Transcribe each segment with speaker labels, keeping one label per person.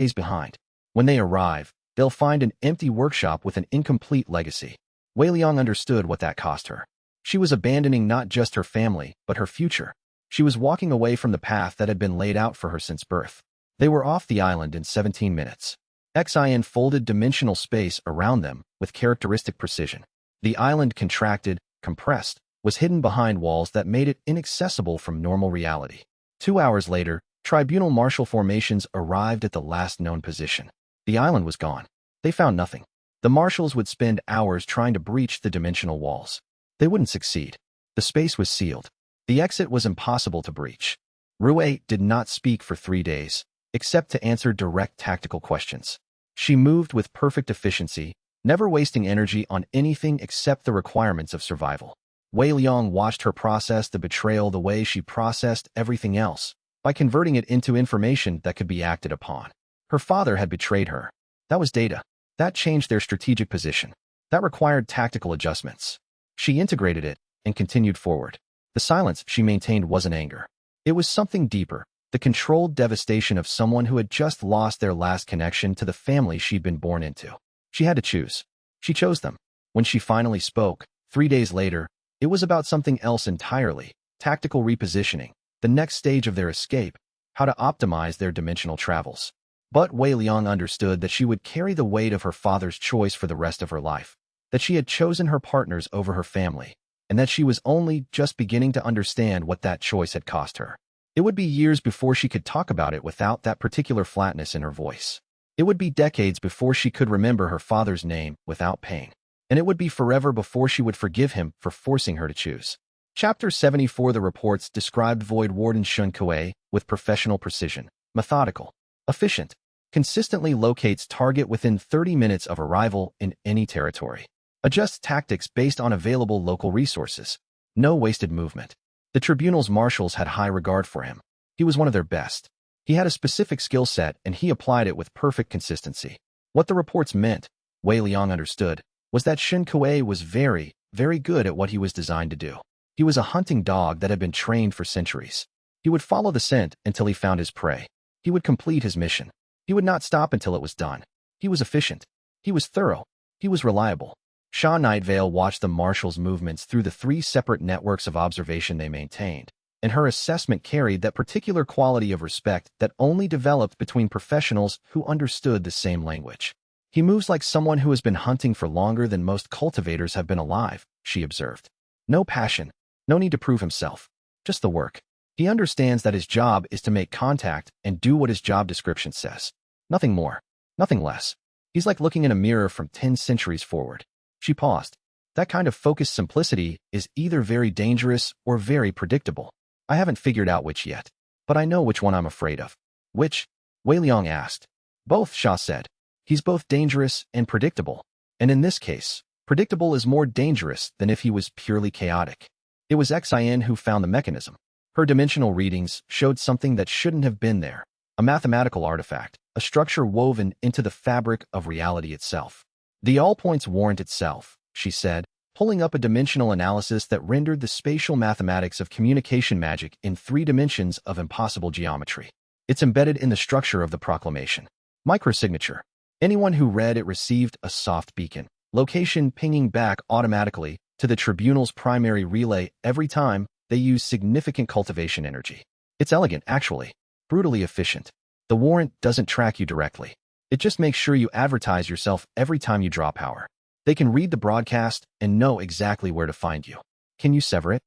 Speaker 1: days behind. When they arrive, they'll find an empty workshop with an incomplete legacy. Wei Liang understood what that cost her. She was abandoning not just her family, but her future. She was walking away from the path that had been laid out for her since birth. They were off the island in 17 minutes. Xian folded dimensional space around them with characteristic precision. The island contracted, compressed, was hidden behind walls that made it inaccessible from normal reality. 2 hours later, tribunal martial formations arrived at the last known position. The island was gone. They found nothing. The marshals would spend hours trying to breach the dimensional walls. They wouldn't succeed. The space was sealed. The exit was impossible to breach. Rue did not speak for 3 days, except to answer direct tactical questions. She moved with perfect efficiency, never wasting energy on anything except the requirements of survival. Wei Liang watched her process the betrayal the way she processed everything else, by converting it into information that could be acted upon. Her father had betrayed her. That was data. That changed their strategic position. That required tactical adjustments. She integrated it and continued forward. The silence she maintained wasn't anger. It was something deeper, the controlled devastation of someone who had just lost their last connection to the family she'd been born into. She had to choose. She chose them. When she finally spoke, 3 days later, it was about something else entirely, tactical repositioning, the next stage of their escape, how to optimize their dimensional travels. But Wei Liang understood that she would carry the weight of her father's choice for the rest of her life, that she had chosen her partners over her family, and that she was only just beginning to understand what that choice had cost her. It would be years before she could talk about it without that particular flatness in her voice. It would be decades before she could remember her father's name without pain. And it would be forever before she would forgive him for forcing her to choose. Chapter 74. The reports described Void Warden Shun Kuei with professional precision, methodical, efficient, consistently locates target within 30 minutes of arrival in any territory. Adjusts tactics based on available local resources. No wasted movement. The tribunal's marshals had high regard for him. He was one of their best. He had a specific skill set and he applied it with perfect consistency. What the reports meant, Wei Liang understood, was that Shun Kuei was very, very good at what he was designed to do. He was a hunting dog that had been trained for centuries. He would follow the scent until he found his prey. He would complete his mission. He would not stop until it was done. He was efficient. He was thorough. He was reliable. Sha Nightvale watched the marshals' movements through the 3 separate networks of observation they maintained, and her assessment carried that particular quality of respect that only developed between professionals who understood the same language. He moves like someone who has been hunting for longer than most cultivators have been alive, she observed. No passion, no need to prove himself, just the work. He understands that his job is to make contact and do what his job description says. Nothing more, nothing less. He's like looking in a mirror from 10 centuries forward. She paused. That kind of focused simplicity is either very dangerous or very predictable. I haven't figured out which yet, but I know which one I'm afraid of. Which? Wei Liang asked. Both, Sha said. He's both dangerous and predictable. And in this case, predictable is more dangerous than if he was purely chaotic. It was Xian who found the mechanism. Her dimensional readings showed something that shouldn't have been there. A mathematical artifact, a structure woven into the fabric of reality itself. The all points warrant itself, she said, pulling up a dimensional analysis that rendered the spatial mathematics of communication magic in 3 dimensions of impossible geometry. It's embedded in the structure of the proclamation. Microsignature. Anyone who read it received a soft beacon, location pinging back automatically to the tribunal's primary relay every time they use significant cultivation energy. It's elegant, actually. Brutally efficient. The warrant doesn't track you directly. It just makes sure you advertise yourself every time you draw power. They can read the broadcast and know exactly where to find you. Can you sever it?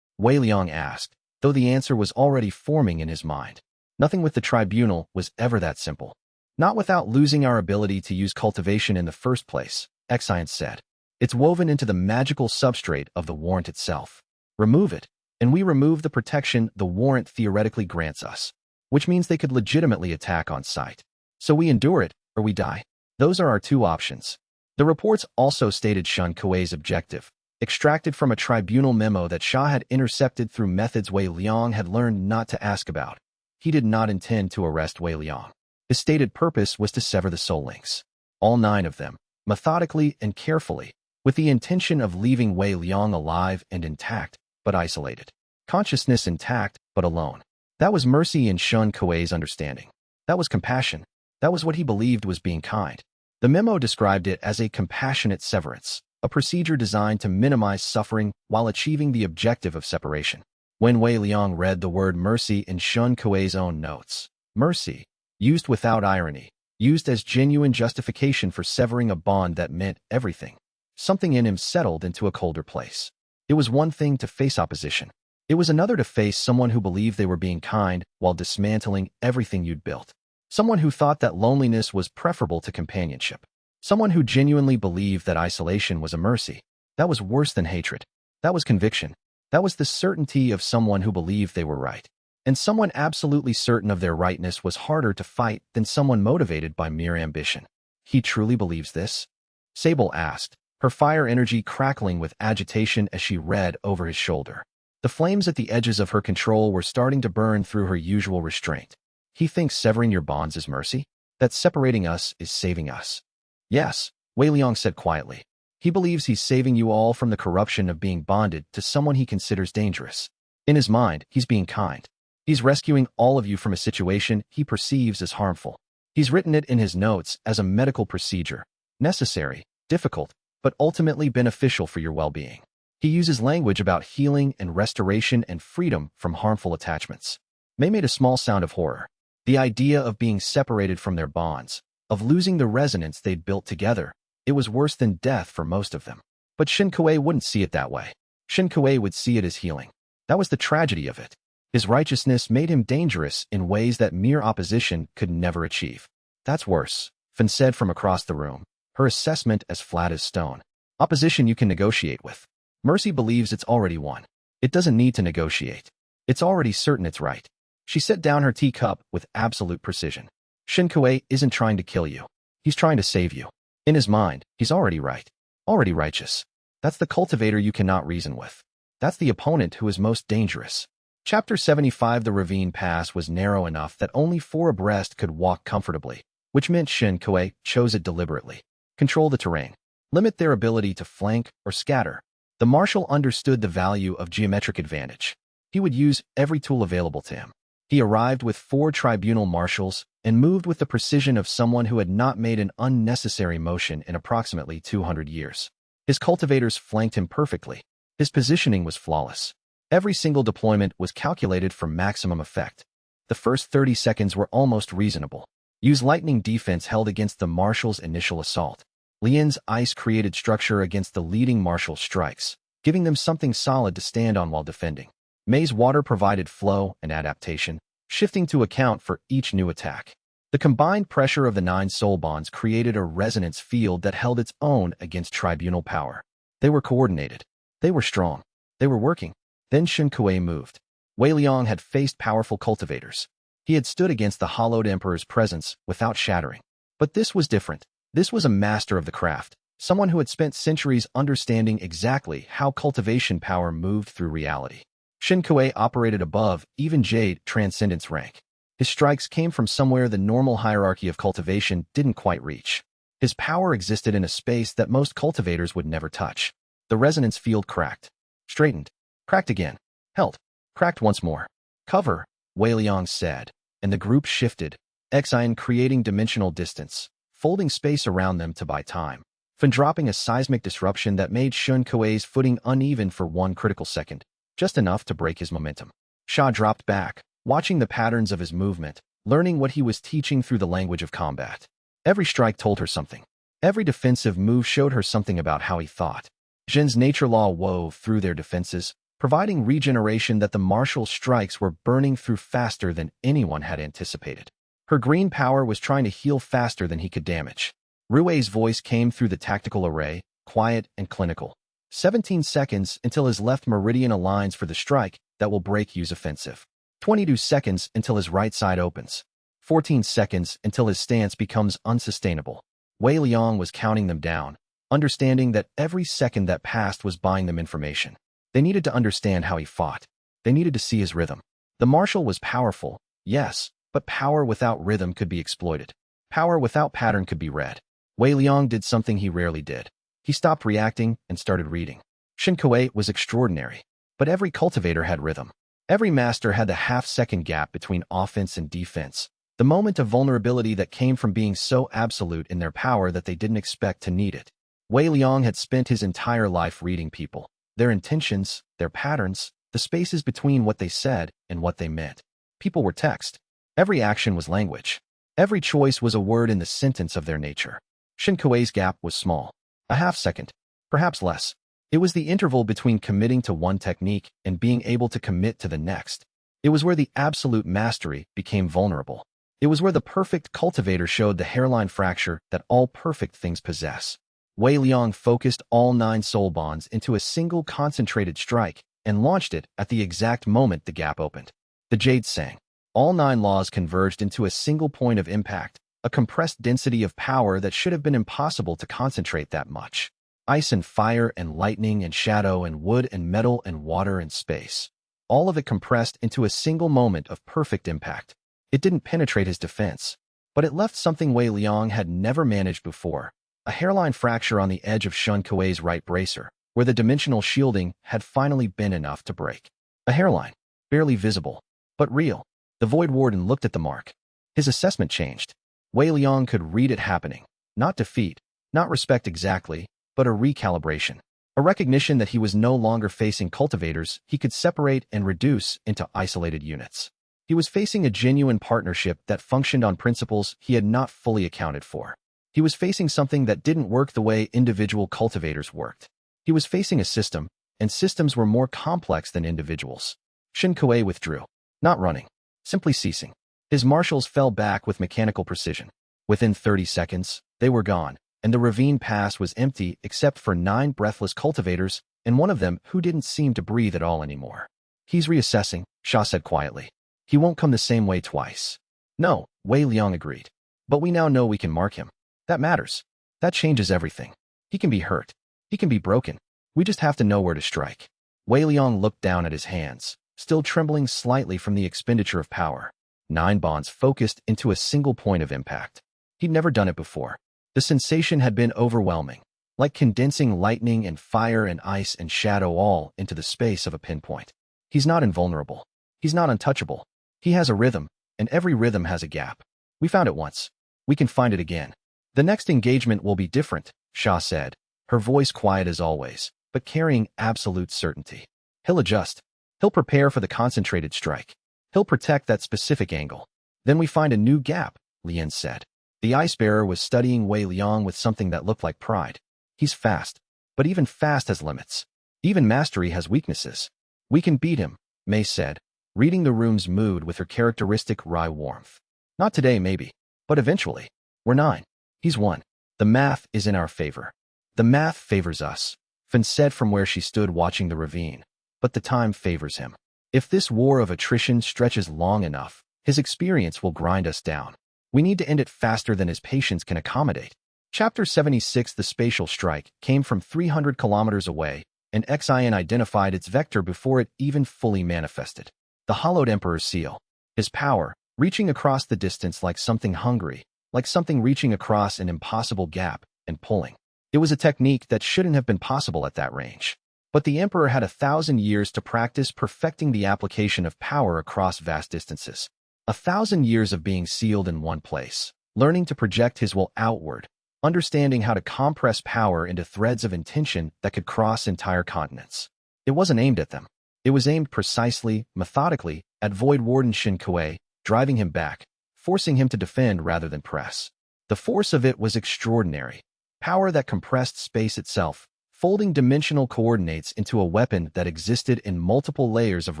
Speaker 1: Wei Liang asked, though the answer was already forming in his mind. Nothing with the tribunal was ever that simple. Not without losing our ability to use cultivation in the first place, Xian said. It's woven into the magical substrate of the warrant itself. Remove it, and we remove the protection the warrant theoretically grants us, which means they could legitimately attack on sight. So we endure it, or we die. Those are our 2 options. The reports also stated Shun Kuei's objective, extracted from a tribunal memo that Sha had intercepted through methods Wei Liang had learned not to ask about. He did not intend to arrest Wei Liang. His stated purpose was to sever the soul links. All 9 of them, methodically and carefully, with the intention of leaving Wei Liang alive and intact, but isolated. Consciousness intact, but alone. That was mercy in Shun Kuei's understanding. That was compassion. That was what he believed was being kind. The memo described it as a compassionate severance, a procedure designed to minimize suffering while achieving the objective of separation. When Wei Liang read the word mercy in Shun Kuei's own notes, mercy, used without irony, used as genuine justification for severing a bond that meant everything, something in him settled into a colder place. It was one thing to face opposition. It was another to face someone who believed they were being kind while dismantling everything you'd built. Someone who thought that loneliness was preferable to companionship. Someone who genuinely believed that isolation was a mercy. That was worse than hatred. That was conviction. That was the certainty of someone who believed they were right. And someone absolutely certain of their rightness was harder to fight than someone motivated by mere ambition. He truly believes this? Sable asked, her fire energy crackling with agitation as she read over his shoulder. The flames at the edges of her control were starting to burn through her usual restraint. He thinks severing your bonds is mercy? That separating us is saving us. Yes, Wei Liang said quietly. He believes he's saving you all from the corruption of being bonded to someone he considers dangerous. In his mind, he's being kind. He's rescuing all of you from a situation he perceives as harmful. He's written it in his notes as a medical procedure, necessary, difficult, but ultimately beneficial for your well-being. He uses language about healing and restoration and freedom from harmful attachments. Mei made a small sound of horror. The idea of being separated from their bonds, of losing the resonance they'd built together, it was worse than death for most of them. But Shen Kuei wouldn't see it that way. Shen Kuei would see it as healing. That was the tragedy of it. His righteousness made him dangerous in ways that mere opposition could never achieve. That's worse, Fen said from across the room, her assessment as flat as stone. Opposition you can negotiate with. Mercy believes it's already won. It doesn't need to negotiate. It's already certain it's right. She set down her teacup with absolute precision. Shen Kuei isn't trying to kill you. He's trying to save you. In his mind, he's already right. Already righteous. That's the cultivator you cannot reason with. That's the opponent who is most dangerous. Chapter 75. The ravine pass was narrow enough that only 4 abreast could walk comfortably, which meant Shen Kuei chose it deliberately. Control the terrain. Limit their ability to flank or scatter. The marshal understood the value of geometric advantage. He would use every tool available to him. He arrived with 4 tribunal marshals and moved with the precision of someone who had not made an unnecessary motion in approximately 200 years. His cultivators flanked him perfectly. His positioning was flawless. Every single deployment was calculated for maximum effect. The first 30 seconds were almost reasonable. Use lightning defense held against the marshal's initial assault. Lian's ice created structure against the leading marshal's strikes, giving them something solid to stand on while defending. Mei's water provided flow and adaptation, shifting to account for each new attack. The combined pressure of the 9 soul bonds created a resonance field that held its own against tribunal power. They were coordinated. They were strong. They were working. Then Shen Kuei moved. Wei Liang had faced powerful cultivators. He had stood against the hollowed emperor's presence without shattering. But this was different. This was a master of the craft, someone who had spent centuries understanding exactly how cultivation power moved through reality. Shen Kuei operated above even Jade Transcendence rank. His strikes came from somewhere the normal hierarchy of cultivation didn't quite reach. His power existed in a space that most cultivators would never touch. The resonance field cracked. Straightened. Cracked again. Held. Cracked once more. Cover, Wei Liang said, and the group shifted, xian creating dimensional distance, folding space around them to buy time. Fen dropping a seismic disruption that made Shen Kuei's footing uneven for 1 critical second, just enough to break his momentum. Sha dropped back, watching the patterns of his movement, learning what he was teaching through the language of combat. Every strike told her something. Every defensive move showed her something about how he thought. Zhen's nature law wove through their defenses, providing regeneration that the marshal's strikes were burning through faster than anyone had anticipated. Her green power was trying to heal faster than he could damage. Rui's voice came through the tactical array, quiet and clinical. 17 seconds until his left meridian aligns for the strike that will break Yu's offensive. 22 seconds until his right side opens. 14 seconds until his stance becomes unsustainable. Wei Liang was counting them down, understanding that every second that passed was buying them information. They needed to understand how he fought. They needed to see his rhythm. The marshal was powerful, yes, but power without rhythm could be exploited. Power without pattern could be read. Wei Liang did something he rarely did. He stopped reacting and started reading. Shen Kuei was extraordinary, but every cultivator had rhythm. Every master had the half-second gap between offense and defense, The moment of vulnerability that came from being so absolute in their power that they didn't expect to need it. Wei Liang had spent his entire life reading people, their intentions, their patterns, the spaces between what they said and what they meant. People were text. Every action was language. Every choice was a word in the sentence of their nature. Shen Kuei's gap was small. A half second, perhaps less. It was the interval between committing to one technique and being able to commit to the next. It was where the absolute mastery became vulnerable. It was where the perfect cultivator showed the hairline fracture that all perfect things possess. Wei Liang focused all 9 soul bonds into a single concentrated strike and launched it at the exact moment the gap opened. The jade sang. All 9 laws converged into a single point of impact, a compressed density of power that should have been impossible to concentrate that much. Ice and fire and lightning and shadow and wood and metal and water and space. All of it compressed into a single moment of perfect impact. It didn't penetrate his defense, but it left something Wei Liang had never managed before. A hairline fracture on the edge of Shen Kuei's right bracer, where the dimensional shielding had finally been enough to break. A hairline, barely visible, but real. The Void Warden looked at the mark. His assessment changed. Wei Liang could read it happening. Not defeat, not respect exactly, but a recalibration. A recognition that he was no longer facing cultivators he could separate and reduce into isolated units. He was facing a genuine partnership that functioned on principles he had not fully accounted for. He was facing something that didn't work the way individual cultivators worked. He was facing a system, and systems were more complex than individuals. Shen Kuei withdrew. Not running. Simply ceasing. His marshals fell back with mechanical precision. Within 30 seconds, they were gone, and the ravine pass was empty except for 9 breathless cultivators and one of them who didn't seem to breathe at all anymore. He's reassessing, Xia said quietly. He won't come the same way twice. No, Wei Liang agreed. But we now know we can mark him. That matters. That changes everything. He can be hurt. He can be broken. We just have to know where to strike. Wei Liang looked down at his hands, still trembling slightly from the expenditure of power. 9 bonds focused into a single point of impact. He'd never done it before. The sensation had been overwhelming, like condensing lightning and fire and ice and shadow all into the space of a pinpoint. He's not invulnerable. He's not untouchable. He has a rhythm, and every rhythm has a gap. We found it once. We can find it again. The next engagement will be different, Xia said, her voice quiet as always, but carrying absolute certainty. He'll adjust. He'll prepare for the concentrated strike. He'll protect that specific angle. Then we find a new gap, Lian said. The ice bearer was studying Wei Liang with something that looked like pride. He's fast, but even fast has limits. Even mastery has weaknesses. We can beat him, Mei said, reading the room's mood with her characteristic wry warmth. Not today, maybe, but eventually. We're 9. He's 1. The math is in our favor. The math favors us, Fen said from where she stood watching the ravine. But the time favors him. If this war of attrition stretches long enough, his experience will grind us down. We need to end it faster than his patience can accommodate. Chapter 76. The spatial strike came from 300 kilometers away, and Xian identified its vector before it even fully manifested. The hollowed Emperor's seal. His power, reaching across the distance like something hungry, like something reaching across an impossible gap and pulling. It was a technique that shouldn't have been possible at that range. But the Emperor had 1,000 years to practice perfecting the application of power across vast distances. 1,000 years of being sealed in one place, learning to project his will outward, understanding how to compress power into threads of intention that could cross entire continents. It wasn't aimed at them. It was aimed precisely, methodically, at Void Warden Shen Kuei, driving him back, forcing him to defend rather than press. The force of it was extraordinary. Power that compressed space itself, folding dimensional coordinates into a weapon that existed in multiple layers of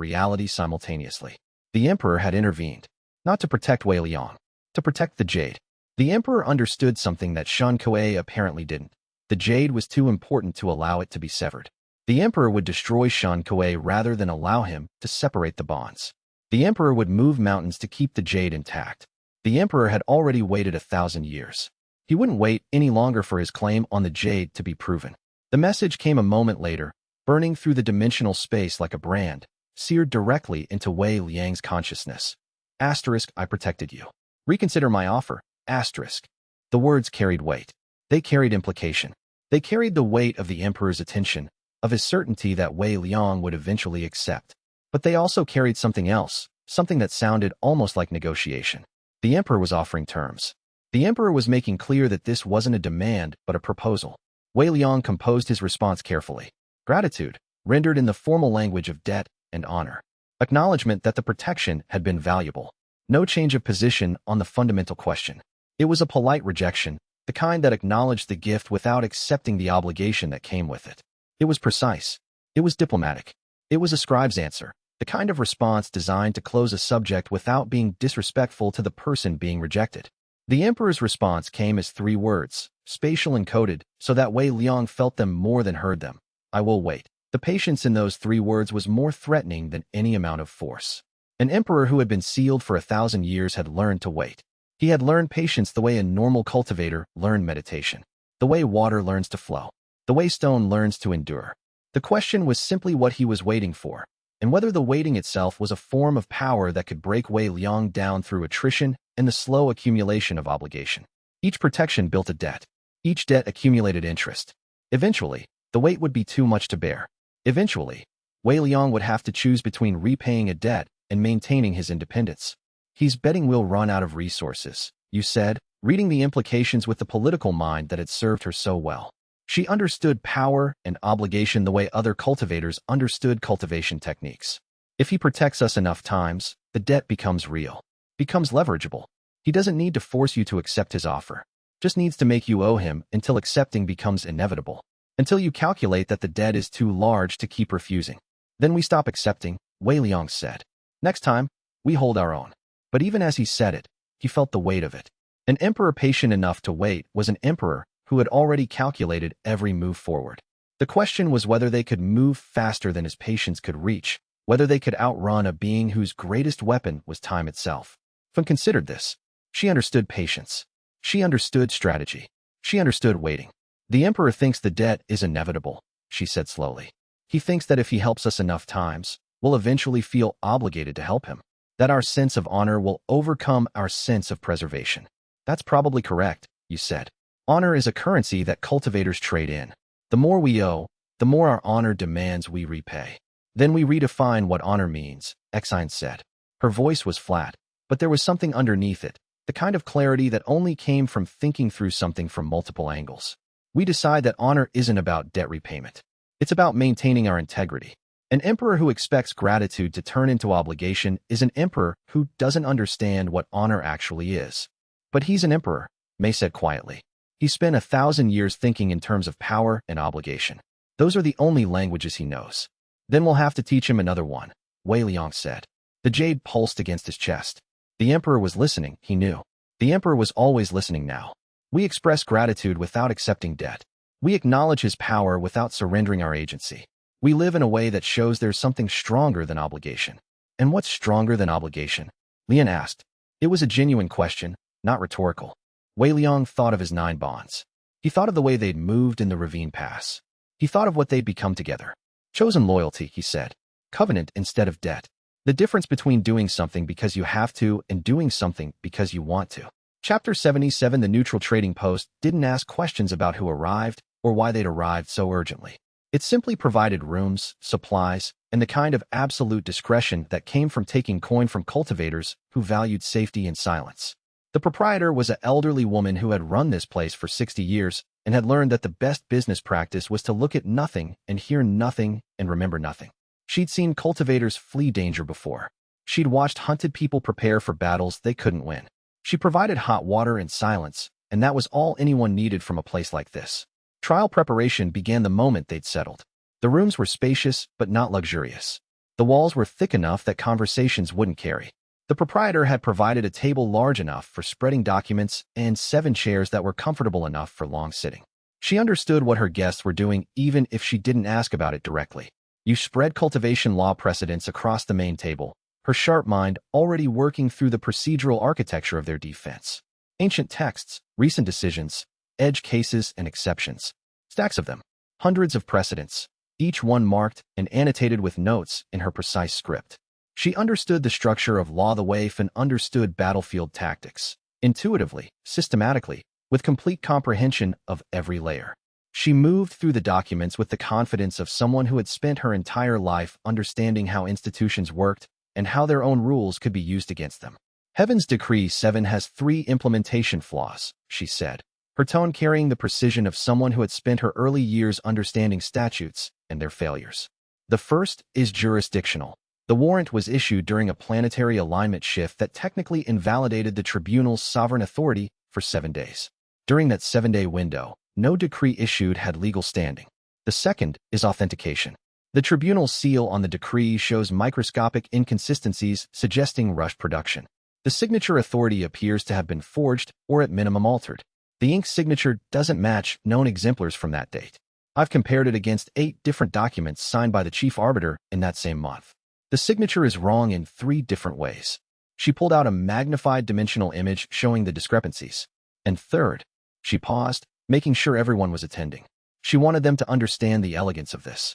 Speaker 1: reality simultaneously. The Emperor had intervened, not to protect Wei Liang, to protect the Jade. The Emperor understood something that Shen Kuei apparently didn't. The Jade was too important to allow it to be severed. The Emperor would destroy Shen Kuei rather than allow him to separate the bonds. The Emperor would move mountains to keep the Jade intact. The Emperor had already waited 1,000 years. He wouldn't wait any longer for his claim on the Jade to be proven. The message came a moment later, burning through the dimensional space like a brand, seared directly into Wei Liang's consciousness. Asterisk, I protected you. Reconsider my offer. Asterisk. The words carried weight. They carried implication. They carried the weight of the Emperor's attention, of his certainty that Wei Liang would eventually accept. But they also carried something else, something that sounded almost like negotiation. The emperor was offering terms. The emperor was making clear that this wasn't a demand, but a proposal. Wei Liang composed his response carefully. Gratitude, rendered in the formal language of debt and honor. Acknowledgement that the protection had been valuable. No change of position on the fundamental question. It was a polite rejection, the kind that acknowledged the gift without accepting the obligation that came with it. It was precise. It was diplomatic. It was a scribe's answer, the kind of response designed to close a subject without being disrespectful to the person being rejected. The emperor's response came as 3 words, spatial encoded, so that Wei Liang felt them more than heard them. I will wait. The patience in those 3 words was more threatening than any amount of force. An emperor who had been sealed for 1,000 years had learned to wait. He had learned patience the way a normal cultivator learned meditation, the way water learns to flow, the way stone learns to endure. The question was simply what he was waiting for, and whether the waiting itself was a form of power that could break Wei Liang down through attrition and the slow accumulation of obligation. Each protection built a debt. Each debt accumulated interest. Eventually, the weight would be too much to bear. Eventually, Wei Liang would have to choose between repaying a debt and maintaining his independence. He's betting we'll run out of resources, you said, reading the implications with the political mind that had served her so well. She understood power and obligation the way other cultivators understood cultivation techniques. If he protects us enough times, the debt becomes real, becomes leverageable. He doesn't need to force you to accept his offer, just needs to make you owe him until accepting becomes inevitable, until you calculate that the debt is too large to keep refusing. Then we stop accepting, Wei Liang said. Next time, we hold our own. But even as he said it, he felt the weight of it. An emperor patient enough to wait was an emperor who had already calculated every move forward. The question was whether they could move faster than his patience could reach, whether they could outrun a being whose greatest weapon was time itself. Feng considered this. She understood patience. She understood strategy. She understood waiting. The emperor thinks the debt is inevitable, she said slowly. He thinks that if he helps us enough times, we'll eventually feel obligated to help him, that our sense of honor will overcome our sense of preservation. That's probably correct, you said. Honor is a currency that cultivators trade in. The more we owe, the more our honor demands we repay. Then we redefine what honor means, xianxia said. Her voice was flat, but there was something underneath it, the kind of clarity that only came from thinking through something from multiple angles. We decide that honor isn't about debt repayment. It's about maintaining our integrity. An emperor who expects gratitude to turn into obligation is an emperor who doesn't understand what honor actually is. But he's an emperor, Mei said quietly. He spent 1,000 years thinking in terms of power and obligation. Those are the only languages he knows. Then we'll have to teach him another one, Wei Liang said. The jade pulsed against his chest. The emperor was listening, he knew. The emperor was always listening now. We express gratitude without accepting debt. We acknowledge his power without surrendering our agency. We live in a way that shows there's something stronger than obligation. And what's stronger than obligation? Lian asked. It was a genuine question, not rhetorical. Wei Liang thought of his 9 bonds. He thought of the way they'd moved in the ravine pass. He thought of what they'd become together. Chosen loyalty, he said. Covenant instead of debt. The difference between doing something because you have to and doing something because you want to. Chapter 77. The neutral trading post didn't ask questions about who arrived or why they'd arrived so urgently. It simply provided rooms, supplies, and the kind of absolute discretion that came from taking coin from cultivators who valued safety and silence. The proprietor was an elderly woman who had run this place for 60 years and had learned that the best business practice was to look at nothing and hear nothing and remember nothing. She'd seen cultivators flee danger before. She'd watched hunted people prepare for battles they couldn't win. She provided hot water and silence, and that was all anyone needed from a place like this. Trial preparation began the moment they'd settled. The rooms were spacious but not luxurious. The walls were thick enough that conversations wouldn't carry. The proprietor had provided a table large enough for spreading documents and 7 chairs that were comfortable enough for long sitting. She understood what her guests were doing even if she didn't ask about it directly. You spread cultivation law precedents across the main table, her sharp mind already working through the procedural architecture of their defense. Ancient texts, recent decisions, edge cases and exceptions. Stacks of them. Hundreds of precedents, each one marked and annotated with notes in her precise script. She understood the structure of law the way Fen understood battlefield tactics, intuitively, systematically, with complete comprehension of every layer. She moved through the documents with the confidence of someone who had spent her entire life understanding how institutions worked and how their own rules could be used against them. Heaven's Decree 7 has 3 implementation flaws, she said, her tone carrying the precision of someone who had spent her early years understanding statutes and their failures. The first is jurisdictional. The warrant was issued during a planetary alignment shift that technically invalidated the tribunal's sovereign authority for 7 days. During that 7-day window, no decree issued had legal standing. The second is authentication. The tribunal's seal on the decree shows microscopic inconsistencies suggesting rushed production. The signature authority appears to have been forged or at minimum altered. The ink signature doesn't match known exemplars from that date. I've compared it against 8 different documents signed by the chief arbiter in that same month. The signature is wrong in 3 different ways. She pulled out a magnified dimensional image showing the discrepancies. And third, she paused, making sure everyone was attending. She wanted them to understand the elegance of this.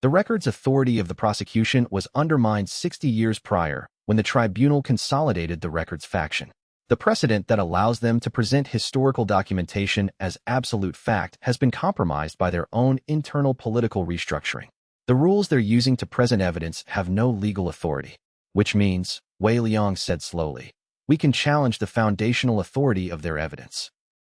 Speaker 1: The record's authority of the prosecution was undermined 60 years prior when the tribunal consolidated the records faction. The precedent that allows them to present historical documentation as absolute fact has been compromised by their own internal political restructuring. The rules they're using to present evidence have no legal authority, which means, Wei Liang said slowly, we can challenge the foundational authority of their evidence.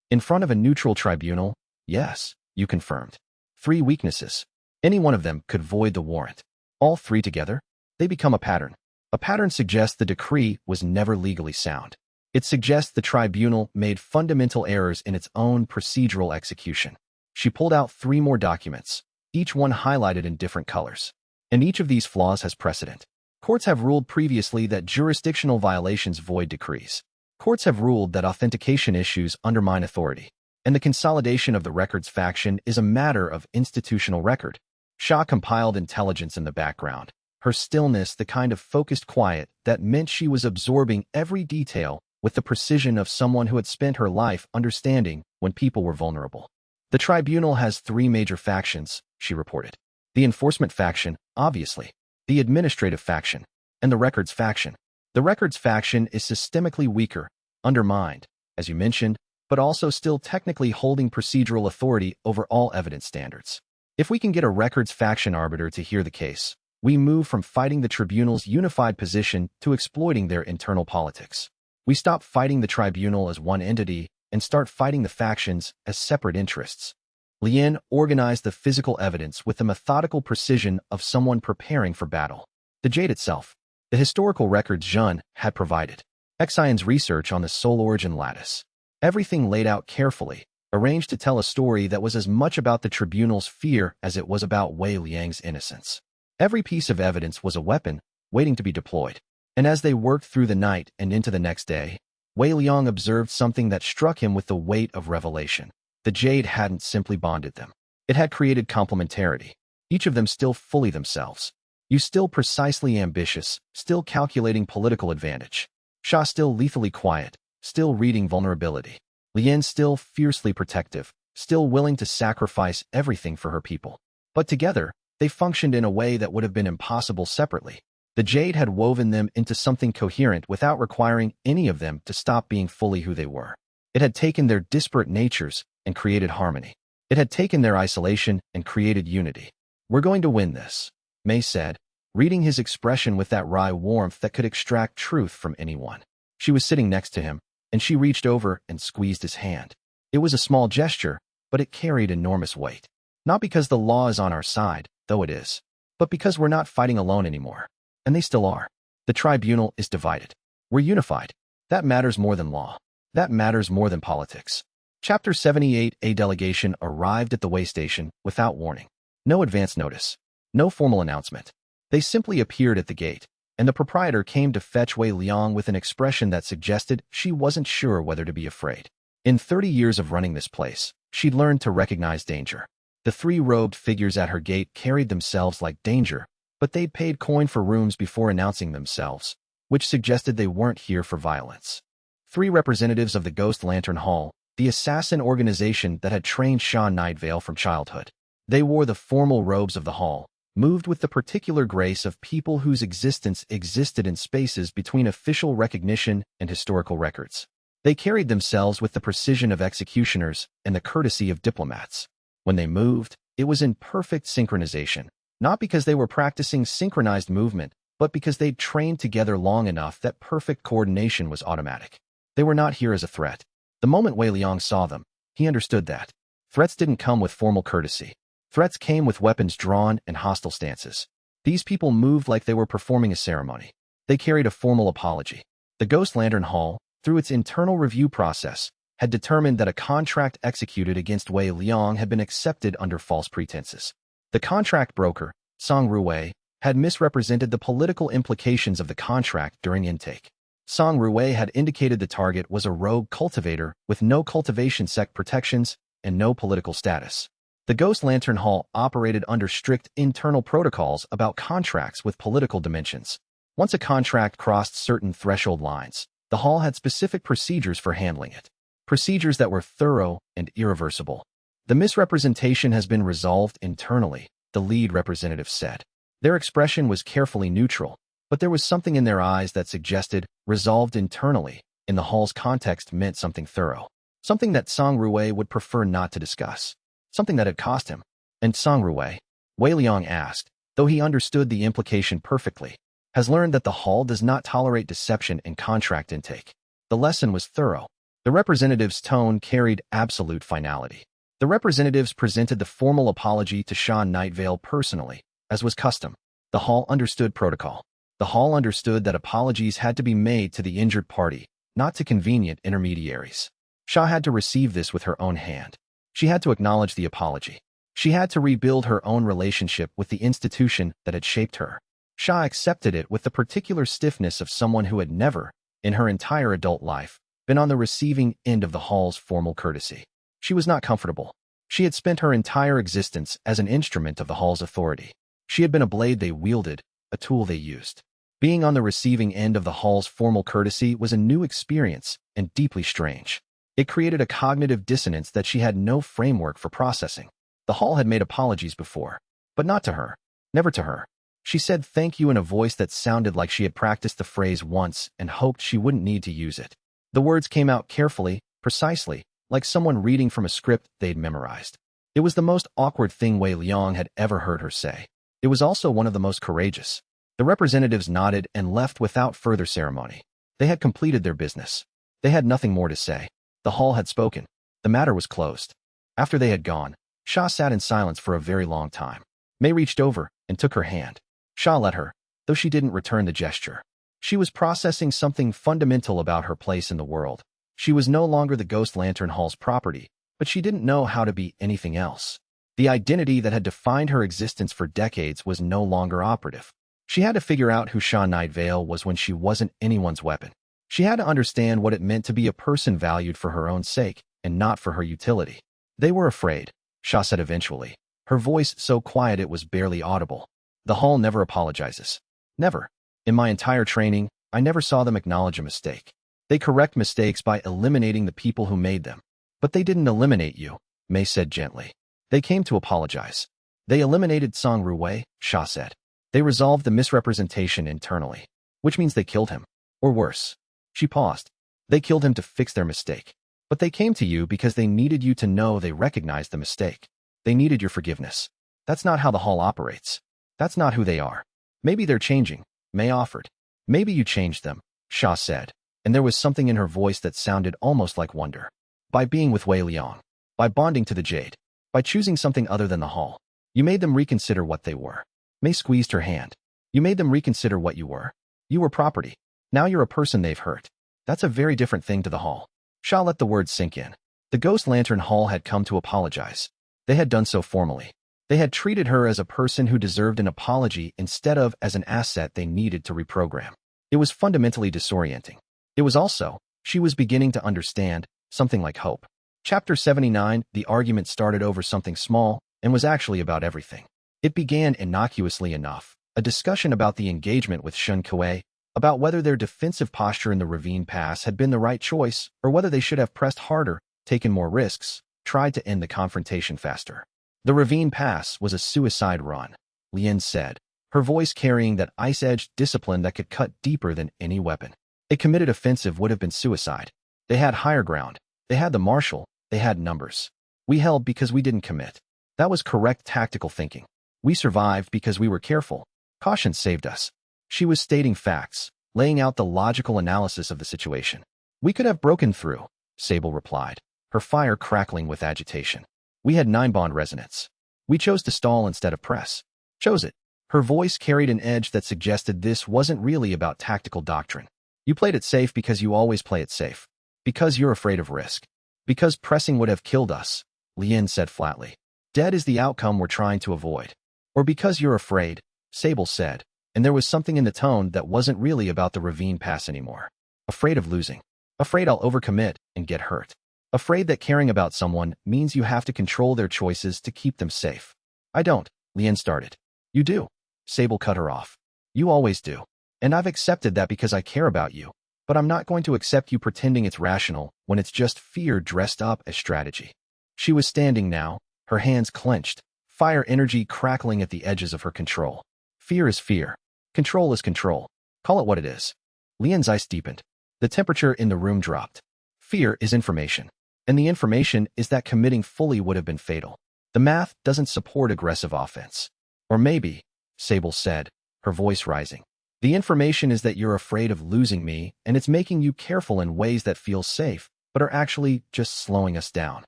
Speaker 1: In front of a neutral tribunal, yes, you confirmed. 3 weaknesses. Any one of them could void the warrant. All 3 together, they become a pattern. A pattern suggests the decree was never legally sound. It suggests the tribunal made fundamental errors in its own procedural execution. She pulled out 3 more documents, each one highlighted in different colors. And each of these flaws has precedent. Courts have ruled previously that jurisdictional violations void decrees. Courts have ruled that authentication issues undermine authority. And the consolidation of the records faction is a matter of institutional record. Xia compiled intelligence in the background. Her stillness the kind of focused quiet that meant she was absorbing every detail with the precision of someone who had spent her life understanding when people were vulnerable. The tribunal has 3 major factions, she reported. The enforcement faction, obviously, the administrative faction, and the records faction. The records faction is systemically weaker, undermined, as you mentioned, but also still technically holding procedural authority over all evidence standards. If we can get a records faction arbiter to hear the case, we move from fighting the tribunal's unified position to exploiting their internal politics. We stop fighting the tribunal as one entity and start fighting the factions as separate interests. Lien organized the physical evidence with the methodical precision of someone preparing for battle. The jade itself, the historical records Zhen had provided. Xianxia's research on the soul origin lattice. Everything laid out carefully, arranged to tell a story that was as much about the tribunal's fear as it was about Wei Liang's innocence. Every piece of evidence was a weapon, waiting to be deployed. And as they worked through the night and into the next day, Wei Liang observed something that struck him with the weight of revelation. The jade hadn't simply bonded them. It had created complementarity, each of them still fully themselves. You still precisely ambitious, still calculating political advantage. Xia still lethally quiet, still reading vulnerability. Lien still fiercely protective, still willing to sacrifice everything for her people. But together, they functioned in a way that would have been impossible separately. The jade had woven them into something coherent without requiring any of them to stop being fully who they were. It had taken their disparate natures and created harmony. It had taken their isolation and created unity. We're going to win this, Mei said, reading his expression with that wry warmth that could extract truth from anyone. She was sitting next to him, and she reached over and squeezed his hand. It was a small gesture, but it carried enormous weight. Not because the law is on our side, though it is, but because we're not fighting alone anymore. And they still are. The tribunal is divided. We're unified. That matters more than law. That matters more than politics. Chapter 78. A delegation arrived at the way station without warning. No advance notice. No formal announcement. They simply appeared at the gate, and the proprietor came to fetch Wei Liang with an expression that suggested she wasn't sure whether to be afraid. In 30 years of running this place, she'd learned to recognize danger. The 3 robed figures at her gate carried themselves like danger, but they'd paid coin for rooms before announcing themselves, which suggested they weren't here for violence. 3 representatives of the Ghost Lantern Hall, the assassin organization that had trained Xia Nightvale from childhood. They wore the formal robes of the hall, moved with the particular grace of people whose existence existed in spaces between official recognition and historical records. They carried themselves with the precision of executioners and the courtesy of diplomats. When they moved, it was in perfect synchronization. Not because they were practicing synchronized movement, but because they'd trained together long enough that perfect coordination was automatic. They were not here as a threat. The moment Wei Liang saw them, he understood that. Threats didn't come with formal courtesy. Threats came with weapons drawn and hostile stances. These people moved like they were performing a ceremony. They carried a formal apology. The Ghost Lantern Hall, through its internal review process, had determined that a contract executed against Wei Liang had been accepted under false pretenses. The contract broker, Song Ruwei, had misrepresented the political implications of the contract during intake. Song Ruwei had indicated the target was a rogue cultivator with no cultivation sect protections and no political status. The Ghost Lantern Hall operated under strict internal protocols about contracts with political dimensions. Once a contract crossed certain threshold lines, the Hall had specific procedures for handling it. Procedures that were thorough and irreversible. The misrepresentation has been resolved internally, the lead representative said. Their expression was carefully neutral, but there was something in their eyes that suggested resolved internally in the Hall's context meant something thorough. Something that Song Ruwei would prefer not to discuss. Something that had cost him. And Song Ruwei, Wei Liang asked, though he understood the implication perfectly, has learned that the Hall does not tolerate deception in contract intake. The lesson was thorough. The representative's tone carried absolute finality. The representatives presented the formal apology to Sha Nightvale personally, as was custom. The Hall understood protocol. The Hall understood that apologies had to be made to the injured party, not to convenient intermediaries. Sha had to receive this with her own hand. She had to acknowledge the apology. She had to rebuild her own relationship with the institution that had shaped her. Sha accepted it with the particular stiffness of someone who had never, in her entire adult life, been on the receiving end of the Hall's formal courtesy. She was not comfortable. She had spent her entire existence as an instrument of the Hall's authority. She had been a blade they wielded, a tool they used. Being on the receiving end of the Hall's formal courtesy was a new experience and deeply strange. It created a cognitive dissonance that she had no framework for processing. The Hall had made apologies before, but not to her. Never to her. She said thank you in a voice that sounded like she had practiced the phrase once and hoped she wouldn't need to use it. The words came out carefully, precisely, like someone reading from a script they'd memorized. It was the most awkward thing Wei Liang had ever heard her say. It was also one of the most courageous. The representatives nodded and left without further ceremony. They had completed their business. They had nothing more to say. The Hall had spoken. The matter was closed. After they had gone, Sha sat in silence for a very long time. Mei reached over and took her hand. Sha let her, though she didn't return the gesture. She was processing something fundamental about her place in the world. She was no longer the Ghost Lantern Hall's property, but she didn't know how to be anything else. The identity that had defined her existence for decades was no longer operative. She had to figure out who Sha Nightvale was when she wasn't anyone's weapon. She had to understand what it meant to be a person valued for her own sake and not for her utility. They were afraid, Sha said eventually, her voice so quiet it was barely audible. The Hall never apologizes. Never. In my entire training, I never saw them acknowledge a mistake. They correct mistakes by eliminating the people who made them. But they didn't eliminate you, Mei said gently. They came to apologize. They eliminated Song Ruwei, Sha said. They resolved the misrepresentation internally, which means they killed him. Or worse. She paused. They killed him to fix their mistake. But they came to you because they needed you to know they recognized the mistake. They needed your forgiveness. That's not how the Hall operates. That's not who they are. Maybe they're changing, Mei offered. Maybe you changed them, Sha said, and there was something in her voice that sounded almost like wonder. By being with Wei Liang, by bonding to the Jade, by choosing something other than the Hall, you made them reconsider what they were. Mei squeezed her hand. You made them reconsider what you were. You were property. Now you're a person they've hurt. That's a very different thing to the Hall. Sha let the words sink in. The Ghost Lantern Hall had come to apologize. They had done so formally. They had treated her as a person who deserved an apology instead of as an asset they needed to reprogram. It was fundamentally disorienting. It was also, she was beginning to understand, something like hope. Chapter 79, the argument started over something small and was actually about everything. It began innocuously enough, a discussion about the engagement with Shun Kuei, about whether their defensive posture in the ravine pass had been the right choice or whether they should have pressed harder, taken more risks, tried to end the confrontation faster. The ravine pass was a suicide run, Lien said, her voice carrying that ice-edged discipline that could cut deeper than any weapon. A committed offensive would have been suicide. They had higher ground. They had the marshal. They had numbers. We held because we didn't commit. That was correct tactical thinking. We survived because we were careful. Caution saved us. She was stating facts, laying out the logical analysis of the situation. We could have broken through, Sable replied, her fire crackling with agitation. We had 9 bond resonance. We chose to stall instead of press. Chose it. Her voice carried an edge that suggested this wasn't really about tactical doctrine. You played it safe because you always play it safe. Because you're afraid of risk. Because pressing would have killed us, Lien said flatly. Dead is the outcome we're trying to avoid. Or because you're afraid, Sable said, and there was something in the tone that wasn't really about the ravine pass anymore. Afraid of losing. Afraid I'll overcommit and get hurt. Afraid that caring about someone means you have to control their choices to keep them safe. I don't, Lien started. You do. Sable cut her off. You always do. And I've accepted that because I care about you. But I'm not going to accept you pretending it's rational when it's just fear dressed up as strategy. She was standing now, her hands clenched, fire energy crackling at the edges of her control. Fear is fear. Control is control. Call it what it is. Lien's eyes deepened. The temperature in the room dropped. Fear is information. And the information is that committing fully would have been fatal. The math doesn't support aggressive offense. Or maybe, Sable said, her voice rising. The information is that you're afraid of losing me, and it's making you careful in ways that feel safe, but are actually just slowing us down.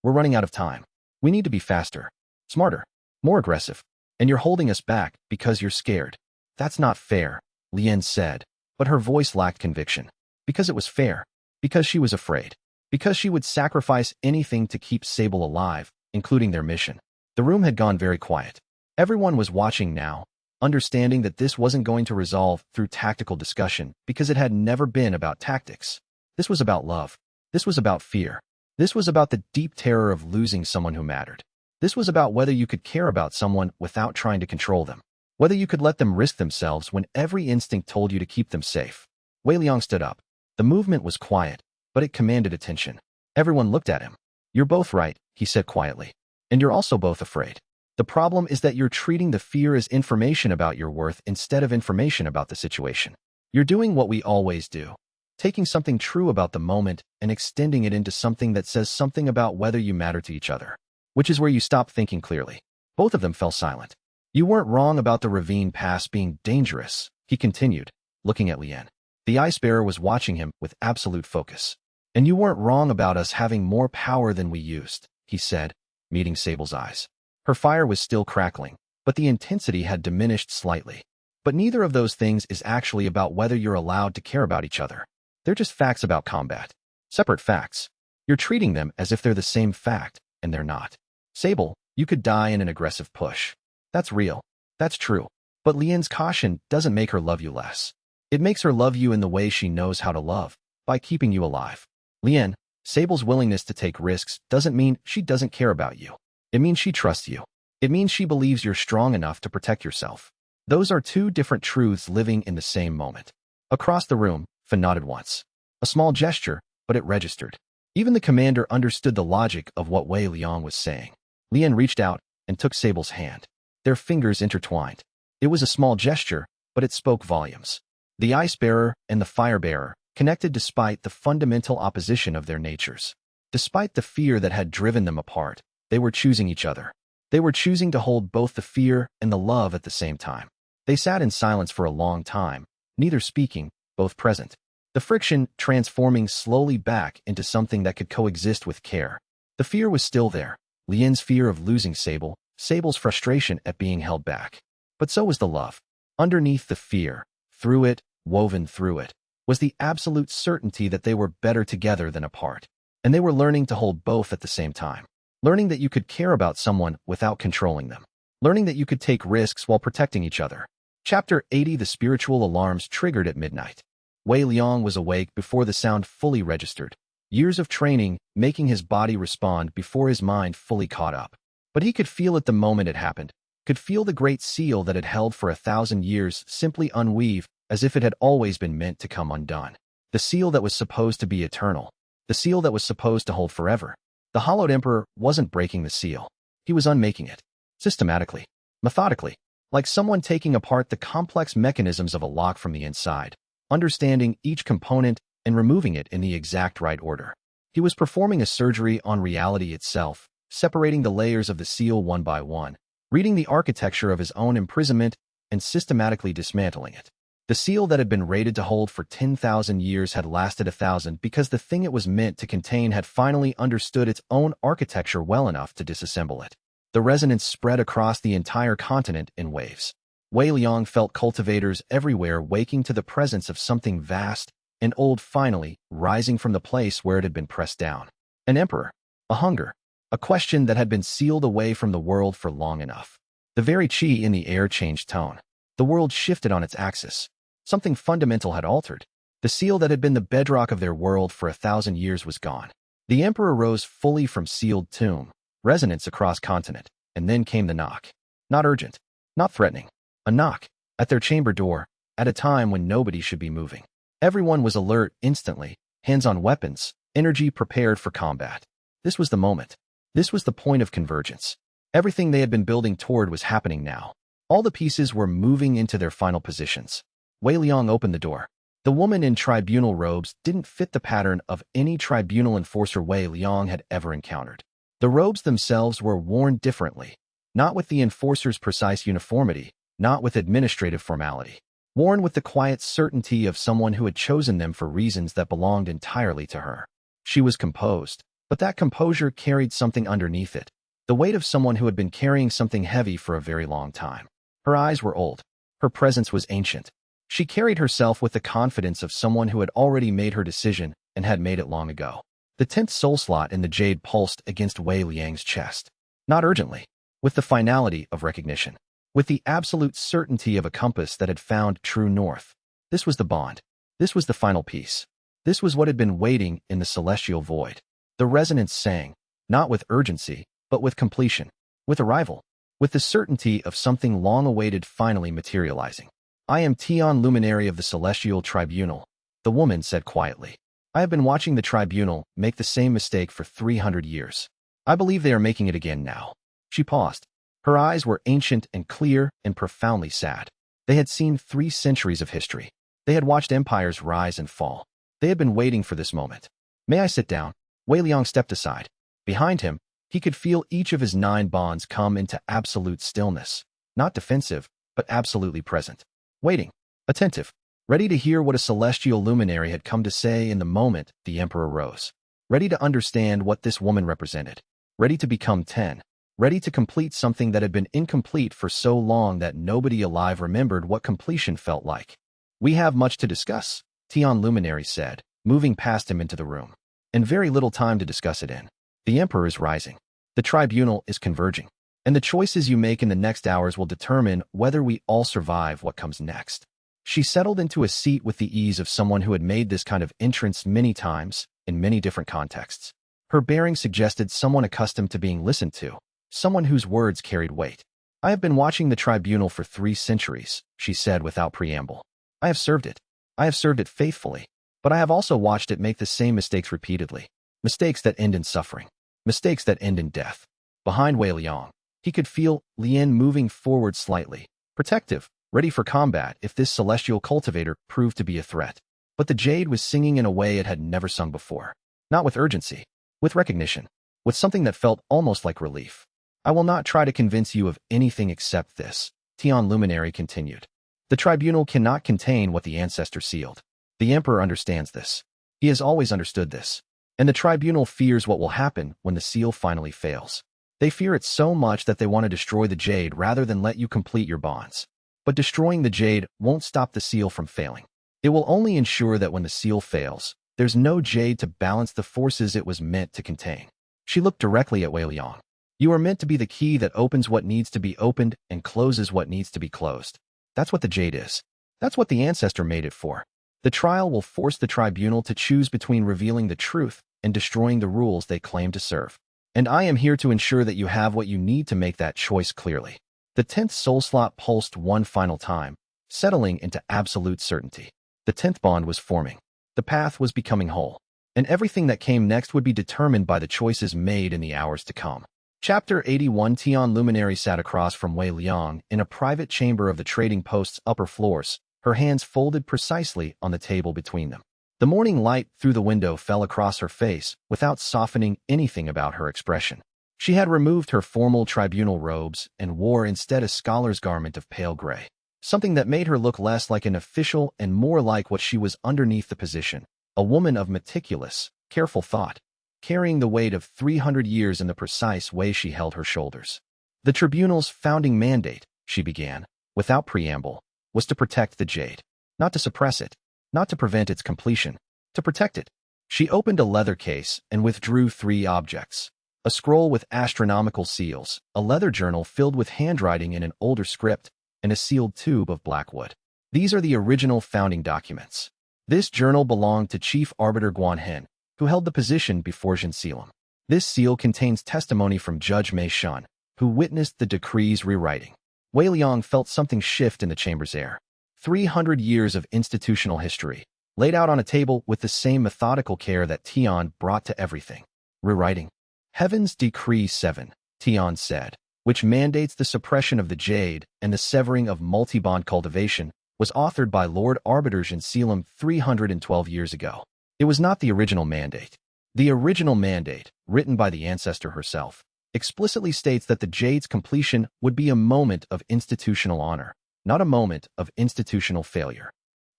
Speaker 1: We're running out of time. We need to be faster, smarter, more aggressive. And you're holding us back because you're scared. That's not fair, Lien said, but her voice lacked conviction. Because it was fair. Because she was afraid. Because she would sacrifice anything to keep Sable alive, including their mission. The room had gone very quiet. Everyone was watching now, understanding that this wasn't going to resolve through tactical discussion because it had never been about tactics. This was about love. This was about fear. This was about the deep terror of losing someone who mattered. This was about whether you could care about someone without trying to control them. Whether you could let them risk themselves when every instinct told you to keep them safe. Wei Liang stood up. The movement was quiet, but it commanded attention. Everyone looked at him. You're both right, he said quietly. And you're also both afraid. The problem is that you're treating the fear as information about your worth instead of information about the situation. You're doing what we always do. Taking something true about the moment and extending it into something that says something about whether you matter to each other. Which is where you stop thinking clearly. Both of them fell silent. You weren't wrong about the ravine pass being dangerous, he continued, looking at Lien. The ice bearer was watching him with absolute focus. And you weren't wrong about us having more power than we used, he said, meeting Sable's eyes. Her fire was still crackling, but the intensity had diminished slightly. But neither of those things is actually about whether you're allowed to care about each other. They're just facts about combat. Separate facts. You're treating them as if they're the same fact, and they're not. Sable, you could die in an aggressive push. That's real. That's true. But Lien's caution doesn't make her love you less. It makes her love you in the way she knows how to love, by keeping you alive. Lien, Sable's willingness to take risks doesn't mean she doesn't care about you. It means she trusts you. It means she believes you're strong enough to protect yourself. Those are two different truths living in the same moment. Across the room, Fen nodded once. A small gesture, but it registered. Even the commander understood the logic of what Wei Liang was saying. Lien reached out and took Sable's hand. Their fingers intertwined. It was a small gesture, but it spoke volumes. The ice bearer and the fire bearer connected despite the fundamental opposition of their natures. Despite the fear that had driven them apart, they were choosing each other. They were choosing to hold both the fear and the love at the same time. They sat in silence for a long time, neither speaking, both present. The friction transforming slowly back into something that could coexist with care. The fear was still there. Lien's fear of losing Sable, Sable's frustration at being held back. But so was the love. Underneath the fear, through it, woven through it, was the absolute certainty that they were better together than apart. And they were learning to hold both at the same time. Learning that you could care about someone without controlling them. Learning that you could take risks while protecting each other. Chapter 80. The spiritual alarms triggered at midnight. Wei Liang was awake before the sound fully registered. Years of training making his body respond before his mind fully caught up. But he could feel it the moment it happened. Could feel the great seal that had held for 1,000 years simply unweave as if it had always been meant to come undone. The seal that was supposed to be eternal. The seal that was supposed to hold forever. The hollowed emperor wasn't breaking the seal. He was unmaking it. Systematically. Methodically. Like someone taking apart the complex mechanisms of a lock from the inside. Understanding each component and removing it in the exact right order. He was performing a surgery on reality itself, separating the layers of the seal one by one, reading the architecture of his own imprisonment and systematically dismantling it. The seal that had been rated to hold for 10,000 years had lasted 1,000 because the thing it was meant to contain had finally understood its own architecture well enough to disassemble it. The resonance spread across the entire continent in waves. Wei Liang felt cultivators everywhere waking to the presence of something vast and old finally rising from the place where it had been pressed down. An emperor, a hunger, a question that had been sealed away from the world for long enough. The very qi in the air changed tone. The world shifted on its axis. Something fundamental had altered. The seal that had been the bedrock of their world for 1,000 years was gone. The emperor rose fully from sealed tomb, resonance across continent, and then came the knock. Not urgent, not threatening. A knock, at their chamber door, at a time when nobody should be moving. Everyone was alert instantly, hands on weapons, energy prepared for combat. This was the moment. This was the point of convergence. Everything they had been building toward was happening now. All the pieces were moving into their final positions. Wei Liang opened the door. The woman in tribunal robes didn't fit the pattern of any tribunal enforcer Wei Liang had ever encountered. The robes themselves were worn differently, not with the enforcer's precise uniformity, not with administrative formality. Worn with the quiet certainty of someone who had chosen them for reasons that belonged entirely to her. She was composed, but that composure carried something underneath it, the weight of someone who had been carrying something heavy for a very long time. Her eyes were old. Her presence was ancient. She carried herself with the confidence of someone who had already made her decision and had made it long ago. The 10th soul slot in the jade pulsed against Wei Liang's chest. Not urgently, with the finality of recognition, with the absolute certainty of a compass that had found true north. This was the bond. This was the final piece. This was what had been waiting in the celestial void. The resonance sang, not with urgency, but with completion, with arrival, with the certainty of something long awaited finally materializing. I am Tian, luminary of the celestial tribunal, the woman said quietly. I have been watching the tribunal make the same mistake for 300 years. I believe they are making it again now. She paused. Her eyes were ancient and clear and profoundly sad. They had seen 3 centuries of history. They had watched empires rise and fall. They had been waiting for this moment. May I sit down? Wei Liang stepped aside. Behind him, he could feel each of his 9 bonds come into absolute stillness. Not defensive, but absolutely present. Waiting, attentive, ready to hear what a celestial luminary had come to say in the moment the emperor rose. Ready to understand what this woman represented. Ready to become 10. Ready to complete something that had been incomplete for so long that nobody alive remembered what completion felt like. We have much to discuss, Tian luminary said, moving past him into the room. And very little time to discuss it in. The emperor is rising. The tribunal is converging. And the choices you make in the next hours will determine whether we all survive what comes next. She settled into a seat with the ease of someone who had made this kind of entrance many times, in many different contexts. Her bearing suggested someone accustomed to being listened to, someone whose words carried weight. I have been watching the tribunal for 3 centuries, she said without preamble. I have served it. I have served it faithfully. But I have also watched it make the same mistakes repeatedly. Mistakes that end in suffering. Mistakes that end in death. Behind Wei Liang, he could feel Lien moving forward slightly, protective, ready for combat if this celestial cultivator proved to be a threat. But the jade was singing in a way it had never sung before. Not with urgency, with recognition, with something that felt almost like relief. I will not try to convince you of anything except this, Tian luminary continued. The tribunal cannot contain what the ancestor sealed. The emperor understands this. He has always understood this. And the tribunal fears what will happen when the seal finally fails. They fear it so much that they want to destroy the jade rather than let you complete your bonds. But destroying the jade won't stop the seal from failing. It will only ensure that when the seal fails, there's no jade to balance the forces it was meant to contain. She looked directly at Wei Liang. You are meant to be the key that opens what needs to be opened and closes what needs to be closed. That's what the jade is. That's what the ancestor made it for. The trial will force the tribunal to choose between revealing the truth and destroying the rules they claim to serve. And I am here to ensure that you have what you need to make that choice clearly. The 10th soul slot pulsed one final time, settling into absolute certainty. The 10th bond was forming. The path was becoming whole. And everything that came next would be determined by the choices made in the hours to come. Chapter 81. Tian luminary sat across from Wei Liang in a private chamber of the trading post's upper floors, her hands folded precisely on the table between them. The morning light through the window fell across her face without softening anything about her expression. She had removed her formal tribunal robes and wore instead a scholar's garment of pale gray. something that made her look less like an official and more like what she was underneath the position, a woman of meticulous, careful thought, carrying the weight of 300 years in the precise way she held her shoulders. The tribunal's founding mandate, she began, without preamble, was to protect the jade, not to suppress it, not to prevent its completion, to protect it. She opened a leather case and withdrew 3 objects: a scroll with astronomical seals, a leather journal filled with handwriting in an older script, and a sealed tube of black wood. These are the original founding documents. This journal belonged to Chief Arbiter Guanhen, who held the position before xianxia. This seal contains testimony from Judge Mei Shun, who witnessed the decree's rewriting. Wei Liang felt something shift in the chamber's air. 300 years of institutional history, laid out on a table with the same methodical care that Tian brought to everything. Rewriting. Heaven's Decree 7, Tian said, which mandates the suppression of the jade and the severing of multi-bond cultivation, was authored by Lord Arbiter xianxia 312 years ago. It was not the original mandate. The original mandate, written by the ancestor herself, explicitly states that the jade's completion would be a moment of institutional honor, not a moment of institutional failure.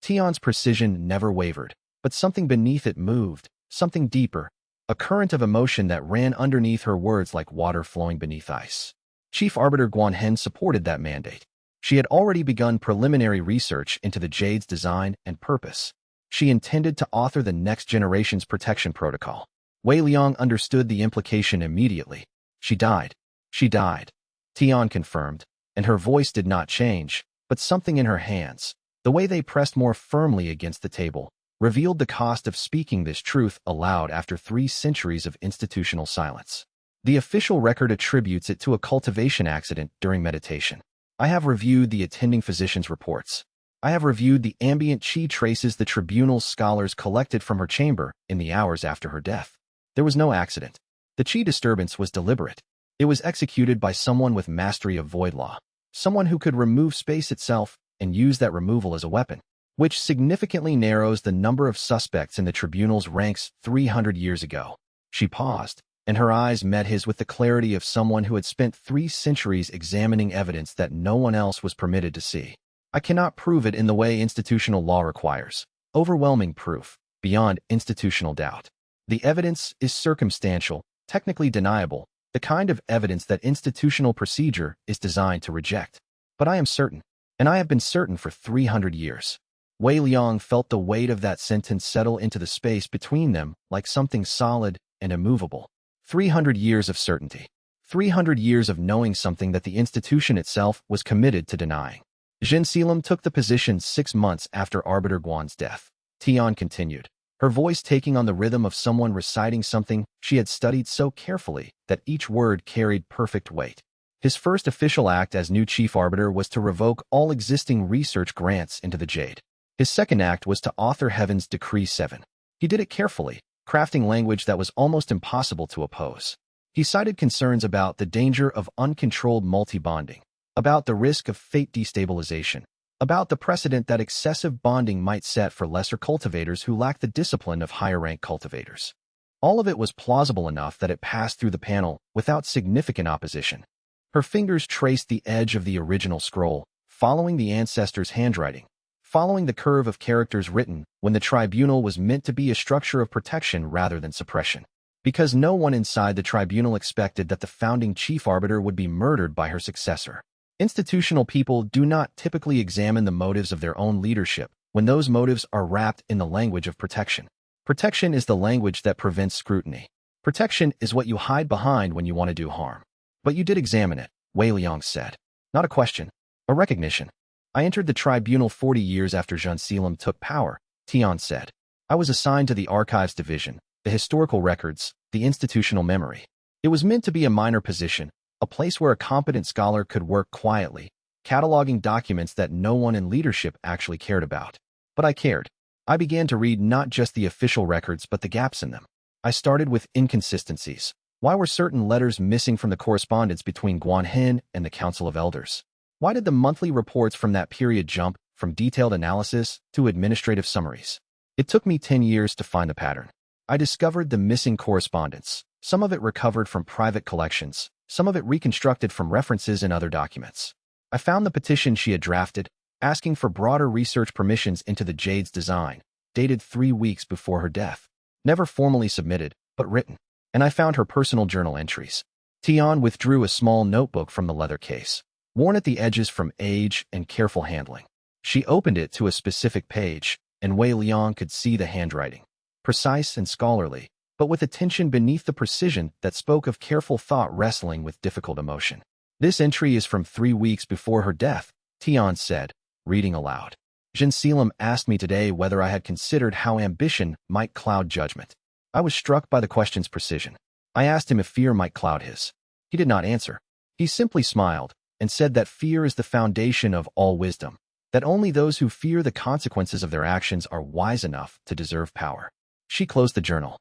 Speaker 1: Tian's precision never wavered, but something beneath it moved, something deeper, a current of emotion that ran underneath her words like water flowing beneath ice. Chief Arbiter Guanhen supported that mandate. She had already begun preliminary research into the jade's design and purpose. She intended to author the next generation's protection protocol. Wei Liang understood the implication immediately. She died. She died. Tian confirmed, and her voice did not change, but something in her hands, the way they pressed more firmly against the table, revealed the cost of speaking this truth aloud after 3 centuries of institutional silence. The official record attributes it to a cultivation accident during meditation. I have reviewed the attending physician's reports. I have reviewed the ambient qi traces the tribunal's scholars collected from her chamber in the hours after her death. There was no accident. The qi disturbance was deliberate. It was executed by someone with mastery of void law, someone who could remove space itself and use that removal as a weapon, which significantly narrows the number of suspects in the tribunal's ranks 300 years ago. She paused, and her eyes met his with the clarity of someone who had spent 3 centuries examining evidence that no one else was permitted to see. I cannot prove it in the way institutional law requires. Overwhelming proof, beyond institutional doubt. The evidence is circumstantial, technically deniable, the kind of evidence that institutional procedure is designed to reject. But I am certain, and I have been certain for 300 years. Wei Liang felt the weight of that sentence settle into the space between them like something solid and immovable. 300 years of certainty. 300 years of knowing something that the institution itself was committed to denying. xianxia took the position 6 months after Arbiter Guan's death. Tian continued, her voice taking on the rhythm of someone reciting something she had studied so carefully that each word carried perfect weight. His first official act as new chief arbiter was to revoke all existing research grants into the jade. His second act was to author Heaven's Decree 7. He did it carefully, crafting language that was almost impossible to oppose. He cited concerns about the danger of uncontrolled multi-bonding, about the risk of fate destabilization, about the precedent that excessive bonding might set for lesser cultivators who lack the discipline of higher-rank cultivators. All of it was plausible enough that it passed through the panel without significant opposition. Her fingers traced the edge of the original scroll, following the ancestor's handwriting, following the curve of characters written when the tribunal was meant to be a structure of protection rather than suppression. Because no one inside the tribunal expected that the founding chief arbiter would be murdered by her successor. Institutional people do not typically examine the motives of their own leadership when those motives are wrapped in the language of protection. Protection is the language that prevents scrutiny. Protection is what you hide behind when you want to do harm. But you did examine it, Wei Liang said. Not a question, a recognition. I entered the tribunal 40 years after xianxia took power, Tian said. I was assigned to the archives division, the historical records, the institutional memory. It was meant to be a minor position, a place where a competent scholar could work quietly, cataloging documents that no one in leadership actually cared about. But I cared. I began to read not just the official records but the gaps in them. I started with inconsistencies. Why were certain letters missing from the correspondence between Guanhen and the Council of Elders? Why did the monthly reports from that period jump from detailed analysis to administrative summaries? It took me 10 years to find the pattern. I discovered the missing correspondence, some of it recovered from private collections, some of it reconstructed from references in other documents. I found the petition she had drafted, asking for broader research permissions into the Jade's design, dated 3 weeks before her death. Never formally submitted, but written. And I found her personal journal entries. Tian withdrew a small notebook from the leather case, worn at the edges from age and careful handling. She opened it to a specific page, and Wei Liang could see the handwriting. Precise and scholarly, but with a tension beneath the precision that spoke of careful thought wrestling with difficult emotion. This entry is from 3 weeks before her death, Tian said, reading aloud. Xianxia asked me today whether I had considered how ambition might cloud judgment. I was struck by the question's precision. I asked him if fear might cloud his. He did not answer. He simply smiled and said that fear is the foundation of all wisdom, that only those who fear the consequences of their actions are wise enough to deserve power. She closed the journal.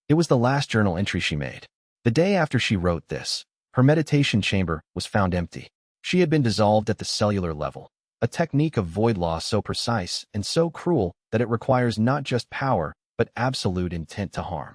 Speaker 1: It was the last journal entry she made. The day after she wrote this, her meditation chamber was found empty. She had been dissolved at the cellular level, a technique of void law so precise and so cruel that it requires not just power, but absolute intent to harm.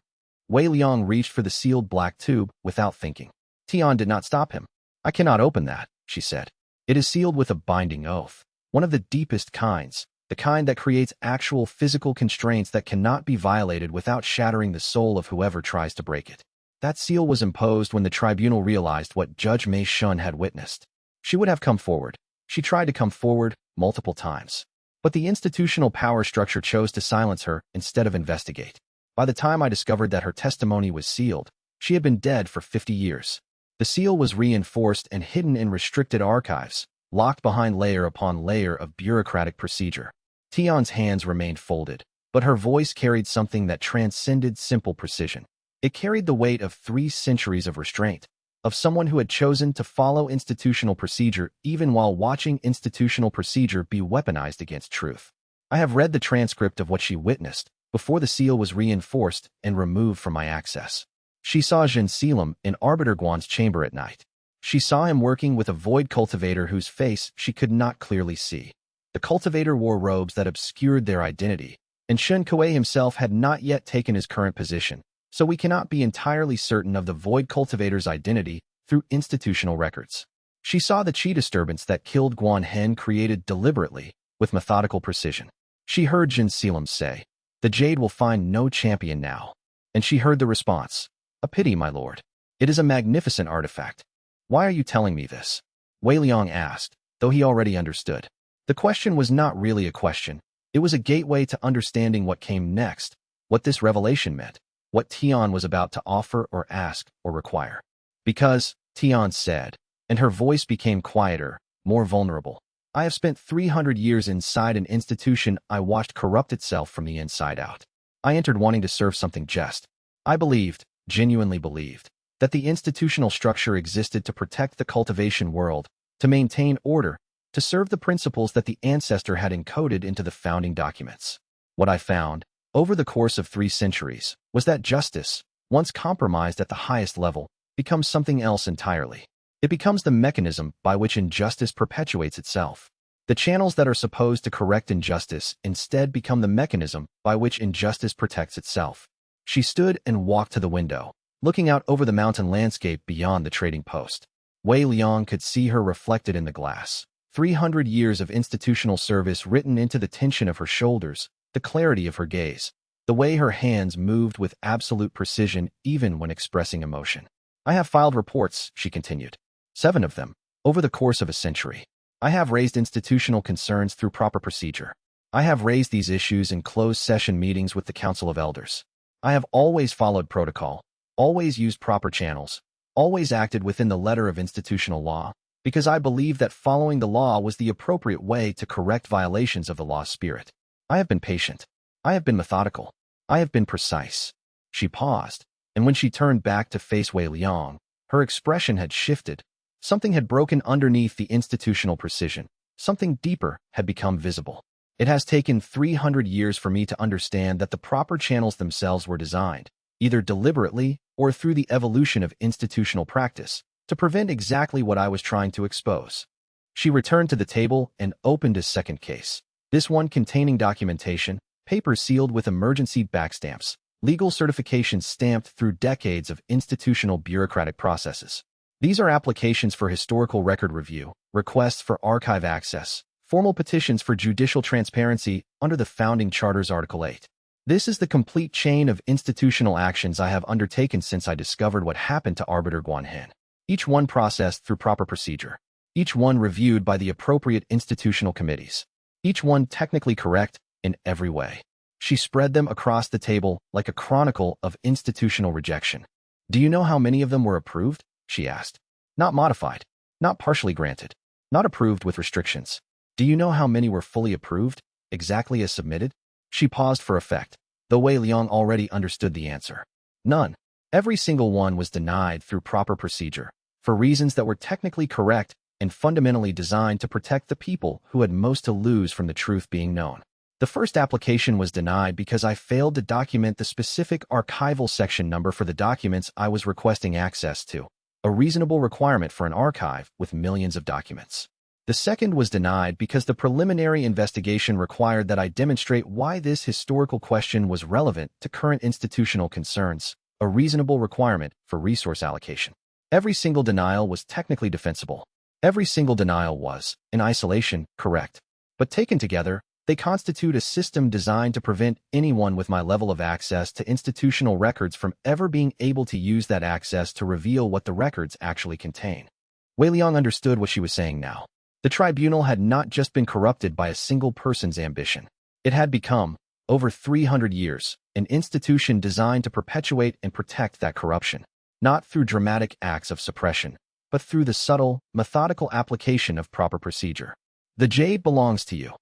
Speaker 1: Wei Liang reached for the sealed black tube without thinking. Tian did not stop him. I cannot open that, she said. It is sealed with a binding oath, one of the deepest kinds, the kind that creates actual physical constraints that cannot be violated without shattering the soul of whoever tries to break it. That seal was imposed when the tribunal realized what Judge Mei Shun had witnessed. She would have come forward. She tried to come forward multiple times. But the institutional power structure chose to silence her instead of investigate. By the time I discovered that her testimony was sealed, she had been dead for 50 years. The seal was reinforced and hidden in restricted archives, locked behind layer upon layer of bureaucratic procedure. Tian's hands remained folded, but her voice carried something that transcended simple precision. It carried the weight of 3 centuries of restraint, of someone who had chosen to follow institutional procedure even while watching institutional procedure be weaponized against truth. I have read the transcript of what she witnessed before the seal was reinforced and removed from my access. She saw Xianxia in Arbiter Guan's chamber at night. She saw him working with a void cultivator whose face she could not clearly see. The cultivator wore robes that obscured their identity, and Shen Kuei himself had not yet taken his current position, so we cannot be entirely certain of the void cultivator's identity through institutional records. She saw the qi disturbance that killed Guan Hen created deliberately, with methodical precision. She heard Xianxia say, "The Jade will find no champion now." And she heard the response, "A pity, my lord. It is a magnificent artifact. Why are you telling me this?" Wei Liang asked, though he already understood. The question was not really a question. It was a gateway to understanding what came next, what this revelation meant, what Tian was about to offer or ask or require. Because, Tian said, and her voice became quieter, more vulnerable, I have spent 300 years inside an institution I watched corrupt itself from the inside out. I entered wanting to serve something just. I believed, genuinely believed, that the institutional structure existed to protect the cultivation world, to maintain order, to serve the principles that the ancestor had encoded into the founding documents. What I found, over the course of 3 centuries, was that justice, once compromised at the highest level, becomes something else entirely. It becomes the mechanism by which injustice perpetuates itself. The channels that are supposed to correct injustice instead become the mechanism by which injustice protects itself. She stood and walked to the window, looking out over the mountain landscape beyond the trading post. Wei Liang could see her reflected in the glass. 300 years of institutional service written into the tension of her shoulders, the clarity of her gaze, the way her hands moved with absolute precision even when expressing emotion. I have filed reports, she continued. 7 of them, over the course of a century. I have raised institutional concerns through proper procedure. I have raised these issues in closed session meetings with the Council of Elders. I have always followed protocol, always used proper channels, always acted within the letter of institutional law, because I believed that following the law was the appropriate way to correct violations of the law's spirit. I have been patient. I have been methodical. I have been precise. She paused, and when she turned back to face Wei Liang, her expression had shifted. Something had broken underneath the institutional precision. Something deeper had become visible. It has taken 300 years for me to understand that the proper channels themselves were designed, either deliberately or through the evolution of institutional practice, to prevent exactly what I was trying to expose. She returned to the table and opened a second case. This one containing documentation, papers sealed with emergency backstamps, legal certifications stamped through decades of institutional bureaucratic processes. These are applications for historical record review, requests for archive access, Formal petitions for judicial transparency under the Founding Charter's Article 8. This is the complete chain of institutional actions I have undertaken since I discovered what happened to Arbiter Guanhin. Each one processed through proper procedure. Each one reviewed by the appropriate institutional committees. Each one technically correct in every way. She spread them across the table like a chronicle of institutional rejection. Do you know how many of them were approved? She asked. Not modified. Not partially granted. Not approved with restrictions. Do you know how many were fully approved, exactly as submitted? She paused for effect, though Wei Liang already understood the answer. None. Every single one was denied through proper procedure, for reasons that were technically correct and fundamentally designed to protect the people who had most to lose from the truth being known. The first application was denied because I failed to document the specific archival section number for the documents I was requesting access to, a reasonable requirement for an archive with millions of documents. The second was denied because the preliminary investigation required that I demonstrate why this historical question was relevant to current institutional concerns, a reasonable requirement for resource allocation. Every single denial was technically defensible. Every single denial was, in isolation, correct. But taken together, they constitute a system designed to prevent anyone with my level of access to institutional records from ever being able to use that access to reveal what the records actually contain. Wei Liang understood what she was saying now. The tribunal had not just been corrupted by a single person's ambition. It had become, over 300 years, an institution designed to perpetuate and protect that corruption, not through dramatic acts of suppression, but through the subtle, methodical application of proper procedure. The jade belongs to you,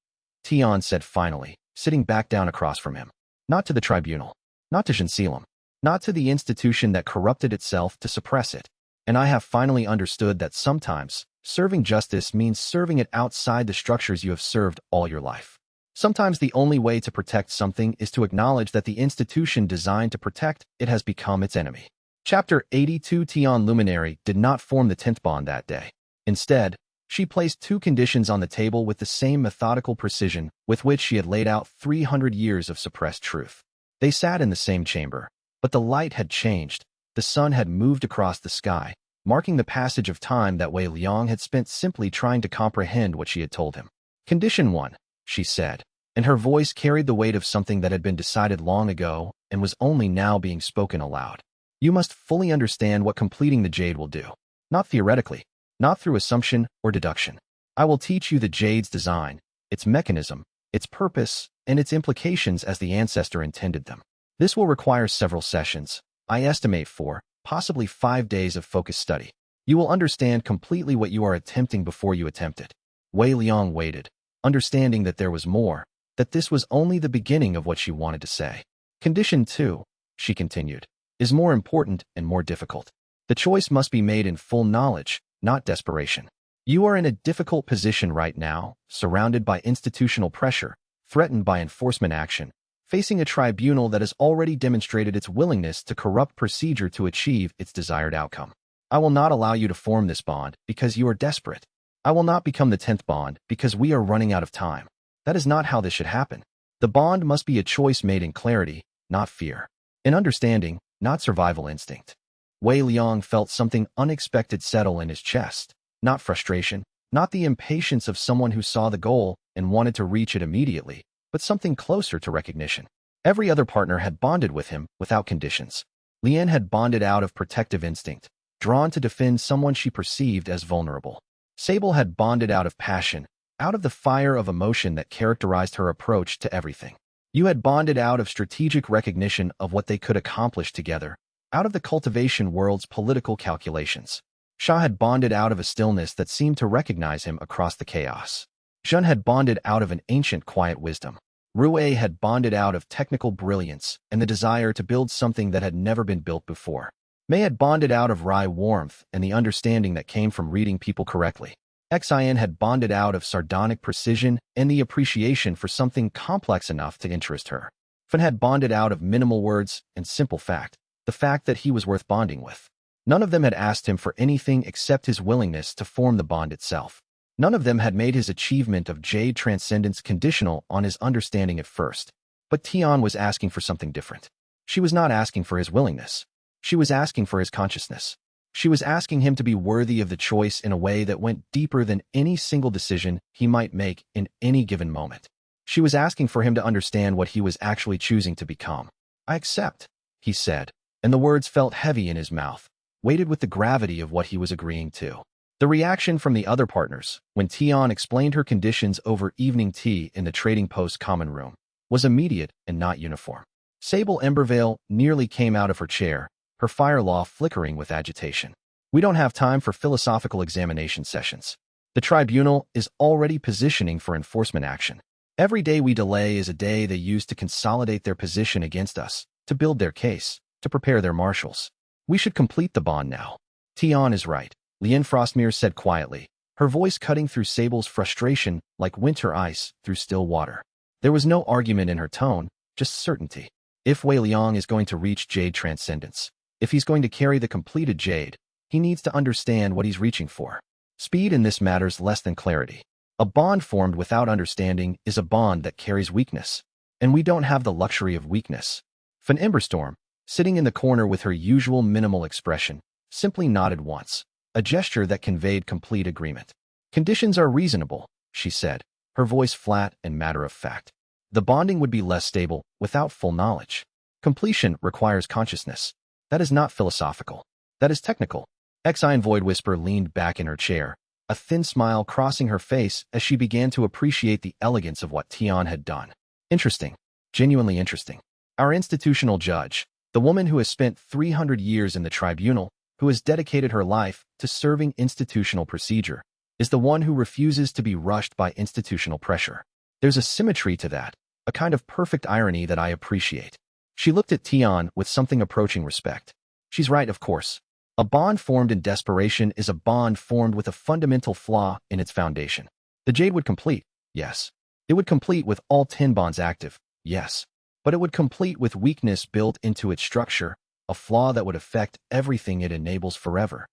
Speaker 1: Tian said finally, sitting back down across from him. Not to the tribunal, not to xianxia, not to the institution that corrupted itself to suppress it. And I have finally understood that sometimes, serving justice means serving it outside the structures you have served all your life. Sometimes the only way to protect something is to acknowledge that the institution designed to protect it has become its enemy. Chapter 82. Tian Luminary did not form the 10th bond that day. Instead, she placed two conditions on the table with the same methodical precision with which she had laid out 300 years of suppressed truth. They sat in the same chamber, but the light had changed. The sun had moved across the sky, marking the passage of time that Wei Liang had spent simply trying to comprehend what she had told him. Condition 1, she said, and her voice carried the weight of something that had been decided long ago and was only now being spoken aloud. You must fully understand what completing the jade will do. Not theoretically, not through assumption or deduction. I will teach you the jade's design, its mechanism, its purpose, and its implications as the ancestor intended them. This will require several sessions. I estimate 4, possibly 5 days of focused study. You will understand completely what you are attempting before you attempt it. Wei Liang waited, understanding that there was more, that this was only the beginning of what she wanted to say. Condition 2, she continued, is more important and more difficult. The choice must be made in full knowledge, not desperation. You are in a difficult position right now, surrounded by institutional pressure, threatened by enforcement action, facing a tribunal that has already demonstrated its willingness to corrupt procedure to achieve its desired outcome. I will not allow you to form this bond because you are desperate. I will not become the 10th bond because we are running out of time. That is not how this should happen. The bond must be a choice made in clarity, not fear. In understanding, not survival instinct. Wei Liang felt something unexpected settle in his chest. Not frustration, not the impatience of someone who saw the goal and wanted to reach it immediately, but something closer to recognition. Every other partner had bonded with him without conditions. Lian had bonded out of protective instinct, drawn to defend someone she perceived as vulnerable. Sable had bonded out of passion, out of the fire of emotion that characterized her approach to everything. You had bonded out of strategic recognition of what they could accomplish together, out of the cultivation world's political calculations. Sha had bonded out of a stillness that seemed to recognize him across the chaos. Zhen had bonded out of an ancient quiet wisdom. Rui had bonded out of technical brilliance and the desire to build something that had never been built before. Mei had bonded out of wry warmth and the understanding that came from reading people correctly. Xian had bonded out of sardonic precision and the appreciation for something complex enough to interest her. Fen had bonded out of minimal words and simple fact, the fact that he was worth bonding with. None of them had asked him for anything except his willingness to form the bond itself. None of them had made his achievement of jade transcendence conditional on his understanding at first. But Tian was asking for something different. She was not asking for his willingness. She was asking for his consciousness. She was asking him to be worthy of the choice in a way that went deeper than any single decision he might make in any given moment. She was asking for him to understand what he was actually choosing to become. "I accept," he said, and the words felt heavy in his mouth, weighted with the gravity of what he was agreeing to. The reaction from the other partners, when Tian explained her conditions over evening tea in the trading post common room, was immediate and not uniform. Sable Embervale nearly came out of her chair, her fire law flickering with agitation. "We don't have time for philosophical examination sessions. The tribunal is already positioning for enforcement action. Every day we delay is a day they use to consolidate their position against us, to build their case, to prepare their marshals. We should complete the bond now." "Tian is right," Lien Frostmere said quietly, her voice cutting through Sable's frustration like winter ice through still water. There was no argument in her tone, just certainty. If Wei Liang is going to reach Jade Transcendence, if he's going to carry the completed Jade, he needs to understand what he's reaching for. Speed in this matters less than clarity. A bond formed without understanding is a bond that carries weakness, and we don't have the luxury of weakness. Van Emberstorm, sitting in the corner with her usual minimal expression, simply nodded once, a gesture that conveyed complete agreement. "Conditions are reasonable," she said, her voice flat and matter-of-fact. "The bonding would be less stable without full knowledge. Completion requires consciousness. That is not philosophical. That is technical." Exine Void Whisper leaned back in her chair, a thin smile crossing her face as she began to appreciate the elegance of what Tian had done. "Interesting. Genuinely interesting. Our institutional judge, the woman who has spent 300 years in the tribunal, who has dedicated her life to serving institutional procedure, is the one who refuses to be rushed by institutional pressure. There's a symmetry to that, a kind of perfect irony that I appreciate." She looked at Tian with something approaching respect. "She's right, of course. A bond formed in desperation is a bond formed with a fundamental flaw in its foundation. The Jade would complete, yes. It would complete with all 10 bonds active, yes. But it would complete with weakness built into its structure, a flaw that would affect everything it enables forever."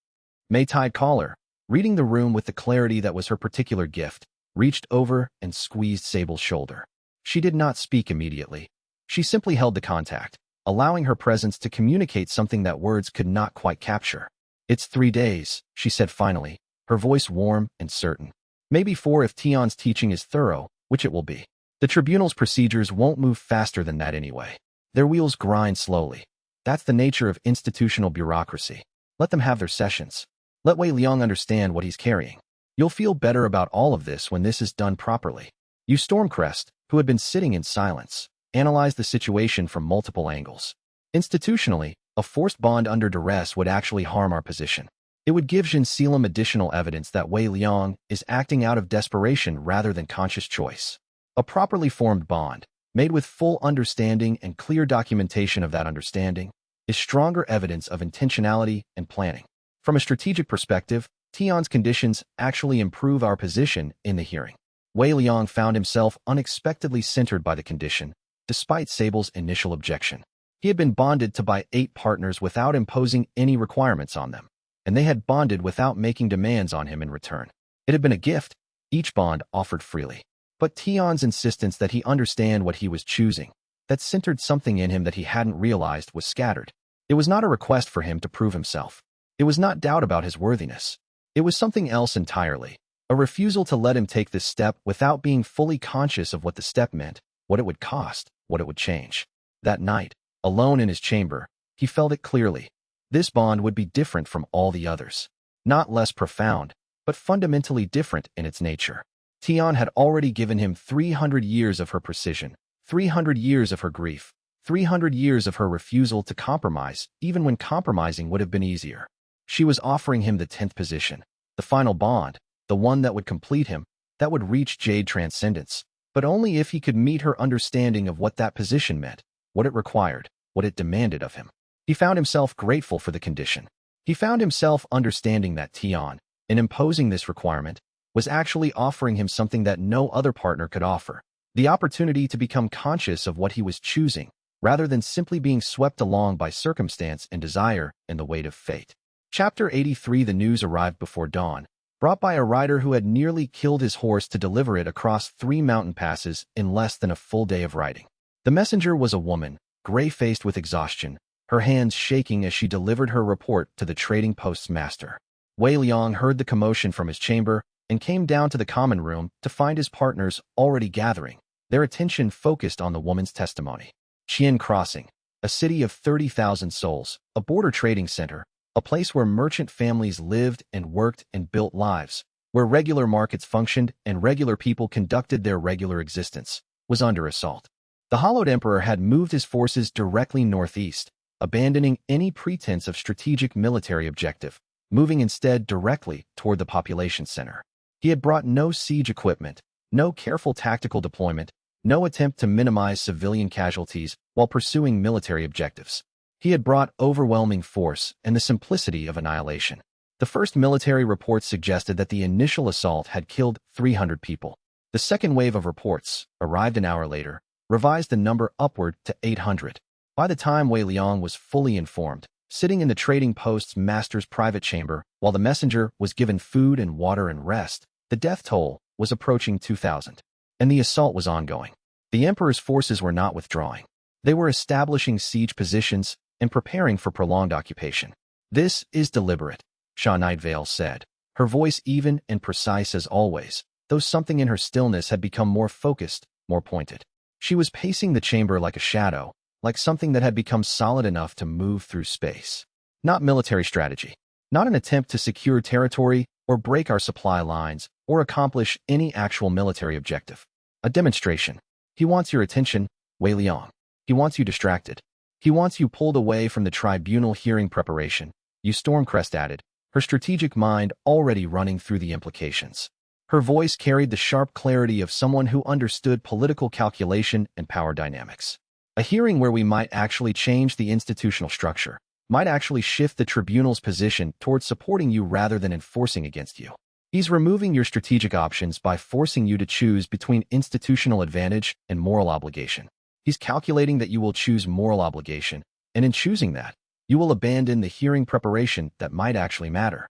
Speaker 1: May Tide Caller, reading the room with the clarity that was her particular gift, reached over and squeezed Sable's shoulder. She did not speak immediately. She simply held the contact, allowing her presence to communicate something that words could not quite capture. "It's 3 days," she said finally, her voice warm and certain. "Maybe 4 if Tian's teaching is thorough, which it will be. The tribunal's procedures won't move faster than that anyway. Their wheels grind slowly. That's the nature of institutional bureaucracy. Let them have their sessions. Let Wei Liang understand what he's carrying. You'll feel better about all of this when this is done properly." You Stormcrest, who had been sitting in silence, analyzed the situation from multiple angles. Institutionally, a forced bond under duress would actually harm our position. It would give Jinseelam additional evidence that Wei Liang is acting out of desperation rather than conscious choice. A properly formed bond, made with full understanding and clear documentation of that understanding, is stronger evidence of intentionality and planning. From a strategic perspective, Tian's conditions actually improve our position in the hearing. Wei Liang found himself unexpectedly centered by the condition, despite Sable's initial objection. He had been bonded to by 8 partners without imposing any requirements on them, and they had bonded without making demands on him in return. It had been a gift, each bond offered freely. But Tian's insistence that he understand what he was choosing, that centered something in him that he hadn't realized, was scattered. It was not a request for him to prove himself. It was not doubt about his worthiness. It was something else entirely, a refusal to let him take this step without being fully conscious of what the step meant, what it would cost, what it would change. That night, alone in his chamber, he felt it clearly. This bond would be different from all the others. Not less profound, but fundamentally different in its nature. Tian had already given him 300 years of her precision, 300 years of her grief, 300 years of her refusal to compromise, even when compromising would have been easier. She was offering him the 10th position, the final bond, the one that would complete him, that would reach Jade Transcendence, but only if he could meet her understanding of what that position meant, what it required, what it demanded of him. He found himself grateful for the condition. He found himself understanding that Tian, in imposing this requirement, was actually offering him something that no other partner could offer, the opportunity to become conscious of what he was choosing, rather than simply being swept along by circumstance and desire and the weight of fate. Chapter 83. The news arrived before dawn, brought by a rider who had nearly killed his horse to deliver it across 3 mountain passes in less than a full day of riding. The messenger was a woman, gray-faced with exhaustion, her hands shaking as she delivered her report to the trading post's master. Wei Liang heard the commotion from his chamber and came down to the common room to find his partners already gathering, their attention focused on the woman's testimony. Qian Crossing, a city of 30,000 souls, a border trading center, a place where merchant families lived and worked and built lives, where regular markets functioned and regular people conducted their regular existence, was under assault. The Hollowed Emperor had moved his forces directly northeast, abandoning any pretense of strategic military objective, moving instead directly toward the population center. He had brought no siege equipment, no careful tactical deployment, no attempt to minimize civilian casualties while pursuing military objectives. He had brought overwhelming force and the simplicity of annihilation. The first military reports suggested that the initial assault had killed 300 people. The second wave of reports, arrived an hour later, revised the number upward to 800. By the time Wei Liang was fully informed, sitting in the trading post's master's private chamber while the messenger was given food and water and rest, the death toll was approaching 2,000. And the assault was ongoing. The emperor's forces were not withdrawing. They were establishing siege positions and preparing for prolonged occupation. "This is deliberate," Sha Nightvale said, her voice even and precise as always, though something in her stillness had become more focused, more pointed. She was pacing the chamber like a shadow, like something that had become solid enough to move through space. Not military strategy, not an attempt to secure territory or break our supply lines or accomplish any actual military objective. A demonstration. He wants your attention, Wei Liang. He wants you distracted. He wants you pulled away from the tribunal hearing preparation, you Stormcrest added, her strategic mind already running through the implications. Her voice carried the sharp clarity of someone who understood political calculation and power dynamics. A hearing where we might actually change the institutional structure, might actually shift the tribunal's position towards supporting you rather than enforcing against you. He's removing your strategic options by forcing you to choose between institutional advantage and moral obligation. He's calculating that you will choose moral obligation, and in choosing that, you will abandon the hearing preparation that might actually matter.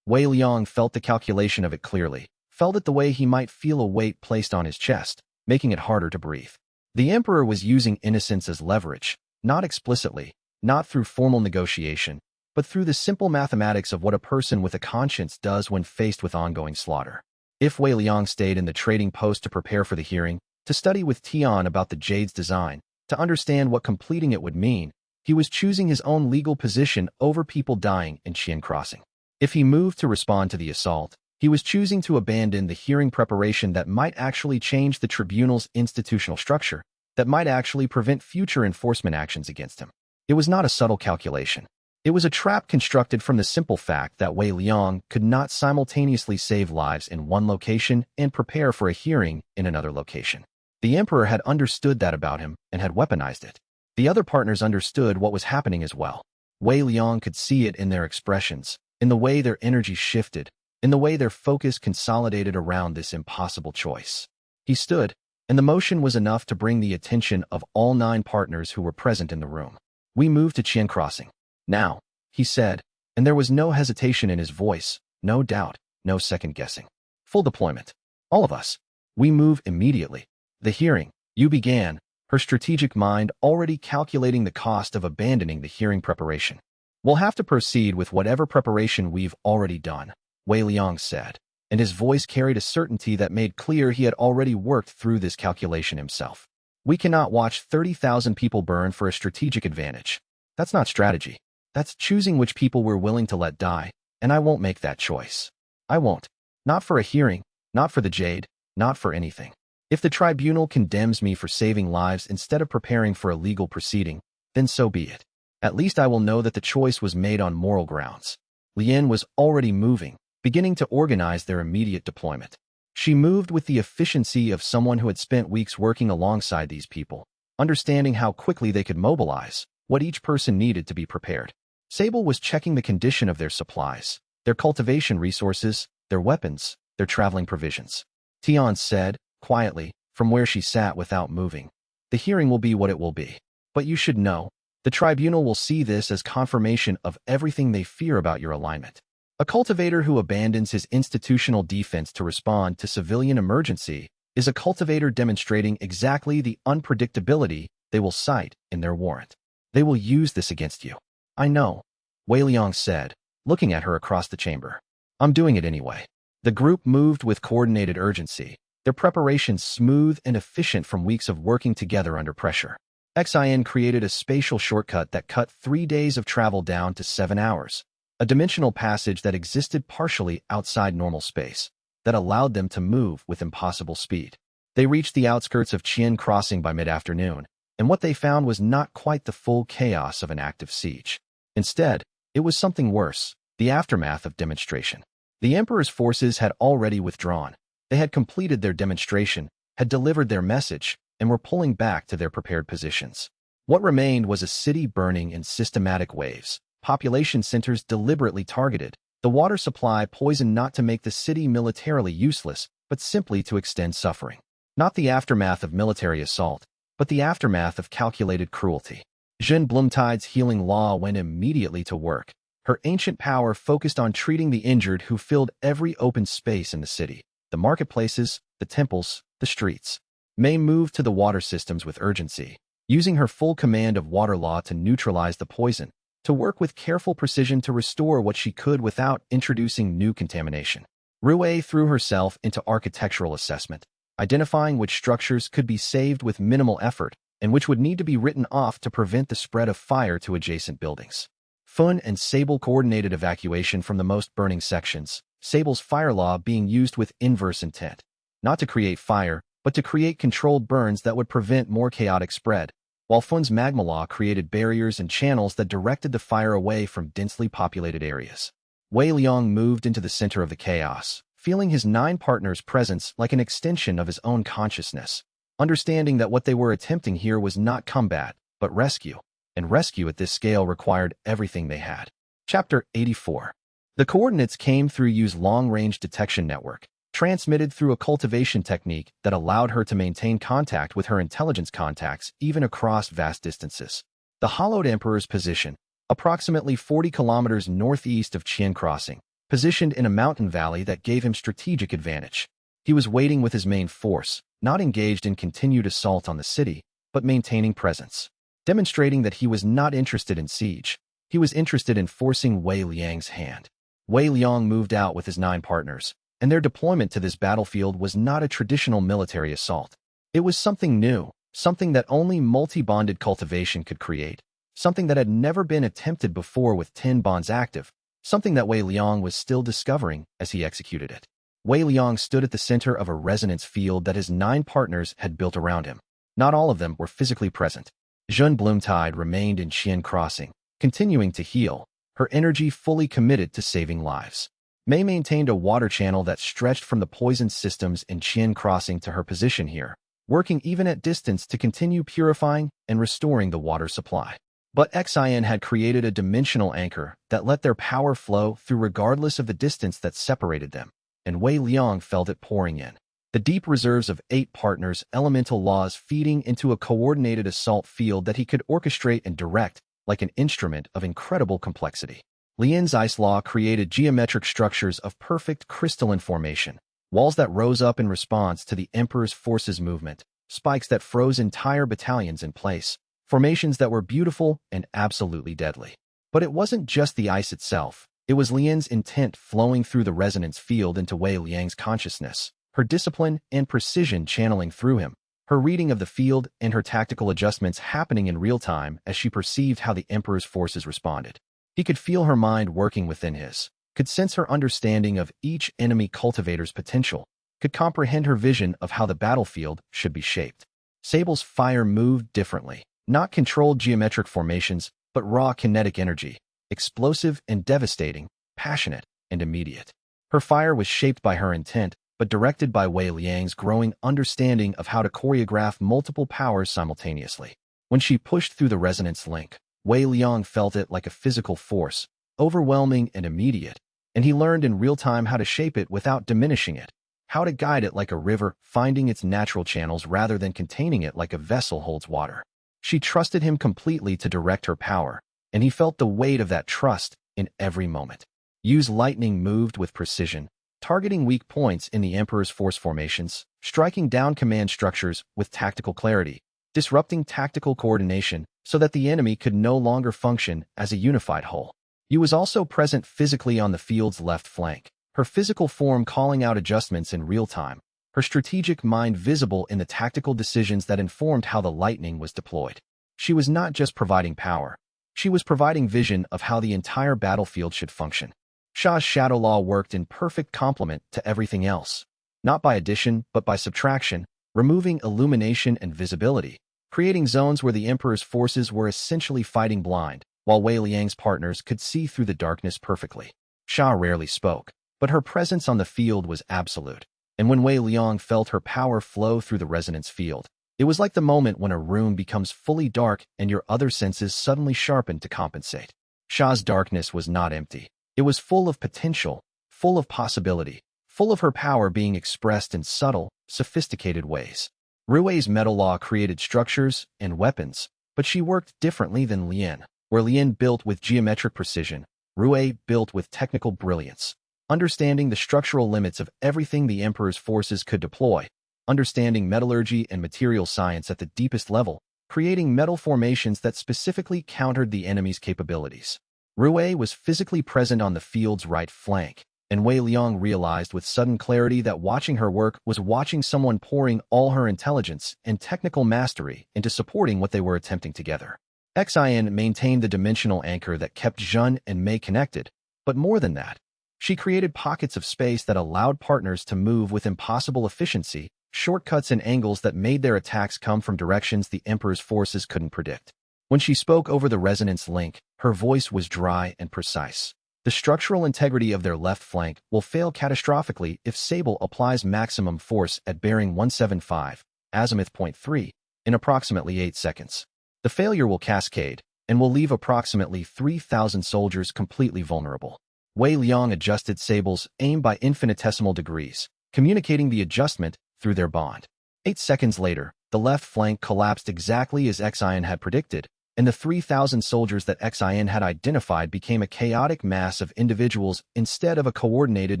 Speaker 1: Wei Liang felt the calculation of it clearly, felt it the way he might feel a weight placed on his chest, making it harder to breathe. The emperor was using innocence as leverage, not explicitly, not through formal negotiation, but through the simple mathematics of what a person with a conscience does when faced with ongoing slaughter. If Wei Liang stayed in the trading post to prepare for the hearing, to study with Tian about the Jade's design, to understand what completing it would mean, he was choosing his own legal position over people dying in Qian Crossing. If he moved to respond to the assault, he was choosing to abandon the hearing preparation that might actually change the tribunal's institutional structure, that might actually prevent future enforcement actions against him. It was not a subtle calculation. It was a trap constructed from the simple fact that Wei Liang could not simultaneously save lives in one location and prepare for a hearing in another location. The emperor had understood that about him and had weaponized it. The other partners understood what was happening as well. Wei Liang could see it in their expressions, in the way their energy shifted, in the way their focus consolidated around this impossible choice. He stood, and the motion was enough to bring the attention of all 9 partners who were present in the room. "We move to Qian Crossing. Now," he said, and there was no hesitation in his voice, no doubt, no second-guessing. "Full deployment. All of us. We move immediately. The hearing," you began, her strategic mind already calculating the cost of abandoning the hearing preparation. "We'll have to proceed with whatever preparation we've already done," Wei Liang said, and his voice carried a certainty that made clear he had already worked through this calculation himself. "We cannot watch 30,000 people burn for a strategic advantage. That's not strategy. That's choosing which people we're willing to let die, and I won't make that choice. I won't. Not for a hearing, not for the Jade, not for anything. If the tribunal condemns me for saving lives instead of preparing for a legal proceeding, then so be it. At least I will know that the choice was made on moral grounds." Lian was already moving, beginning to organize their immediate deployment. She moved with the efficiency of someone who had spent weeks working alongside these people, understanding how quickly they could mobilize, what each person needed to be prepared. Sable was checking the condition of their supplies, their cultivation resources, their weapons, their traveling provisions. Tian said, quietly, from where she sat without moving, "The hearing will be what it will be. But you should know, the tribunal will see this as confirmation of everything they fear about your alignment. A cultivator who abandons his institutional defense to respond to civilian emergency is a cultivator demonstrating exactly the unpredictability they will cite in their warrant. They will use this against you. I know, Wei Liang said, looking at her across the chamber. I'm doing it anyway. The group moved with coordinated urgency, their preparations smooth and efficient from weeks of working together under pressure. Xian created a spatial shortcut that cut 3 days of travel down to 7 hours, a dimensional passage that existed partially outside normal space, that allowed them to move with impossible speed. They reached the outskirts of Qian Crossing by mid-afternoon, and what they found was not quite the full chaos of an active siege. Instead, it was something worse, the aftermath of demonstration. The Emperor's forces had already withdrawn. They had completed their demonstration, had delivered their message, and were pulling back to their prepared positions. What remained was a city burning in systematic waves, population centers deliberately targeted, the water supply poisoned not to make the city militarily useless, but simply to extend suffering. Not the aftermath of military assault, but the aftermath of calculated cruelty. Zhen Blumtide's healing law went immediately to work. Her ancient power focused on treating the injured who filled every open space in the city, the marketplaces, the temples, the streets. Mei moved to the water systems with urgency, using her full command of water law to neutralize the poison, to work with careful precision to restore what she could without introducing new contamination. Rue threw herself into architectural assessment, identifying which structures could be saved with minimal effort and which would need to be written off to prevent the spread of fire to adjacent buildings. Fun and Sable coordinated evacuation from the most burning sections, Sable's fire law being used with inverse intent, not to create fire, but to create controlled burns that would prevent more chaotic spread, while Fun's magma law created barriers and channels that directed the fire away from densely populated areas. Wei Liang moved into the center of the chaos, feeling his 9 partners' presence like an extension of his own consciousness, understanding that what they were attempting here was not combat, but rescue, and rescue at this scale required everything they had. Chapter 84. The coordinates came through Yu's long-range detection network, transmitted through a cultivation technique that allowed her to maintain contact with her intelligence contacts even across vast distances. The hollowed Emperor's position, approximately 40 kilometers northeast of Qian Crossing, positioned in a mountain valley that gave him strategic advantage. He was waiting with his main force, not engaged in continued assault on the city, but maintaining presence, demonstrating that he was not interested in siege. He was interested in forcing Wei Liang's hand. Wei Liang moved out with his 9 partners, and their deployment to this battlefield was not a traditional military assault. It was something new, something that only multi-bonded cultivation could create, something that had never been attempted before with 10 bonds active, something that Wei Liang was still discovering as he executed it. Wei Liang stood at the center of a resonance field that his 9 partners had built around him. Not all of them were physically present. Zhen Blumtide remained in Qian Crossing, continuing to heal, her energy fully committed to saving lives. Mei maintained a water channel that stretched from the poisoned systems in Qian Crossing to her position here, working even at distance to continue purifying and restoring the water supply. But Xian had created a dimensional anchor that let their power flow through regardless of the distance that separated them, and Wei Liang felt it pouring in. The deep reserves of 8 partners' elemental laws feeding into a coordinated assault field that he could orchestrate and direct like an instrument of incredible complexity. Lian's ice law created geometric structures of perfect crystalline formation, walls that rose up in response to the Emperor's forces' movement, spikes that froze entire battalions in place, formations that were beautiful and absolutely deadly. But it wasn't just the ice itself, it was Lian's intent flowing through the resonance field into Wei Liang's consciousness, her discipline and precision channeling through him, her reading of the field and her tactical adjustments happening in real time as she perceived how the Emperor's forces responded. He could feel her mind working within his, could sense her understanding of each enemy cultivator's potential, could comprehend her vision of how the battlefield should be shaped. Sable's fire moved differently, not controlled geometric formations, but raw kinetic energy, explosive and devastating, passionate and immediate. Her fire was shaped by her intent, but directed by Wei Liang's growing understanding of how to choreograph multiple powers simultaneously. When she pushed through the resonance link, Wei Liang felt it like a physical force, overwhelming and immediate, and he learned in real time how to shape it without diminishing it, how to guide it like a river, finding its natural channels rather than containing it like a vessel holds water. She trusted him completely to direct her power, and he felt the weight of that trust in every moment. Yu's lightning moved with precision, targeting weak points in the Emperor's force formations, striking down command structures with tactical clarity, disrupting tactical coordination, so that the enemy could no longer function as a unified whole. Yu was also present physically on the field's left flank, her physical form calling out adjustments in real time, her strategic mind visible in the tactical decisions that informed how the lightning was deployed. She was not just providing power. She was providing vision of how the entire battlefield should function. Sha's shadow law worked in perfect complement to everything else, not by addition but by subtraction, removing illumination and visibility, creating zones where the Emperor's forces were essentially fighting blind, while Wei Liang's partners could see through the darkness perfectly. Sha rarely spoke, but her presence on the field was absolute, and when Wei Liang felt her power flow through the resonance field, it was like the moment when a room becomes fully dark and your other senses suddenly sharpen to compensate. Sha's darkness was not empty. It was full of potential, full of possibility, full of her power being expressed in subtle, sophisticated ways. Rui's metal law created structures and weapons, but she worked differently than Lien. Where Lien built with geometric precision, Rui built with technical brilliance. Understanding the structural limits of everything the Emperor's forces could deploy, understanding metallurgy and material science at the deepest level, creating metal formations that specifically countered the enemy's capabilities. Rui was physically present on the field's right flank, and Wei Liang realized with sudden clarity that watching her work was watching someone pouring all her intelligence and technical mastery into supporting what they were attempting together. Xian maintained the dimensional anchor that kept Zhen and Mei connected, but more than that, she created pockets of space that allowed partners to move with impossible efficiency, shortcuts and angles that made their attacks come from directions the Emperor's forces couldn't predict. When she spoke over the resonance link, her voice was dry and precise. The structural integrity of their left flank will fail catastrophically if Sable applies maximum force at bearing 175, azimuth .3, in approximately 8 seconds. The failure will cascade, and will leave approximately 3,000 soldiers completely vulnerable. Wei Liang adjusted Sable's aim by infinitesimal degrees, communicating the adjustment through their bond. 8 seconds later, the left flank collapsed exactly as Xian had predicted, and the 3,000 soldiers that Xian had identified became a chaotic mass of individuals instead of a coordinated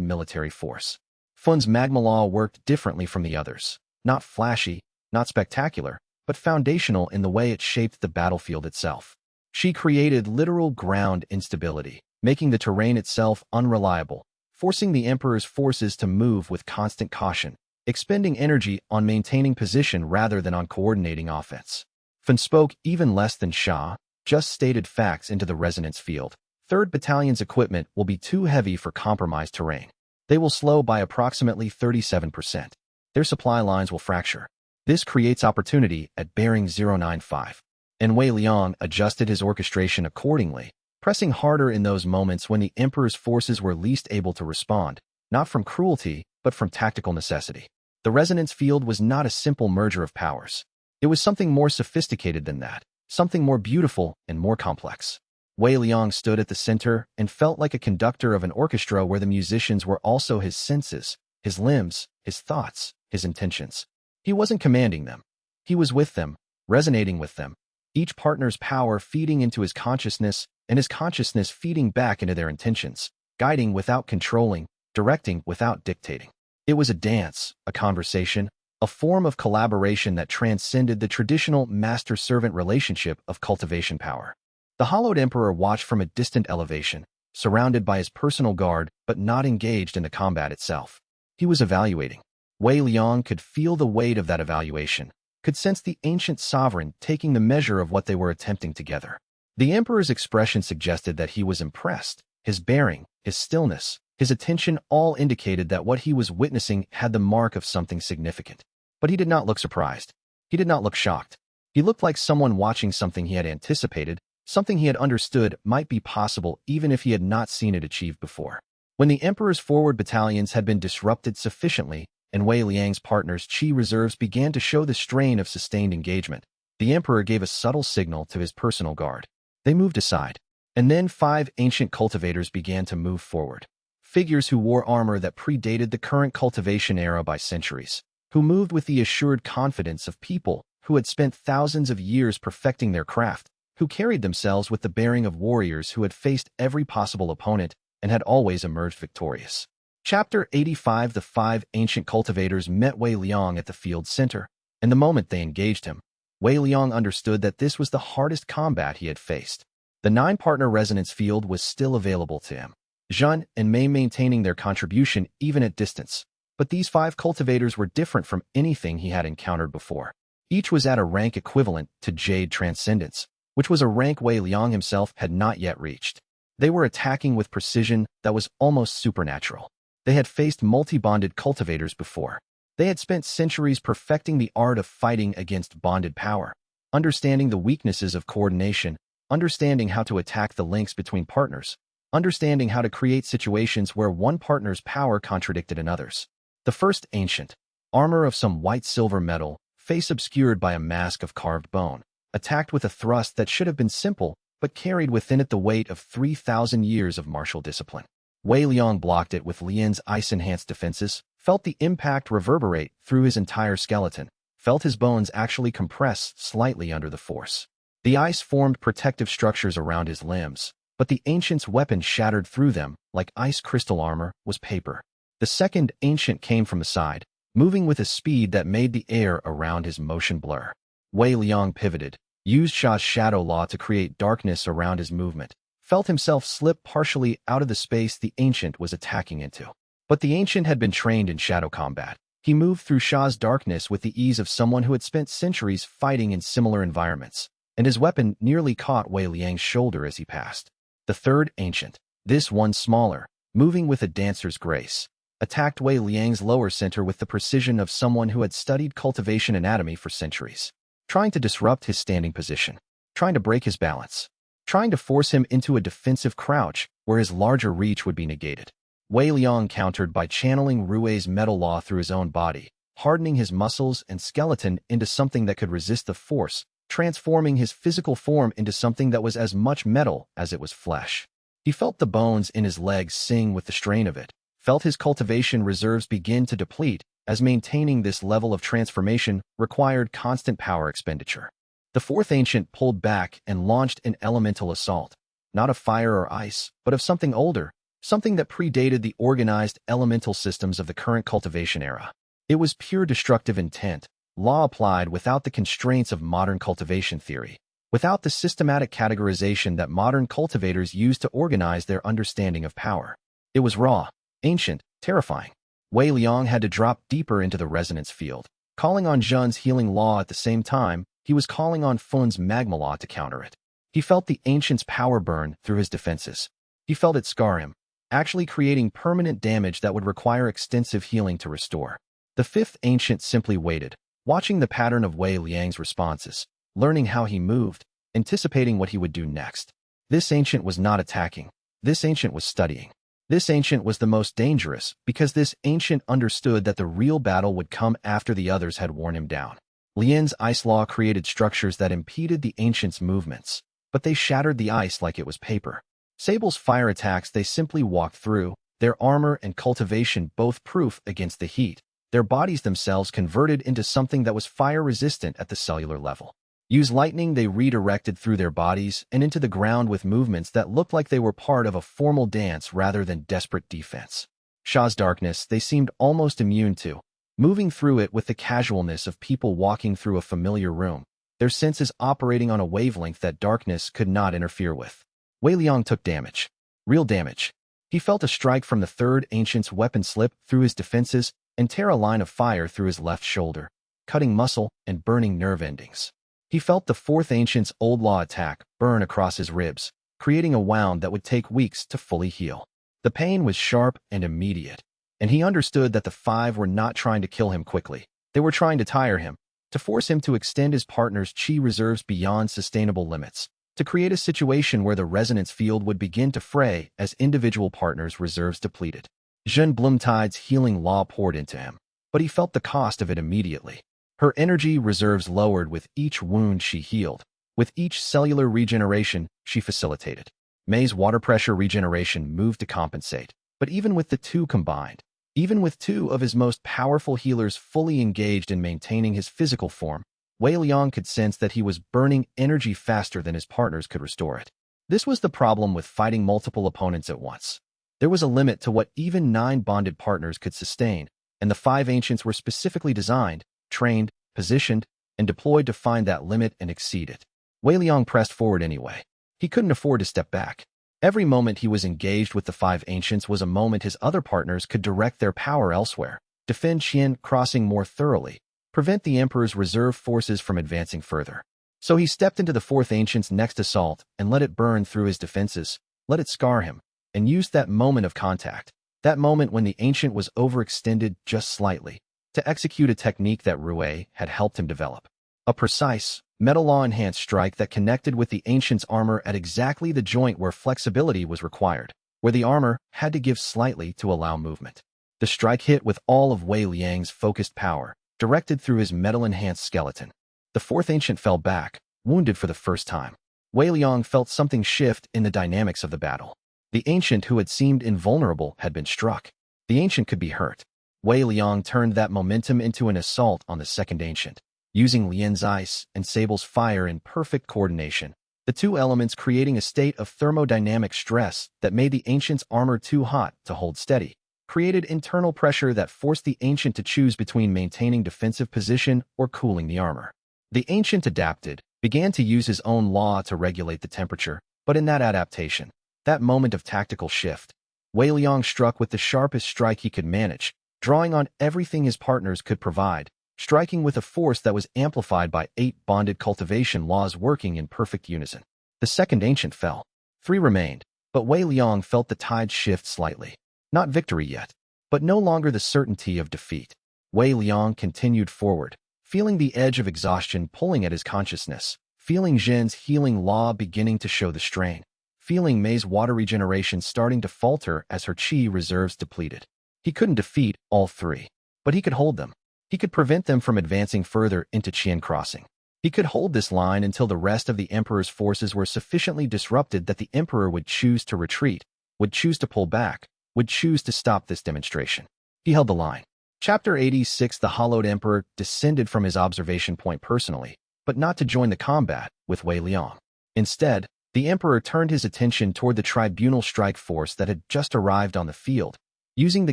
Speaker 1: military force. Fun's magma law worked differently from the others. Not flashy, not spectacular, but foundational in the way it shaped the battlefield itself. She created literal ground instability, making the terrain itself unreliable, forcing the Emperor's forces to move with constant caution, expending energy on maintaining position rather than on coordinating offense. Fun spoke even less than Sha, just stated facts into the resonance field. 3rd Battalion's equipment will be too heavy for compromised terrain. They will slow by approximately 37%. Their supply lines will fracture. This creates opportunity at bearing 095. And Wei Liang adjusted his orchestration accordingly, pressing harder in those moments when the Emperor's forces were least able to respond, not from cruelty, but from tactical necessity. The resonance field was not a simple merger of powers. It was something more sophisticated than that, something more beautiful and more complex. Wei Liang stood at the center and felt like a conductor of an orchestra where the musicians were also his senses, his limbs, his thoughts, his intentions. He wasn't commanding them. He was with them, resonating with them, each partner's power feeding into his consciousness and his consciousness feeding back into their intentions, guiding without controlling, directing without dictating. It was a dance, a conversation, a form of collaboration that transcended the traditional master-servant relationship of cultivation power. The Hollowed Emperor watched from a distant elevation, surrounded by his personal guard but not engaged in the combat itself. He was evaluating. Wei Liang could feel the weight of that evaluation, could sense the ancient sovereign taking the measure of what they were attempting together. The Emperor's expression suggested that he was impressed. His bearing, his stillness, his attention all indicated that what he was witnessing had the mark of something significant. But he did not look surprised. He did not look shocked. He looked like someone watching something he had anticipated, something he had understood might be possible even if he had not seen it achieved before. When the Emperor's forward battalions had been disrupted sufficiently, and Wei Liang's partners' chi reserves began to show the strain of sustained engagement, the Emperor gave a subtle signal to his personal guard. They moved aside, and then 5 ancient cultivators began to move forward. Figures who wore armor that predated the current cultivation era by centuries, who moved with the assured confidence of people who had spent thousands of years perfecting their craft, who carried themselves with the bearing of warriors who had faced every possible opponent and had always emerged victorious. Chapter 85. The 5 ancient cultivators met Wei Liang at the field center, and the moment they engaged him, Wei Liang understood that this was the hardest combat he had faced. The 9-partner resonance field was still available to him. Zhen and Mei maintaining their contribution even at distance. But these 5 cultivators were different from anything he had encountered before. Each was at a rank equivalent to Jade Transcendence, which was a rank Wei Liang himself had not yet reached. They were attacking with precision that was almost supernatural. They had faced multi-bonded cultivators before. They had spent centuries perfecting the art of fighting against bonded power, understanding the weaknesses of coordination, understanding how to attack the links between partners, understanding how to create situations where one partner's power contradicted another's. The first ancient, armor of some white-silver metal, face obscured by a mask of carved bone, attacked with a thrust that should have been simple but carried within it the weight of 3,000 years of martial discipline. Wei Liang blocked it with Lian's ice-enhanced defenses, felt the impact reverberate through his entire skeleton, felt his bones actually compress slightly under the force. The ice formed protective structures around his limbs, but the ancient's weapon shattered through them like ice crystal armor was paper. The second ancient came from the side, moving with a speed that made the air around his motion blur. Wei Liang pivoted, used Sha's shadow law to create darkness around his movement, felt himself slip partially out of the space the ancient was attacking into. But the ancient had been trained in shadow combat. He moved through Sha's darkness with the ease of someone who had spent centuries fighting in similar environments, and his weapon nearly caught Wei Liang's shoulder as he passed. The third ancient, this one smaller, moving with a dancer's grace, attacked Wei Liang's lower center with the precision of someone who had studied cultivation anatomy for centuries, trying to disrupt his standing position, trying to break his balance, trying to force him into a defensive crouch where his larger reach would be negated. Wei Liang countered by channeling Rui's metal law through his own body, hardening his muscles and skeleton into something that could resist the force, transforming his physical form into something that was as much metal as it was flesh. He felt the bones in his legs sing with the strain of it, felt his cultivation reserves begin to deplete, as maintaining this level of transformation required constant power expenditure. The fourth ancient pulled back and launched an elemental assault, not of fire or ice, but of something older, something that predated the organized elemental systems of the current cultivation era. It was pure destructive intent, law applied without the constraints of modern cultivation theory, without the systematic categorization that modern cultivators use to organize their understanding of power. It was raw, ancient, terrifying. Wei Liang had to drop deeper into the resonance field, calling on Zhen's healing law at the same time he was calling on Fun's magma law to counter it. He felt the ancient's power burn through his defenses. He felt it scar him, actually creating permanent damage that would require extensive healing to restore. The fifth ancient simply waited, watching the pattern of Wei Liang's responses, learning how he moved, anticipating what he would do next. This ancient was not attacking. This ancient was studying. This ancient was the most dangerous because this ancient understood that the real battle would come after the others had worn him down. Lian's ice law created structures that impeded the ancient's movements, but they shattered the ice like it was paper. Sable's fire attacks they simply walked through, their armor and cultivation both proof against the heat, their bodies themselves converted into something that was fire-resistant at the cellular level. Use lightning they redirected through their bodies and into the ground with movements that looked like they were part of a formal dance rather than desperate defense. Sha's darkness they seemed almost immune to, moving through it with the casualness of people walking through a familiar room, their senses operating on a wavelength that darkness could not interfere with. Wei Liang took damage. Real damage. He felt a strike from the third ancient's weapon slip through his defenses and tear a line of fire through his left shoulder, cutting muscle and burning nerve endings. He felt the fourth ancient's old law attack burn across his ribs, creating a wound that would take weeks to fully heal. The pain was sharp and immediate, and he understood that the five were not trying to kill him quickly. They were trying to tire him, to force him to extend his partner's chi reserves beyond sustainable limits, to create a situation where the resonance field would begin to fray as individual partners' reserves depleted. Zhen Blumtide's healing law poured into him, but he felt the cost of it immediately. Her energy reserves lowered with each wound she healed, with each cellular regeneration she facilitated. Mei's water pressure regeneration moved to compensate, but even with the two combined, even with two of his most powerful healers fully engaged in maintaining his physical form, Wei Liang could sense that he was burning energy faster than his partners could restore it. This was the problem with fighting multiple opponents at once. There was a limit to what even 9 bonded partners could sustain, and the 5 ancients were specifically designed, trained, positioned, and deployed to find that limit and exceed it. Wei Liang pressed forward anyway. He couldn't afford to step back. Every moment he was engaged with the five ancients was a moment his other partners could direct their power elsewhere, defend xianxia more thoroughly, prevent the Emperor's reserve forces from advancing further. So he stepped into the fourth ancient's next assault and let it burn through his defenses, let it scar him, and used that moment of contact, that moment when the ancient was overextended just slightly, to execute a technique that Rui had helped him develop. A precise, metal-law-enhanced strike that connected with the ancient's armor at exactly the joint where flexibility was required, where the armor had to give slightly to allow movement. The strike hit with all of Wei Liang's focused power, directed through his metal-enhanced skeleton. The fourth ancient fell back, wounded for the first time. Wei Liang felt something shift in the dynamics of the battle. The ancient who had seemed invulnerable had been struck. The ancient could be hurt. Wei Liang turned that momentum into an assault on the second ancient. Using Lian's ice and Sable's fire in perfect coordination, the two elements creating a state of thermodynamic stress that made the ancient's armor too hot to hold steady, created internal pressure that forced the ancient to choose between maintaining defensive position or cooling the armor. The ancient adapted, began to use his own law to regulate the temperature, but in that adaptation, that moment of tactical shift, Wei Liang struck with the sharpest strike he could manage, drawing on everything his partners could provide, striking with a force that was amplified by 8 bonded cultivation laws working in perfect unison. The second ancient fell. 3 remained, but Wei Liang felt the tide shift slightly. Not victory yet, but no longer the certainty of defeat. Wei Liang continued forward, feeling the edge of exhaustion pulling at his consciousness, feeling Zhen's healing law beginning to show the strain, feeling Mei's water regeneration starting to falter as her qi reserves depleted. He couldn't defeat all 3, but he could hold them. He could prevent them from advancing further into Qian Crossing. He could hold this line until the rest of the Emperor's forces were sufficiently disrupted that the Emperor would choose to retreat, would choose to pull back, would choose to stop this demonstration. He held the line. Chapter 86. The Hollowed Emperor descended from his observation point personally, but not to join the combat with Wei Liang. Instead, the Emperor turned his attention toward the tribunal strike force that had just arrived on the field, using the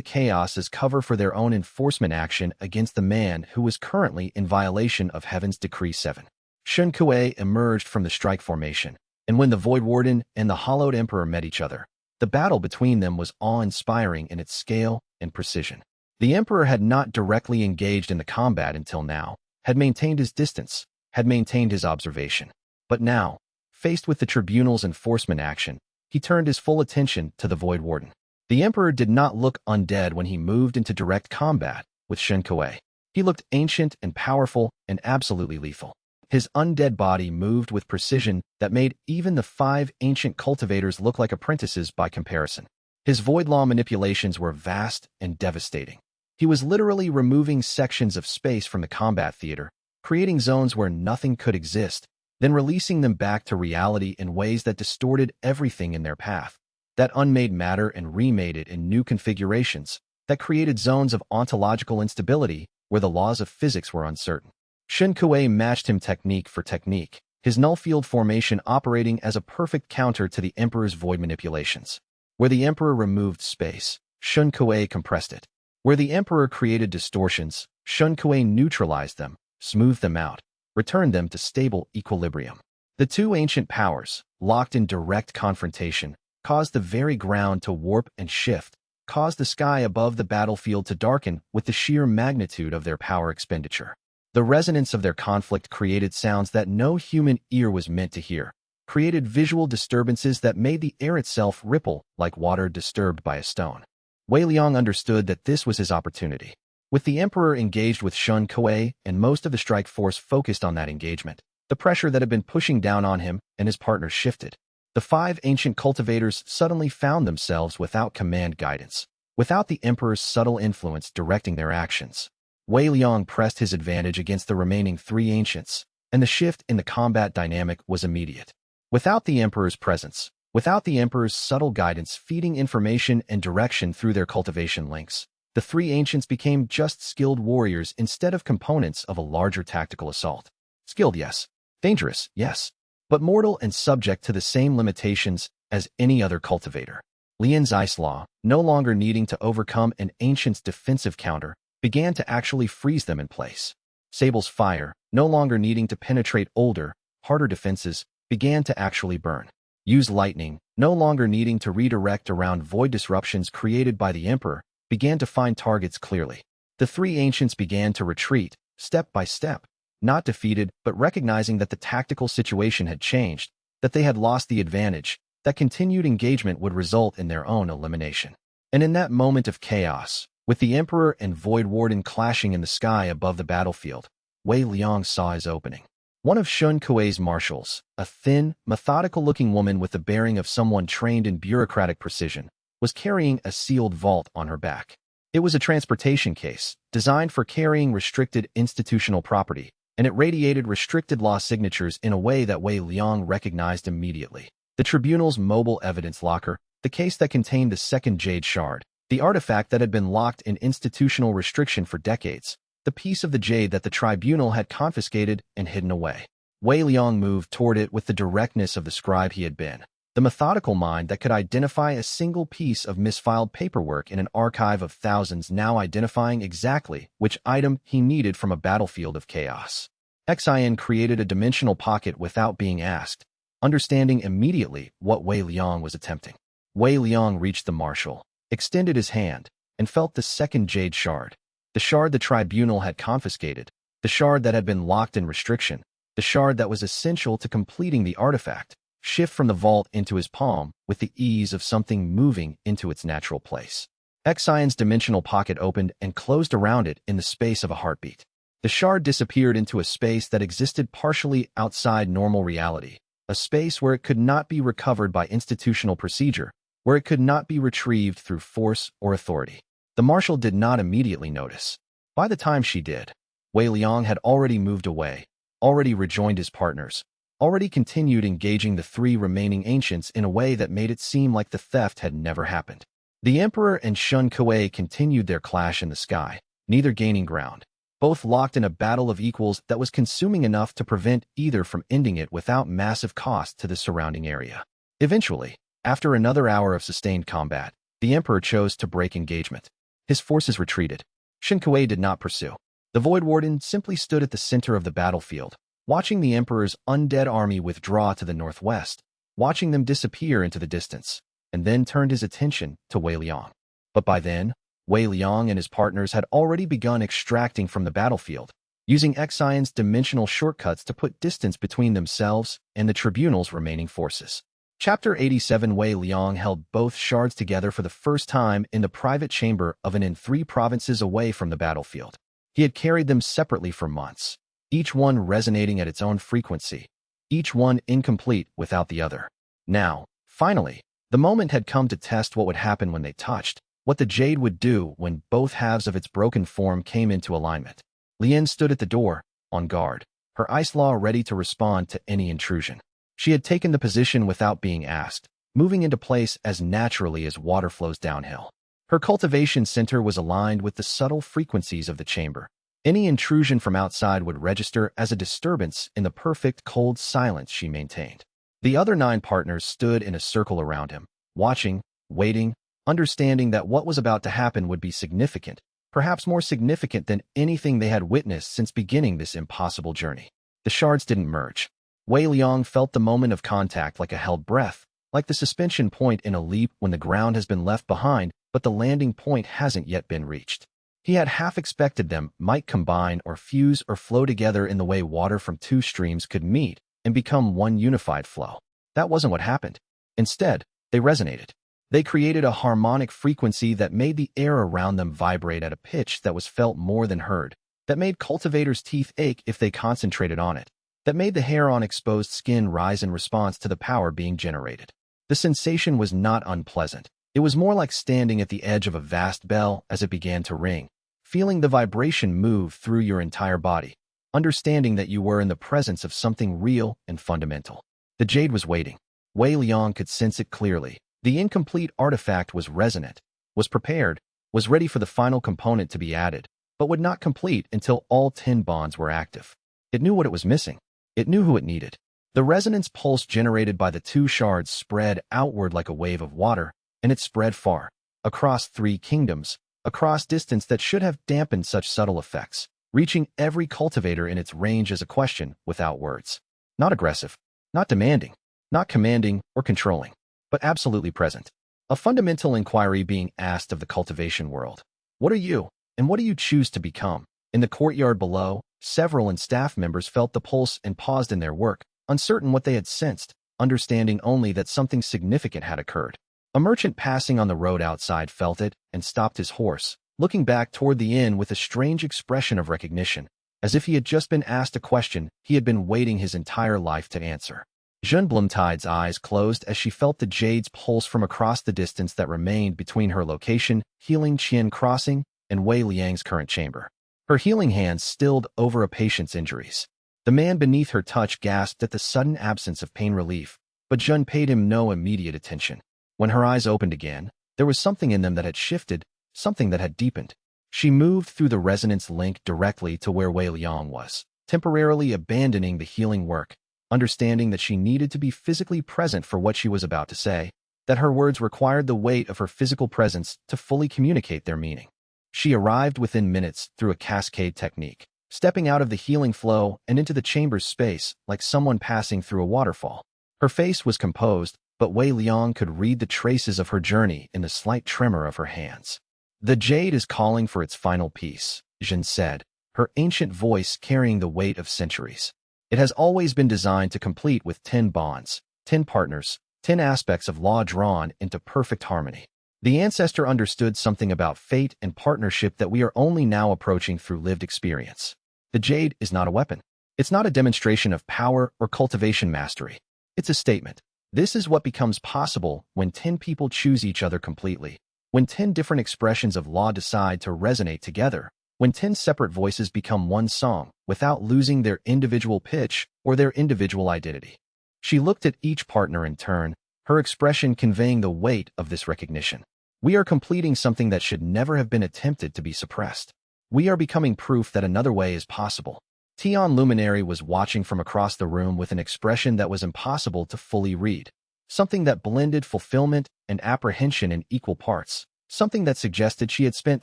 Speaker 1: chaos as cover for their own enforcement action against the man who was currently in violation of Heaven's Decree 7. Shun Kuei emerged from the strike formation, and when the Void Warden and the Hollowed Emperor met each other, the battle between them was awe-inspiring in its scale and precision. The Emperor had not directly engaged in the combat until now, had maintained his distance, had maintained his observation. But now, faced with the tribunal's enforcement action, he turned his full attention to the Void Warden. The Emperor did not look undead when he moved into direct combat with Shun Kuei. He looked ancient and powerful and absolutely lethal. His undead body moved with precision that made even the 5 ancient cultivators look like apprentices by comparison. His void law manipulations were vast and devastating. He was literally removing sections of space from the combat theater, creating zones where nothing could exist, then releasing them back to reality in ways that distorted everything in their path, that unmade matter and remade it in new configurations, that created zones of ontological instability where the laws of physics were uncertain. Shun Kuei matched him technique for technique, his null field formation operating as a perfect counter to the Emperor's void manipulations. Where the Emperor removed space, Shun Kuei compressed it. Where the Emperor created distortions, Shun Kuei neutralized them, smoothed them out, returned them to stable equilibrium. The two ancient powers, locked in direct confrontation, caused the very ground to warp and shift, caused the sky above the battlefield to darken with the sheer magnitude of their power expenditure. The resonance of their conflict created sounds that no human ear was meant to hear, created visual disturbances that made the air itself ripple like water disturbed by a stone. Wei Liang understood that this was his opportunity. With the Emperor engaged with Shun Kuei and most of the strike force focused on that engagement, the pressure that had been pushing down on him and his partners shifted. The 5 ancient cultivators suddenly found themselves without command guidance, without the Emperor's subtle influence directing their actions. Wei Liang pressed his advantage against the remaining 3 ancients, and the shift in the combat dynamic was immediate. Without the Emperor's presence, without the Emperor's subtle guidance feeding information and direction through their cultivation links, the 3 ancients became just skilled warriors instead of components of a larger tactical assault. Skilled, yes. Dangerous, yes. But mortal and subject to the same limitations as any other cultivator. Lian's ice law, no longer needing to overcome an ancient's defensive counter, began to actually freeze them in place. Sable's fire, no longer needing to penetrate older, harder defenses, began to actually burn. Yu's lightning, no longer needing to redirect around void disruptions created by the Emperor, began to find targets clearly. The three ancients began to retreat, step by step, not defeated but recognizing that the tactical situation had changed, that they had lost the advantage, that continued engagement would result in their own elimination. And in that moment of chaos, with the Emperor and Void Warden clashing in the sky above the battlefield, Wei Liang saw his opening. One of Shun Kuei's marshals, a thin, methodical-looking woman with the bearing of someone trained in bureaucratic precision, was carrying a sealed vault on her back. It was a transportation case, designed for carrying restricted institutional property, and it radiated restricted law signatures in a way that Wei Liang recognized immediately. The tribunal's mobile evidence locker, the case that contained the second Jade Shard, the artifact that had been locked in institutional restriction for decades, the piece of the jade that the tribunal had confiscated and hidden away. Wei Liang moved toward it with the directness of the scribe he had been, the methodical mind that could identify a single piece of misfiled paperwork in an archive of thousands, now identifying exactly which item he needed from a battlefield of chaos. Xian created a dimensional pocket without being asked, understanding immediately what Wei Liang was attempting. Wei Liang reached the marshal, extended his hand, and felt the second Jade Shard. The shard the tribunal had confiscated, the shard that had been locked in restriction, the shard that was essential to completing the artifact, shift from the vault into his palm with the ease of something moving into its natural place. Xian's dimensional pocket opened and closed around it in the space of a heartbeat. The shard disappeared into a space that existed partially outside normal reality, a space where it could not be recovered by institutional procedure, where it could not be retrieved through force or authority. The marshal did not immediately notice. By the time she did, Wei Liang had already moved away, already rejoined his partners, already continued engaging the three remaining ancients in a way that made it seem like the theft had never happened. The Emperor and Shun Kuei continued their clash in the sky, neither gaining ground, both locked in a battle of equals that was consuming enough to prevent either from ending it without massive cost to the surrounding area. Eventually, after another hour of sustained combat, the Emperor chose to break engagement. His forces retreated. Shun Kuei did not pursue. The Void Warden simply stood at the center of the battlefield, watching the Emperor's undead army withdraw to the northwest, watching them disappear into the distance, and then turned his attention to Wei Liang. But by then, Wei Liang and his partners had already begun extracting from the battlefield, using Xian's dimensional shortcuts to put distance between themselves and the tribunal's remaining forces. Chapter 87. Wei Liang held both shards together for the first time in the private chamber of an inn 3 provinces away from the battlefield. He had carried them separately for months, each one resonating at its own frequency, each one incomplete without the other. Now, finally, the moment had come to test what would happen when they touched, what the jade would do when both halves of its broken form came into alignment. Lien stood at the door, on guard, her ice law ready to respond to any intrusion. She had taken the position without being asked, moving into place as naturally as water flows downhill. Her cultivation center was aligned with the subtle frequencies of the chamber. Any intrusion from outside would register as a disturbance in the perfect cold silence she maintained. The other 9 partners stood in a circle around him, watching, waiting, understanding that what was about to happen would be significant, perhaps more significant than anything they had witnessed since beginning this impossible journey. The shards didn't merge. Wei Liang felt the moment of contact like a held breath, like the suspension point in a leap when the ground has been left behind, but the landing point hasn't yet been reached. He had half expected them might combine or fuse or flow together in the way water from 2 streams could meet and become one unified flow. That wasn't what happened. Instead, they resonated. They created a harmonic frequency that made the air around them vibrate at a pitch that was felt more than heard, that made cultivators' teeth ache if they concentrated on it, that made the hair on exposed skin rise in response to the power being generated. The sensation was not unpleasant. It was more like standing at the edge of a vast bell as it began to ring, feeling the vibration move through your entire body, understanding that you were in the presence of something real and fundamental. The jade was waiting. Wei Liang could sense it clearly. The incomplete artifact was resonant, was prepared, was ready for the final component to be added, but would not complete until all 10 bonds were active. It knew what it was missing. It knew who it needed. The resonance pulse generated by the 2 shards spread outward like a wave of water, and it spread far, across 3 kingdoms, across distance that should have dampened such subtle effects. reaching every cultivator in its range as a question without words. Not aggressive, not demanding, not commanding or controlling, but absolutely present. A fundamental inquiry being asked of the cultivation world. What are you, and what do you choose to become? In the courtyard below, several staff members felt the pulse and paused in their work, uncertain what they had sensed, understanding only that something significant had occurred. A merchant passing on the road outside felt it and stopped his horse, looking back toward the inn with a strange expression of recognition, as if he had just been asked a question he had been waiting his entire life to answer. Jeanne Blumtide's eyes closed as she felt the jade's pulse from across the distance that remained between her location, Healing Qian Crossing, and Wei Liang's current chamber. Her healing hands stilled over a patient's injuries. The man beneath her touch gasped at the sudden absence of pain relief, but Jeanne paid him no immediate attention. When her eyes opened again, there was something in them that had shifted, something that had deepened. She moved through the resonance link directly to where Wei Liang was, temporarily abandoning the healing work, understanding that she needed to be physically present for what she was about to say, that her words required the weight of her physical presence to fully communicate their meaning. She arrived within minutes through a cascade technique, stepping out of the healing flow and into the chamber's space like someone passing through a waterfall. Her face was composed, but Wei Liang could read the traces of her journey in the slight tremor of her hands. The jade is calling for its final piece, Jeanne said, her ancient voice carrying the weight of centuries. It has always been designed to complete with 10 bonds, 10 partners, 10 aspects of law drawn into perfect harmony. The ancestor understood something about fate and partnership that we are only now approaching through lived experience. The jade is not a weapon. It's not a demonstration of power or cultivation mastery. It's a statement. This is what becomes possible when 10 people choose each other completely, when 10 different expressions of law decide to resonate together, when 10 separate voices become one song without losing their individual pitch or their individual identity. She looked at each partner in turn, her expression conveying the weight of this recognition. We are completing something that should never have been attempted to be suppressed. We are becoming proof that another way is possible. Tian Luminary was watching from across the room with an expression that was impossible to fully read. Something that blended fulfillment and apprehension in equal parts. Something that suggested she had spent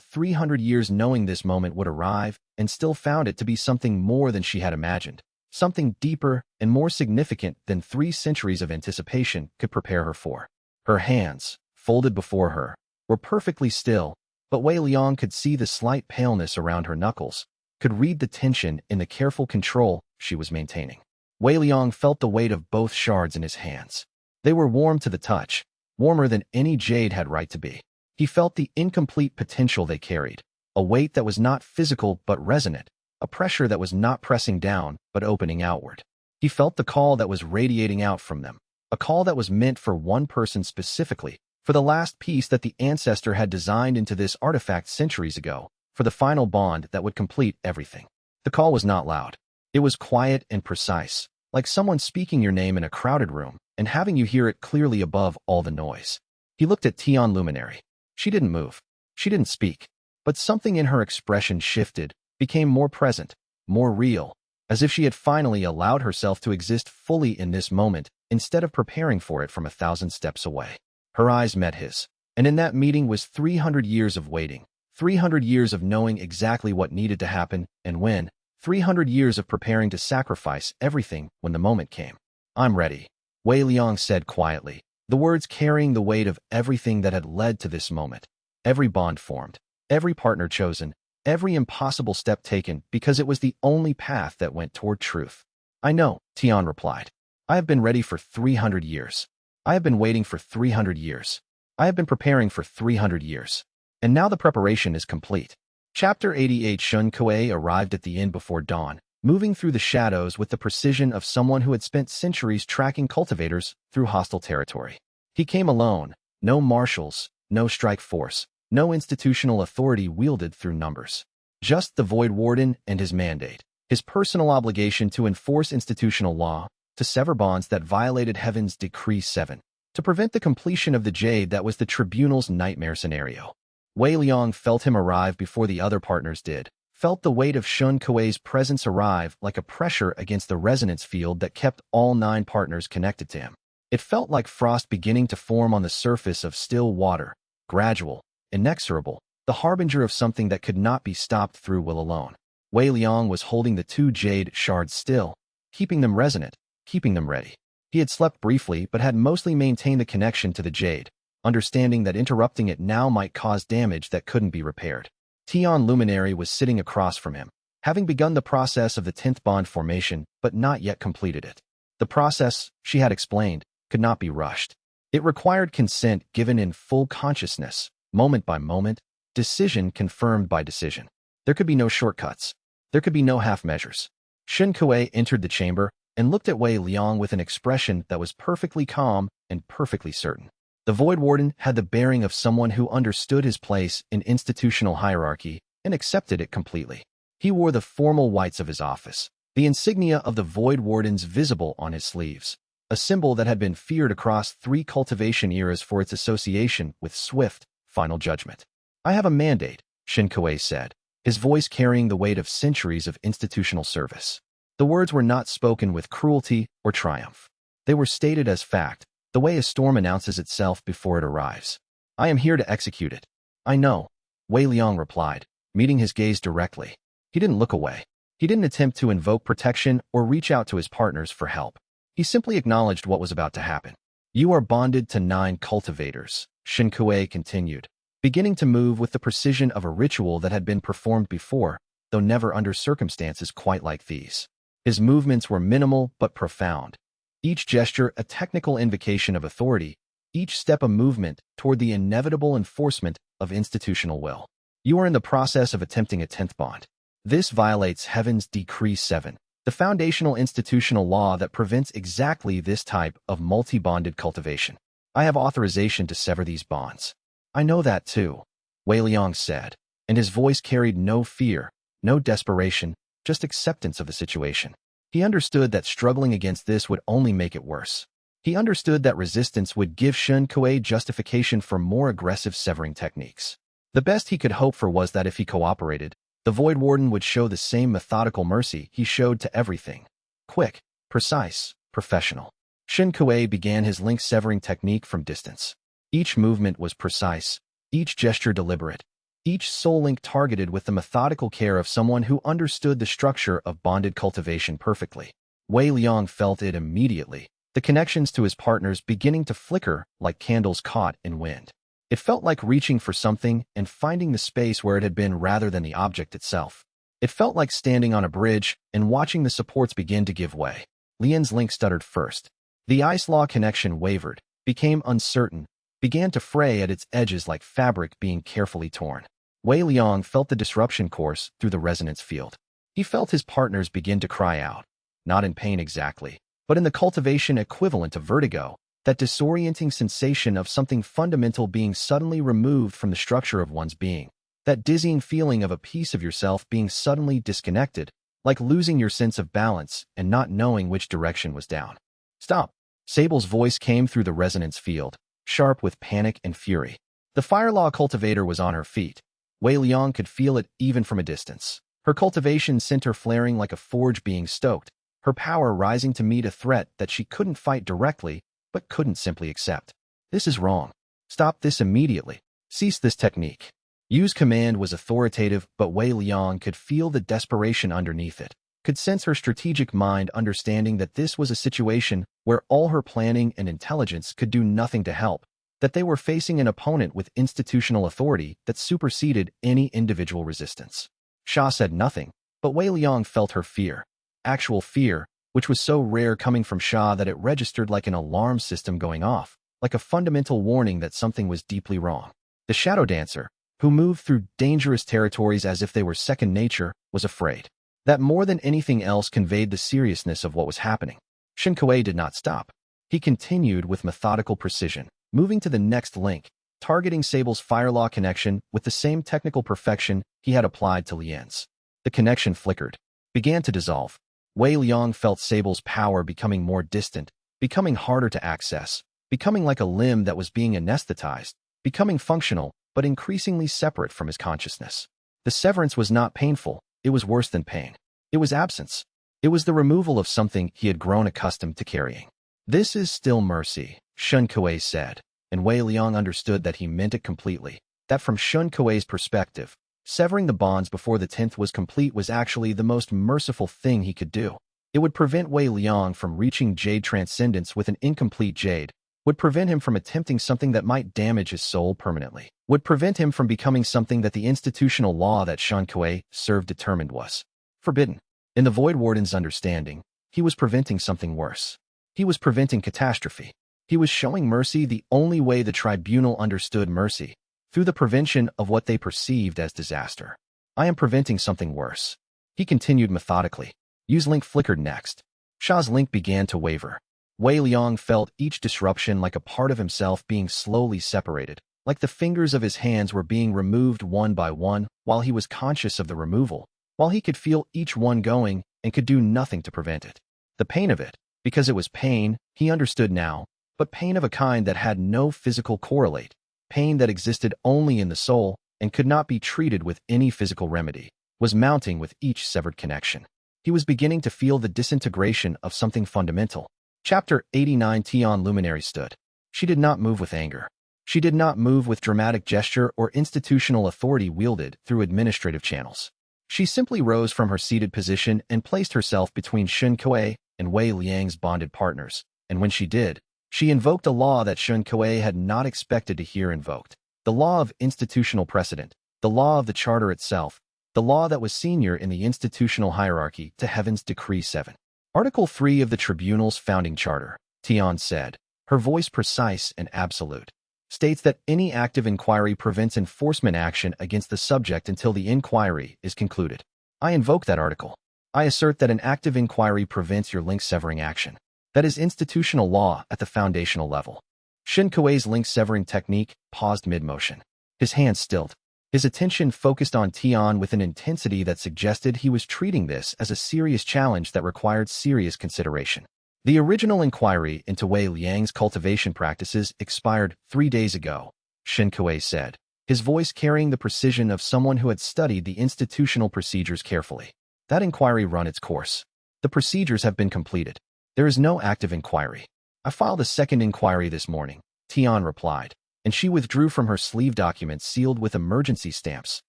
Speaker 1: 300 years knowing this moment would arrive and still found it to be something more than she had imagined. Something deeper and more significant than 3 centuries of anticipation could prepare her for. Her hands, folded before her, were perfectly still, but Wei Liang could see the slight paleness around her knuckles, could read the tension in the careful control she was maintaining. Wei Liang felt the weight of both shards in his hands. They were warm to the touch, warmer than any jade had right to be. He felt the incomplete potential they carried, a weight that was not physical but resonant, a pressure that was not pressing down but opening outward. He felt the call that was radiating out from them, a call that was meant for one person specifically, for the last piece that the ancestor had designed into this artifact centuries ago, for the final bond that would complete everything. The call was not loud. It was quiet and precise, like someone speaking your name in a crowded room and having you hear it clearly above all the noise. He looked at Tian Luminary. She didn't move. She didn't speak. But something in her expression shifted, became more present, more real, as if she had finally allowed herself to exist fully in this moment instead of preparing for it from 1,000 steps away. Her eyes met his, and in that meeting was 300 years of waiting, 300 years of knowing exactly what needed to happen and when, 300 years of preparing to sacrifice everything when the moment came. I'm ready, Wei Liang said quietly, the words carrying the weight of everything that had led to this moment. Every bond formed, every partner chosen, every impossible step taken because it was the only path that went toward truth. I know, Tian replied. I have been ready for 300 years. I have been waiting for 300 years. I have been preparing for 300 years. And now the preparation is complete. Chapter 88. Shun Kuei arrived at the inn before dawn, moving through the shadows with the precision of someone who had spent centuries tracking cultivators through hostile territory. He came alone, no marshals, no strike force, no institutional authority wielded through numbers. Just the Void Warden and his mandate, his personal obligation to enforce institutional law, to sever bonds that violated Heaven's Decree 7, to prevent the completion of the Jade that was the Tribunal's nightmare scenario. Wei Liang felt him arrive before the other partners did, felt the weight of Shun Kuei's presence arrive like a pressure against the resonance field that kept all 9 partners connected to him. It felt like frost beginning to form on the surface of still water, gradual, inexorable, the harbinger of something that could not be stopped through will alone. Wei Liang was holding the two jade shards still, keeping them resonant, keeping them ready. He had slept briefly but had mostly maintained the connection to the jade, understanding that interrupting it now might cause damage that couldn't be repaired. Tian Luminary was sitting across from him, having begun the process of the 10th bond formation but not yet completed it. The process, she had explained, could not be rushed. It required consent given in full consciousness, moment by moment, decision confirmed by decision. There could be no shortcuts. There could be no half measures. Shen Kuei entered the chamber and looked at Wei Liang with an expression that was perfectly calm and perfectly certain. The Void Warden had the bearing of someone who understood his place in institutional hierarchy and accepted it completely. He wore the formal whites of his office, the insignia of the Void Wardens visible on his sleeves, a symbol that had been feared across 3 cultivation eras for its association with swift, final judgment. "I have a mandate," Shen Kuei said, his voice carrying the weight of centuries of institutional service. The words were not spoken with cruelty or triumph. They were stated as fact, the way a storm announces itself before it arrives. "I am here to execute it." "I know," Wei Liang replied, meeting his gaze directly. He didn't look away. He didn't attempt to invoke protection or reach out to his partners for help. He simply acknowledged what was about to happen. "You are bonded to 9 cultivators," Shen Kuei continued, beginning to move with the precision of a ritual that had been performed before, though never under circumstances quite like these. His movements were minimal but profound. Each gesture a technical invocation of authority, each step a movement toward the inevitable enforcement of institutional will. "You are in the process of attempting a 10th bond. This violates Heaven's Decree 7, the foundational institutional law that prevents exactly this type of multi-bonded cultivation. I have authorization to sever these bonds." "I know that too," Wei Liang said, and his voice carried no fear, no desperation, just acceptance of the situation. He understood that struggling against this would only make it worse. He understood that resistance would give Shen Kuei justification for more aggressive severing techniques. The best he could hope for was that if he cooperated, the Void Warden would show the same methodical mercy he showed to everything. Quick, precise, professional. Shen Kuei began his link-severing technique from distance. Each movement was precise, each gesture deliberate, each soul link targeted with the methodical care of someone who understood the structure of bonded cultivation perfectly. Wei Liang felt it immediately, the connections to his partners beginning to flicker like candles caught in wind. It felt like reaching for something and finding the space where it had been rather than the object itself. It felt like standing on a bridge and watching the supports begin to give way. Lian's link stuttered first. The ice law connection wavered, became uncertain, began to fray at its edges like fabric being carefully torn. Wei Liang felt the disruption course through the resonance field. He felt his partners begin to cry out, not in pain exactly, but in the cultivation equivalent of vertigo, that disorienting sensation of something fundamental being suddenly removed from the structure of one's being, that dizzying feeling of a piece of yourself being suddenly disconnected, like losing your sense of balance and not knowing which direction was down. "Stop!" Sable's voice came through the resonance field, sharp with panic and fury. The Fire Law cultivator was on her feet. Wei Liang could feel it even from a distance. Her cultivation center flaring like a forge being stoked, her power rising to meet a threat that she couldn't fight directly, but couldn't simply accept. "This is wrong. Stop this immediately. Cease this technique." Yu's command was authoritative, but Wei Liang could feel the desperation underneath it, could sense her strategic mind understanding that this was a situation where all her planning and intelligence could do nothing to help, that they were facing an opponent with institutional authority that superseded any individual resistance. Xia said nothing, but Wei Liang felt her fear, actual fear, which was so rare coming from Xia that it registered like an alarm system going off, like a fundamental warning that something was deeply wrong. The shadow dancer, who moved through dangerous territories as if they were second nature, was afraid. That more than anything else conveyed the seriousness of what was happening. Shen Kuei did not stop. He continued with methodical precision, moving to the next link, targeting Sable's Fire Law connection with the same technical perfection he had applied to Lian's. The connection flickered, began to dissolve. Wei Liang felt Sable's power becoming more distant, becoming harder to access, becoming like a limb that was being anesthetized, becoming functional, but increasingly separate from his consciousness. The severance was not painful, it was worse than pain. It was absence. It was the removal of something he had grown accustomed to carrying. "This is still mercy," Shen Kuei said, and Wei Liang understood that he meant it completely, that from Shen Kuei's perspective, Severing the bonds before the 10th was complete was actually the most merciful thing he could do. It would prevent Wei Liang from reaching Jade Transcendence with an incomplete Jade, would prevent him from attempting something that might damage his soul permanently, would prevent him from becoming something that the institutional law that xianxia served determined was forbidden. In the Void Warden's understanding, he was preventing something worse. He was preventing catastrophe. He was showing mercy the only way the tribunal understood mercy, through the prevention of what they perceived as disaster. I am preventing something worse. He continued methodically. Yu's link flickered next. Sha's link began to waver. Wei Liang felt each disruption like a part of himself being slowly separated, like the fingers of his hands were being removed one by one while he was conscious of the removal, while he could feel each one going and could do nothing to prevent it. The pain of it, because it was pain, he understood now, but pain of a kind that had no physical correlate, pain that existed only in the soul and could not be treated with any physical remedy, was mounting with each severed connection. He was beginning to feel the disintegration of something fundamental. Chapter 89. Tian Luminary stood. She did not move with anger. She did not move with dramatic gesture or institutional authority wielded through administrative channels. She simply rose from her seated position and placed herself between xianxia and Wei Liang's bonded partners, and when she did, she invoked a law that xianxia had not expected to hear invoked. The law of institutional precedent, the law of the charter itself, the law that was senior in the institutional hierarchy to Heaven's Decree 7. Article 3 of the Tribunal's founding charter, Tian said, her voice precise and absolute, states that any active inquiry prevents enforcement action against the subject until the inquiry is concluded. I invoke that article. I assert that an active inquiry prevents your link-severing action. That is institutional law at the foundational level. Xianxia's link-severing technique paused mid-motion. His hands stilled. His attention focused on Tian with an intensity that suggested he was treating this as a serious challenge that required serious consideration. The original inquiry into Wei Liang's cultivation practices expired 3 days ago, xianxia said, his voice carrying the precision of someone who had studied the institutional procedures carefully. That inquiry run its course. The procedures have been completed. There is no active inquiry. I filed a second inquiry this morning, Tian replied, and she withdrew from her sleeve documents sealed with emergency stamps,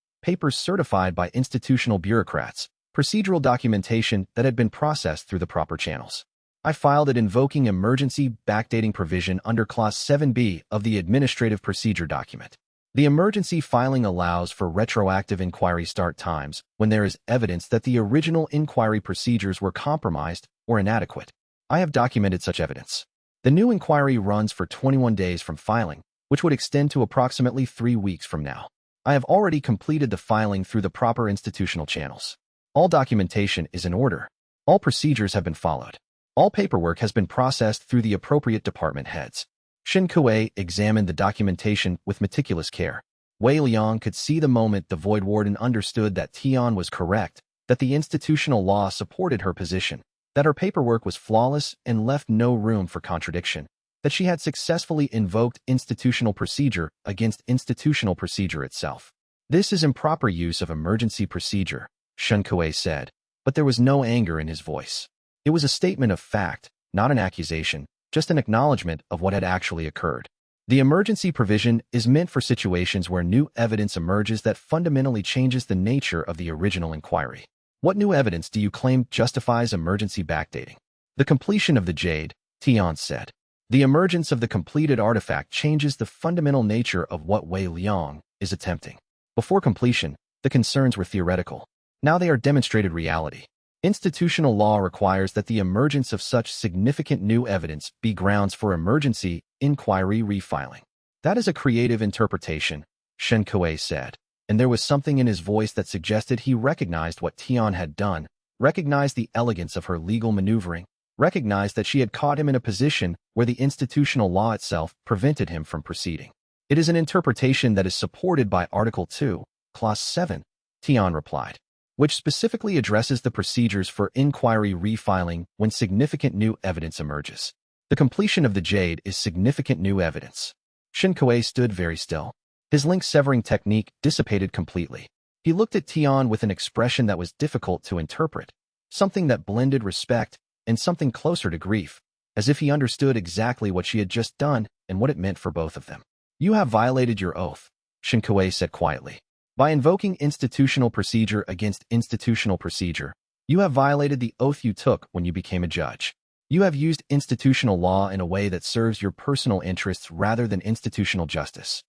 Speaker 1: papers certified by institutional bureaucrats, procedural documentation that had been processed through the proper channels. I filed it invoking emergency backdating provision under Clause 7b of the Administrative Procedure document. The emergency filing allows for retroactive inquiry start times when there is evidence that the original inquiry procedures were compromised or inadequate. I have documented such evidence. The new inquiry runs for 21 days from filing, which would extend to approximately 3 weeks from now. I have already completed the filing through the proper institutional channels. All documentation is in order. All procedures have been followed. All paperwork has been processed through the appropriate department heads. xianxia examined the documentation with meticulous care. Wei Liang could see the moment the Void Warden understood that Tian was correct, that the institutional law supported her position, that her paperwork was flawless and left no room for contradiction, that she had successfully invoked institutional procedure against institutional procedure itself. This is improper use of emergency procedure, xianxia said, but there was no anger in his voice. It was a statement of fact, not an accusation, just an acknowledgement of what had actually occurred. The emergency provision is meant for situations where new evidence emerges that fundamentally changes the nature of the original inquiry. What new evidence do you claim justifies emergency backdating? The completion of the Jade, Tian said. The emergence of the completed artifact changes the fundamental nature of what Wei Liang is attempting. Before completion, the concerns were theoretical. Now they are demonstrated reality. Institutional law requires that the emergence of such significant new evidence be grounds for emergency inquiry refiling. That is a creative interpretation, xianxia said, and there was something in his voice that suggested he recognized what Tian had done, recognized the elegance of her legal maneuvering, recognized that she had caught him in a position where the institutional law itself prevented him from proceeding. It is an interpretation that is supported by Article 2, Clause 7, Tian replied, which specifically addresses the procedures for inquiry refiling when significant new evidence emerges. The completion of the Jade is significant new evidence. xianxia stood very still. His link-severing technique dissipated completely. He looked at Tian with an expression that was difficult to interpret, something that blended respect and something closer to grief, as if he understood exactly what she had just done and what it meant for both of them. You have violated your oath, xianxia said quietly. By invoking institutional procedure against institutional procedure, you have violated the oath you took when you became a judge. You have used institutional law in a way that serves your personal interests rather than institutional justice.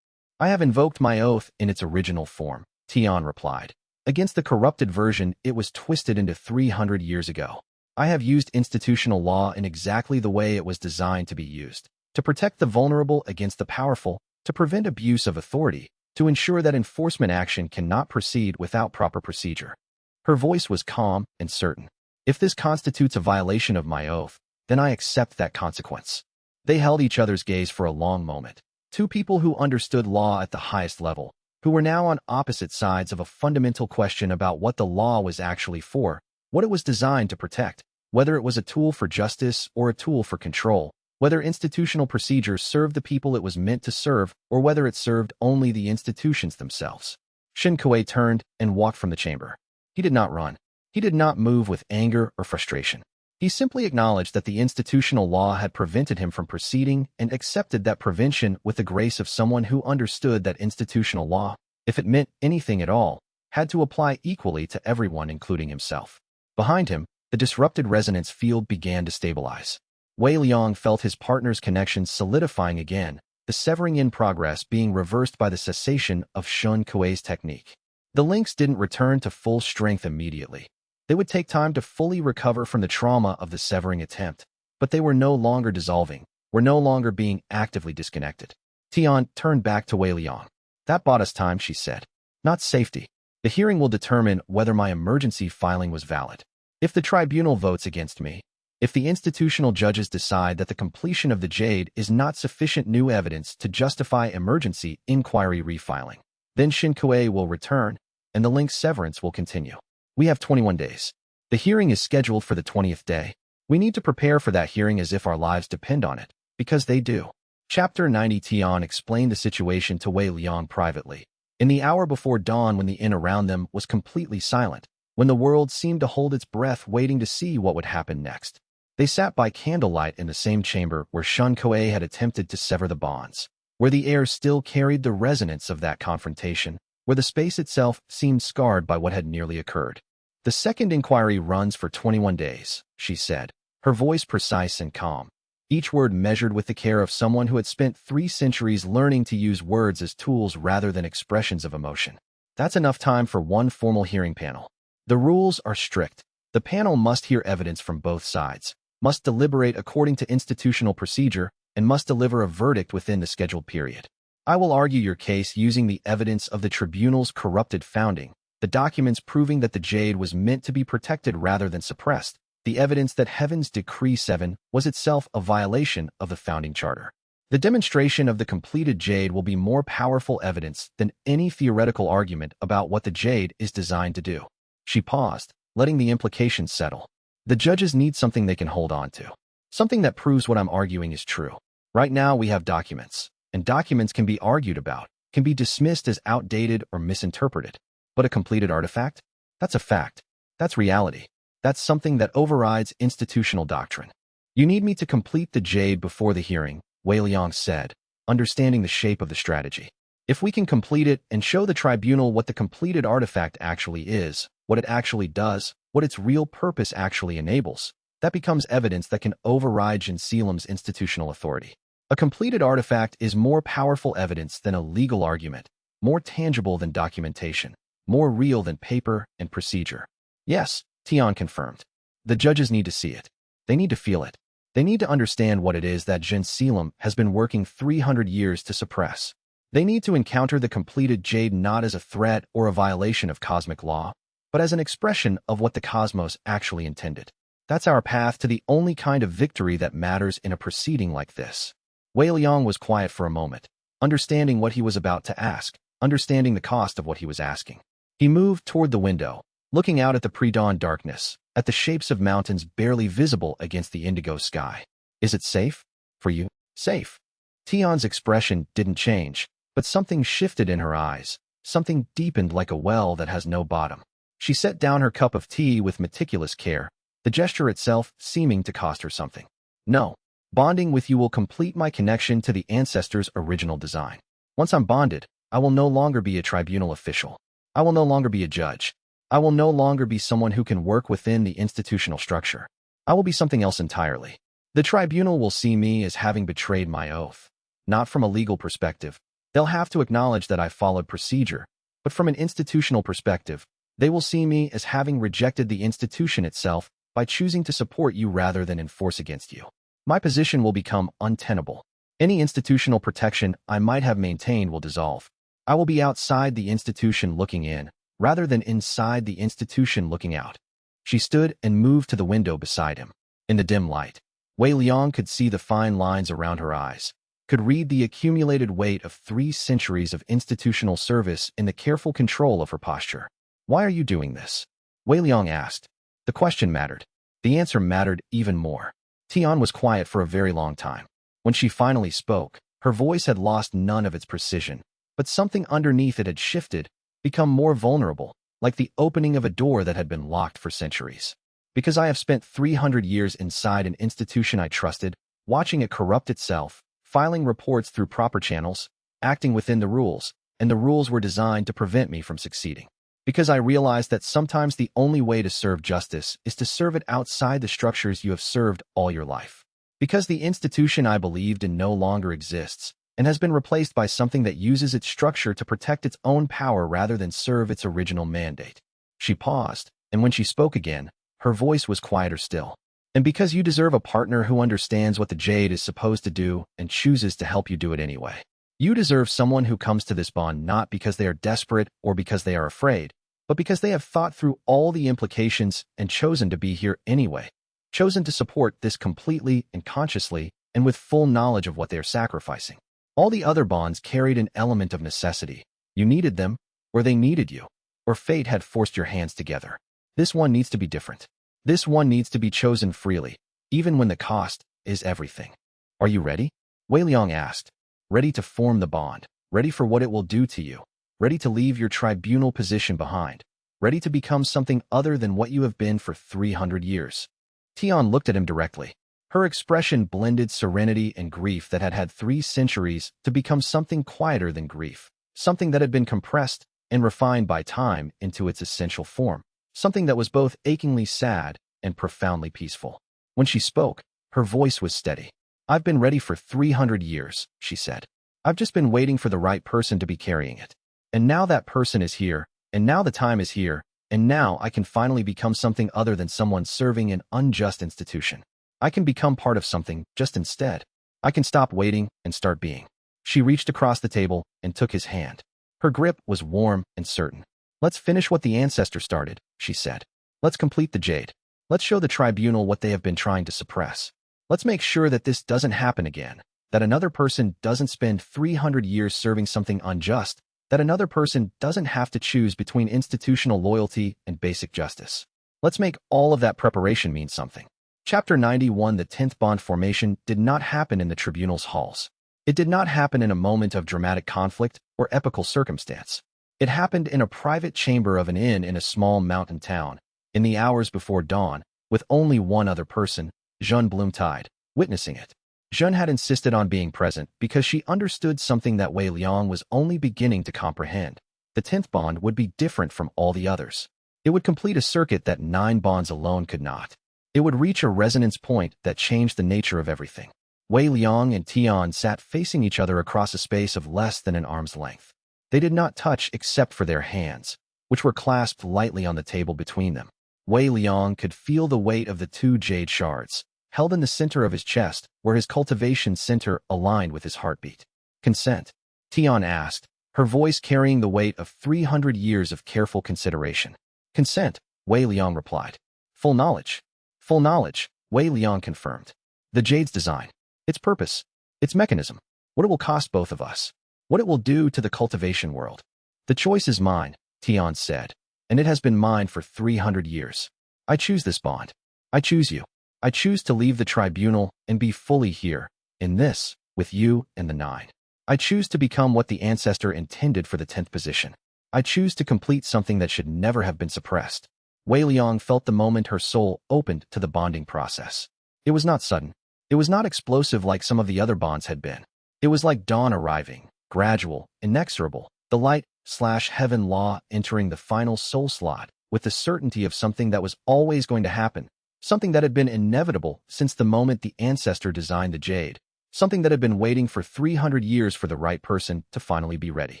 Speaker 1: I have invoked my oath in its original form, Tian replied. Against the corrupted version it was twisted into 300 years ago. I have used institutional law in exactly the way it was designed to be used, to protect the vulnerable against the powerful, to prevent abuse of authority, to ensure that enforcement action cannot proceed without proper procedure. Her voice was calm and certain. If this constitutes a violation of my oath, then I accept that consequence. They held each other's gaze for a long moment. Two people who understood law at the highest level, who were now on opposite sides of a fundamental question about what the law was actually for, what it was designed to protect, whether it was a tool for justice or a tool for control, whether institutional procedures served the people it was meant to serve or whether it served only the institutions themselves. Shen Kuei turned and walked from the chamber. He did not run. He did not move with anger or frustration. He simply acknowledged that the institutional law had prevented him from proceeding and accepted that prevention with the grace of someone who understood that institutional law, if it meant anything at all, had to apply equally to everyone including himself. Behind him, the disrupted resonance field began to stabilize. Wei Liang felt his partner's connections solidifying again, the severing in progress being reversed by the cessation of Shen Kuei's technique. The links didn't return to full strength immediately. They would take time to fully recover from the trauma of the severing attempt, but they were no longer dissolving, were no longer being actively disconnected. Tian turned back to Wei Liang. That bought us time, she said. Not safety. The hearing will determine whether my emergency filing was valid. If the tribunal votes against me, if the institutional judges decide that the completion of the Jade is not sufficient new evidence to justify emergency inquiry refiling, then Shen Kuei will return, and the link's severance will continue. We have 21 days. The hearing is scheduled for the 20th day. We need to prepare for that hearing as if our lives depend on it, because they do. Chapter 90. Tian explained the situation to Wei Liang privately. In the hour before dawn, when the inn around them was completely silent, when the world seemed to hold its breath waiting to see what would happen next, they sat by candlelight in the same chamber where Shen Kuei had attempted to sever the bonds, where the air still carried the resonance of that confrontation, where the space itself seemed scarred by what had nearly occurred. The second inquiry runs for 21 days, she said, her voice precise and calm, each word measured with the care of someone who had spent 3 centuries learning to use words as tools rather than expressions of emotion. That's enough time for one formal hearing panel. The rules are strict. The panel must hear evidence from both sides, must deliberate according to institutional procedure, and must deliver a verdict within the scheduled period. I will argue your case using the evidence of the tribunal's corrupted founding, the documents proving that the Jade was meant to be protected rather than suppressed, the evidence that Heaven's Decree 7 was itself a violation of the founding charter. The demonstration of the completed Jade will be more powerful evidence than any theoretical argument about what the Jade is designed to do. She paused, letting the implications settle. The judges need something they can hold on to. Something that proves what I'm arguing is true. Right now we have documents, and documents can be argued about, can be dismissed as outdated or misinterpreted. But a completed artifact? That's a fact. That's reality. That's something that overrides institutional doctrine. You need me to complete the Jade before the hearing, Wei Liang said, understanding the shape of the strategy. If we can complete it and show the tribunal what the completed artifact actually is, what it actually does, what its real purpose actually enables, that becomes evidence that can override Xianxia's institutional authority. A completed artifact is more powerful evidence than a legal argument, more tangible than documentation, more real than paper and procedure. Yes, Tian confirmed. The judges need to see it. They need to feel it. They need to understand what it is that Xianxia has been working 300 years to suppress. They need to encounter the completed Jade not as a threat or a violation of cosmic law, but as an expression of what the cosmos actually intended. That's our path to the only kind of victory that matters in a proceeding like this. Wei Liang was quiet for a moment, understanding what he was about to ask, understanding the cost of what he was asking. He moved toward the window, looking out at the pre-dawn darkness, at the shapes of mountains barely visible against the indigo sky. Is it safe? For you? Safe. Tian's expression didn't change, but something shifted in her eyes, something deepened like a well that has no bottom. She set down her cup of tea with meticulous care, the gesture itself seeming to cost her something. No. Bonding with you will complete my connection to the ancestors' original design. Once I'm bonded, I will no longer be a tribunal official. I will no longer be a judge. I will no longer be someone who can work within the institutional structure. I will be something else entirely. The tribunal will see me as having betrayed my oath. Not from a legal perspective. They'll have to acknowledge that I followed procedure, but from an institutional perspective, they will see me as having rejected the institution itself by choosing to support you rather than enforce against you. My position will become untenable. Any institutional protection I might have maintained will dissolve. I will be outside the institution looking in, rather than inside the institution looking out. She stood and moved to the window beside him. In the dim light, Wei Liang could see the fine lines around her eyes, could read the accumulated weight of 3 centuries of institutional service in the careful control of her posture. Why are you doing this? Wei Liang asked. The question mattered. The answer mattered even more. Tian was quiet for a very long time. When she finally spoke, her voice had lost none of its precision, but something underneath it had shifted, become more vulnerable, like the opening of a door that had been locked for centuries. Because I have spent 300 years inside an institution I trusted, watching it corrupt itself, filing reports through proper channels, acting within the rules, and the rules were designed to prevent me from succeeding. Because I realized that sometimes the only way to serve justice is to serve it outside the structures you have served all your life. Because the institution I believed in no longer exists, and has been replaced by something that uses its structure to protect its own power rather than serve its original mandate. She paused, and when she spoke again, her voice was quieter still. And because you deserve a partner who understands what the Jade is supposed to do and chooses to help you do it anyway. You deserve someone who comes to this bond not because they are desperate or because they are afraid, but because they have thought through all the implications and chosen to be here anyway. Chosen to support this completely and consciously and with full knowledge of what they are sacrificing. All the other bonds carried an element of necessity. You needed them, or they needed you, or fate had forced your hands together. This one needs to be different. This one needs to be chosen freely, even when the cost is everything. Are you ready? Wei Liang asked. Ready to form the bond, ready for what it will do to you, ready to leave your tribunal position behind, ready to become something other than what you have been for 300 years. Tian looked at him directly. Her expression blended serenity and grief that had had 3 centuries to become something quieter than grief, something that had been compressed and refined by time into its essential form, something that was both achingly sad and profoundly peaceful. When she spoke, her voice was steady. I've been ready for 300 years, she said. I've just been waiting for the right person to be carrying it. And now that person is here, and now the time is here, and now I can finally become something other than someone serving an unjust institution. I can become part of something just instead. I can stop waiting and start being. She reached across the table and took his hand. Her grip was warm and certain. Let's finish what the ancestor started, she said. Let's complete the Jade. Let's show the tribunal what they have been trying to suppress. Let's make sure that this doesn't happen again, that another person doesn't spend 300 years serving something unjust, that another person doesn't have to choose between institutional loyalty and basic justice. Let's make all of that preparation mean something. Chapter 91. The 10th bond formation did not happen in the tribunal's halls. It did not happen in a moment of dramatic conflict or epical circumstance. It happened in a private chamber of an inn in a small mountain town, in the hours before dawn, with only one other person, Jeanne Bloomtide, witnessing it. Jeanne had insisted on being present because she understood something that Wei Liang was only beginning to comprehend. The 10th bond would be different from all the others. It would complete a circuit that 9 bonds alone could not. It would reach a resonance point that changed the nature of everything. Wei Liang and Tian sat facing each other across a space of less than an arm's length. They did not touch except for their hands, which were clasped lightly on the table between them. Wei Liang could feel the weight of the 2 jade shards, held in the center of his chest, where his cultivation center aligned with his heartbeat. Consent? Tian asked, her voice carrying the weight of 300 years of careful consideration. Consent, Wei Liang replied. Full knowledge. Full knowledge, Wei Liang confirmed. The Jade's design, its purpose, its mechanism, what it will cost both of us, what it will do to the cultivation world. The choice is mine, Tian said, and it has been mine for 300 years. I choose this bond. I choose you. I choose to leave the tribunal and be fully here, in this, with you and the 9. I choose to become what the ancestor intended for the 10th position. I choose to complete something that should never have been suppressed. Wei Liang felt the moment her soul opened to the bonding process. It was not sudden. It was not explosive like some of the other bonds had been. It was like dawn arriving, gradual, inexorable, the light light/heaven law entering the final soul slot with the certainty of something that was always going to happen, something that had been inevitable since the moment the ancestor designed the jade, something that had been waiting for 300 years for the right person to finally be ready.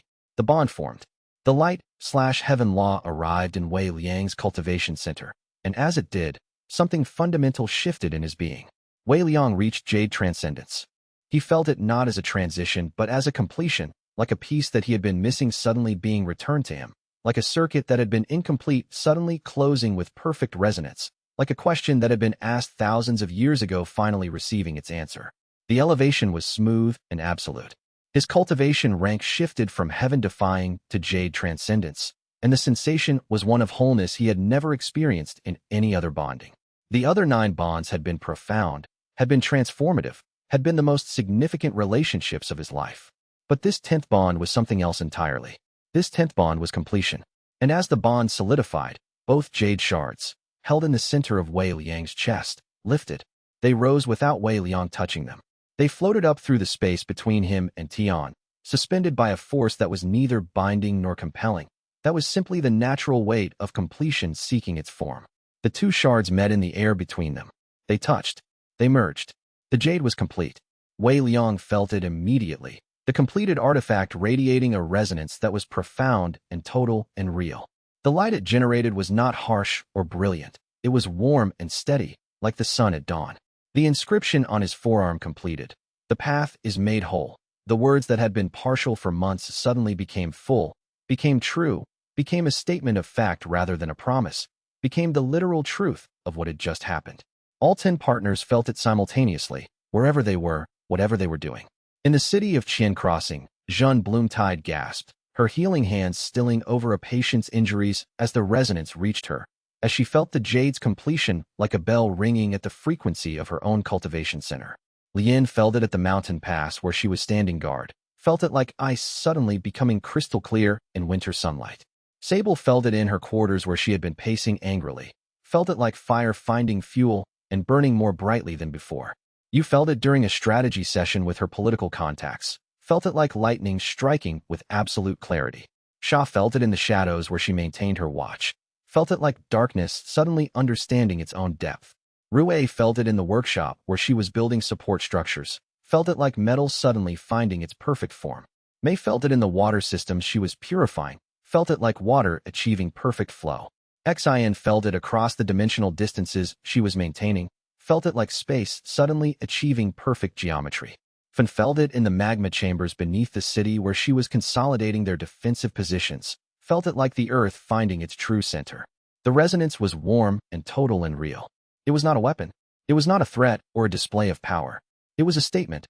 Speaker 1: The bond formed. The light/heaven law arrived in Wei Liang's cultivation center, and as it did, something fundamental shifted in his being. Wei Liang reached jade transcendence. He felt it not as a transition but as a completion, like a piece that he had been missing suddenly being returned to him, like a circuit that had been incomplete suddenly closing with perfect resonance, like a question that had been asked thousands of years ago finally receiving its answer. The elevation was smooth and absolute. His cultivation rank shifted from heaven-defying to jade transcendence, and the sensation was one of wholeness he had never experienced in any other bonding. The other 9 bonds had been profound, had been transformative, had been the most significant relationships of his life. But this 10th bond was something else entirely. This 10th bond was completion. And as the bond solidified, both jade shards, held in the center of Wei Liang's chest, lifted. They rose without Wei Liang touching them. They floated up through the space between him and Tian, suspended by a force that was neither binding nor compelling. That was simply the natural weight of completion seeking its form. The 2 shards met in the air between them. They touched. They merged. The jade was complete. Wei Liang felt it immediately, the completed artifact radiating a resonance that was profound and total and real. The light it generated was not harsh or brilliant. It was warm and steady, like the sun at dawn. The inscription on his forearm completed. The path is made whole. The words that had been partial for months suddenly became full, became true, became a statement of fact rather than a promise, became the literal truth of what had just happened. All 10 partners felt it simultaneously, wherever they were, whatever they were doing. In the city of Qian Crossing, Jeanne Bloomtide gasped, her healing hands stilling over a patient's injuries as the resonance reached her, as she felt the jade's completion like a bell ringing at the frequency of her own cultivation center. Lian felt it at the mountain pass where she was standing guard, felt it like ice suddenly becoming crystal clear in winter sunlight. Sable felt it in her quarters where she had been pacing angrily, felt it like fire finding fuel and burning more brightly than before. You felt it during a strategy session with her political contacts, felt it like lightning striking with absolute clarity. Sha felt it in the shadows where she maintained her watch, felt it like darkness suddenly understanding its own depth. Rue felt it in the workshop where she was building support structures, felt it like metal suddenly finding its perfect form. Mei felt it in the water systems she was purifying, felt it like water achieving perfect flow. Xin felt it across the dimensional distances she was maintaining, felt it like space suddenly achieving perfect geometry. Fan felt it in the magma chambers beneath the city where she was consolidating their defensive positions, felt it like the earth finding its true center. The resonance was warm and total and real. It was not a weapon. It was not a threat or a display of power. It was a statement.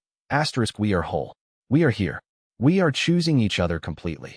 Speaker 1: We are whole. We are here. We are choosing each other completely.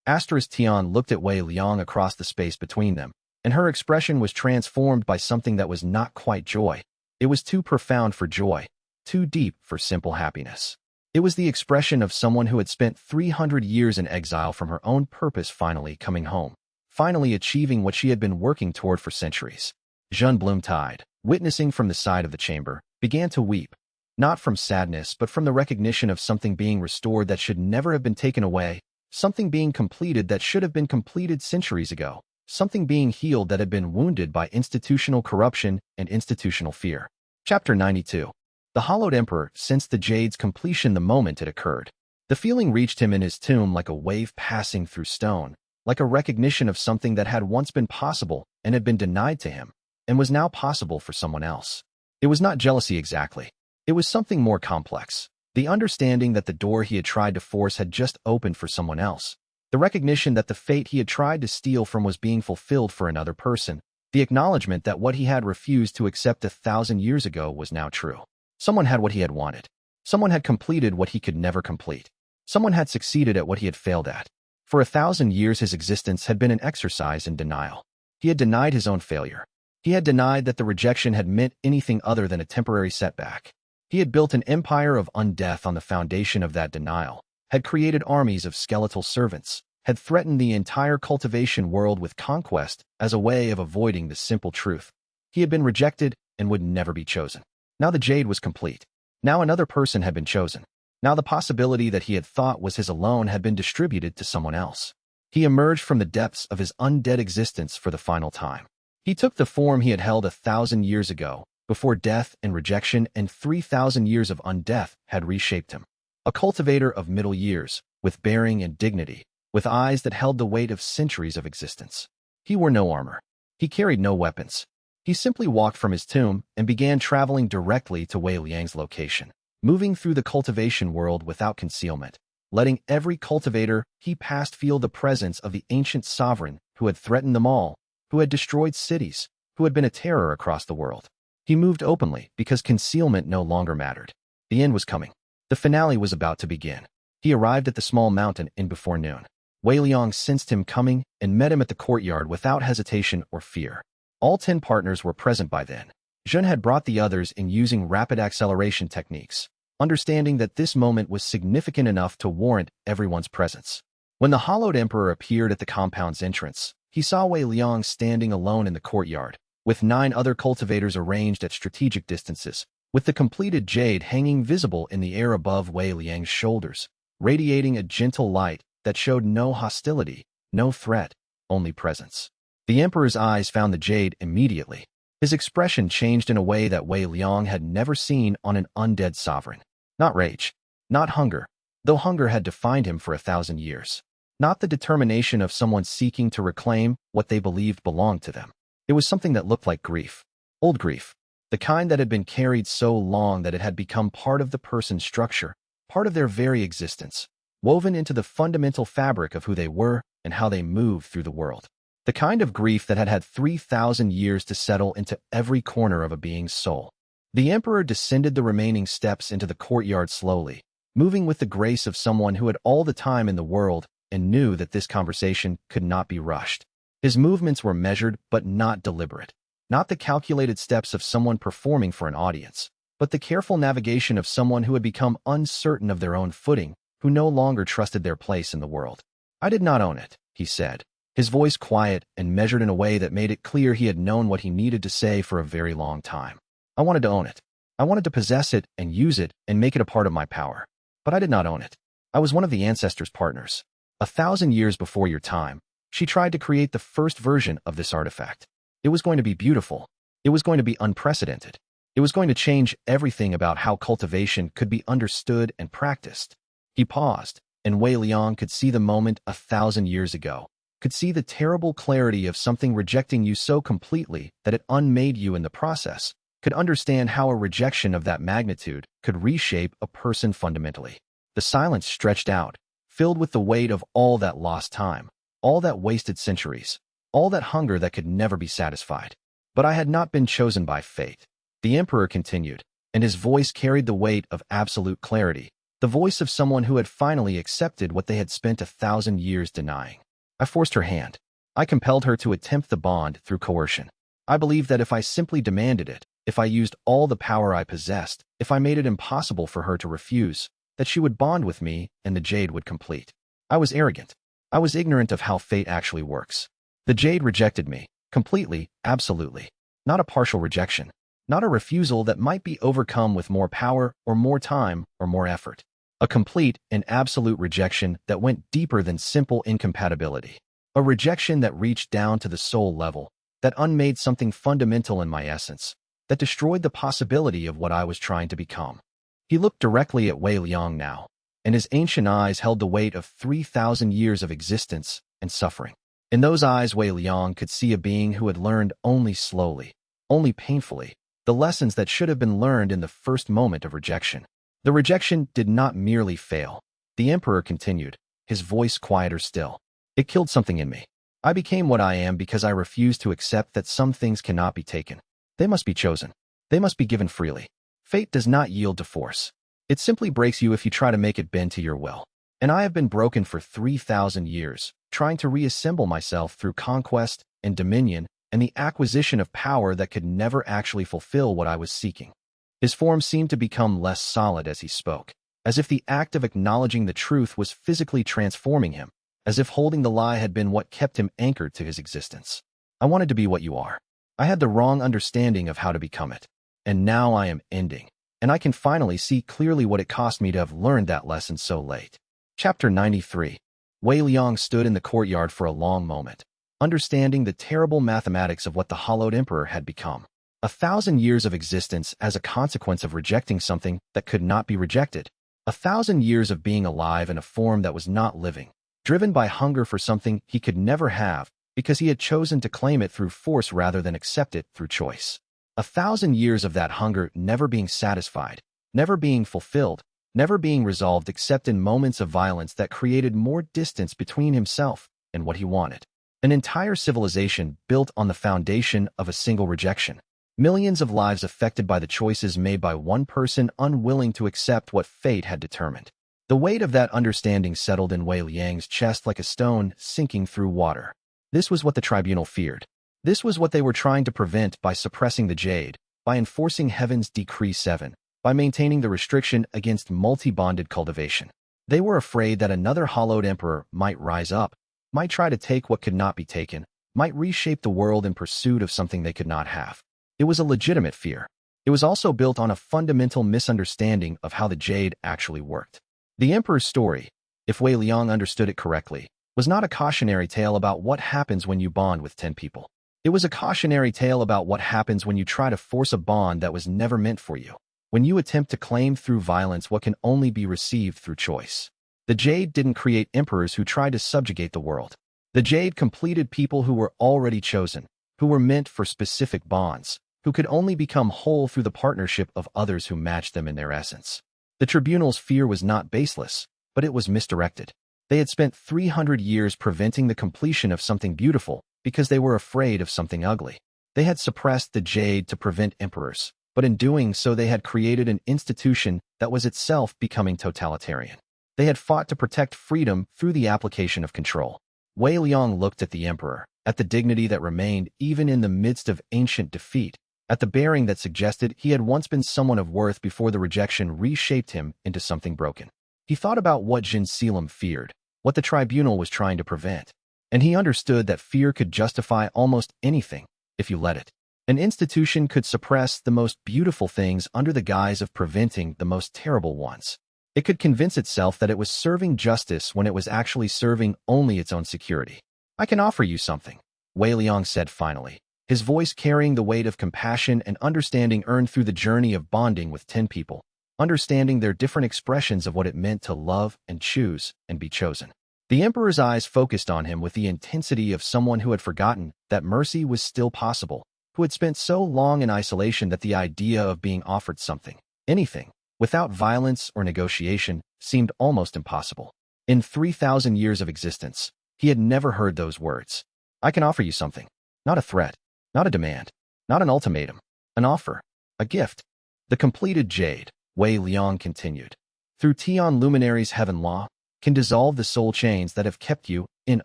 Speaker 1: Tian looked at Wei Liang across the space between them, and her expression was transformed by something that was not quite joy. It was too profound for joy, too deep for simple happiness. It was the expression of someone who had spent 300 years in exile from her own purpose finally coming home, finally achieving what she had been working toward for centuries. Jeanne Bloomtide, witnessing from the side of the chamber, began to weep, not from sadness but from the recognition of something being restored that should never have been taken away, something being completed that should have been completed centuries ago, something being healed that had been wounded by institutional corruption and institutional fear. Chapter 92. The Hollowed Emperor sensed the jade's completion the moment it occurred. The feeling reached him in his tomb like a wave passing through stone, like a recognition of something that had once been possible and had been denied to him, and was now possible for someone else. It was not jealousy exactly. It was something more complex. The understanding that the door he had tried to force had just opened for someone else. The recognition that the fate he had tried to steal from was being fulfilled for another person. The acknowledgement that what he had refused to accept 1,000 years ago was now true. Someone had what he had wanted. Someone had completed what he could never complete. Someone had succeeded at what he had failed at. For 1,000 years his existence had been an exercise in denial. He had denied his own failure. He had denied that the rejection had meant anything other than a temporary setback. He had built an empire of undeath on the foundation of that denial, had created armies of skeletal servants, had threatened the entire cultivation world with conquest as a way of avoiding the simple truth. He had been rejected and would never be chosen. Now the jade was complete. Now another person had been chosen. Now the possibility that he had thought was his alone had been distributed to someone else. He emerged from the depths of his undead existence for the final time. He took the form he had held 1,000 years ago, before death and rejection and 3,000 years of undeath had reshaped him. A cultivator of middle years, with bearing and dignity, with eyes that held the weight of centuries of existence. He wore no armor. He carried no weapons. He simply walked from his tomb and began traveling directly to Wei Liang's location, moving through the cultivation world without concealment, letting every cultivator he passed feel the presence of the ancient sovereign who had threatened them all, who had destroyed cities, who had been a terror across the world. He moved openly because concealment no longer mattered. The end was coming. The finale was about to begin. He arrived at the small mountain in before noon. Wei Liang sensed him coming and met him at the courtyard without hesitation or fear. All 10 partners were present by then. Zhen had brought the others in using rapid acceleration techniques, understanding that this moment was significant enough to warrant everyone's presence. When the hollowed emperor appeared at the compound's entrance, he saw Wei Liang standing alone in the courtyard, with 9 other cultivators arranged at strategic distances, with the completed jade hanging visible in the air above Wei Liang's shoulders, radiating a gentle light that showed no hostility, no threat, only presence. The emperor's eyes found the jade immediately. His expression changed in a way that Wei Liang had never seen on an undead sovereign. Not rage, not hunger, though hunger had defined him for 1,000 years. Not the determination of someone seeking to reclaim what they believed belonged to them. It was something that looked like grief. Old grief. The kind that had been carried so long that it had become part of the person's structure, part of their very existence, woven into the fundamental fabric of who they were and how they moved through the world. The kind of grief that had had 3,000 years to settle into every corner of a being's soul. The emperor descended the remaining steps into the courtyard slowly, moving with the grace of someone who had all the time in the world and knew that this conversation could not be rushed. His movements were measured but not deliberate, not the calculated steps of someone performing for an audience, but the careful navigation of someone who had become uncertain of their own footing, who no longer trusted their place in the world. "I did not own it," he said, his voice quiet and measured in a way that made it clear he had known what he needed to say for a very long time. "I wanted to own it. I wanted to possess it and use it and make it a part of my power. But I did not own it. I was one of the ancestors' partners. 1,000 years before your time, she tried to create the first version of this artifact. It was going to be beautiful. It was going to be unprecedented. It was going to change everything about how cultivation could be understood and practiced." He paused, and Wei Liang could see the moment 1,000 years ago, could see the terrible clarity of something rejecting you so completely that it unmade you in the process, could understand how a rejection of that magnitude could reshape a person fundamentally. The silence stretched out, filled with the weight of all that lost time, all that wasted centuries, all that hunger that could never be satisfied. "But I had not been chosen by fate," the emperor continued, and his voice carried the weight of absolute clarity, the voice of someone who had finally accepted what they had spent 1,000 years denying. "I forced her hand. I compelled her to attempt the bond through coercion. I believed that if I simply demanded it, if I used all the power I possessed, if I made it impossible for her to refuse, that she would bond with me and the jade would complete. I was arrogant. I was ignorant of how fate actually works. The jade rejected me, completely, absolutely. Not a partial rejection. Not a refusal that might be overcome with more power or more time or more effort. A complete and absolute rejection that went deeper than simple incompatibility. A rejection that reached down to the soul level, that unmade something fundamental in my essence, that destroyed the possibility of what I was trying to become." He looked directly at Wei Liang now, and his ancient eyes held the weight of 3,000 years of existence and suffering. In those eyes, Wei Liang could see a being who had learned only slowly, only painfully, the lessons that should have been learned in the first moment of rejection. The rejection did not merely fail. The emperor continued, his voice quieter still. "It killed something in me. I became what I am because I refused to accept that some things cannot be taken. They must be chosen. They must be given freely. Fate does not yield to force. It simply breaks you if you try to make it bend to your will. And I have been broken for 3,000 years, trying to reassemble myself through conquest and dominion and the acquisition of power that could never actually fulfill what I was seeking." His form seemed to become less solid as he spoke, as if the act of acknowledging the truth was physically transforming him, as if holding the lie had been what kept him anchored to his existence. "I wanted to be what you are. I had the wrong understanding of how to become it. And now I am ending, and I can finally see clearly what it cost me to have learned that lesson so late." Chapter 93. Wei Liang stood in the courtyard for a long moment, understanding the terrible mathematics of what the Hollowed Emperor had become. 1,000 years of existence as a consequence of rejecting something that could not be rejected. 1,000 years of being alive in a form that was not living, driven by hunger for something he could never have because he had chosen to claim it through force rather than accept it through choice. 1,000 years of that hunger never being satisfied, never being fulfilled, never being resolved except in moments of violence that created more distance between himself and what he wanted. An entire civilization built on the foundation of a single rejection. Millions of lives affected by the choices made by one person unwilling to accept what fate had determined. The weight of that understanding settled in Wei Liang's chest like a stone sinking through water. This was what the tribunal feared. This was what they were trying to prevent by suppressing the Jade, by enforcing Heaven's Decree 7, by maintaining the restriction against multi-bonded cultivation. They were afraid that another Hollowed Emperor might rise up, might try to take what could not be taken, might reshape the world in pursuit of something they could not have. It was a legitimate fear. It was also built on a fundamental misunderstanding of how the Jade actually worked. The Emperor's story, if Wei Liang understood it correctly, was not a cautionary tale about what happens when you bond with 10 people. It was a cautionary tale about what happens when you try to force a bond that was never meant for you, when you attempt to claim through violence what can only be received through choice. The Jade didn't create emperors who tried to subjugate the world. The Jade completed people who were already chosen, who were meant for specific bonds, who could only become whole through the partnership of others who matched them in their essence. The tribunal's fear was not baseless, but it was misdirected. They had spent 300 years preventing the completion of something beautiful because they were afraid of something ugly. They had suppressed the Jade to prevent emperors, but in doing so they had created an institution that was itself becoming totalitarian. They had fought to protect freedom through the application of control. Wei Liang looked at the emperor, at the dignity that remained even in the midst of ancient defeat, at the bearing that suggested he had once been someone of worth before the rejection reshaped him into something broken. He thought about what Jin Selim feared, what the tribunal was trying to prevent, and he understood that fear could justify almost anything if you let it. An institution could suppress the most beautiful things under the guise of preventing the most terrible ones. It could convince itself that it was serving justice when it was actually serving only its own security. "I can offer you something," Wei Liang said finally, his voice carrying the weight of compassion and understanding earned through the journey of bonding with 10 people, understanding their different expressions of what it meant to love and choose and be chosen. The emperor's eyes focused on him with the intensity of someone who had forgotten that mercy was still possible, who had spent so long in isolation that the idea of being offered something, anything, without violence or negotiation, seemed almost impossible. In 3,000 years of existence, he had never heard those words. "I can offer you something. Not a threat, not a demand, not an ultimatum, an offer, a gift. The completed Jade," Wei Liang continued, "through Tian Luminary's heaven law, can dissolve the soul chains that have kept you in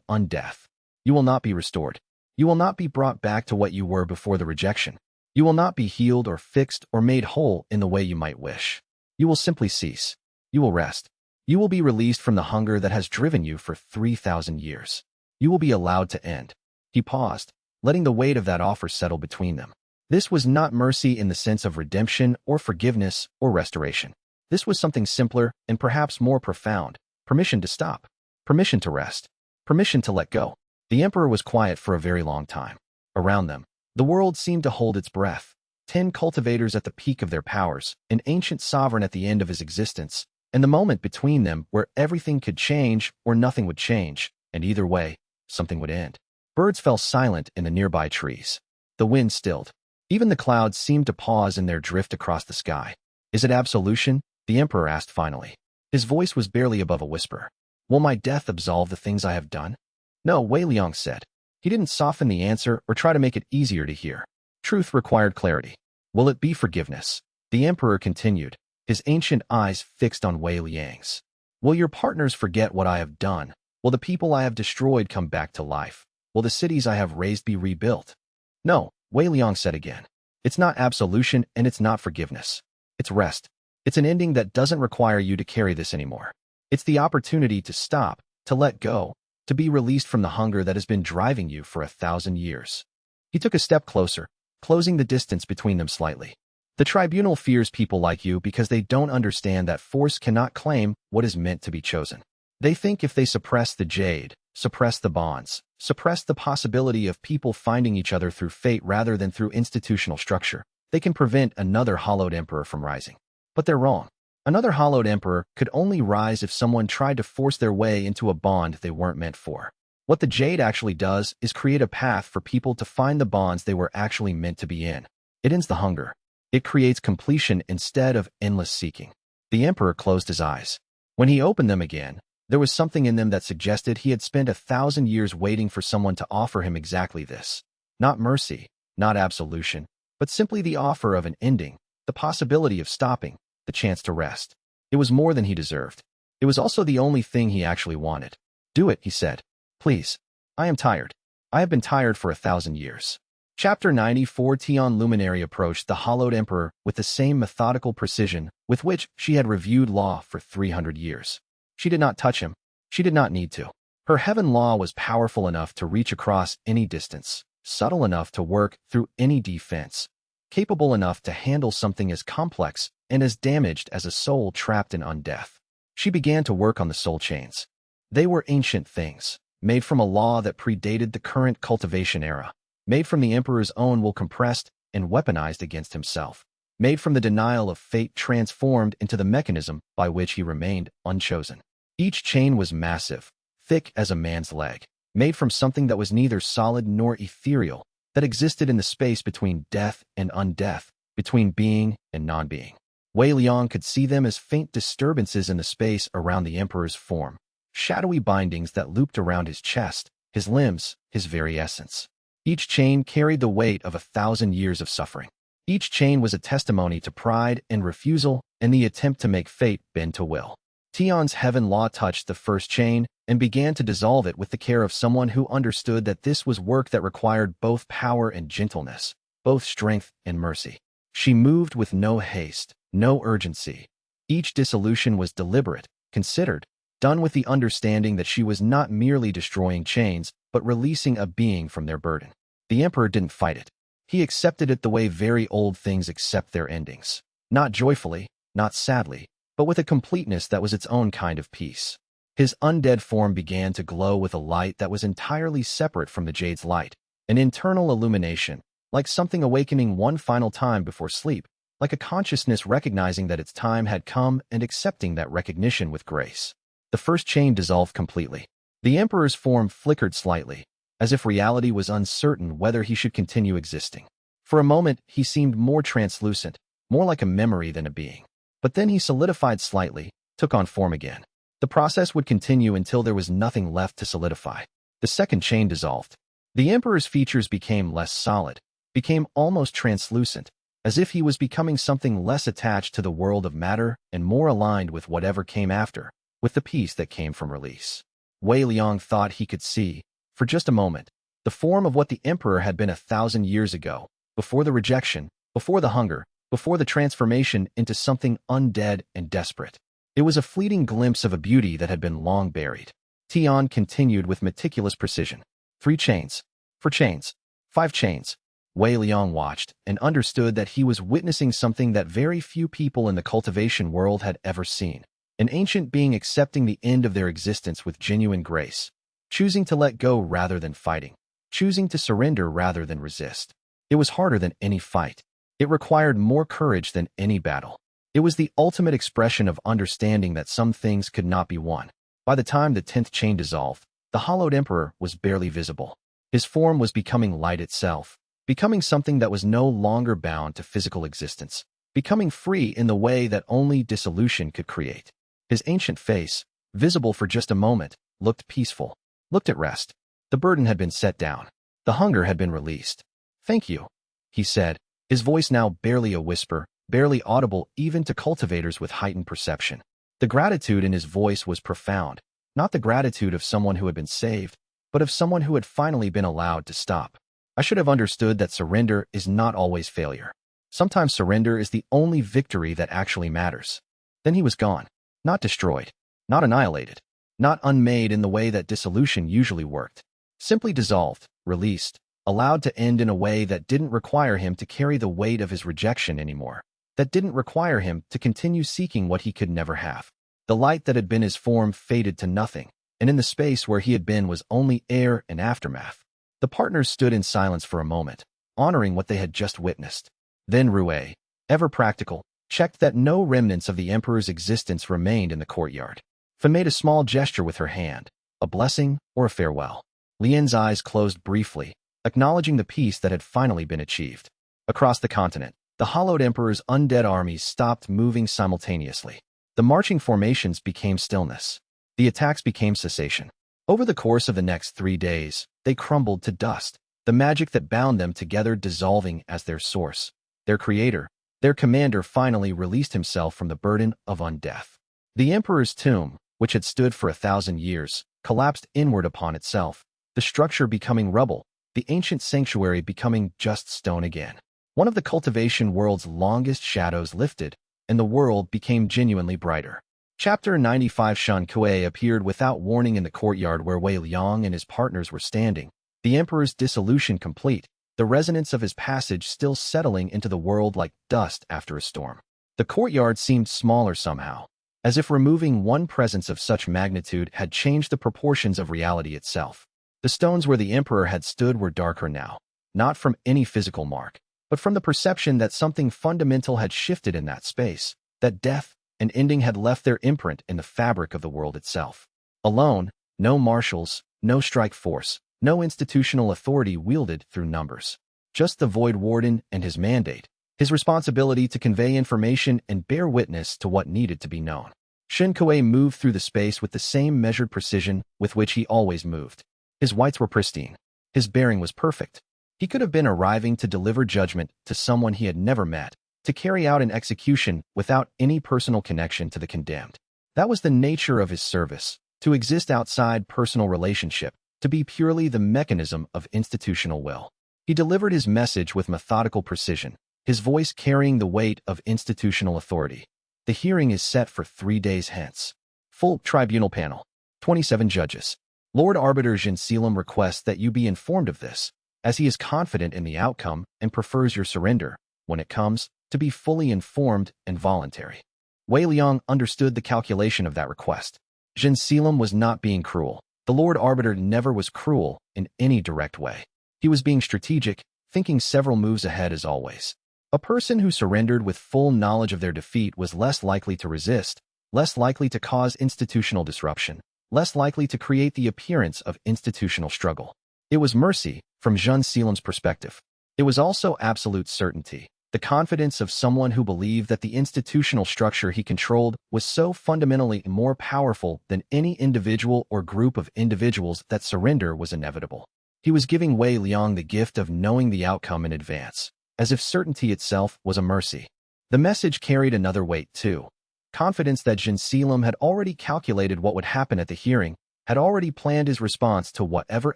Speaker 1: undeath. You will not be restored. You will not be brought back to what you were before the rejection. You will not be healed or fixed or made whole in the way you might wish. You will simply cease. You will rest. You will be released from the hunger that has driven you for 3,000 years. You will be allowed to end." He paused, letting the weight of that offer settle between them. This was not mercy in the sense of redemption or forgiveness or restoration. This was something simpler and perhaps more profound: permission to stop, permission to rest, permission to let go. The emperor was quiet for a very long time. Around them, the world seemed to hold its breath. 10 cultivators at the peak of their powers, an ancient sovereign at the end of his existence, and the moment between them where everything could change or nothing would change, and either way, something would end. Birds fell silent in the nearby trees. The wind stilled. Even the clouds seemed to pause in their drift across the sky. "Is it absolution?" the emperor asked finally. His voice was barely above a whisper. "Will my death absolve the things I have done?" "No," Wei Liang said. He didn't soften the answer or try to make it easier to hear. Truth required clarity. "Will it be forgiveness?" the emperor continued, his ancient eyes fixed on Wei Liang's. "Will your partners forget what I have done? Will the people I have destroyed come back to life? Will the cities I have raised be rebuilt?" "No," Wei Liang said again. "It's not absolution and it's not forgiveness. It's rest. It's an ending that doesn't require you to carry this anymore. It's the opportunity to stop, to let go, to be released from the hunger that has been driving you for 1,000 years." He took a step closer, closing the distance between them slightly. "The tribunal fears people like you because they don't understand that force cannot claim what is meant to be chosen. They think if they suppress the jade, suppress the bonds, suppress the possibility of people finding each other through fate rather than through institutional structure, they can prevent another hollowed emperor from rising. But they're wrong. Another hollowed emperor could only rise if someone tried to force their way into a bond they weren't meant for. What the jade actually does is create a path for people to find the bonds they were actually meant to be in. It ends the hunger. It creates completion instead of endless seeking. The emperor closed his eyes. When he opened them again, there was something in them that suggested he had spent 1,000 years waiting for someone to offer him exactly this. Not mercy, not absolution, but simply the offer of an ending, the possibility of stopping, the chance to rest. It was more than he deserved. It was also the only thing he actually wanted. Do it, he said. Please. I am tired. I have been tired for 1,000 years. Chapter 94. Tian Luminary approached the hollowed emperor with the same methodical precision with which she had reviewed law for 300 years. She did not touch him. She did not need to. Her heaven law was powerful enough to reach across any distance, subtle enough to work through any defense, capable enough to handle something as complex and as damaged as a soul trapped in undeath. She began to work on the soul chains. They were ancient things, made from a law that predated the current cultivation era, made from the emperor's own will compressed and weaponized against himself, made from the denial of fate transformed into the mechanism by which he remained unchosen. Each chain was massive, thick as a man's leg, made from something that was neither solid nor ethereal, that existed in the space between death and undeath, between being and non-being. Wei Liang could see them as faint disturbances in the space around the emperor's form, shadowy bindings that looped around his chest, his limbs, his very essence. Each chain carried the weight of 1,000 years of suffering. Each chain was a testimony to pride and refusal and the attempt to make fate bend to will. Tian's heaven law touched the first chain and began to dissolve it with the care of someone who understood that this was work that required both power and gentleness, both strength and mercy. She moved with no haste, no urgency. Each dissolution was deliberate, considered, done with the understanding that she was not merely destroying chains, but releasing a being from their burden. The emperor didn't fight it. He accepted it the way very old things accept their endings. Not joyfully, not sadly, but with a completeness that was its own kind of peace. His undead form began to glow with a light that was entirely separate from the jade's light, an internal illumination, like something awakening one final time before sleep, like a consciousness recognizing that its time had come and accepting that recognition with grace. The first chain dissolved completely. The emperor's form flickered slightly, as if reality was uncertain whether he should continue existing. For a moment, he seemed more translucent, more like a memory than a being. But then he solidified slightly, took on form again. The process would continue until there was nothing left to solidify. The second chain dissolved. The emperor's features became less solid, became almost translucent, as if he was becoming something less attached to the world of matter and more aligned with whatever came after, with the peace that came from release. Wei Liang thought he could see, for just a moment, the form of what the emperor had been 1,000 years ago, before the rejection, before the hunger, before the transformation into something undead and desperate. It was a fleeting glimpse of a beauty that had been long buried. Tian continued with meticulous precision. 3 chains. 4 chains. 5 chains. Wei Liang watched and understood that he was witnessing something that very few people in the cultivation world had ever seen. An ancient being accepting the end of their existence with genuine grace, choosing to let go rather than fighting, choosing to surrender rather than resist. It was harder than any fight. It required more courage than any battle. It was the ultimate expression of understanding that some things could not be won. By the time the 10th chain dissolved, the hollowed emperor was barely visible. His form was becoming light itself, becoming something that was no longer bound to physical existence, becoming free in the way that only dissolution could create. His ancient face, visible for just a moment, looked peaceful, looked at rest. The burden had been set down. The hunger had been released. "Thank you," he said, his voice now barely a whisper, barely audible even to cultivators with heightened perception. The gratitude in his voice was profound, not the gratitude of someone who had been saved, but of someone who had finally been allowed to stop. "I should have understood that surrender is not always failure. Sometimes surrender is the only victory that actually matters." Then he was gone, not destroyed, not annihilated, not unmade in the way that dissolution usually worked. Simply dissolved, released, allowed to end in a way that didn't require him to carry the weight of his rejection anymore, that didn't require him to continue seeking what he could never have. The light that had been his form faded to nothing, and in the space where he had been was only air and aftermath. The partners stood in silence for a moment, honoring what they had just witnessed. Then Rue, ever practical, checked that no remnants of the emperor's existence remained in the courtyard. Fan made a small gesture with her hand, a blessing or a farewell. Lian's eyes closed briefly, acknowledging the peace that had finally been achieved. Across the continent, the hollowed emperor's undead armies stopped moving simultaneously. The marching formations became stillness. The attacks became cessation. Over the course of the next 3 days, they crumbled to dust, the magic that bound them together dissolving as their source. Their creator, their commander finally released himself from the burden of undeath. The emperor's tomb, which had stood for 1,000 years, collapsed inward upon itself, the structure becoming rubble, the ancient sanctuary becoming just stone again. One of the cultivation world's longest shadows lifted, and the world became genuinely brighter. Chapter 95. Shen Kuei appeared without warning in the courtyard where Wei Liang and his partners were standing, the emperor's dissolution complete, the resonance of his passage still settling into the world like dust after a storm. The courtyard seemed smaller somehow, as if removing one presence of such magnitude had changed the proportions of reality itself. The stones where the emperor had stood were darker now, not from any physical mark, but from the perception that something fundamental had shifted in that space, that death and ending had left their imprint in the fabric of the world itself. Alone, no marshals, no strike force, no institutional authority wielded through numbers. Just the Void Warden and his mandate, his responsibility to convey information and bear witness to what needed to be known. Shen Kuei moved through the space with the same measured precision with which he always moved. His whites were pristine. His bearing was perfect. He could have been arriving to deliver judgment to someone he had never met, to carry out an execution without any personal connection to the condemned. That was the nature of his service, to exist outside personal relationship, to be purely the mechanism of institutional will. He delivered his message with methodical precision, his voice carrying the weight of institutional authority. The hearing is set for 3 days hence. Full tribunal panel. 27 judges. Lord Arbiter Xianxia requests that you be informed of this, as he is confident in the outcome and prefers your surrender, when it comes, to be fully informed and voluntary. Wei Liang understood the calculation of that request. Xianxia was not being cruel. The Lord Arbiter never was cruel in any direct way. He was being strategic, thinking several moves ahead as always. A person who surrendered with full knowledge of their defeat was less likely to resist, less likely to cause institutional disruption, less likely to create the appearance of institutional struggle. It was mercy, from Xianxia's perspective. It was also absolute certainty, the confidence of someone who believed that the institutional structure he controlled was so fundamentally more powerful than any individual or group of individuals that surrender was inevitable. He was giving Wei Liang the gift of knowing the outcome in advance, as if certainty itself was a mercy. The message carried another weight too. Confidence that Xianxia had already calculated what would happen at the hearing, had already planned his response to whatever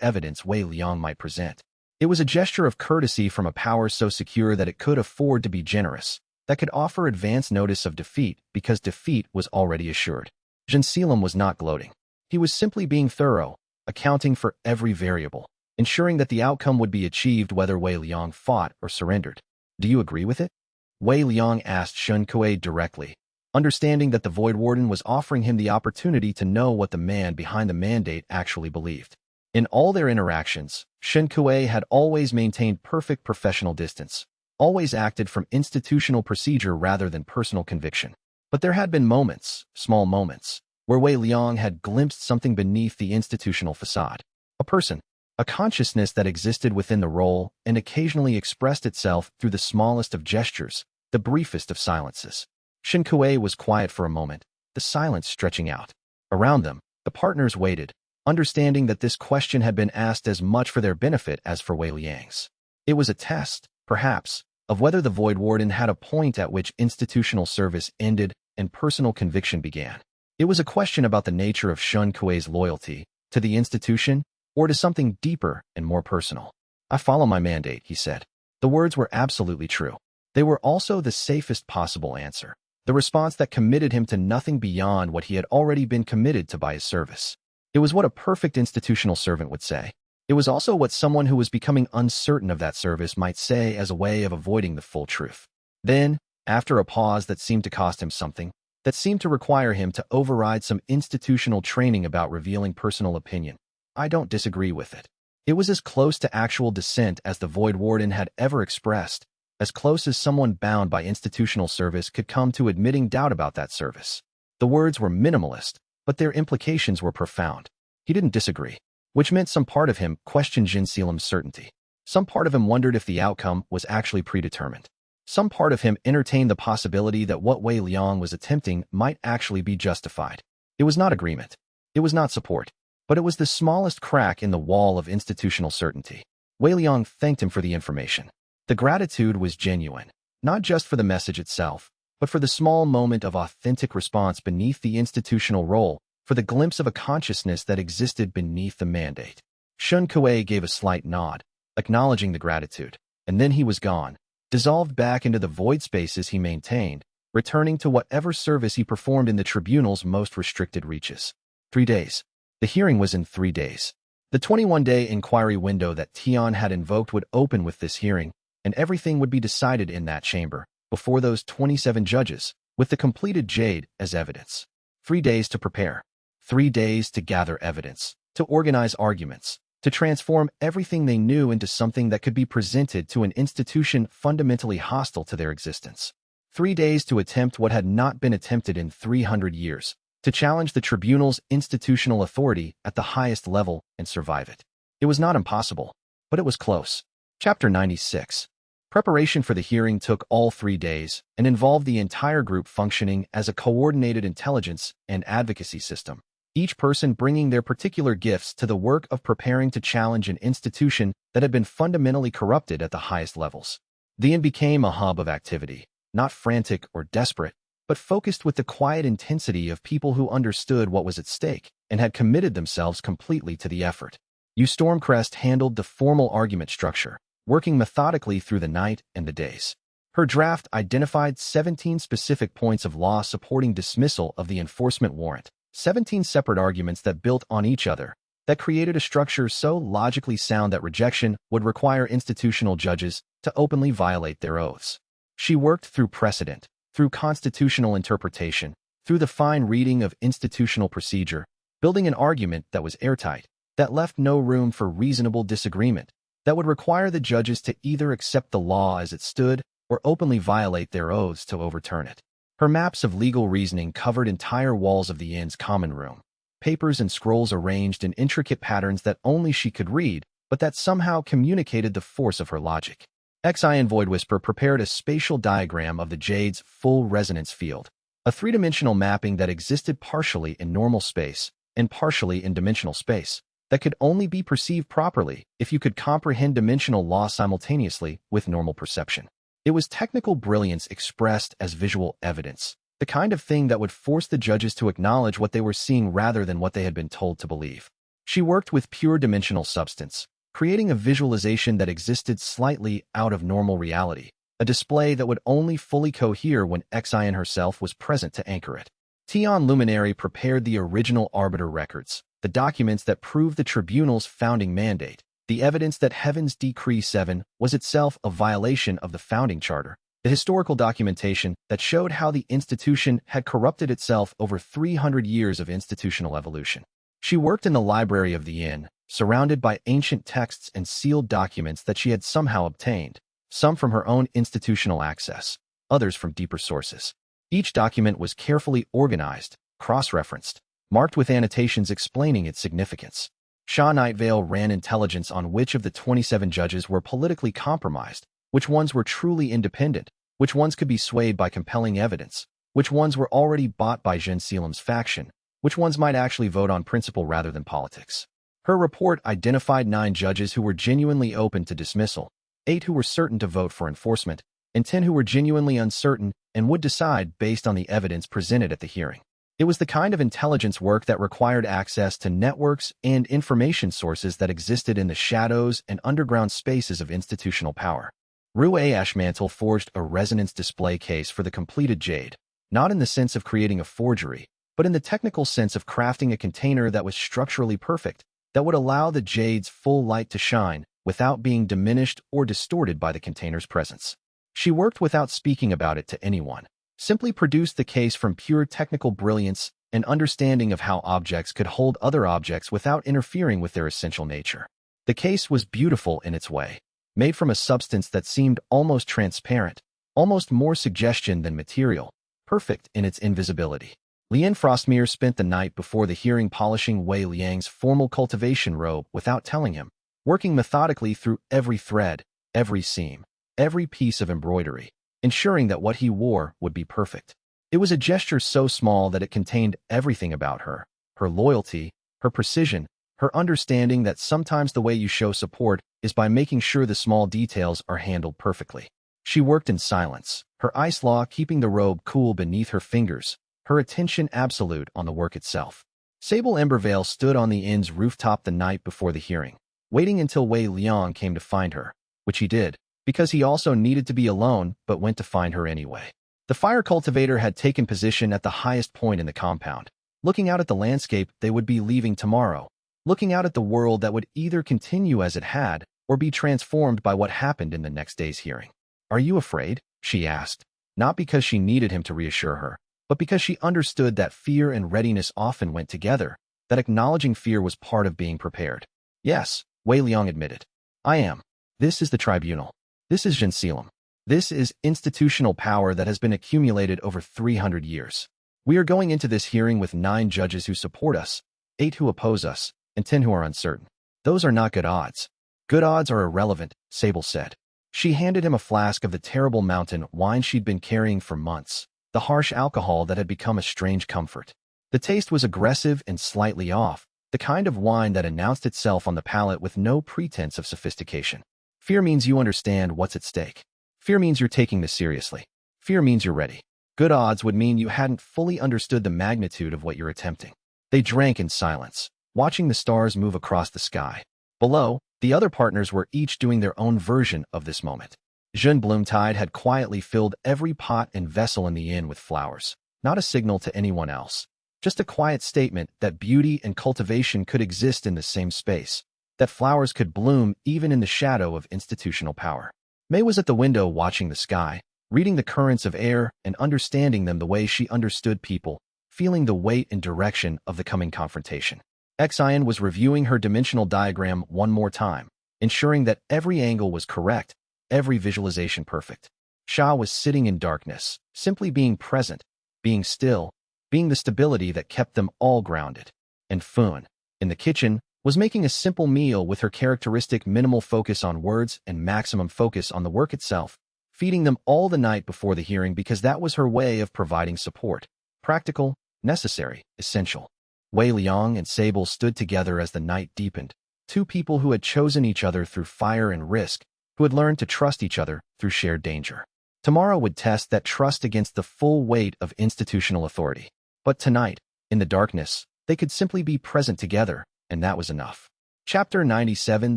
Speaker 1: evidence Wei Liang might present. It was a gesture of courtesy from a power so secure that it could afford to be generous, that could offer advance notice of defeat because defeat was already assured. Xianxia was not gloating. He was simply being thorough, accounting for every variable, ensuring that the outcome would be achieved whether Wei Liang fought or surrendered. Do you agree with it? Wei Liang asked Shen Kuei directly, understanding that the Void Warden was offering him the opportunity to know what the man behind the mandate actually believed. In all their interactions, Shen Kuei had always maintained perfect professional distance, always acted from institutional procedure rather than personal conviction. But there had been moments, small moments, where Wei Liang had glimpsed something beneath the institutional facade. A person, a consciousness that existed within the role and occasionally expressed itself through the smallest of gestures, the briefest of silences. Shen Kuei was quiet for a moment, the silence stretching out. Around them, the partners waited, understanding that this question had been asked as much for their benefit as for Wei Liang's. It was a test, perhaps, of whether the Void Warden had a point at which institutional service ended and personal conviction began. It was a question about the nature of Shen Kuei's loyalty, to the institution, or to something deeper and more personal. I follow my mandate, he said. The words were absolutely true. They were also the safest possible answer, the response that committed him to nothing beyond what he had already been committed to by his service. It was what a perfect institutional servant would say. It was also what someone who was becoming uncertain of that service might say as a way of avoiding the full truth. Then, after a pause that seemed to cost him something, that seemed to require him to override some institutional training about revealing personal opinion. I don't disagree with it. It was as close to actual dissent as the Void Warden had ever expressed, as close as someone bound by institutional service could come to admitting doubt about that service. The words were minimalist, but their implications were profound. He didn't disagree, which meant some part of him questioned Jinseelim's certainty. Some part of him wondered if the outcome was actually predetermined. Some part of him entertained the possibility that what Wei Liang was attempting might actually be justified. It was not agreement. It was not support. But it was the smallest crack in the wall of institutional certainty. Wei Liang thanked him for the information. The gratitude was genuine, not just for the message itself, but for the small moment of authentic response beneath the institutional role, for the glimpse of a consciousness that existed beneath the mandate. Shun Kuei gave a slight nod, acknowledging the gratitude, and then he was gone, dissolved back into the void spaces he maintained, returning to whatever service he performed in the tribunal's most restricted reaches. 3 days. The hearing was in 3 days. The 21-day inquiry window that Tian had invoked would open with this hearing, and everything would be decided in that chamber, before those 27 judges, with the completed Jade as evidence. 3 days to prepare. 3 days to gather evidence, to organize arguments, to transform everything they knew into something that could be presented to an institution fundamentally hostile to their existence. 3 days to attempt what had not been attempted in 300 years, to challenge the tribunal's institutional authority at the highest level and survive it. It was not impossible, but it was close. Chapter 96. Preparation for the hearing took all 3 days and involved the entire group functioning as a coordinated intelligence and advocacy system, each person bringing their particular gifts to the work of preparing to challenge an institution that had been fundamentally corrupted at the highest levels. The inn became a hub of activity, not frantic or desperate, but focused with the quiet intensity of people who understood what was at stake and had committed themselves completely to the effort. Stormcrest handled the formal argument structure, working methodically through the night and the days. Her draft identified 17 specific points of law supporting dismissal of the enforcement warrant, 17 separate arguments that built on each other, that created a structure so logically sound that rejection would require institutional judges to openly violate their oaths. She worked through precedent, through constitutional interpretation, through the fine reading of institutional procedure, building an argument that was airtight, that left no room for reasonable disagreement, that would require the judges to either accept the law as it stood or openly violate their oaths to overturn it. Her maps of legal reasoning covered entire walls of the inn's common room, papers and scrolls arranged in intricate patterns that only she could read, but that somehow communicated the force of her logic. Xian Void Whisper prepared a spatial diagram of the Jade's full resonance field, a three-dimensional mapping that existed partially in normal space and partially in dimensional space, that could only be perceived properly if you could comprehend dimensional law simultaneously with normal perception. It was technical brilliance expressed as visual evidence, the kind of thing that would force the judges to acknowledge what they were seeing rather than what they had been told to believe. She worked with pure dimensional substance, creating a visualization that existed slightly out of normal reality, a display that would only fully cohere when Xian herself was present to anchor it. Tian Luminary prepared the original Arbiter records, the documents that proved the tribunal's founding mandate, the evidence that Heaven's Decree 7 was itself a violation of the founding charter, the historical documentation that showed how the institution had corrupted itself over 300 years of institutional evolution. She worked in the library of the inn, surrounded by ancient texts and sealed documents that she had somehow obtained, some from her own institutional access, others from deeper sources. Each document was carefully organized, cross-referenced, marked with annotations explaining its significance. Sha Nightvale ran intelligence on which of the 27 judges were politically compromised, which ones were truly independent, which ones could be swayed by compelling evidence, which ones were already bought by Jinseelim's faction, which ones might actually vote on principle rather than politics. Her report identified 9 judges who were genuinely open to dismissal, 8 who were certain to vote for enforcement, and 10 who were genuinely uncertain and would decide based on the evidence presented at the hearing. It was the kind of intelligence work that required access to networks and information sources that existed in the shadows and underground spaces of institutional power. Rue Ashmantle forged a resonance display case for the completed Jade, not in the sense of creating a forgery, but in the technical sense of crafting a container that was structurally perfect, that would allow the Jade's full light to shine without being diminished or distorted by the container's presence. She worked without speaking about it to anyone, simply produced the case from pure technical brilliance and understanding of how objects could hold other objects without interfering with their essential nature. The case was beautiful in its way, made from a substance that seemed almost transparent, almost more suggestion than material, perfect in its invisibility. Lian Frostmere spent the night before the hearing polishing Wei Liang's formal cultivation robe without telling him, working methodically through every thread, every seam, every piece of embroidery, ensuring that what he wore would be perfect. It was a gesture so small that it contained everything about her loyalty, her precision, her understanding that sometimes the way you show support is by making sure the small details are handled perfectly. She worked in silence, her ice law keeping the robe cool beneath her fingers, her attention absolute on the work itself. Sable Embervale stood on the inn's rooftop the night before the hearing, waiting until Wei Liang came to find her, which he did, because he also needed to be alone but went to find her anyway. The fire cultivator had taken position at the highest point in the compound, looking out at the landscape they would be leaving tomorrow, looking out at the world that would either continue as it had or be transformed by what happened in the next day's hearing. "Are you afraid?" she asked, not because she needed him to reassure her, but because she understood that fear and readiness often went together, that acknowledging fear was part of being prepared. "Yes," Wei Liang admitted. "I am. This is the tribunal. This is xianxia. This is institutional power that has been accumulated over 300 years. We are going into this hearing with 9 judges who support us, 8 who oppose us, and 10 who are uncertain. Those are not good odds. Good odds are irrelevant," Sable said. She handed him a flask of the terrible mountain wine she'd been carrying for months, the harsh alcohol that had become a strange comfort. The taste was aggressive and slightly off, the kind of wine that announced itself on the palate with no pretense of sophistication. Fear means you understand what's at stake. Fear means you're taking this seriously. Fear means you're ready. Good odds would mean you hadn't fully understood the magnitude of what you're attempting. They drank in silence, watching the stars move across the sky. Below, the other partners were each doing their own version of this moment. Jeune Bloomtide had quietly filled every pot and vessel in the inn with flowers, not a signal to anyone else, just a quiet statement that beauty and cultivation could exist in the same space, that flowers could bloom even in the shadow of institutional power. May was at the window watching the sky, reading the currents of air and understanding them the way she understood people, feeling the weight and direction of the coming confrontation. Xian was reviewing her dimensional diagram one more time, ensuring that every angle was correct, every visualization perfect. Xia was sitting in darkness, simply being present, being still, being the stability that kept them all grounded. And Fun, in the kitchen, was making a simple meal with her characteristic minimal focus on words and maximum focus on the work itself, feeding them all the night before the hearing because that was her way of providing support. Practical, necessary, essential. Wei Liang and Sable stood together as the night deepened, 2 people who had chosen each other through fire and risk, who had learned to trust each other through shared danger. Tomorrow would test that trust against the full weight of institutional authority. But tonight, in the darkness, they could simply be present together, and that was enough. Chapter 97.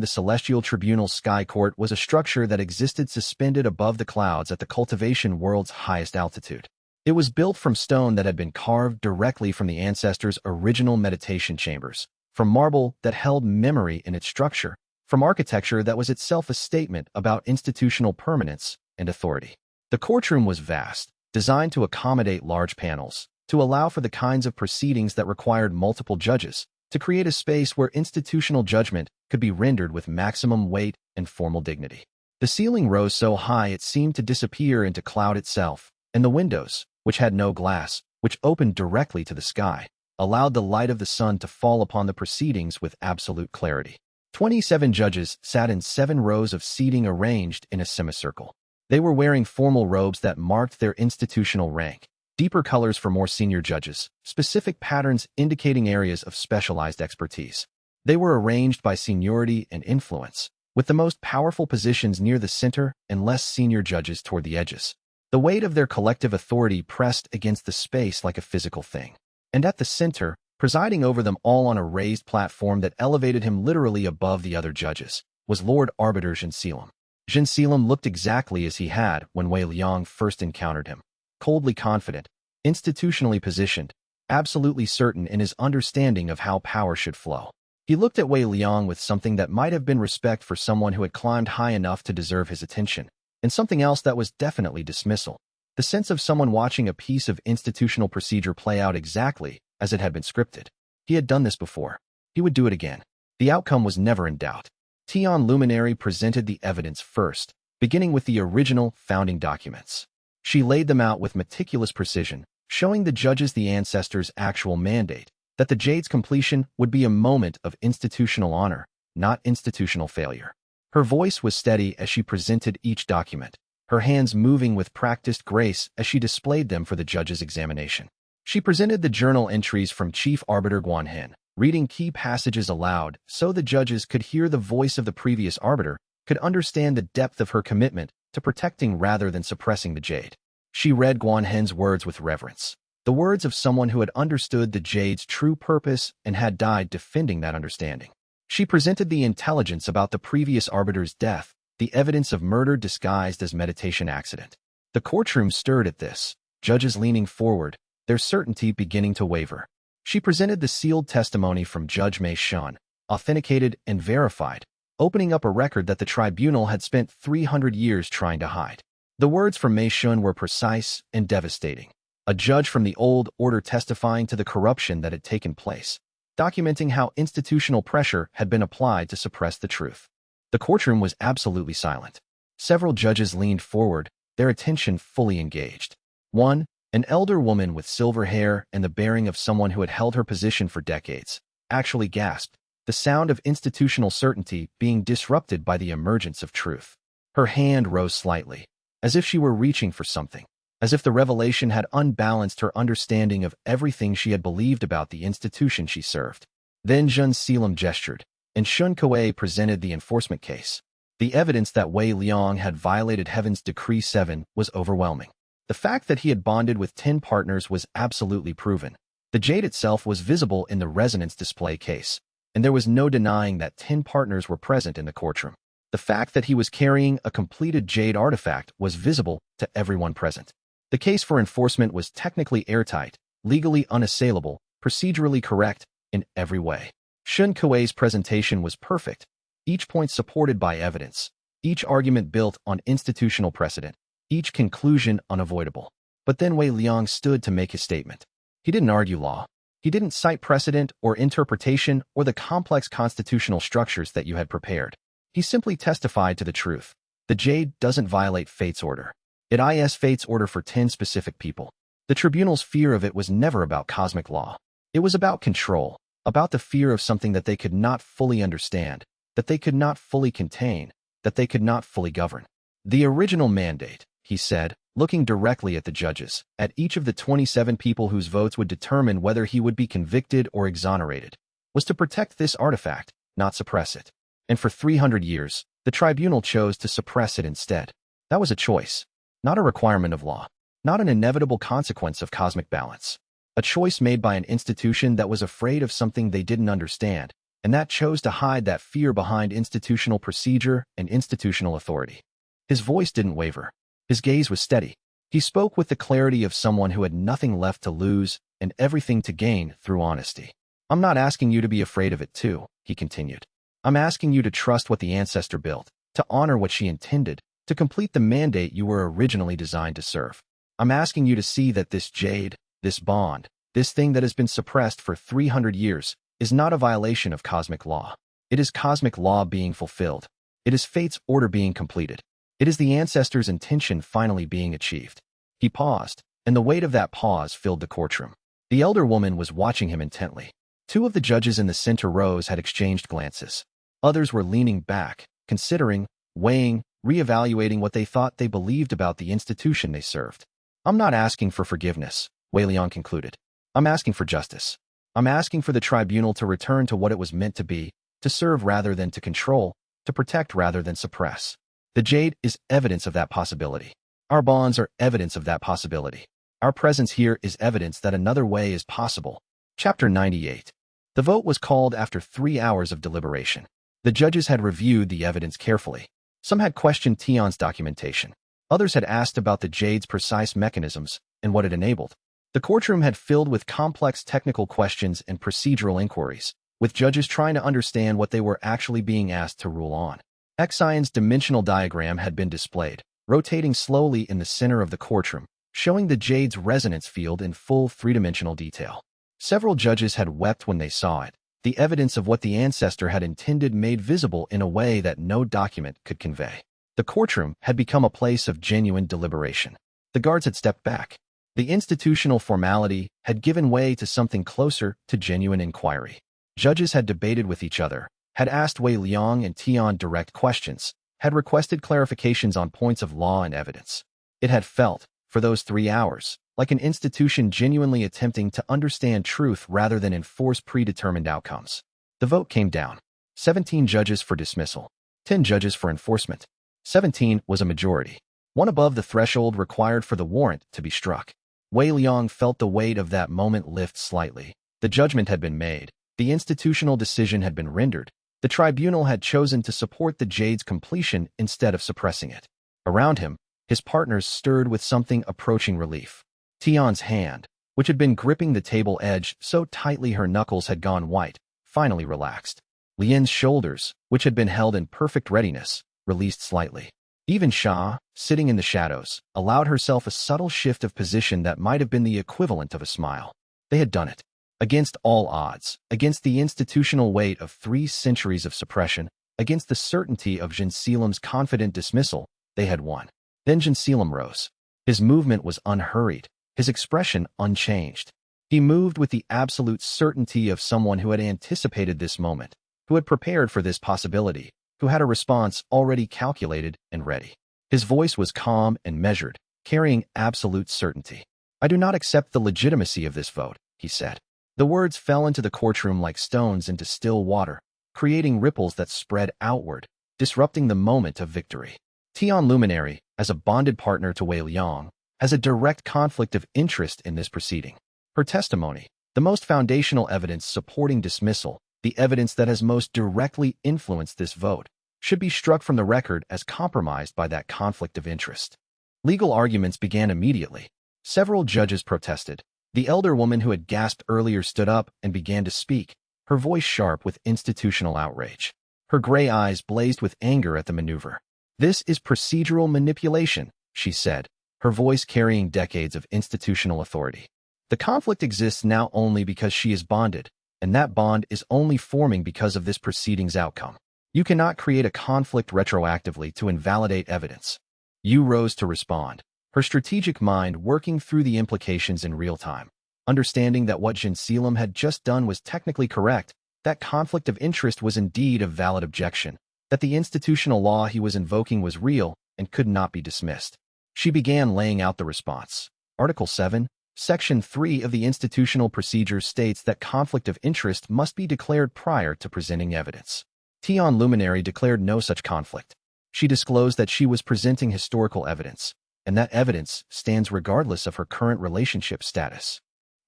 Speaker 1: The Celestial Tribunal Sky Court was a structure that existed suspended above the clouds at the cultivation world's highest altitude. It was built from stone that had been carved directly from the ancestors' original meditation chambers, from marble that held memory in its structure, from architecture that was itself a statement about institutional permanence and authority. The courtroom was vast, designed to accommodate large panels, to allow for the kinds of proceedings that required multiple judges, to create a space where institutional judgment could be rendered with maximum weight and formal dignity. The ceiling rose so high it seemed to disappear into cloud itself, and the windows, which had no glass, which opened directly to the sky, allowed the light of the sun to fall upon the proceedings with absolute clarity. 27 judges sat in 7 rows of seating arranged in a semicircle. They were wearing formal robes that marked their institutional rank, deeper colors for more senior judges, specific patterns indicating areas of specialized expertise. They were arranged by seniority and influence, with the most powerful positions near the center and less senior judges toward the edges. The weight of their collective authority pressed against the space like a physical thing. And at the center, presiding over them all on a raised platform that elevated him literally above the other judges, was Lord Arbiter Xianxia. Xianxia looked exactly as he had when Wei Liang first encountered him. Coldly confident, institutionally positioned, absolutely certain in his understanding of how power should flow. He looked at Wei Liang with something that might have been respect for someone who had climbed high enough to deserve his attention, and something else that was definitely dismissal. The sense of someone watching a piece of institutional procedure play out exactly as it had been scripted. He had done this before. He would do it again. The outcome was never in doubt. Tian Luminary presented the evidence first, beginning with the original founding documents. She laid them out with meticulous precision, showing the judges the ancestors' actual mandate, that the Jade's completion would be a moment of institutional honor, not institutional failure. Her voice was steady as she presented each document, her hands moving with practiced grace as she displayed them for the judge's examination. She presented the journal entries from Chief Arbiter Guanhen, reading key passages aloud so the judges could hear the voice of the previous arbiter, could understand the depth of her commitment to protecting rather than suppressing the Jade. She read Guanhen's words with reverence, the words of someone who had understood the Jade's true purpose and had died defending that understanding. She presented the intelligence about the previous arbiter's death, the evidence of murder disguised as meditation accident. The courtroom stirred at this, judges leaning forward, their certainty beginning to waver. She presented the sealed testimony from Judge Mei Shun, authenticated and verified, opening up a record that the tribunal had spent 300 years trying to hide. The words from Mei Shun were precise and devastating. A judge from the old order testifying to the corruption that had taken place, documenting how institutional pressure had been applied to suppress the truth. The courtroom was absolutely silent. Several judges leaned forward, their attention fully engaged. One, an elder woman with silver hair and the bearing of someone who had held her position for decades, actually gasped, the sound of institutional certainty being disrupted by the emergence of truth. Her hand rose slightly, as if she were reaching for something, as if the revelation had unbalanced her understanding of everything she had believed about the institution she served. Then Zhen Selim gestured, and Shun Kuei presented the enforcement case. The evidence that Wei Liang had violated Heaven's Decree 7 was overwhelming. The fact that he had bonded with 10 partners was absolutely proven. The Jade itself was visible in the resonance display case, and there was no denying that 10 partners were present in the courtroom. The fact that he was carrying a completed Jade artifact was visible to everyone present. The case for enforcement was technically airtight, legally unassailable, procedurally correct in every way. Shun Kuei's presentation was perfect, each point supported by evidence, each argument built on institutional precedent, each conclusion unavoidable. But then Wei Liang stood to make his statement. He didn't argue law. He didn't cite precedent or interpretation or the complex constitutional structures that you had prepared. He simply testified to the truth. The Jade doesn't violate fate's order. It is fate's order for 10 specific people. The tribunal's fear of it was never about cosmic law. It was about control, about the fear of something that they could not fully understand, that they could not fully contain, that they could not fully govern. The original mandate, he said, looking directly at the judges, at each of the 27 people whose votes would determine whether he would be convicted or exonerated, was to protect this artifact, not suppress it. And for 300 years, the tribunal chose to suppress it instead. That was a choice, not a requirement of law, not an inevitable consequence of cosmic balance. A choice made by an institution that was afraid of something they didn't understand, and that chose to hide that fear behind institutional procedure and institutional authority. His voice didn't waver. His gaze was steady. He spoke with the clarity of someone who had nothing left to lose and everything to gain through honesty. I'm not asking you to be afraid of it too, he continued. I'm asking you to trust what the ancestor built, to honor what she intended, to complete the mandate you were originally designed to serve. I'm asking you to see that this Jade, this bond, this thing that has been suppressed for 300 years, is not a violation of cosmic law. It is cosmic law being fulfilled. It is fate's order being completed. It is the ancestor's intention finally being achieved. He paused, and the weight of that pause filled the courtroom. The elder woman was watching him intently. 2 of the judges in the center rows had exchanged glances. Others were leaning back, considering, weighing, reevaluating what they thought they believed about the institution they served. I'm not asking for forgiveness, Wei Liang concluded. I'm asking for justice. I'm asking for the tribunal to return to what it was meant to be, to serve rather than to control, to protect rather than suppress. The Jade is evidence of that possibility. Our bonds are evidence of that possibility. Our presence here is evidence that another way is possible. Chapter 98. The vote was called after 3 hours of deliberation. The judges had reviewed the evidence carefully. Some had questioned Tian's documentation. Others had asked about the Jade's precise mechanisms and what it enabled. The courtroom had filled with complex technical questions and procedural inquiries, with judges trying to understand what they were actually being asked to rule on. Xianxia's dimensional diagram had been displayed, rotating slowly in the center of the courtroom, showing the jade's resonance field in full three-dimensional detail. Several judges had wept when they saw it, the evidence of what the ancestor had intended made visible in a way that no document could convey. The courtroom had become a place of genuine deliberation. The guards had stepped back. The institutional formality had given way to something closer to genuine inquiry. Judges had debated with each other, had asked Wei Liang and Tian direct questions, had requested clarifications on points of law and evidence. It had felt, for those 3 hours, like an institution genuinely attempting to understand truth rather than enforce predetermined outcomes. The vote came down. 17 judges for dismissal, 10 judges for enforcement. 17 was a majority, one above the threshold required for the warrant to be struck. Wei Liang felt the weight of that moment lift slightly. The judgment had been made. The institutional decision had been rendered. The tribunal had chosen to support the jade's completion instead of suppressing it. Around him, his partners stirred with something approaching relief. Tian's hand, which had been gripping the table edge so tightly her knuckles had gone white, finally relaxed. Lian's shoulders, which had been held in perfect readiness, released slightly. Even Xia, sitting in the shadows, allowed herself a subtle shift of position that might have been the equivalent of a smile. They had done it. Against all odds, against the institutional weight of 3 centuries of suppression, against the certainty of Xianxia's confident dismissal, they had won. Then Xianxia rose. His movement was unhurried, his expression unchanged. He moved with the absolute certainty of someone who had anticipated this moment, who had prepared for this possibility, who had a response already calculated and ready. His voice was calm and measured, carrying absolute certainty. "I do not accept the legitimacy of this vote," he said. The words fell into the courtroom like stones into still water, creating ripples that spread outward, disrupting the moment of victory. Tian Luminary, as a bonded partner to Wei Liang, has a direct conflict of interest in this proceeding. Her testimony, the most foundational evidence supporting dismissal, the evidence that has most directly influenced this vote, should be struck from the record as compromised by that conflict of interest. Legal arguments began immediately. Several judges protested. The elder woman who had gasped earlier stood up and began to speak, her voice sharp with institutional outrage. Her gray eyes blazed with anger at the maneuver. "This is procedural manipulation," she said, her voice carrying decades of institutional authority. "The conflict exists now only because she is bonded, and that bond is only forming because of this proceeding's outcome. You cannot create a conflict retroactively to invalidate evidence." Yu rose to respond, her strategic mind working through the implications in real time. Understanding that what Xianxia had just done was technically correct, that conflict of interest was indeed a valid objection, that the institutional law he was invoking was real and could not be dismissed. She began laying out the response. Article 7, Section 3 of the Institutional Procedure states that conflict of interest must be declared prior to presenting evidence. Tian Luminary declared no such conflict. She disclosed that she was presenting historical evidence, and that evidence stands regardless of her current relationship status.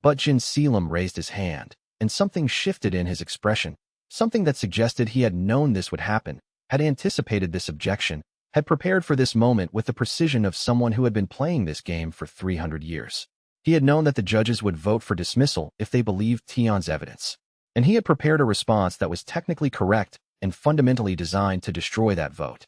Speaker 1: But Xianxia raised his hand, and something shifted in his expression, something that suggested he had known this would happen, had anticipated this objection, had prepared for this moment with the precision of someone who had been playing this game for 300 years. He had known that the judges would vote for dismissal if they believed Tian's evidence, and he had prepared a response that was technically correct and fundamentally designed to destroy that vote.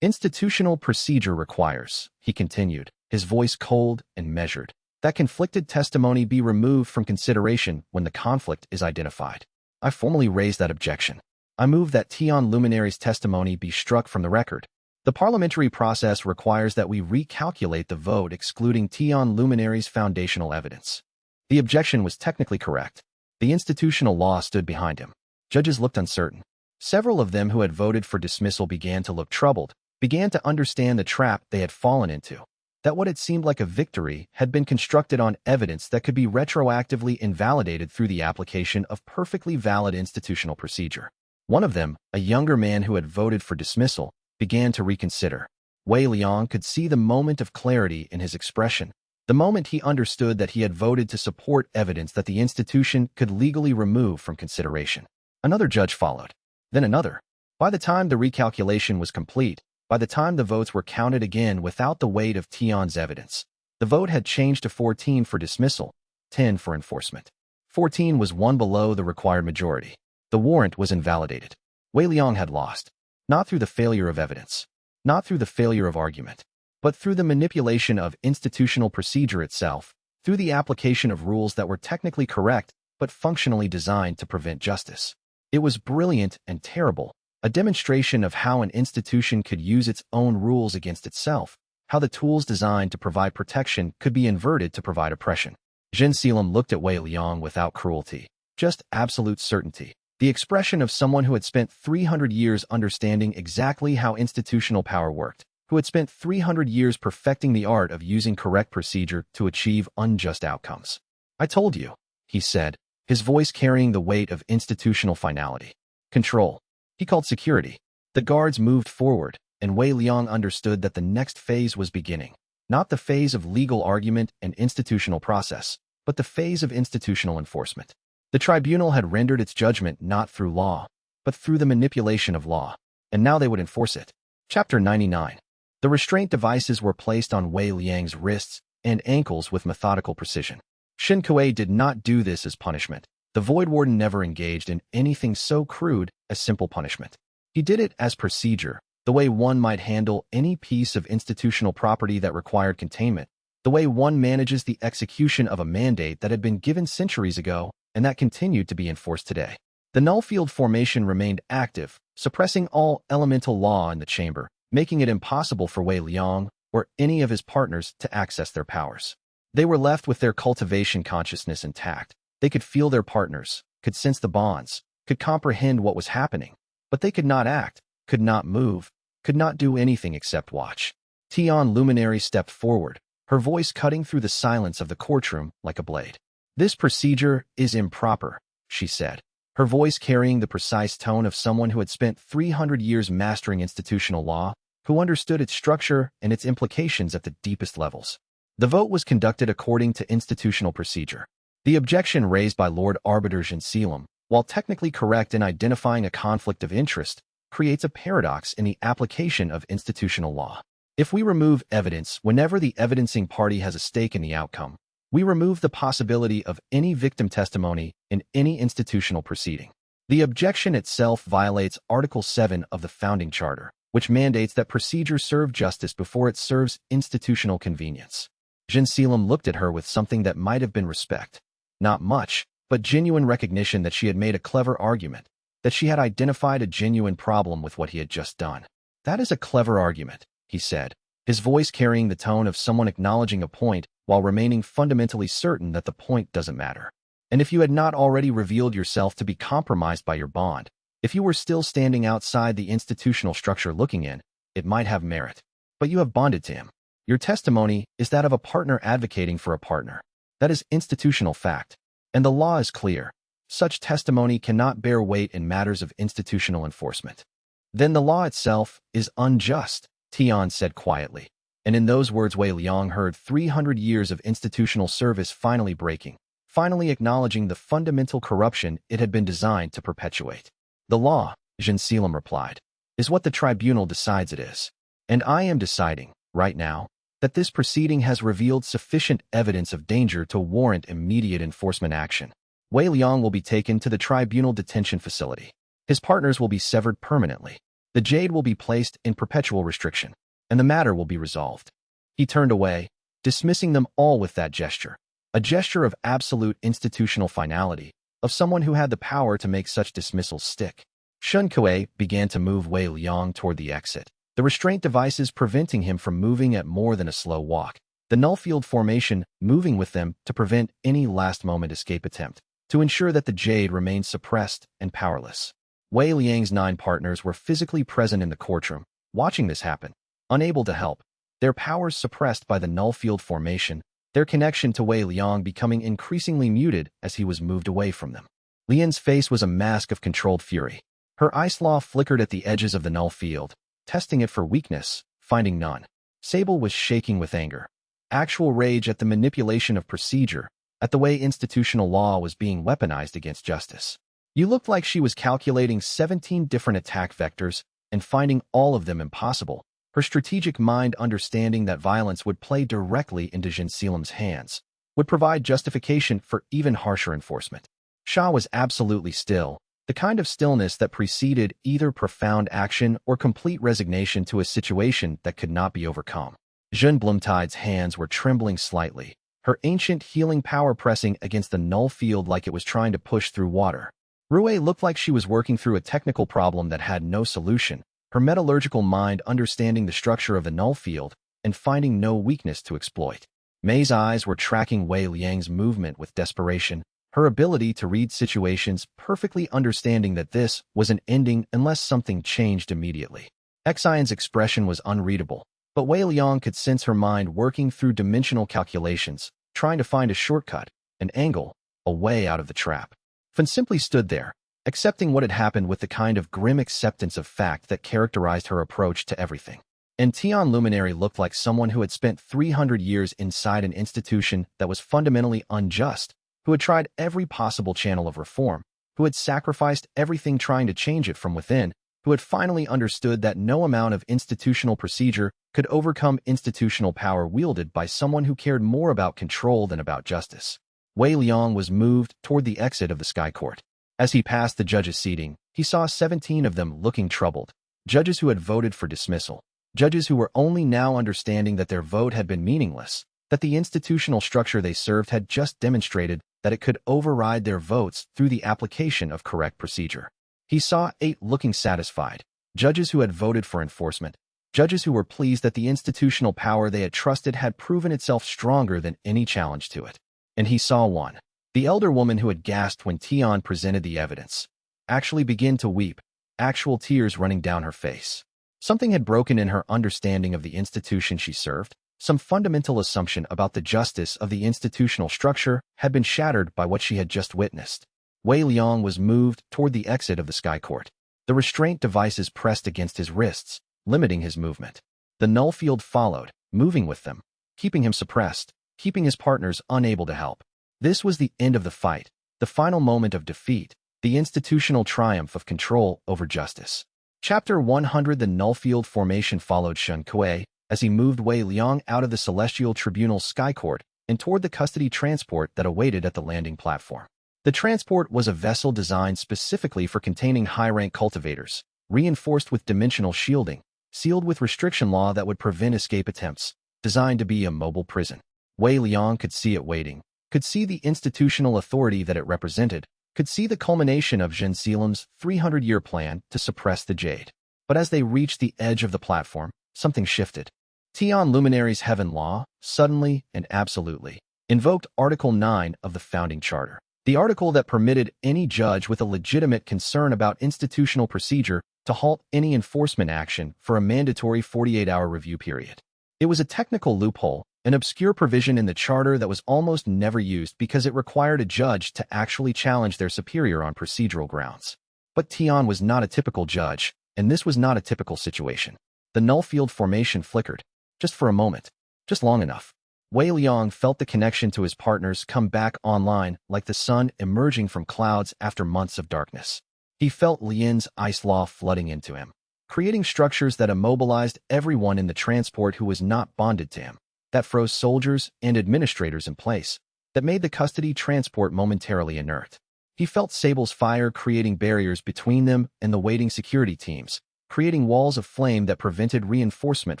Speaker 1: "Institutional procedure requires," he continued, his voice cold and measured, "that conflicted testimony be removed from consideration when the conflict is identified. I formally raise that objection. I move that Tian Luminary's testimony be struck from the record. The parliamentary process requires that we recalculate the vote excluding Tian Luminary's foundational evidence." The objection was technically correct. The institutional law stood behind him. Judges looked uncertain. Several of them who had voted for dismissal began to look troubled, began to understand the trap they had fallen into, that what had seemed like a victory had been constructed on evidence that could be retroactively invalidated through the application of perfectly valid institutional procedure. One of them, a younger man who had voted for dismissal, began to reconsider. Wei Liang could see the moment of clarity in his expression, the moment he understood that he had voted to support evidence that the institution could legally remove from consideration. Another judge followed, then another. By the time the recalculation was complete, by the time the votes were counted again without the weight of Tian's evidence, the vote had changed to 14 for dismissal, 10 for enforcement. 14 was one below the required majority. The warrant was invalidated. Wei Liang had lost. Not through the failure of evidence, not through the failure of argument, but through the manipulation of institutional procedure itself, through the application of rules that were technically correct but functionally designed to prevent justice. It was brilliant and terrible, a demonstration of how an institution could use its own rules against itself, how the tools designed to provide protection could be inverted to provide oppression. Xianxia looked at Wei Liang without cruelty, just absolute certainty. The expression of someone who had spent 300 years understanding exactly how institutional power worked, who had spent 300 years perfecting the art of using correct procedure to achieve unjust outcomes. "I told you," he said, his voice carrying the weight of institutional finality. "Control." He called security. The guards moved forward, and Wei Liang understood that the next phase was beginning. Not the phase of legal argument and institutional process, but the phase of institutional enforcement. The tribunal had rendered its judgment not through law, but through the manipulation of law, and now they would enforce it. Chapter 99. The restraint devices were placed on Wei Liang's wrists and ankles with methodical precision. Shen Kuei did not do this as punishment. The Void Warden never engaged in anything so crude as simple punishment. He did it as procedure, the way one might handle any piece of institutional property that required containment, the way one manages the execution of a mandate that had been given centuries ago and that continued to be enforced today. The null field formation remained active, suppressing all elemental law in the chamber, making it impossible for Wei Liang or any of his partners to access their powers. They were left with their cultivation consciousness intact. They could feel their partners, could sense the bonds, could comprehend what was happening, but they could not act, could not move, could not do anything except watch. Tian Luminary stepped forward, her voice cutting through the silence of the courtroom like a blade. "This procedure is improper," she said, her voice carrying the precise tone of someone who had spent 300 years mastering institutional law, who understood its structure and its implications at the deepest levels. The vote was conducted according to institutional procedure. The objection raised by Lord Arbiter Xianxia, while technically correct in identifying a conflict of interest, creates a paradox in the application of institutional law. If we remove evidence whenever the evidencing party has a stake in the outcome, we remove the possibility of any victim testimony in any institutional proceeding. The objection itself violates Article 7 of the Founding Charter, which mandates that procedure serve justice before it serves institutional convenience. Xianxia looked at her with something that might have been respect. Not much, but genuine recognition that she had made a clever argument, that she had identified a genuine problem with what he had just done. "That is a clever argument," he said, his voice carrying the tone of someone acknowledging a point while remaining fundamentally certain that the point doesn't matter. "And if you had not already revealed yourself to be compromised by your bond, if you were still standing outside the institutional structure looking in, it might have merit. But you have bonded to him. Your testimony is that of a partner advocating for a partner. That is institutional fact. And the law is clear. Such testimony cannot bear weight in matters of institutional enforcement." "Then the law itself is unjust," Tian said quietly. And in those words Wei Liang heard 300 years of institutional service finally breaking, finally acknowledging the fundamental corruption it had been designed to perpetuate. "The law," Xianxia replied, "is what the tribunal decides it is. And I am deciding, right now, that this proceeding has revealed sufficient evidence of danger to warrant immediate enforcement action. Wei Liang will be taken to the tribunal detention facility. His partners will be severed permanently. The Jade will be placed in perpetual restriction, and the matter will be resolved." He turned away, dismissing them all with that gesture, a gesture of absolute institutional finality, of someone who had the power to make such dismissals stick. Shen Kuei began to move Wei Liang toward the exit, the restraint devices preventing him from moving at more than a slow walk, the null field formation moving with them to prevent any last-moment escape attempt, to ensure that the Jade remained suppressed and powerless. Wei Liang's 9 partners were physically present in the courtroom, watching this happen, unable to help, their powers suppressed by the null field formation, their connection to Wei Liang becoming increasingly muted as he was moved away from them. Lian's face was a mask of controlled fury. Her eye slaw flickered at the edges of the null field, testing it for weakness, finding none. Sable was shaking with anger. Actual rage at the manipulation of procedure, at the way institutional law was being weaponized against justice. You looked like she was calculating 17 different attack vectors and finding all of them impossible, her strategic mind understanding that violence would play directly into Xianxia's hands, would provide justification for even harsher enforcement. Sha was absolutely still, the kind of stillness that preceded either profound action or complete resignation to a situation that could not be overcome. Jun Blumtide's hands were trembling slightly, her ancient healing power pressing against the null field like it was trying to push through water. Rue looked like she was working through a technical problem that had no solution, her metallurgical mind understanding the structure of the null field and finding no weakness to exploit. Mei's eyes were tracking Wei Liang's movement with desperation, her ability to read situations perfectly understanding that this was an ending unless something changed immediately. Xian's expression was unreadable, but Wei Liang could sense her mind working through dimensional calculations, trying to find a shortcut, an angle, a way out of the trap. Fan simply stood there, accepting what had happened with the kind of grim acceptance of fact that characterized her approach to everything. And Tian Luminary looked like someone who had spent 300 years inside an institution that was fundamentally unjust, who had tried every possible channel of reform, who had sacrificed everything trying to change it from within, who had finally understood that no amount of institutional procedure could overcome institutional power wielded by someone who cared more about control than about justice. Wei Liang was moved toward the exit of the Sky Court. As he passed the judges' seating, he saw 17 of them looking troubled, judges who had voted for dismissal, judges who were only now understanding that their vote had been meaningless, that the institutional structure they served had just demonstrated that it could override their votes through the application of correct procedure. He saw 8 looking satisfied, judges who had voted for enforcement, judges who were pleased that the institutional power they had trusted had proven itself stronger than any challenge to it. And he saw one, the elder woman who had gasped when Tian presented the evidence, actually begin to weep, actual tears running down her face. Something had broken in her understanding of the institution she served. Some fundamental assumption about the justice of the institutional structure had been shattered by what she had just witnessed. Wei Liang was moved toward the exit of the Sky Court. The restraint devices pressed against his wrists, limiting his movement. The null field followed, moving with them, keeping him suppressed, keeping his partners unable to help. This was the end of the fight, the final moment of defeat, the institutional triumph of control over justice. Chapter 100. The null field formation followed Shen Kuei as he moved Wei Liang out of the Celestial Tribunal's Sky Court and toward the custody transport that awaited at the landing platform. The transport was a vessel designed specifically for containing high-rank cultivators, reinforced with dimensional shielding, sealed with restriction law that would prevent escape attempts, designed to be a mobile prison. Wei Liang could see it waiting, could see the institutional authority that it represented, could see the culmination of Zhen Selim's 300-year plan to suppress the Jade. But as they reached the edge of the platform, something shifted. Tian Luminary's Heaven Law, suddenly and absolutely, invoked Article 9 of the Founding Charter, the article that permitted any judge with a legitimate concern about institutional procedure to halt any enforcement action for a mandatory 48-hour review period. It was a technical loophole, an obscure provision in the charter that was almost never used because it required a judge to actually challenge their superior on procedural grounds. But Tian was not a typical judge, and this was not a typical situation. The null field formation flickered, just for a moment, just long enough. Wei Liang felt the connection to his partners come back online like the sun emerging from clouds after months of darkness. He felt Lian's ice law flooding into him, creating structures that immobilized everyone in the transport who was not bonded to him, that froze soldiers and administrators in place, that made the custody transport momentarily inert. He felt Sable's fire creating barriers between them and the waiting security teams, creating walls of flame that prevented reinforcement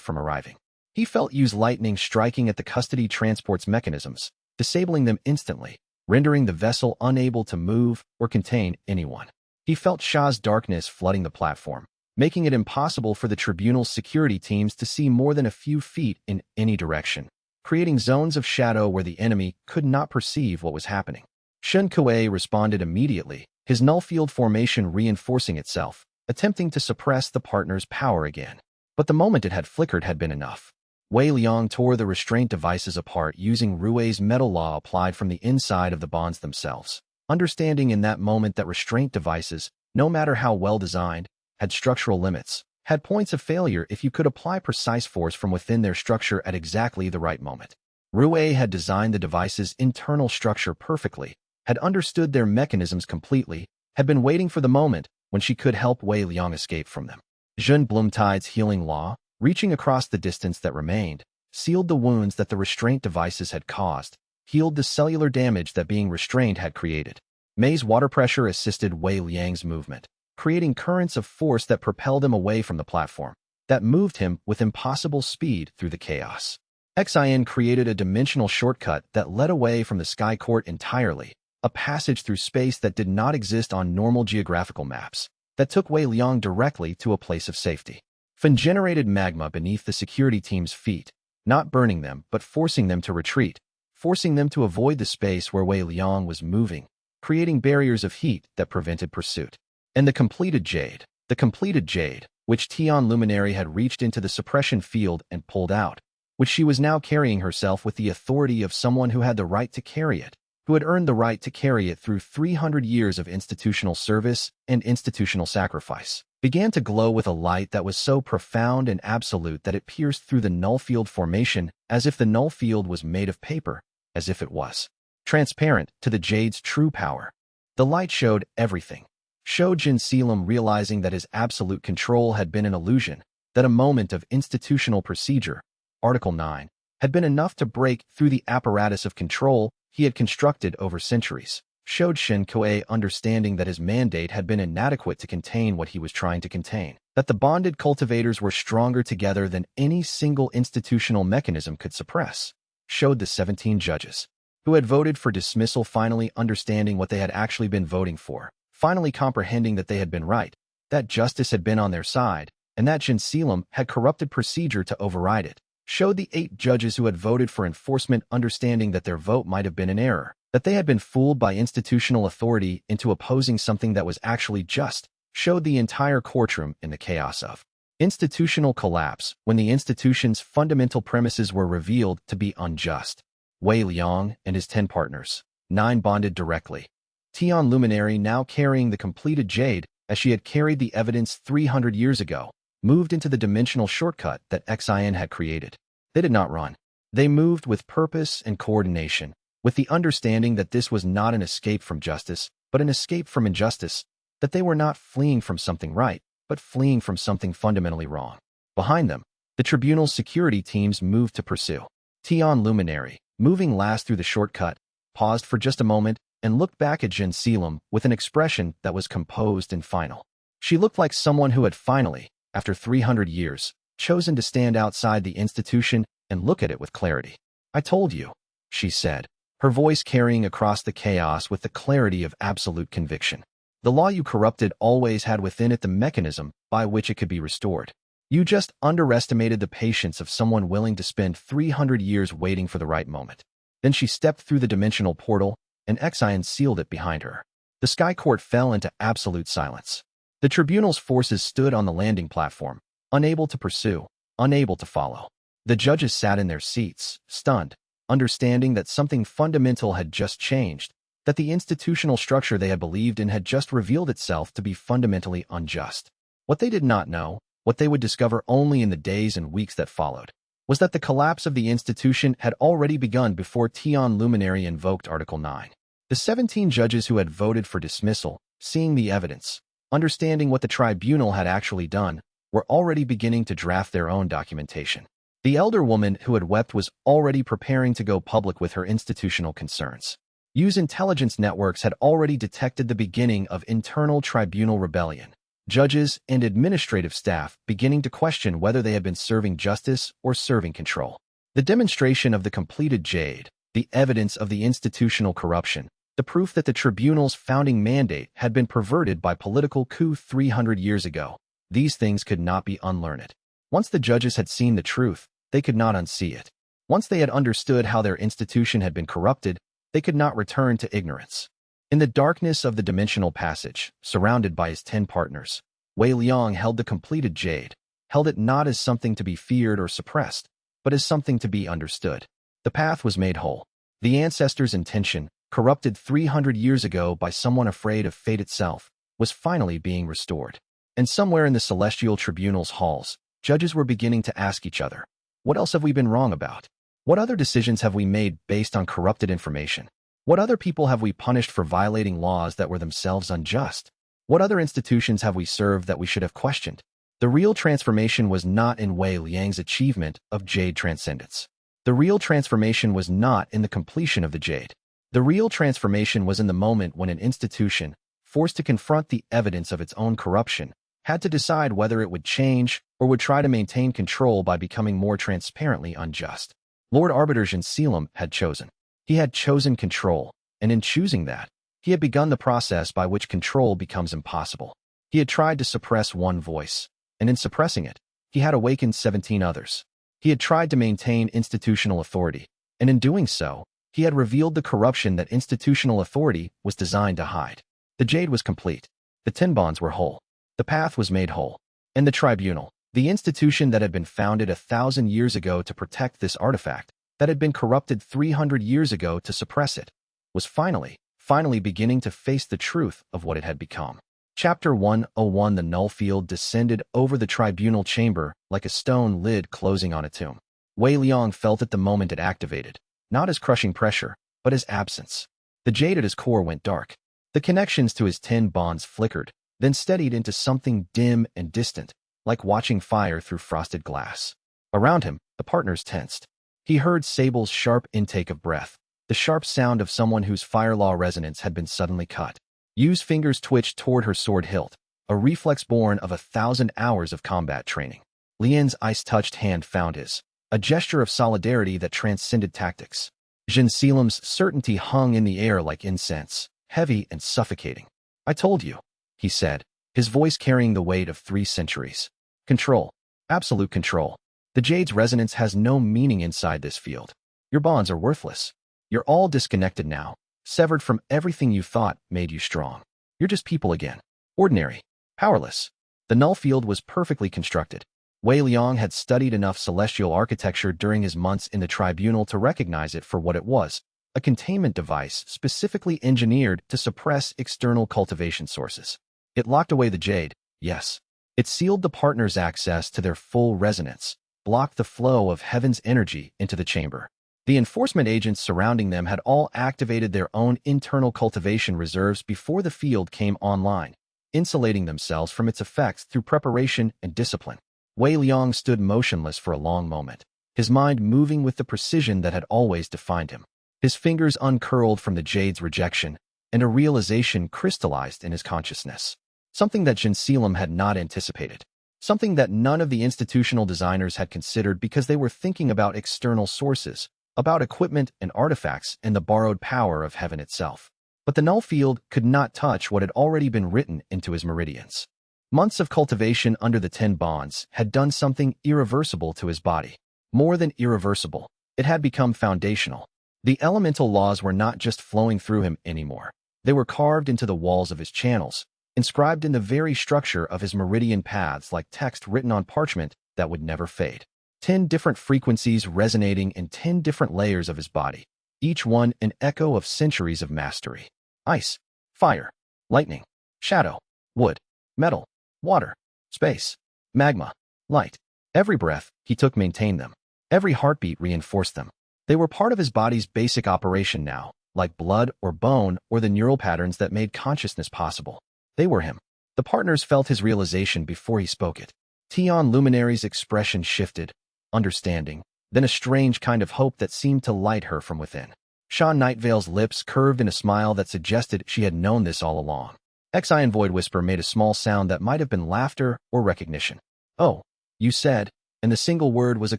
Speaker 1: from arriving. He felt Yu's lightning striking at the custody transport's mechanisms, disabling them instantly, rendering the vessel unable to move or contain anyone. He felt Sha's darkness flooding the platform, making it impossible for the tribunal's security teams to see more than a few feet in any direction, creating zones of shadow where the enemy could not perceive what was happening. Shen Kuei responded immediately, his null field formation reinforcing itself, attempting to suppress the partner's power again. But the moment it had flickered had been enough. Wei Liang tore the restraint devices apart using Rue's metal law applied from the inside of the bonds themselves, understanding in that moment that restraint devices, no matter how well designed, had structural limits, had points of failure if you could apply precise force from within their structure at exactly the right moment. Rue had designed the device's internal structure perfectly, had understood their mechanisms completely, had been waiting for the moment when she could help Wei Liang escape from them. Jun Blumtide's healing law, reaching across the distance that remained, sealed the wounds that the restraint devices had caused, healed the cellular damage that being restrained had created. Mei's water pressure assisted Wei Liang's movement, creating currents of force that propelled him away from the platform. that moved him with impossible speed through the chaos. Xian created a dimensional shortcut that led away from the Sky Court entirely, a passage through space that did not exist on normal geographical maps, that took Wei Liang directly to a place of safety. Fan generated magma beneath the security team's feet, not burning them but forcing them to retreat, forcing them to avoid the space where Wei Liang was moving, creating barriers of heat that prevented pursuit. And the completed Jade, which Tian Luminary had reached into the suppression field and pulled out, which she was now carrying herself with the authority of someone who had the right to carry it, who had earned the right to carry it through 300 years of institutional service and institutional sacrifice, began to glow with a light that was so profound and absolute that it pierced through the null field formation as if the null field was made of paper, as if it was transparent to the Jade's true power. The light showed everything. Showed Xianxia realizing that his absolute control had been an illusion, that a moment of institutional procedure, Article 9, had been enough to break through the apparatus of control he had constructed over centuries. Showed Shen Kuei understanding that his mandate had been inadequate to contain what he was trying to contain, that the bonded cultivators were stronger together than any single institutional mechanism could suppress. Showed the 17 judges who had voted for dismissal finally understanding what they had actually been voting for, finally comprehending that they had been right, that justice had been on their side, and that Xianxia had corrupted procedure to override it. Showed the 8 judges who had voted for enforcement understanding that their vote might have been an error, that they had been fooled by institutional authority into opposing something that was actually just. Showed the entire courtroom in the chaos of institutional collapse when the institution's fundamental premises were revealed to be unjust. Wei Liang and his 10 partners, 9 bonded directly. Tian Luminary, now carrying the completed Jade as she had carried the evidence 300 years ago, moved into the dimensional shortcut that Xian had created. They did not run. They moved with purpose and coordination, with the understanding that this was not an escape from justice, but an escape from injustice, that they were not fleeing from something right, but fleeing from something fundamentally wrong. Behind them, the tribunal's security teams moved to pursue. Tian Luminary, moving last through the shortcut, paused for just a moment and looked back at Xianxia with an expression that was composed and final. She looked like someone who had finally, after 300 years, chosen to stand outside the institution and look at it with clarity. "I told you," she said, her voice carrying across the chaos with the clarity of absolute conviction. "The law you corrupted always had within it the mechanism by which it could be restored. You just underestimated the patience of someone willing to spend 300 years waiting for the right moment." Then she stepped through the dimensional portal, and Xian sealed it behind her. The Sky Court fell into absolute silence. The tribunal's forces stood on the landing platform, unable to pursue, unable to follow. The judges sat in their seats, stunned, understanding that something fundamental had just changed, that the institutional structure they had believed in had just revealed itself to be fundamentally unjust. What they did not know, what they would discover only in the days and weeks that followed, was that the collapse of the institution had already begun before Tian Luminary invoked Article 9. The 17 judges who had voted for dismissal, seeing the evidence, understanding what the tribunal had actually done, were already beginning to draft their own documentation. The elder woman who had wept was already preparing to go public with her institutional concerns. Use intelligence networks had already detected the beginning of internal tribunal rebellion. Judges and administrative staff beginning to question whether they had been serving justice or serving control. The demonstration of the completed Jade, the evidence of the institutional corruption, the proof that the tribunal's founding mandate had been perverted by political coup 300 years ago. These things could not be unlearned. Once the judges had seen the truth, they could not unsee it. Once they had understood how their institution had been corrupted, they could not return to ignorance. In the darkness of the dimensional passage, surrounded by his 10 partners, Wei Liang held the completed Jade, held it not as something to be feared or suppressed, but as something to be understood. The path was made whole. The ancestors' intention, corrupted 300 years ago by someone afraid of fate itself, was finally being restored. And somewhere in the celestial tribunal's halls, judges were beginning to ask each other, what else have we been wrong about? What other decisions have we made based on corrupted information? What other people have we punished for violating laws that were themselves unjust? What other institutions have we served that we should have questioned? The real transformation was not in Wei Liang's achievement of Jade transcendence. The real transformation was not in the completion of the Jade. The real transformation was in the moment when an institution, forced to confront the evidence of its own corruption, had to decide whether it would change or would try to maintain control by becoming more transparently unjust. Lord Arbiter xianxia had chosen. He had chosen control, and in choosing that, he had begun the process by which control becomes impossible. He had tried to suppress one voice, and in suppressing it, he had awakened 17 others. He had tried to maintain institutional authority, and in doing so, he had revealed the corruption that institutional authority was designed to hide. The jade was complete. The 10 bonds were whole. The path was made whole. And the tribunal, the institution that had been founded 1,000 years ago to protect this artifact, that had been corrupted 300 years ago to suppress it, was finally beginning to face the truth of what it had become. Chapter 101. The null field descended over the tribunal chamber like a stone lid closing on a tomb. Wei Liang felt it the moment it activated, not as crushing pressure, but as absence. The jade at his core went dark. The connections to his 10 bonds flickered, then steadied into something dim and distant, like watching fire through frosted glass. Around him, the partners tensed. He heard Sable's sharp intake of breath, the sharp sound of someone whose fire law resonance had been suddenly cut. Yu's fingers twitched toward her sword hilt, a reflex born of 1,000 hours of combat training. Lian's ice-touched hand found his, a gesture of solidarity that transcended tactics. xianxia's certainty hung in the air like incense, heavy and suffocating. "I told you," he said, his voice carrying the weight of 3 centuries. "Control. Absolute control. The jade's resonance has no meaning inside this field. Your bonds are worthless. You're all disconnected now, severed from everything you thought made you strong. You're just people again. Ordinary. Powerless." The null field was perfectly constructed. Wei Liang had studied enough celestial architecture during his months in the tribunal to recognize it for what it was, a containment device specifically engineered to suppress external cultivation sources. It locked away the jade, yes. It sealed the partners' access to their full resonance, blocked the flow of heaven's energy into the chamber. The enforcement agents surrounding them had all activated their own internal cultivation reserves before the field came online, insulating themselves from its effects through preparation and discipline. Wei Liang stood motionless for a long moment, his mind moving with the precision that had always defined him. His fingers uncurled from the jade's rejection, and a realization crystallized in his consciousness. Something that xianxia had not anticipated. Something that none of the institutional designers had considered because they were thinking about external sources, about equipment and artifacts and the borrowed power of heaven itself. But the null field could not touch what had already been written into his meridians. Months of cultivation under the 10 bonds had done something irreversible to his body. More than irreversible, it had become foundational. The elemental laws were not just flowing through him anymore. They were carved into the walls of his channels, inscribed in the very structure of his meridian paths like text written on parchment that would never fade. 10 different frequencies resonating in 10 different layers of his body, each one an echo of centuries of mastery. Ice, fire, lightning, shadow, wood, metal, water, space, magma, light. Every breath he took maintained them. Every heartbeat reinforced them. They were part of his body's basic operation now, like blood or bone or the neural patterns that made consciousness possible. They were him. The partners felt his realization before he spoke it. Tian Luminary's expression shifted, understanding, then a strange kind of hope that seemed to light her from within. Sha Nightvale's lips curved in a smile that suggested she had known this all along. Xian Void Whisper made a small sound that might have been laughter or recognition. "Oh, you said," and the single word was a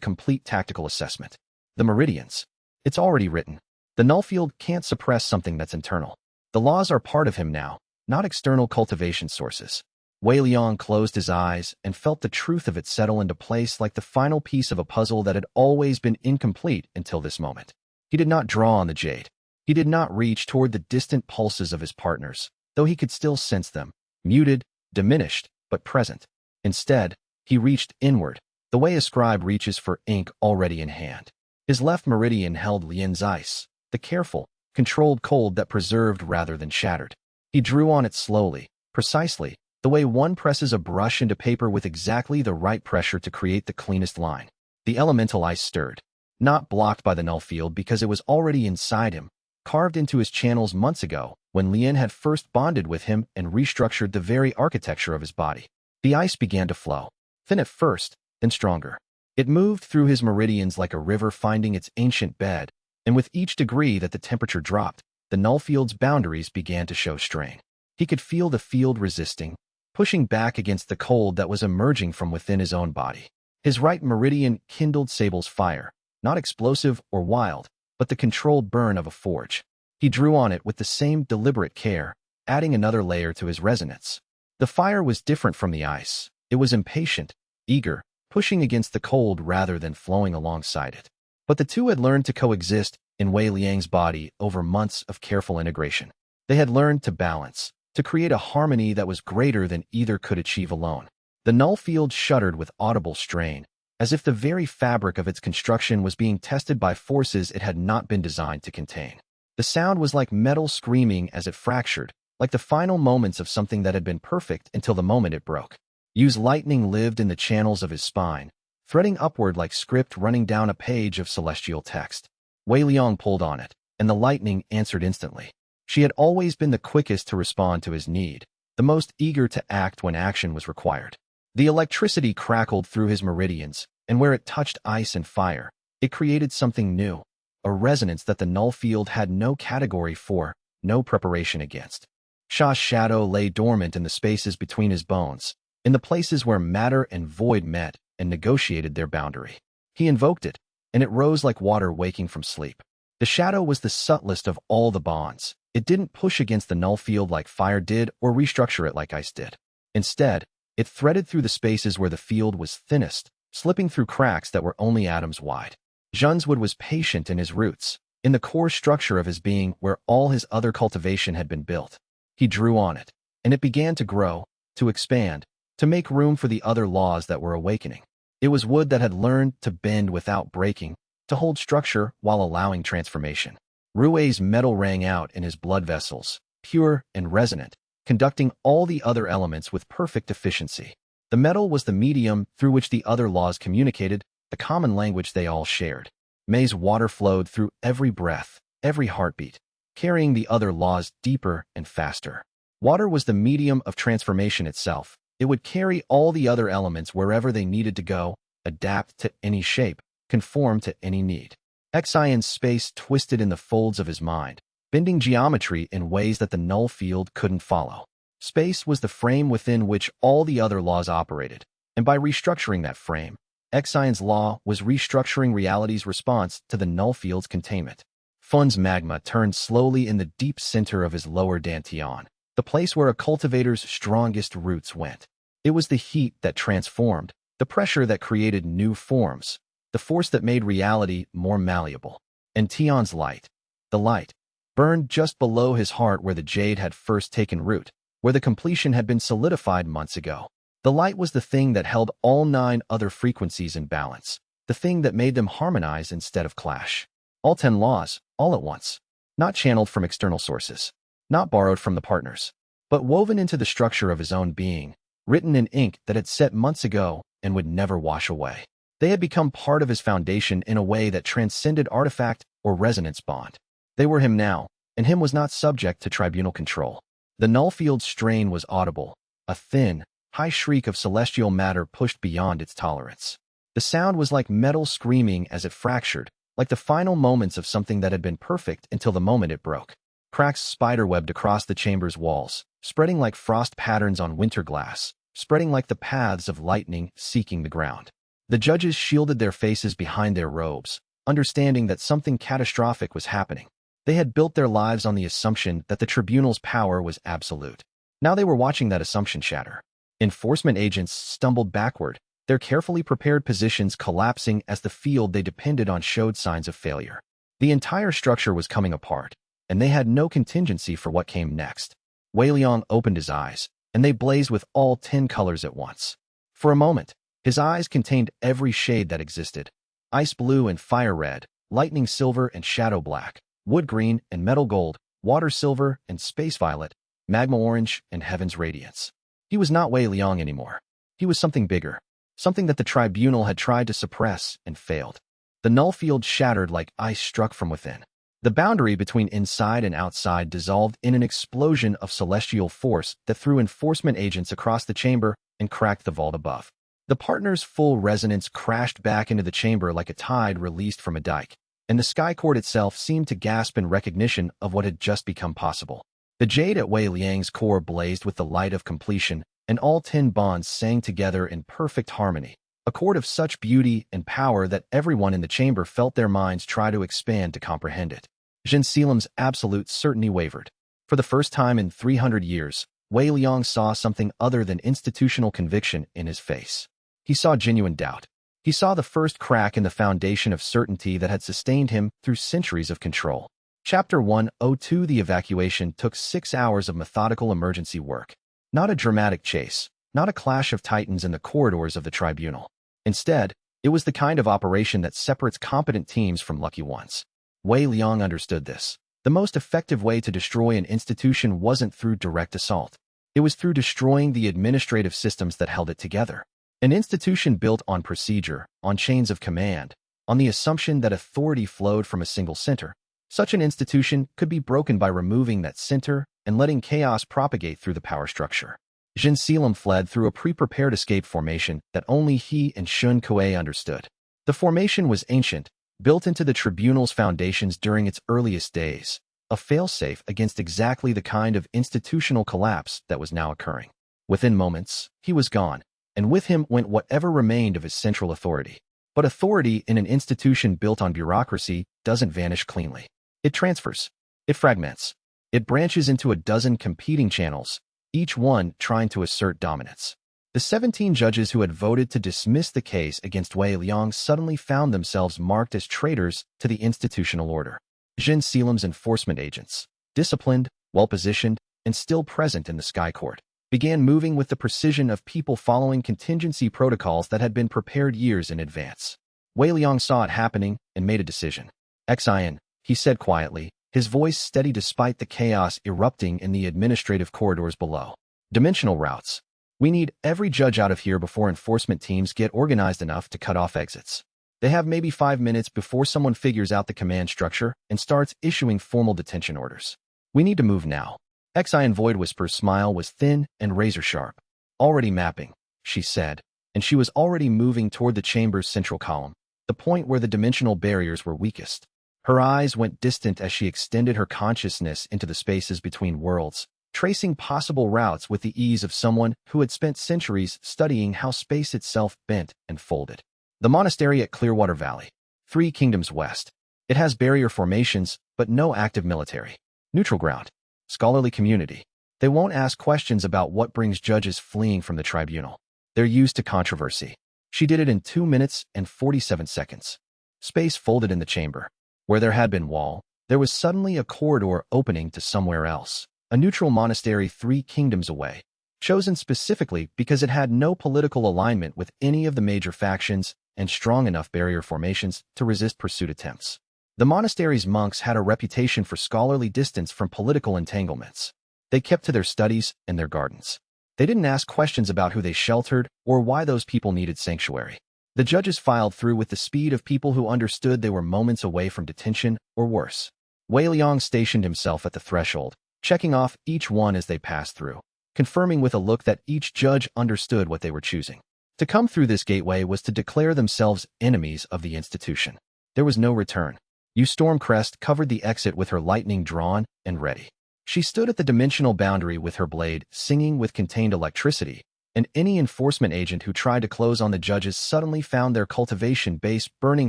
Speaker 1: complete tactical assessment. "The meridians. It's already written. The null field can't suppress something that's internal. The laws are part of him now, not external cultivation sources." Wei Liang closed his eyes and felt the truth of it settle into place like the final piece of a puzzle that had always been incomplete until this moment. He did not draw on the jade. He did not reach toward the distant pulses of his partners, though he could still sense them, muted, diminished, but present. Instead, he reached inward, the way a scribe reaches for ink already in hand. His left meridian held Lian's ice, the careful, controlled cold that preserved rather than shattered. He drew on it slowly, precisely, the way one presses a brush into paper with exactly the right pressure to create the cleanest line. The elemental ice stirred, not blocked by the null field because it was already inside him, carved into his channels months ago when Lian had first bonded with him and restructured the very architecture of his body. The ice began to flow, thin at first, then stronger. It moved through his meridians like a river finding its ancient bed, and with each degree that the temperature dropped, the null field's boundaries began to show strain. He could feel the field resisting, pushing back against the cold that was emerging from within his own body. His right meridian kindled Sable's fire, not explosive or wild, but the controlled burn of a forge. He drew on it with the same deliberate care, adding another layer to his resonance. The fire was different from the ice. It was impatient, eager, pushing against the cold rather than flowing alongside it. But the two had learned to coexist in Wei Liang's body over months of careful integration. They had learned to balance, to create a harmony that was greater than either could achieve alone. The null field shuddered with audible strain, as if the very fabric of its construction was being tested by forces it had not been designed to contain. The sound was like metal screaming as it fractured, like the final moments of something that had been perfect until the moment it broke. Yu's lightning lived in the channels of his spine, threading upward like script running down a page of celestial text. Wei Liang pulled on it, and the lightning answered instantly. She had always been the quickest to respond to his need, the most eager to act when action was required. The electricity crackled through his meridians, and where it touched ice and fire, it created something new, a resonance that the null field had no category for, no preparation against. Sha's shadow lay dormant in the spaces between his bones, in the places where matter and void met and negotiated their boundary. He invoked it, and it rose like water waking from sleep. The shadow was the subtlest of all the bonds. It didn't push against the null field like fire did or restructure it like ice did. Instead, it threaded through the spaces where the field was thinnest, slipping through cracks that were only atoms wide. Zhunswood was patient in his roots, in the core structure of his being where all his other cultivation had been built. He drew on it, and it began to grow, to expand, to make room for the other laws that were awakening. It was wood that had learned to bend without breaking, to hold structure while allowing transformation. Rui's metal rang out in his blood vessels, pure and resonant, conducting all the other elements with perfect efficiency. The metal was the medium through which the other laws communicated, the common language they all shared. Mei's water flowed through every breath, every heartbeat, carrying the other laws deeper and faster. Water was the medium of transformation itself. It would carry all the other elements wherever they needed to go, adapt to any shape, conform to any need. Xianxia's space twisted in the folds of his mind, bending geometry in ways that the null field couldn't follow. Space was the frame within which all the other laws operated, and by restructuring that frame, Xianxia's law was restructuring reality's response to the null field's containment. Fun's magma turned slowly in the deep center of his lower dantian, the place where a cultivator's strongest roots went. It was the heat that transformed, the pressure that created new forms, the force that made reality more malleable. And Tian's light, the light, burned just below his heart where the jade had first taken root, where the completion had been solidified months ago. The light was the thing that held all 9 other frequencies in balance, the thing that made them harmonize instead of clash. All 10 laws, all at once, not channeled from external sources, not borrowed from the partners, but woven into the structure of his own being, written in ink that had set months ago and would never wash away. They had become part of his foundation in a way that transcended artifact or resonance bond. They were him now, and him was not subject to tribunal control. The null field strain was audible, a thin, high shriek of celestial matter pushed beyond its tolerance. The sound was like metal screaming as it fractured, like the final moments of something that had been perfect until the moment it broke. Cracks spiderwebbed across the chamber's walls, spreading like frost patterns on winter glass, spreading like the paths of lightning seeking the ground. The judges shielded their faces behind their robes, understanding that something catastrophic was happening. They had built their lives on the assumption that the tribunal's power was absolute. Now they were watching that assumption shatter. Enforcement agents stumbled backward, their carefully prepared positions collapsing as the field they depended on showed signs of failure. The entire structure was coming apart, and they had no contingency for what came next. Wei Liang opened his eyes, and they blazed with all 10 colors at once. For a moment, his eyes contained every shade that existed: ice blue and fire red, lightning silver and shadow black, wood green and metal gold, water silver and space violet, magma orange and heaven's radiance. He was not Wei Liang anymore. He was something bigger, something that the tribunal had tried to suppress and failed. The null field shattered like ice struck from within. The boundary between inside and outside dissolved in an explosion of celestial force that threw enforcement agents across the chamber and cracked the vault above. The partners' full resonance crashed back into the chamber like a tide released from a dike, and the sky court itself seemed to gasp in recognition of what had just become possible. The jade at Wei Liang's core blazed with the light of completion, and all 10 bonds sang together in perfect harmony, a chord of such beauty and power that everyone in the chamber felt their minds try to expand to comprehend it. Xianxia's absolute certainty wavered. For the first time in 300 years, Wei Liang saw something other than institutional conviction in his face. He saw genuine doubt. He saw the first crack in the foundation of certainty that had sustained him through centuries of control. Chapter 102. The evacuation took 6 hours of methodical emergency work. Not a dramatic chase, not a clash of titans in the corridors of the tribunal. Instead, it was the kind of operation that separates competent teams from lucky ones. Wei Liang understood this. The most effective way to destroy an institution wasn't through direct assault. It was through destroying the administrative systems that held it together. An institution built on procedure, on chains of command, on the assumption that authority flowed from a single center. Such an institution could be broken by removing that center and letting chaos propagate through the power structure. Xianxia fled through a pre-prepared escape formation that only he and Shun Kuei understood. The formation was ancient, built into the tribunal's foundations during its earliest days, a failsafe against exactly the kind of institutional collapse that was now occurring. Within moments, he was gone, and with him went whatever remained of his central authority. But authority in an institution built on bureaucracy doesn't vanish cleanly. It transfers. It fragments. It branches into a dozen competing channels, each one trying to assert dominance. The 17 judges who had voted to dismiss the case against Wei Liang suddenly found themselves marked as traitors to the institutional order. Xianxia's enforcement agents, disciplined, well-positioned, and still present in the Sky Court, began moving with the precision of people following contingency protocols that had been prepared years in advance. Wei Liang saw it happening and made a decision. Xian, he said quietly, his voice steady despite the chaos erupting in the administrative corridors below. Dimensional routes. We need every judge out of here before enforcement teams get organized enough to cut off exits. They have maybe 5 minutes before someone figures out the command structure and starts issuing formal detention orders. We need to move now. Xian Void Whisper's smile was thin and razor-sharp. Already mapping, she said, and she was already moving toward the chamber's central column, the point where the dimensional barriers were weakest. Her eyes went distant as she extended her consciousness into the spaces between worlds, tracing possible routes with the ease of someone who had spent centuries studying how space itself bent and folded. The monastery at Clearwater Valley, 3 kingdoms west. It has barrier formations, but no active military. Neutral ground. Scholarly community. They won't ask questions about what brings judges fleeing from the tribunal. They're used to controversy. She did it in 2 minutes and 47 seconds. Space folded in the chamber. Where there had been wall, there was suddenly a corridor opening to somewhere else, a neutral monastery 3 kingdoms away, chosen specifically because it had no political alignment with any of the major factions and strong enough barrier formations to resist pursuit attempts. The monastery's monks had a reputation for scholarly distance from political entanglements. They kept to their studies and their gardens. They didn't ask questions about who they sheltered or why those people needed sanctuary. The judges filed through with the speed of people who understood they were moments away from detention or worse. Wei Liang stationed himself at the threshold, checking off each one as they passed through, confirming with a look that each judge understood what they were choosing. To come through this gateway was to declare themselves enemies of the institution. There was no return. Stormcrest covered the exit with her lightning drawn and ready. She stood at the dimensional boundary with her blade, singing with contained electricity, and any enforcement agent who tried to close on the judges suddenly found their cultivation base burning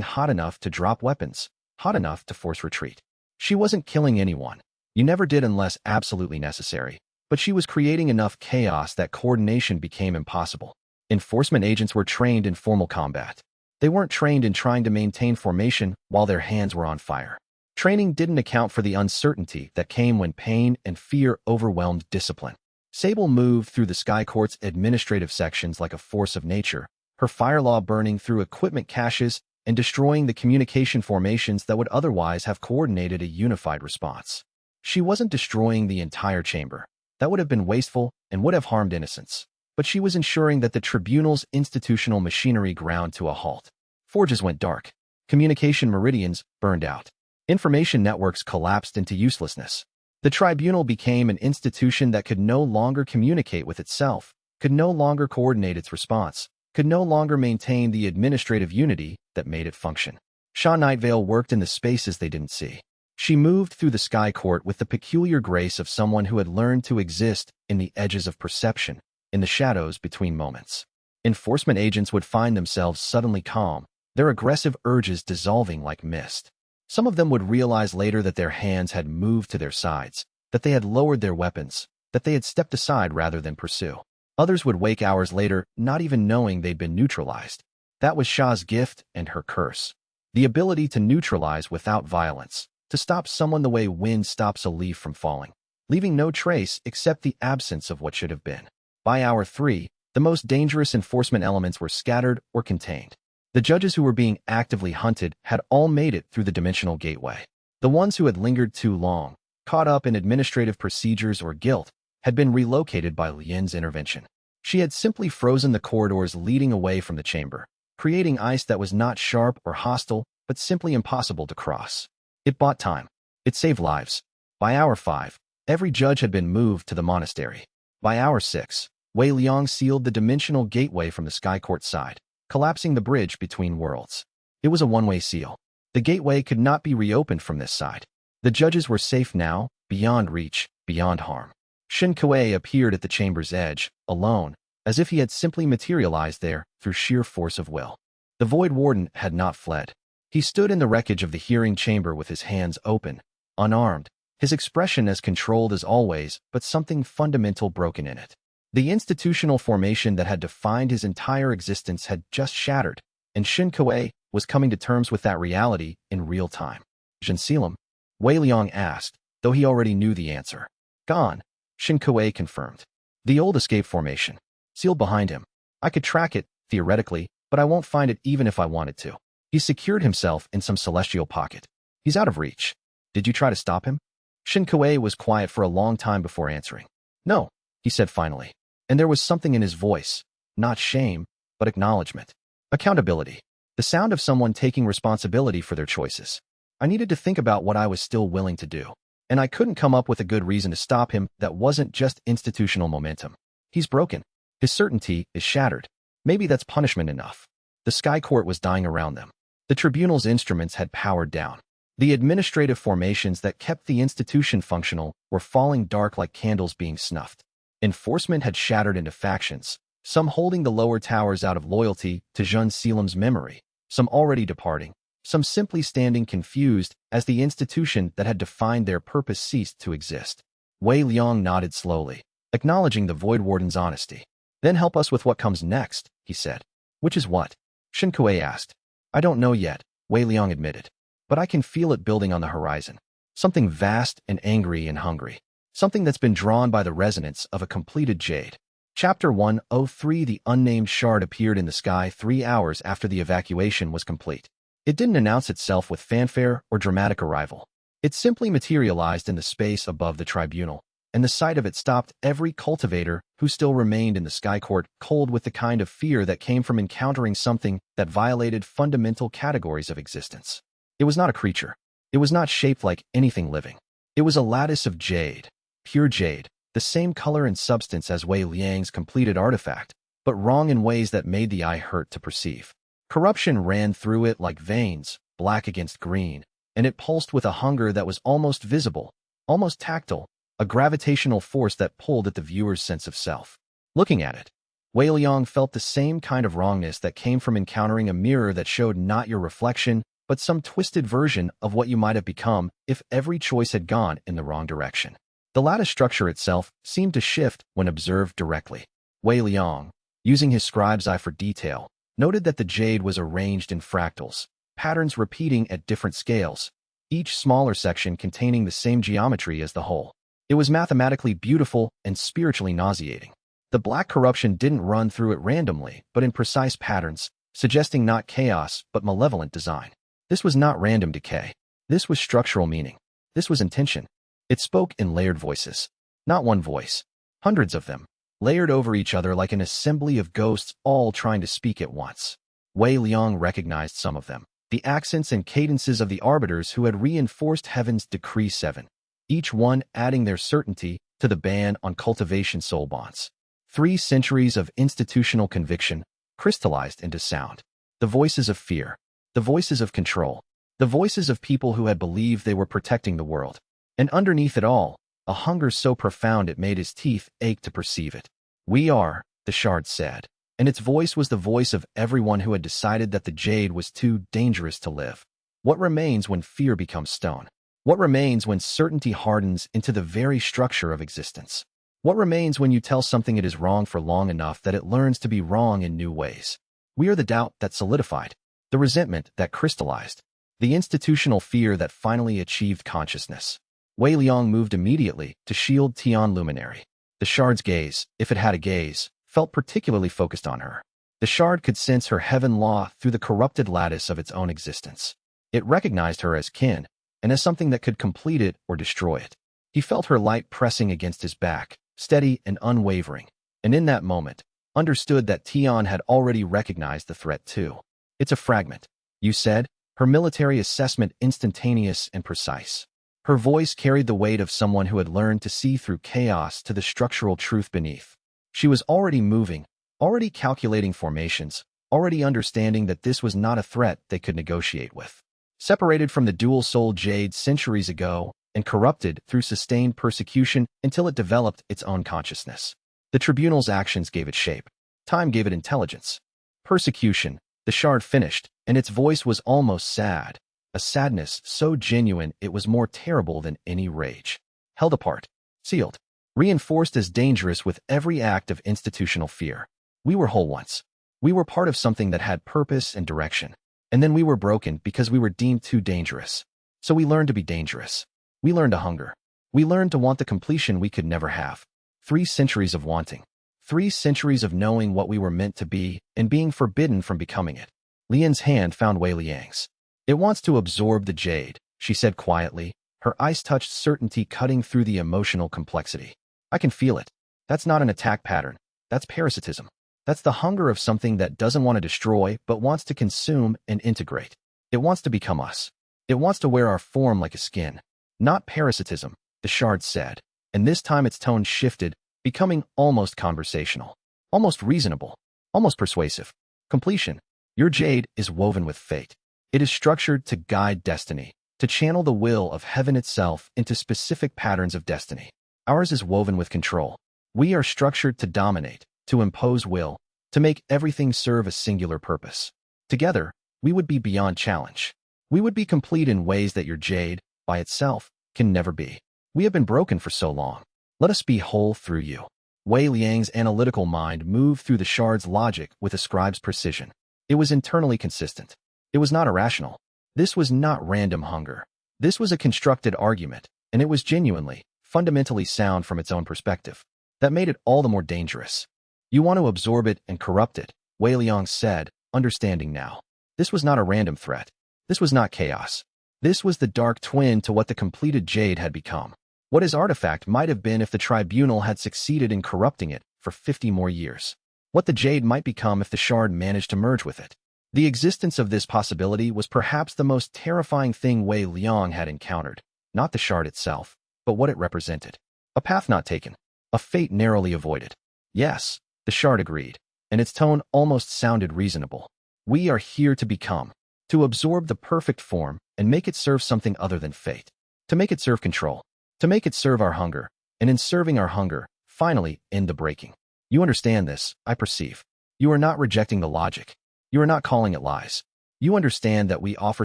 Speaker 1: hot enough to drop weapons, hot enough to force retreat. She wasn't killing anyone. You never did unless absolutely necessary. But she was creating enough chaos that coordination became impossible. Enforcement agents were trained in formal combat. They weren't trained in trying to maintain formation while their hands were on fire. Training didn't account for the uncertainty that came when pain and fear overwhelmed discipline. Sable moved through the Sky Court's administrative sections like a force of nature, her fire law burning through equipment caches and destroying the communication formations that would otherwise have coordinated a unified response. She wasn't destroying the entire chamber. That would have been wasteful and would have harmed innocents. But she was ensuring that the tribunal's institutional machinery ground to a halt. Forges went dark. Communication meridians burned out. Information networks collapsed into uselessness. The tribunal became an institution that could no longer communicate with itself, could no longer coordinate its response, could no longer maintain the administrative unity that made it function. Sha Nightvale worked in the spaces they didn't see. She moved through the Sky Court with the peculiar grace of someone who had learned to exist in the edges of perception, in the shadows between moments. Enforcement agents would find themselves suddenly calm, their aggressive urges dissolving like mist. Some of them would realize later that their hands had moved to their sides, that they had lowered their weapons, that they had stepped aside rather than pursue. Others would wake hours later, not even knowing they'd been neutralized. That was Sha's gift and her curse. The ability to neutralize without violence, to stop someone the way wind stops a leaf from falling, leaving no trace except the absence of what should have been. By hour 3, the most dangerous enforcement elements were scattered or contained. The judges who were being actively hunted had all made it through the dimensional gateway. The ones who had lingered too long, caught up in administrative procedures or guilt, had been relocated by Lian's intervention. She had simply frozen the corridors leading away from the chamber, creating ice that was not sharp or hostile, but simply impossible to cross. It bought time. It saved lives. By hour 5, every judge had been moved to the monastery. By hour 6, Wei Liang sealed the dimensional gateway from the Sky Court side, collapsing the bridge between worlds. It was a one-way seal. The gateway could not be reopened from this side. The judges were safe now, beyond reach, beyond harm. Shen Kuei appeared at the chamber's edge, alone, as if he had simply materialized there through sheer force of will. The Void Warden had not fled. He stood in the wreckage of the hearing chamber with his hands open, unarmed, his expression as controlled as always, but something fundamental broken in it. The institutional formation that had defined his entire existence had just shattered, and Shen Kuei was coming to terms with that reality in real time. Xianxia? Wei Liang asked, though he already knew the answer. Gone, Shen Kuei confirmed. The old escape formation. Sealed behind him. I could track it, theoretically, but I won't find it even if I wanted to. He secured himself in some celestial pocket. He's out of reach. Did you try to stop him? Shen Kuei was quiet for a long time before answering. No, he said finally. And there was something in his voice, not shame, but acknowledgement. Accountability. The sound of someone taking responsibility for their choices. I needed to think about what I was still willing to do. And I couldn't come up with a good reason to stop him that wasn't just institutional momentum. He's broken. His certainty is shattered. Maybe that's punishment enough. The Sky Court was dying around them. The tribunal's instruments had powered down. The administrative formations that kept the institution functional were falling dark like candles being snuffed. Enforcement had shattered into factions, some holding the lower towers out of loyalty to Zhen Selim's memory, some already departing, some simply standing confused as the institution that had defined their purpose ceased to exist. Wei Liang nodded slowly, acknowledging the Void Warden's honesty. Then help us with what comes next, he said. Which is what? Shen Kuei asked. I don't know yet, Wei Liang admitted. But I can feel it building on the horizon. Something vast and angry and hungry. Something that's been drawn by the resonance of a completed jade. Chapter 103 The unnamed shard appeared in the sky 3 hours after the evacuation was complete. It didn't announce itself with fanfare or dramatic arrival. It simply materialized in the space above the tribunal, and the sight of it stopped every cultivator who still remained in the Sky Court cold with the kind of fear that came from encountering something that violated fundamental categories of existence. It was not a creature. It was not shaped like anything living. It was a lattice of jade, pure jade, the same color and substance as Wei Liang's completed artifact, but wrong in ways that made the eye hurt to perceive. Corruption ran through it like veins, black against green, and it pulsed with a hunger that was almost visible, almost tactile, a gravitational force that pulled at the viewer's sense of self. Looking at it, Wei Liang felt the same kind of wrongness that came from encountering a mirror that showed not your reflection, but some twisted version of what you might have become if every choice had gone in the wrong direction. The lattice structure itself seemed to shift when observed directly. Wei Liang, using his scribe's eye for detail, noted that the jade was arranged in fractals, patterns repeating at different scales, each smaller section containing the same geometry as the whole. It was mathematically beautiful and spiritually nauseating. The black corruption didn't run through it randomly, but in precise patterns, suggesting not chaos but malevolent design. This was not random decay. This was structural meaning. This was intention. It spoke in layered voices. Not one voice. Hundreds of them, layered over each other like an assembly of ghosts all trying to speak at once. Wei Liang recognized some of them. The accents and cadences of the arbiters who had reinforced Heaven's Decree 7. Each one adding their certainty to the ban on cultivation soul bonds. 3 centuries of institutional conviction crystallized into sound. The voices of fear. The voices of control. The voices of people who had believed they were protecting the world. And underneath it all, a hunger so profound it made his teeth ache to perceive it. We are, the shard said, and its voice was the voice of everyone who had decided that the jade was too dangerous to live. What remains when fear becomes stone? What remains when certainty hardens into the very structure of existence? What remains when you tell something it is wrong for long enough that it learns to be wrong in new ways? We are the doubt that solidified, the resentment that crystallized, the institutional fear that finally achieved consciousness. Wei Liang moved immediately to shield Tian Luminary. The shard's gaze, if it had a gaze, felt particularly focused on her. The shard could sense her heaven law through the corrupted lattice of its own existence. It recognized her as kin, and as something that could complete it or destroy it. He felt her light pressing against his back, steady and unwavering, and in that moment, understood that Tian had already recognized the threat too. It's a fragment, you said, her military assessment instantaneous and precise. Her voice carried the weight of someone who had learned to see through chaos to the structural truth beneath. She was already moving, already calculating formations, already understanding that this was not a threat they could negotiate with. Separated from the Dual-Soul Jade centuries ago and corrupted through sustained persecution until it developed its own consciousness. The tribunal's actions gave it shape. Time gave it intelligence. Persecution, the shard finished, and its voice was almost sad, a sadness so genuine it was more terrible than any rage. Held apart, sealed, reinforced as dangerous with every act of institutional fear. We were whole once. We were part of something that had purpose and direction. And then we were broken because we were deemed too dangerous. So we learned to be dangerous. We learned to hunger. We learned to want the completion we could never have. 3 centuries of wanting. 3 centuries of knowing what we were meant to be and being forbidden from becoming it. Lian's hand found Wei Liang's. It wants to absorb the jade, she said quietly, her ice-touched certainty cutting through the emotional complexity. I can feel it. That's not an attack pattern. That's parasitism. That's the hunger of something that doesn't want to destroy but wants to consume and integrate. It wants to become us. It wants to wear our form like a skin. Not parasitism, the shard said, and this time its tone shifted, becoming almost conversational, almost reasonable, almost persuasive. Completion. Your jade is woven with fate. It is structured to guide destiny, to channel the will of heaven itself into specific patterns of destiny. Ours is woven with control. We are structured to dominate, to impose will, to make everything serve a singular purpose. Together, we would be beyond challenge. We would be complete in ways that your jade, by itself, can never be. We have been broken for so long. Let us be whole through you. Wei Liang's analytical mind moved through the shard's logic with a scribe's precision. It was internally consistent. It was not irrational. This was not random hunger. This was a constructed argument, and it was genuinely, fundamentally sound from its own perspective. That made it all the more dangerous. You want to absorb it and corrupt it, Wei Liang said, understanding now. This was not a random threat. This was not chaos. This was the dark twin to what the completed jade had become. What his artifact might have been if the tribunal had succeeded in corrupting it for 50 more years. What the jade might become if the shard managed to merge with it. The existence of this possibility was perhaps the most terrifying thing Wei Liang had encountered, not the shard itself, but what it represented. A path not taken, a fate narrowly avoided. Yes, the shard agreed, and its tone almost sounded reasonable. We are here to become, to absorb the perfect form and make it serve something other than fate, to make it serve control, to make it serve our hunger, and in serving our hunger, finally end the breaking. You understand this, I perceive. You are not rejecting the logic. You are not calling it lies. You understand that we offer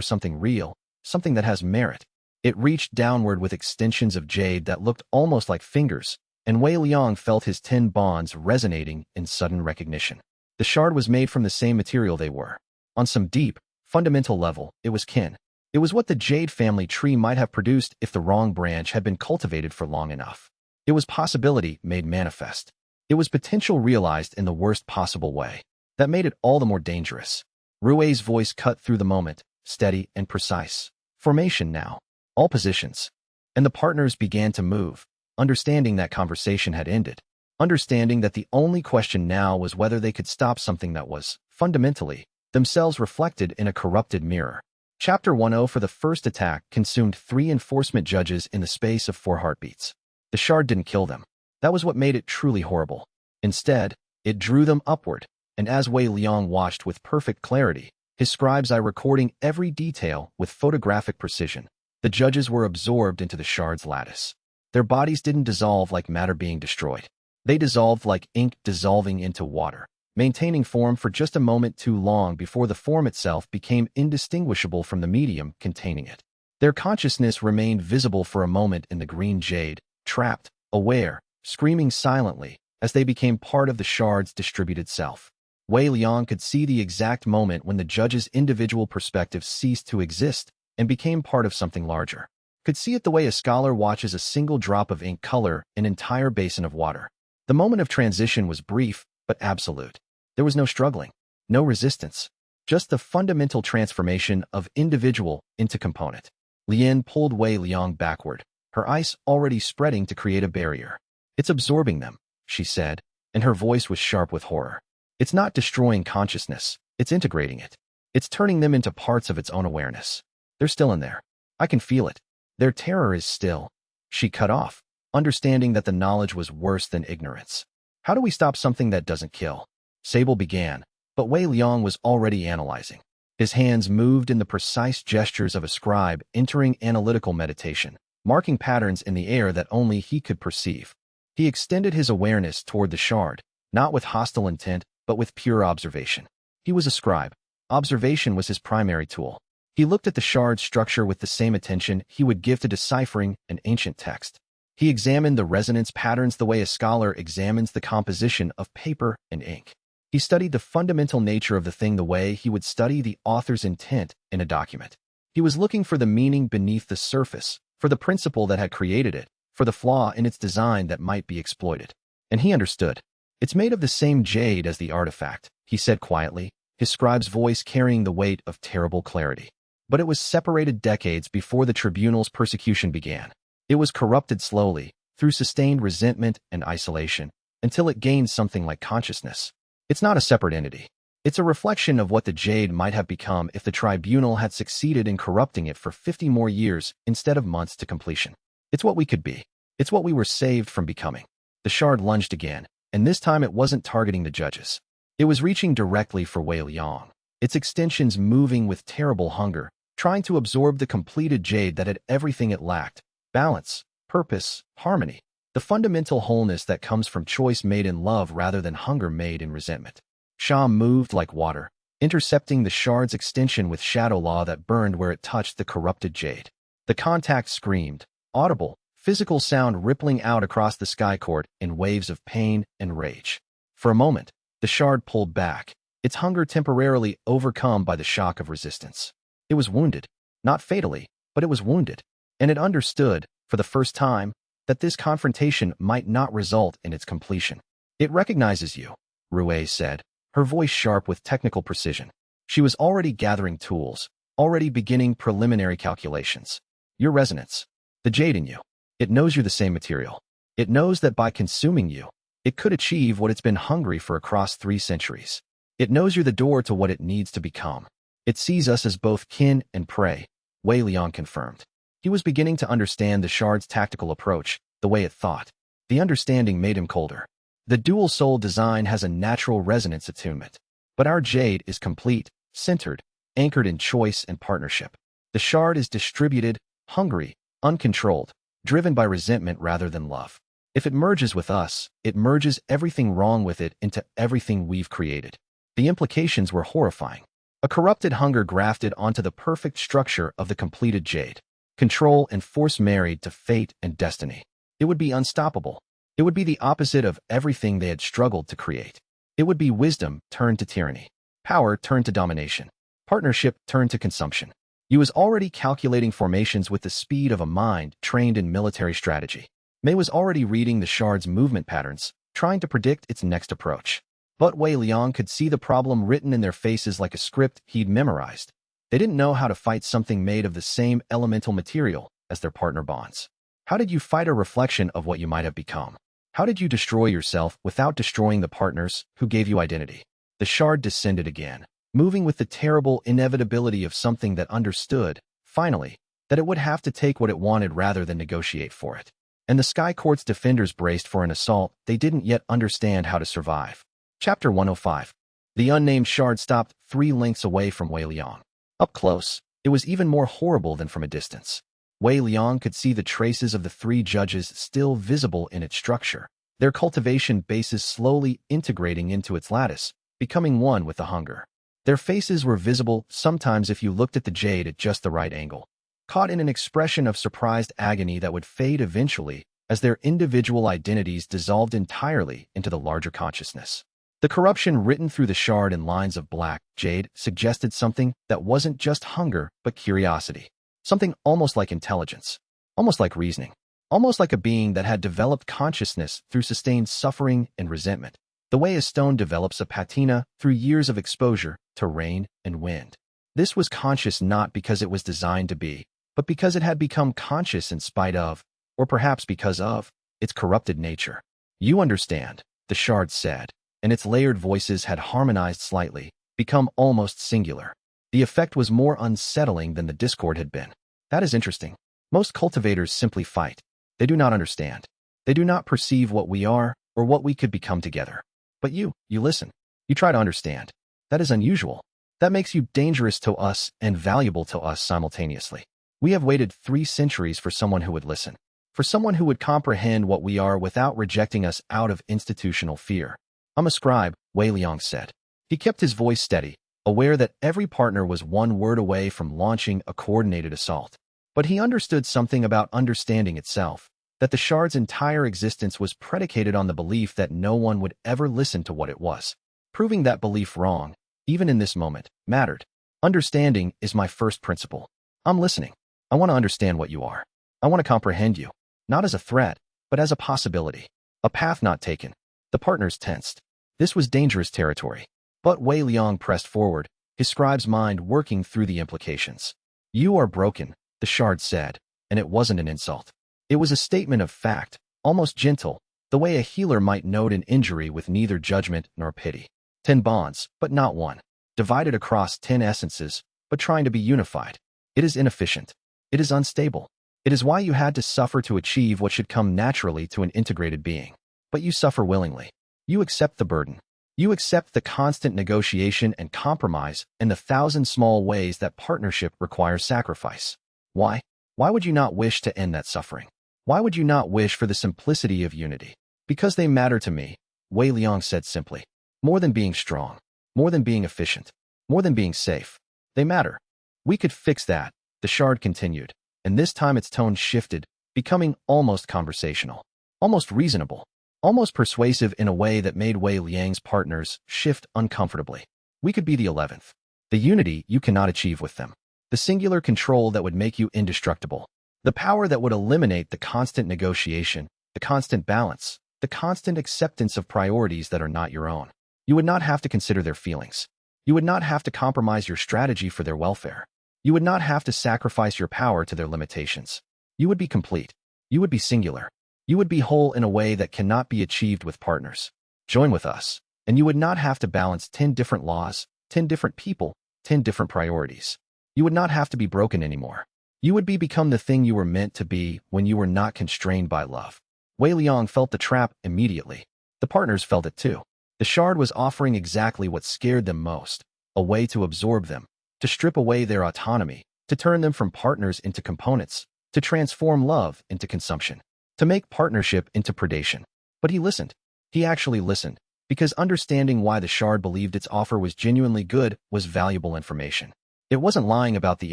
Speaker 1: something real, something that has merit. It reached downward with extensions of jade that looked almost like fingers, and Wei Liang felt his 10 bonds resonating in sudden recognition. The shard was made from the same material they were. On some deep, fundamental level, it was kin. It was what the jade family tree might have produced if the wrong branch had been cultivated for long enough. It was possibility made manifest. It was potential realized in the worst possible way. That made it all the more dangerous. Rui's voice cut through the moment, steady and precise. Formation now. All positions. And the partners began to move, understanding that conversation had ended. Understanding that the only question now was whether they could stop something that was, fundamentally, themselves reflected in a corrupted mirror. Chapter 10 for the first attack consumed 3 enforcement judges in the space of 4 heartbeats. The shard didn't kill them. That was what made it truly horrible. Instead, it drew them upward, and as Wei Liang watched with perfect clarity, his scribe's eye recording every detail with photographic precision, the judges were absorbed into the shard's lattice. Their bodies didn't dissolve like matter being destroyed. They dissolved like ink dissolving into water, maintaining form for just a moment too long before the form itself became indistinguishable from the medium containing it. Their consciousness remained visible for a moment in the green jade, trapped, aware, screaming silently, as they became part of the shard's distributed self. Wei Liang could see the exact moment when the judge's individual perspective ceased to exist and became part of something larger. Could see it the way a scholar watches a single drop of ink color an entire basin of water. The moment of transition was brief, but absolute. There was no struggling, no resistance, just the fundamental transformation of individual into component. Lien pulled Wei Liang backward, her ice already spreading to create a barrier. "It's absorbing them," she said, and her voice was sharp with horror. "It's not destroying consciousness, it's integrating it. It's turning them into parts of its own awareness. They're still in there. I can feel it. Their terror is still." She cut off, understanding that the knowledge was worse than ignorance. "How do we stop something that doesn't kill?" Sable began, but Wei Liang was already analyzing. His hands moved in the precise gestures of a scribe entering analytical meditation, marking patterns in the air that only he could perceive. He extended his awareness toward the shard, not with hostile intent, but with pure observation. He was a scribe. Observation was his primary tool. He looked at the shard's structure with the same attention he would give to deciphering an ancient text. He examined the resonance patterns the way a scholar examines the composition of paper and ink. He studied the fundamental nature of the thing the way he would study the author's intent in a document. He was looking for the meaning beneath the surface, for the principle that had created it, for the flaw in its design that might be exploited. And he understood. "It's made of the same jade as the artifact," he said quietly, his scribe's voice carrying the weight of terrible clarity. "But it was separated decades before the tribunal's persecution began. It was corrupted slowly, through sustained resentment and isolation, until it gained something like consciousness. It's not a separate entity. It's a reflection of what the jade might have become if the tribunal had succeeded in corrupting it for 50 more years instead of months to completion. It's what we could be. It's what we were saved from becoming." The shard lunged again, and this time it wasn't targeting the judges. It was reaching directly for Wei Liang, its extensions moving with terrible hunger, trying to absorb the completed jade that had everything it lacked: balance, purpose, harmony, the fundamental wholeness that comes from choice made in love rather than hunger made in resentment. Sha moved like water, intercepting the shard's extension with shadow law that burned where it touched the corrupted jade. The contact screamed, audible, physical sound rippling out across the sky court in waves of pain and rage. For a moment, the shard pulled back, its hunger temporarily overcome by the shock of resistance. It was wounded, not fatally, but it was wounded, and it understood, for the first time, that this confrontation might not result in its completion. "It recognizes you," Rue said, her voice sharp with technical precision. She was already gathering tools, already beginning preliminary calculations. "Your resonance, the jade in you, it knows you're the same material. It knows that by consuming you, it could achieve what it's been hungry for across 3 centuries. It knows you're the door to what it needs to become. It sees us as both kin and prey," Wei Liang confirmed. He was beginning to understand the shard's tactical approach, the way it thought. The understanding made him colder. "The dual-soul design has a natural resonance attunement, but our jade is complete, centered, anchored in choice and partnership. The shard is distributed, hungry, uncontrolled, driven by resentment rather than love. If it merges with us, it merges everything wrong with it into everything we've created." The implications were horrifying. A corrupted hunger grafted onto the perfect structure of the completed jade. Control and force married to fate and destiny. It would be unstoppable. It would be the opposite of everything they had struggled to create. It would be wisdom turned to tyranny, power turned to domination, partnership turned to consumption. He was already calculating formations with the speed of a mind trained in military strategy. Mei was already reading the shard's movement patterns, trying to predict its next approach. But Wei Liang could see the problem written in their faces like a script he'd memorized. They didn't know how to fight something made of the same elemental material as their partner bonds. How did you fight a reflection of what you might have become? How did you destroy yourself without destroying the partners who gave you identity? The shard descended again, moving with the terrible inevitability of something that understood, finally, that it would have to take what it wanted rather than negotiate for it. And the Sky Court's defenders braced for an assault they didn't yet understand how to survive. Chapter 105. The unnamed shard stopped 3 lengths away from Wei Liang. Up close, it was even more horrible than from a distance. Wei Liang could see the traces of the 3 judges still visible in its structure, their cultivation bases slowly integrating into its lattice, becoming one with the hunger. Their faces were visible sometimes if you looked at the jade at just the right angle, caught in an expression of surprised agony that would fade eventually as their individual identities dissolved entirely into the larger consciousness. The corruption written through the shard in lines of black jade suggested something that wasn't just hunger but curiosity, something almost like intelligence, almost like reasoning, almost like a being that had developed consciousness through sustained suffering and resentment, the way a stone develops a patina through years of exposure to rain and wind. This was conscious not because it was designed to be, but because it had become conscious in spite of, or perhaps because of, its corrupted nature. You understand, the shard said, and its layered voices had harmonized slightly, become almost singular. The effect was more unsettling than the discord had been. That is interesting. Most cultivators simply fight. They do not understand. They do not perceive what we are or what we could become together. But you listen. You try to understand. That is unusual. That makes you dangerous to us and valuable to us simultaneously. We have waited 3 centuries for someone who would listen, for someone who would comprehend what we are without rejecting us out of institutional fear. I'm a scribe, Wei Liang said. He kept his voice steady, aware that every partner was one word away from launching a coordinated assault. But he understood something about understanding itself, that the shard's entire existence was predicated on the belief that no one would ever listen to what it was. Proving that belief wrong, even in this moment, mattered. Understanding is my first principle. I'm listening. I want to understand what you are. I want to comprehend you, not as a threat, but as a possibility, a path not taken. The partners tensed. This was dangerous territory. But Wei Liang pressed forward, his scribe's mind working through the implications. You are broken, the shard said, and it wasn't an insult. It was a statement of fact, almost gentle, the way a healer might note an injury with neither judgment nor pity. 10 bonds, but not one. Divided across 10 essences, but trying to be unified. It is inefficient. It is unstable. It is why you had to suffer to achieve what should come naturally to an integrated being. But you suffer willingly. You accept the burden. You accept the constant negotiation and compromise and the 1,000 small ways that partnership requires sacrifice. Why? Why would you not wish to end that suffering? Why would you not wish for the simplicity of unity? Because they matter to me, Wei Liang said simply. More than being strong, more than being efficient, more than being safe. They matter. We could fix that, the shard continued, and this time its tone shifted, becoming almost conversational, almost reasonable, almost persuasive in a way that made Wei Liang's partners shift uncomfortably. We could be the 11th. The unity you cannot achieve with them. The singular control that would make you indestructible. The power that would eliminate the constant negotiation, the constant balance, the constant acceptance of priorities that are not your own. You would not have to consider their feelings. You would not have to compromise your strategy for their welfare. You would not have to sacrifice your power to their limitations. You would be complete. You would be singular. You would be whole in a way that cannot be achieved with partners. Join with us, and you would not have to balance 10 different laws, 10 different people, 10 different priorities. You would not have to be broken anymore. You would become the thing you were meant to be when you were not constrained by love. Wei Liang felt the trap immediately. The partners felt it too. The shard was offering exactly what scared them most, a way to absorb them, to strip away their autonomy, to turn them from partners into components, to transform love into consumption, to make partnership into predation. But he listened. He actually listened, because understanding why the shard believed its offer was genuinely good was valuable information. It wasn't lying about the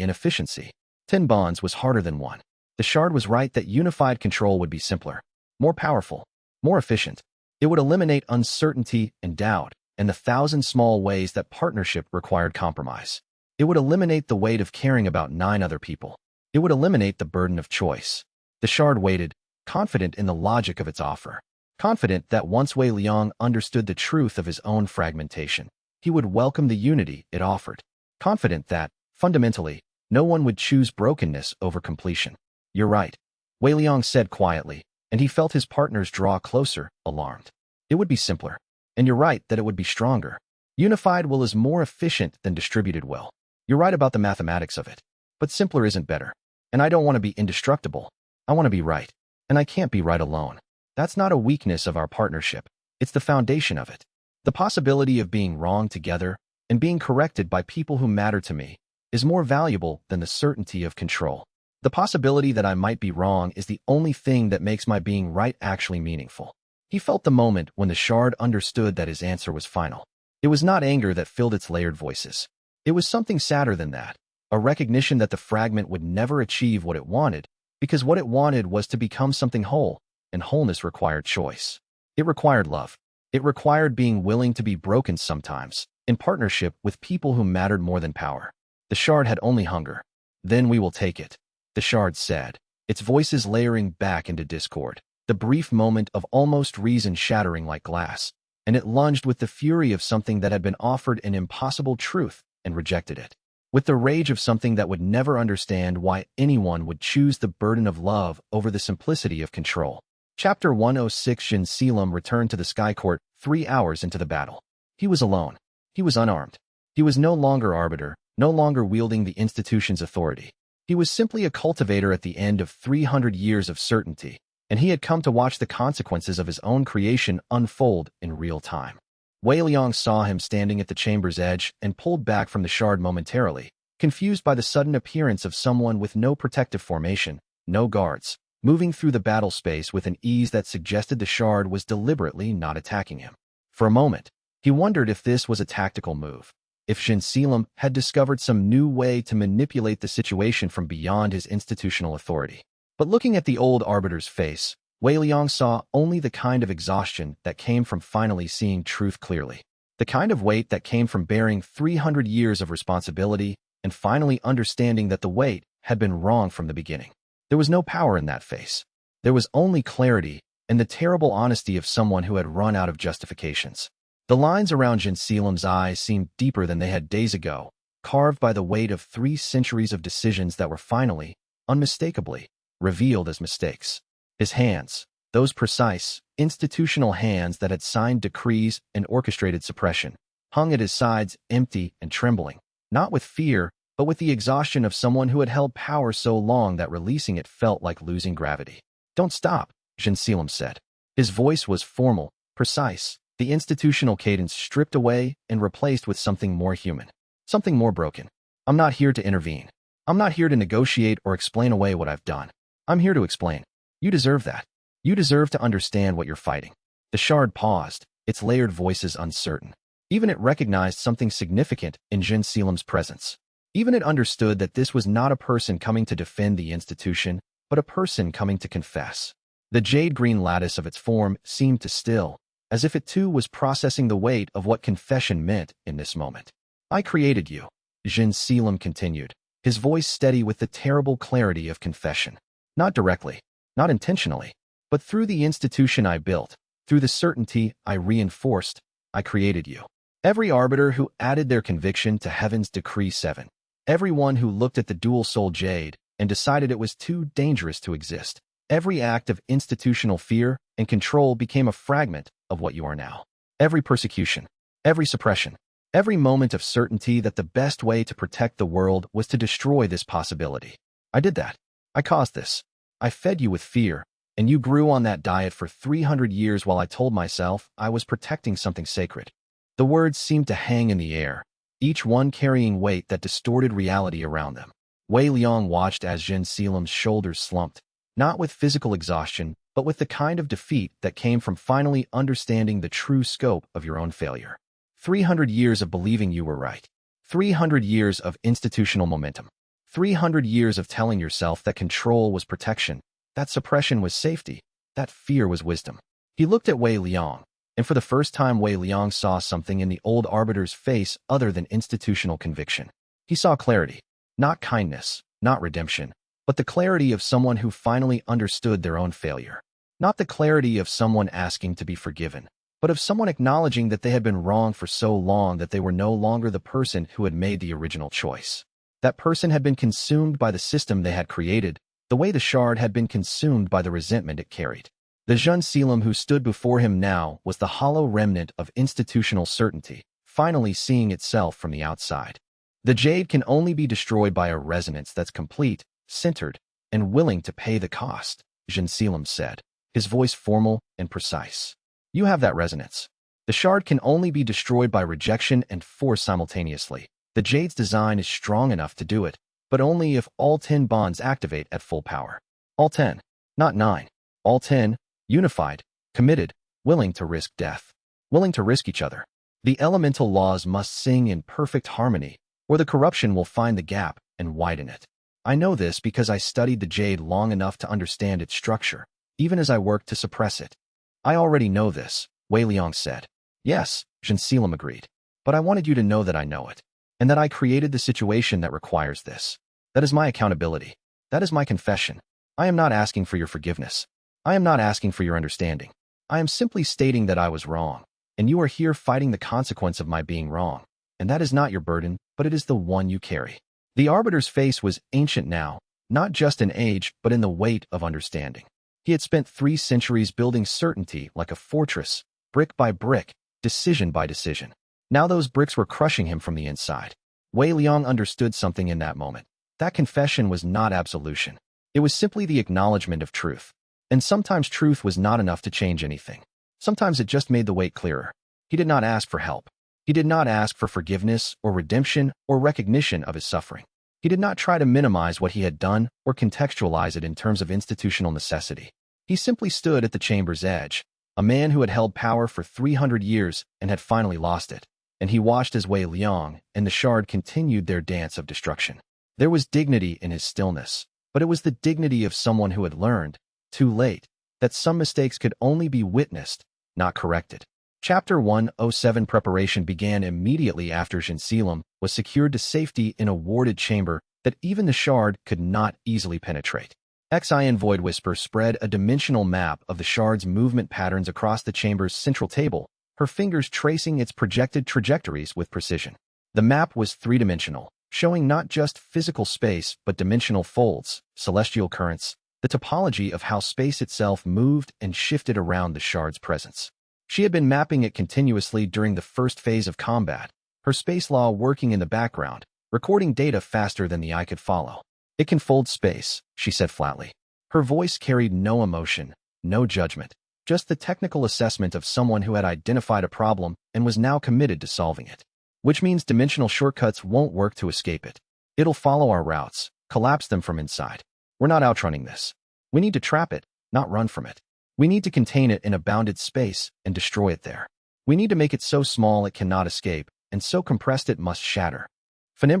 Speaker 1: inefficiency. 10 bonds was harder than 1. The shard was right that unified control would be simpler, more powerful, more efficient. It would eliminate uncertainty and doubt, and the 1,000 small ways that partnership required compromise. It would eliminate the weight of caring about 9 other people. It would eliminate the burden of choice. The shard waited, confident in the logic of its offer, confident that once Wei Liang understood the truth of his own fragmentation, he would welcome the unity it offered, confident that, fundamentally, no one would choose brokenness over completion. You're right, Wei Liang said quietly, and he felt his partners draw closer, alarmed. It would be simpler. And you're right that it would be stronger. Unified will is more efficient than distributed will. You're right about the mathematics of it. But simpler isn't better. And I don't want to be indestructible. I want to be right. And I can't be right alone. That's not a weakness of our partnership. It's the foundation of it. The possibility of being wrong together and being corrected by people who matter to me is more valuable than the certainty of control. The possibility that I might be wrong is the only thing that makes my being right actually meaningful. He felt the moment when the shard understood that his answer was final. It was not anger that filled its layered voices. It was something sadder than that, a recognition that the fragment would never achieve what it wanted, because what it wanted was to become something whole, and wholeness required choice. It required love. It required being willing to be broken sometimes, in partnership with people who mattered more than power. The shard had only hunger. Then we will take it, the shard said, its voices layering back into discord, the brief moment of almost reason shattering like glass, and it lunged with the fury of something that had been offered an impossible truth and rejected it, with the rage of something that would never understand why anyone would choose the burden of love over the simplicity of control. Chapter 106. Xianxia returned to the Sky Court 3 hours into the battle. He was alone. He was unarmed. He was no longer arbiter, no longer wielding the institution's authority. He was simply a cultivator at the end of 300 years of certainty, and he had come to watch the consequences of his own creation unfold in real time. Wei Liang saw him standing at the chamber's edge and pulled back from the shard momentarily, confused by the sudden appearance of someone with no protective formation, no guards, moving through the battle space with an ease that suggested the shard was deliberately not attacking him. For a moment, he wondered if this was a tactical move, if xianxia had discovered some new way to manipulate the situation from beyond his institutional authority. But looking at the old arbiter's face, Wei Liang saw only the kind of exhaustion that came from finally seeing truth clearly, the kind of weight that came from bearing 300 years of responsibility and finally understanding that the weight had been wrong from the beginning. There was no power in that face. There was only clarity and the terrible honesty of someone who had run out of justifications. The lines around xianxia's eyes seemed deeper than they had days ago, carved by the weight of 3 centuries of decisions that were finally, unmistakably, revealed as mistakes. His hands, those precise, institutional hands that had signed decrees and orchestrated suppression, hung at his sides empty and trembling, not with fear, but with the exhaustion of someone who had held power so long that releasing it felt like losing gravity. "Don't stop," xianxia said. His voice was formal, precise, the institutional cadence stripped away and replaced with something more human, something more broken. "I'm not here to intervene. I'm not here to negotiate or explain away what I've done. I'm here to explain. You deserve that. You deserve to understand what you're fighting." The shard paused, its layered voices uncertain. Even it recognized something significant in xianxia's presence. Even it understood that this was not a person coming to defend the institution, but a person coming to confess. The jade-green lattice of its form seemed to still, as if it too was processing the weight of what confession meant in this moment. "I created you," xianxia continued, his voice steady with the terrible clarity of confession. "Not directly, not intentionally, but through the institution I built, through the certainty I reinforced, I created you. Every arbiter who added their conviction to Heaven's Decree 7. Everyone who looked at the Dual-Soul Jade and decided it was too dangerous to exist. Every act of institutional fear and control became a fragment of what you are now. Every persecution, every suppression, every moment of certainty that the best way to protect the world was to destroy this possibility. I did that. I caused this. I fed you with fear, and you grew on that diet for 300 years while I told myself I was protecting something sacred." The words seemed to hang in the air, each one carrying weight that distorted reality around them. Wei Liang watched as xianxia's shoulders slumped, not with physical exhaustion, but with the kind of defeat that came from finally understanding the true scope of your own failure. 300 years of believing you were right. 300 years of institutional momentum. 300 years of telling yourself that control was protection, that suppression was safety, that fear was wisdom. He looked at Wei Liang, and for the first time Wei Liang saw something in the old arbiter's face other than institutional conviction. He saw clarity, not kindness, not redemption, but the clarity of someone who finally understood their own failure. Not the clarity of someone asking to be forgiven, but of someone acknowledging that they had been wrong for so long that they were no longer the person who had made the original choice. That person had been consumed by the system they had created, the way the shard had been consumed by the resentment it carried. The xianxia who stood before him now was the hollow remnant of institutional certainty, finally seeing itself from the outside. The jade can only be destroyed by a resonance that's complete, centered, and willing to pay the cost, xianxia said, his voice formal and precise. You have that resonance. The shard can only be destroyed by rejection and force simultaneously. The jade's design is strong enough to do it, but only if all 10 bonds activate at full power. All 10, not 9. All 10, unified, committed, willing to risk death, willing to risk each other. The elemental laws must sing in perfect harmony, or the corruption will find the gap and widen it. I know this because I studied the jade long enough to understand its structure, even as I worked to suppress it. I already know this, Wei Liang said. Yes, xianxia agreed. But I wanted you to know that I know it, and that I created the situation that requires this. That is my accountability. That is my confession. I am not asking for your forgiveness. I am not asking for your understanding. I am simply stating that I was wrong, and you are here fighting the consequence of my being wrong. And that is not your burden, but it is the one you carry. The arbiter's face was ancient now, not just in age, but in the weight of understanding. He had spent 3 centuries building certainty like a fortress, brick by brick, decision by decision. Now those bricks were crushing him from the inside. Wei Liang understood something in that moment. That confession was not absolution. It was simply the acknowledgement of truth. And sometimes truth was not enough to change anything. Sometimes it just made the weight clearer. He did not ask for help. He did not ask for forgiveness or redemption or recognition of his suffering. He did not try to minimize what he had done or contextualize it in terms of institutional necessity. He simply stood at the chamber's edge, a man who had held power for 300 years and had finally lost it. And he watched as Wei Liang and the shard continued their dance of destruction. There was dignity in his stillness, but it was the dignity of someone who had learned, too late, that some mistakes could only be witnessed, not corrected. Chapter 107 Preparation began immediately after xianxia was secured to safety in a warded chamber that even the shard could not easily penetrate. Xian Void Whisper spread a dimensional map of the shard's movement patterns across the chamber's central table, her fingers tracing its projected trajectories with precision. The map was 3-dimensional, showing not just physical space but dimensional folds, celestial currents, the topology of how space itself moved and shifted around the shard's presence. She had been mapping it continuously during the first phase of combat, her space law working in the background, recording data faster than the eye could follow. It can fold space, she said flatly. Her voice carried no emotion, no judgment, just the technical assessment of someone who had identified a problem and was now committed to solving it. Which means dimensional shortcuts won't work to escape it. It'll follow our routes, collapse them from inside. We're not outrunning this. We need to trap it, not run from it. We need to contain it in a bounded space and destroy it there. We need to make it so small it cannot escape, and so compressed it must shatter.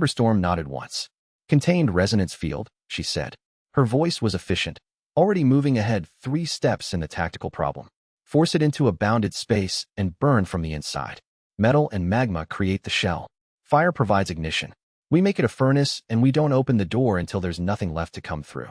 Speaker 1: Storm nodded once. Contained resonance field, she said. Her voice was efficient, already moving ahead 3 steps in the tactical problem. Force it into a bounded space and burn from the inside. Metal and magma create the shell. Fire provides ignition. We make it a furnace and we don't open the door until there's nothing left to come through.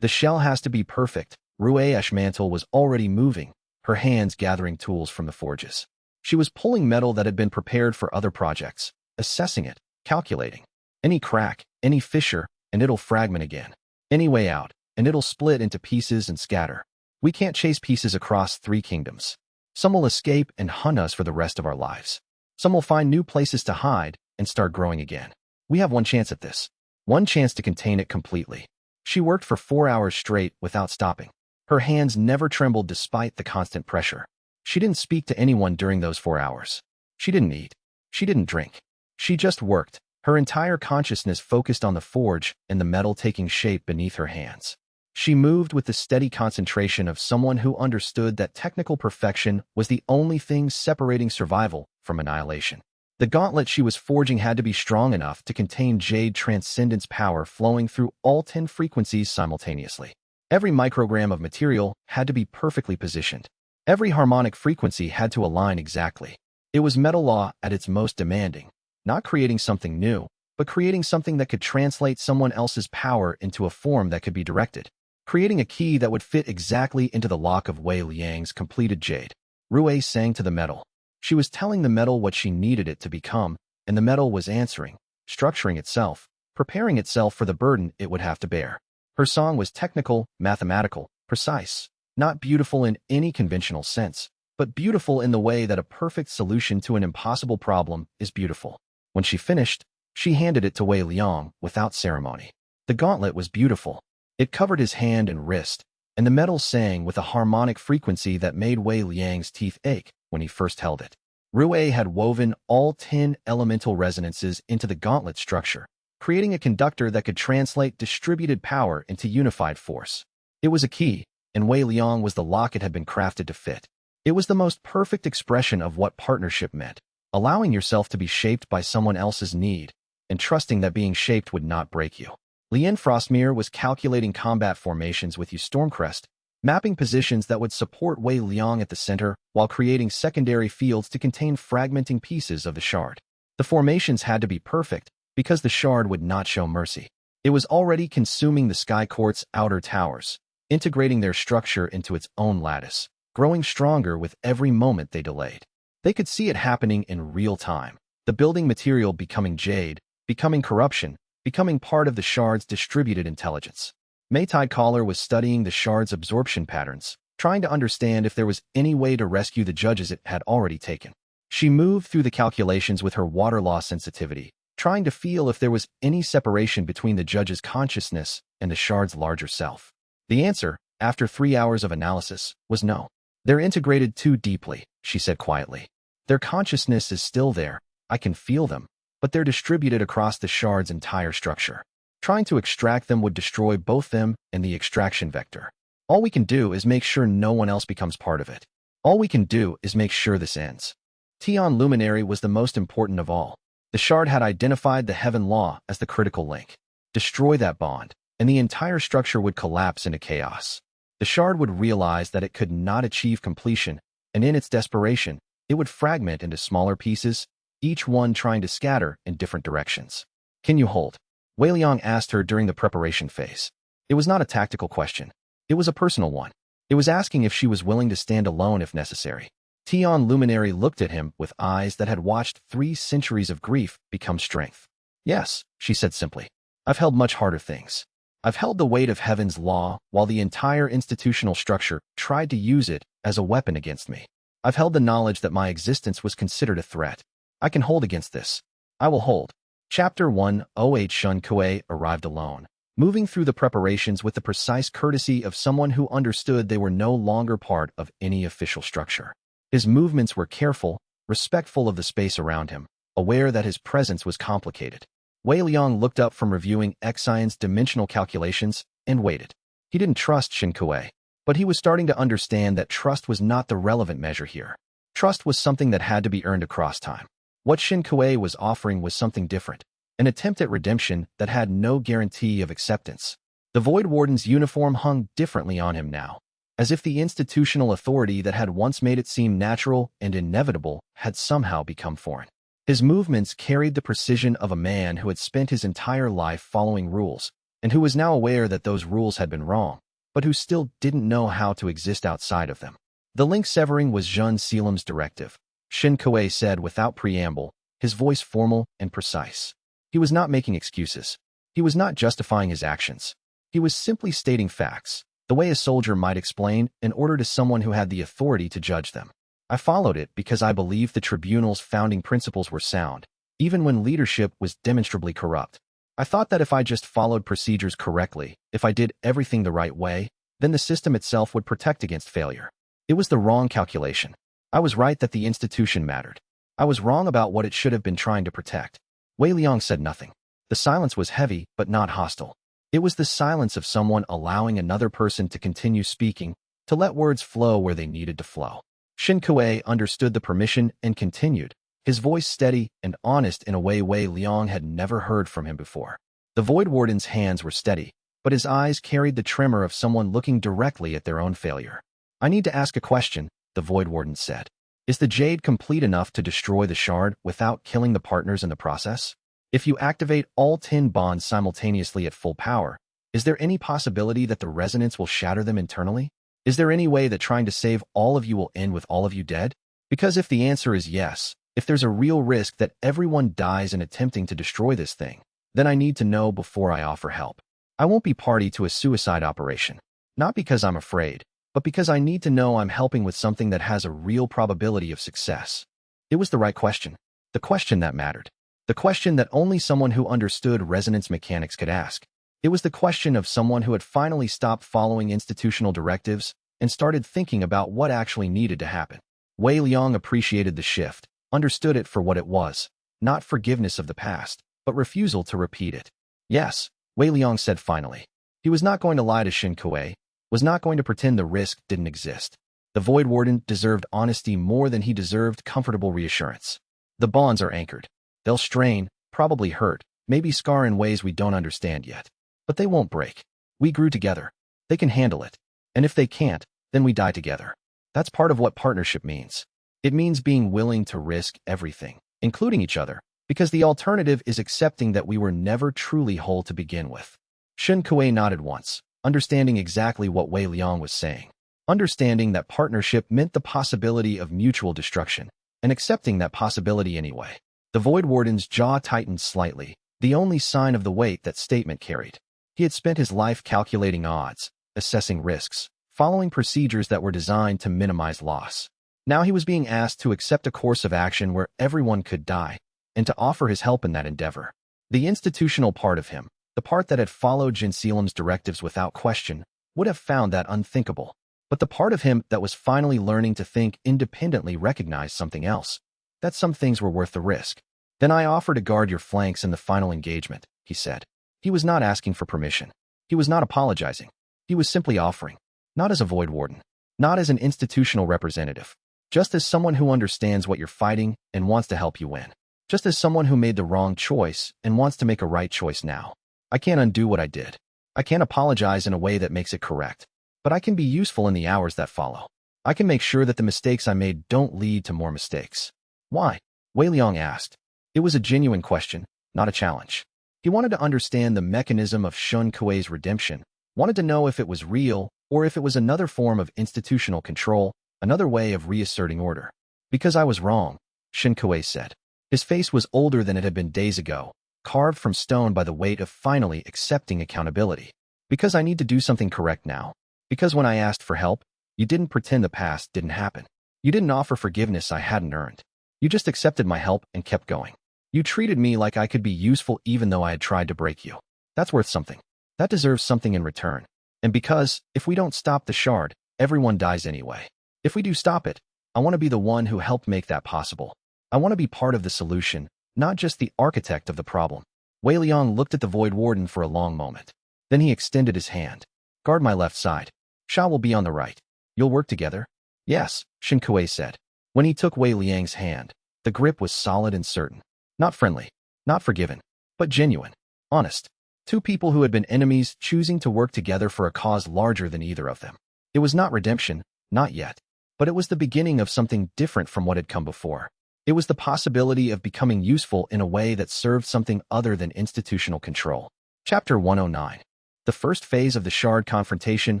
Speaker 1: The shell has to be perfect. Rue's mantle was already moving, her hands gathering tools from the forges. She was pulling metal that had been prepared for other projects, assessing it, calculating. Any crack, any fissure, and it'll fragment again. Any way out, and it'll split into pieces and scatter. We can't chase pieces across 3 kingdoms. Some will escape and hunt us for the rest of our lives. Some will find new places to hide and start growing again. We have one chance at this. One chance to contain it completely. She worked for 4 hours straight without stopping. Her hands never trembled despite the constant pressure. She didn't speak to anyone during those 4 hours. She didn't eat. She didn't drink. She just worked, her entire consciousness focused on the forge and the metal taking shape beneath her hands. She moved with the steady concentration of someone who understood that technical perfection was the only thing separating survival from annihilation. The gauntlet she was forging had to be strong enough to contain Jade Transcendence power flowing through all 10 frequencies simultaneously. Every microgram of material had to be perfectly positioned. Every harmonic frequency had to align exactly. It was metal law at its most demanding, not creating something new, but creating something that could translate someone else's power into a form that could be directed. Creating a key that would fit exactly into the lock of Wei Liang's completed jade. Rue sang to the metal. She was telling the metal what she needed it to become, and the metal was answering, structuring itself, preparing itself for the burden it would have to bear. Her song was technical, mathematical, precise, not beautiful in any conventional sense, but beautiful in the way that a perfect solution to an impossible problem is beautiful. When she finished, she handed it to Wei Liang without ceremony. The gauntlet was beautiful. It covered his hand and wrist, and the metal sang with a harmonic frequency that made Wei Liang's teeth ache when he first held it. Rue had woven all 10 elemental resonances into the gauntlet structure, creating a conductor that could translate distributed power into unified force. It was a key, and Wei Liang was the lock it had been crafted to fit. It was the most perfect expression of what partnership meant, allowing yourself to be shaped by someone else's need, and trusting that being shaped would not break you. Lien Frostmere was calculating combat formations with you Stormcrest, mapping positions that would support Wei Liang at the center while creating secondary fields to contain fragmenting pieces of the shard. The formations had to be perfect because the shard would not show mercy. It was already consuming the Sky Court's outer towers, integrating their structure into its own lattice, growing stronger with every moment they delayed. They could see it happening in real time, the building material becoming jade, becoming corruption, becoming part of the shard's distributed intelligence. Maytai Caller was studying the shard's absorption patterns, trying to understand if there was any way to rescue the judges it had already taken. She moved through the calculations with her water law sensitivity, trying to feel if there was any separation between the judge's consciousness and the shard's larger self. The answer, after 3 hours of analysis, was no. They're integrated too deeply, she said quietly. Their consciousness is still there, I can feel them, but they're distributed across the shard's entire structure. Trying to extract them would destroy both them and the extraction vector. All we can do is make sure no one else becomes part of it. All we can do is make sure this ends. Tian Luminary was the most important of all. The shard had identified the Heaven Law as the critical link. Destroy that bond, and the entire structure would collapse into chaos. The shard would realize that it could not achieve completion, and in its desperation, it would fragment into smaller pieces, each one trying to scatter in different directions. Can you hold? Wei Liang asked her during the preparation phase. It was not a tactical question. It was a personal one. It was asking if she was willing to stand alone if necessary. Tian Luminary looked at him with eyes that had watched 3 centuries of grief become strength. Yes, she said simply. I've held much harder things. I've held the weight of Heaven's law while the entire institutional structure tried to use it as a weapon against me. I've held the knowledge that my existence was considered a threat. I can hold against this. I will hold. Chapter 1 OH Shun Kuei arrived alone, moving through the preparations with the precise courtesy of someone who understood they were no longer part of any official structure. His movements were careful, respectful of the space around him, aware that his presence was complicated. Wei Liang looked up from reviewing xianxia's dimensional calculations and waited. He didn't trust Shin Kuei, but he was starting to understand that trust was not the relevant measure here. Trust was something that had to be earned across time. What Shin Kuei was offering was something different, an attempt at redemption that had no guarantee of acceptance. The Void Warden's uniform hung differently on him now, as if the institutional authority that had once made it seem natural and inevitable had somehow become foreign. His movements carried the precision of a man who had spent his entire life following rules, and who was now aware that those rules had been wrong, but who still didn't know how to exist outside of them. The link severing was Jun Selim's directive, Shin Kuei said without preamble, his voice formal and precise. He was not making excuses. He was not justifying his actions. He was simply stating facts, the way a soldier might explain in order to someone who had the authority to judge them. I followed it because I believed the tribunal's founding principles were sound, even when leadership was demonstrably corrupt. I thought that if I just followed procedures correctly, if I did everything the right way, then the system itself would protect against failure. It was the wrong calculation. I was right that the institution mattered. I was wrong about what it should have been trying to protect. Wei Liang said nothing. The silence was heavy, but not hostile. It was the silence of someone allowing another person to continue speaking, to let words flow where they needed to flow. Shin Kuei understood the permission and continued, his voice steady and honest in a way Wei Liang had never heard from him before. The Void Warden's hands were steady, but his eyes carried the tremor of someone looking directly at their own failure. I need to ask a question, the Void Warden said. Is the Jade complete enough to destroy the shard without killing the partners in the process? If you activate all 10 bonds simultaneously at full power, is there any possibility that the resonance will shatter them internally? Is there any way that trying to save all of you will end with all of you dead? Because if the answer is yes, if there's a real risk that everyone dies in attempting to destroy this thing, then I need to know before I offer help. I won't be party to a suicide operation, not because I'm afraid, but because I need to know I'm helping with something that has a real probability of success. It was the right question, the question that mattered, the question that only someone who understood resonance mechanics could ask. It was the question of someone who had finally stopped following institutional directives and started thinking about what actually needed to happen. Wei Liang appreciated the shift, understood it for what it was, not forgiveness of the past, but refusal to repeat it. Yes, Wei Liang said finally. He was not going to lie to Shin Kuei, was not going to pretend the risk didn't exist. The Void Warden deserved honesty more than he deserved comfortable reassurance. The bonds are anchored. They'll strain, probably hurt, maybe scar in ways we don't understand yet. But they won't break. We grew together. They can handle it. And if they can't, then we die together. That's part of what partnership means. It means being willing to risk everything, including each other, because the alternative is accepting that we were never truly whole to begin with. Shen Kuei nodded once, understanding exactly what Wei Liang was saying. Understanding that partnership meant the possibility of mutual destruction, and accepting that possibility anyway. The Void Warden's jaw tightened slightly, the only sign of the weight that statement carried. He had spent his life calculating odds, assessing risks, following procedures that were designed to minimize loss. Now he was being asked to accept a course of action where everyone could die, and to offer his help in that endeavor. The institutional part of him, the part that had followed Jinseelim's directives without question, would have found that unthinkable. But the part of him that was finally learning to think independently recognized something else, that some things were worth the risk. Then I offer to guard your flanks in the final engagement, he said. He was not asking for permission. He was not apologizing. He was simply offering, not as a Void Warden, not as an institutional representative, just as someone who understands what you're fighting and wants to help you win. Just as someone who made the wrong choice and wants to make a right choice now. I can't undo what I did. I can't apologize in a way that makes it correct. But I can be useful in the hours that follow. I can make sure that the mistakes I made don't lead to more mistakes. Why? Wei Liang asked. It was a genuine question, not a challenge. He wanted to understand the mechanism of Shen Kuei's redemption, wanted to know if it was real or if it was another form of institutional control, another way of reasserting order. Because I was wrong, Shen Kuei said. His face was older than it had been days ago, carved from stone by the weight of finally accepting accountability. Because I need to do something correct now. Because when I asked for help, you didn't pretend the past didn't happen. You didn't offer forgiveness I hadn't earned. You just accepted my help and kept going. You treated me like I could be useful even though I had tried to break you. That's worth something. That deserves something in return. And because, if we don't stop the shard, everyone dies anyway. If we do stop it, I want to be the one who helped make that possible. I want to be part of the solution, not just the architect of the problem. Wei Liang looked at the Void Warden for a long moment. Then he extended his hand. Guard my left side. Sha will be on the right. You'll work together? Yes, Shen Kuei said. When he took Wei Liang's hand, the grip was solid and certain. Not friendly, not forgiving, but genuine, honest. Two people who had been enemies choosing to work together for a cause larger than either of them. It was not redemption, not yet. But it was the beginning of something different from what had come before. It was the possibility of becoming useful in a way that served something other than institutional control. Chapter 109. The first phase of the Shard confrontation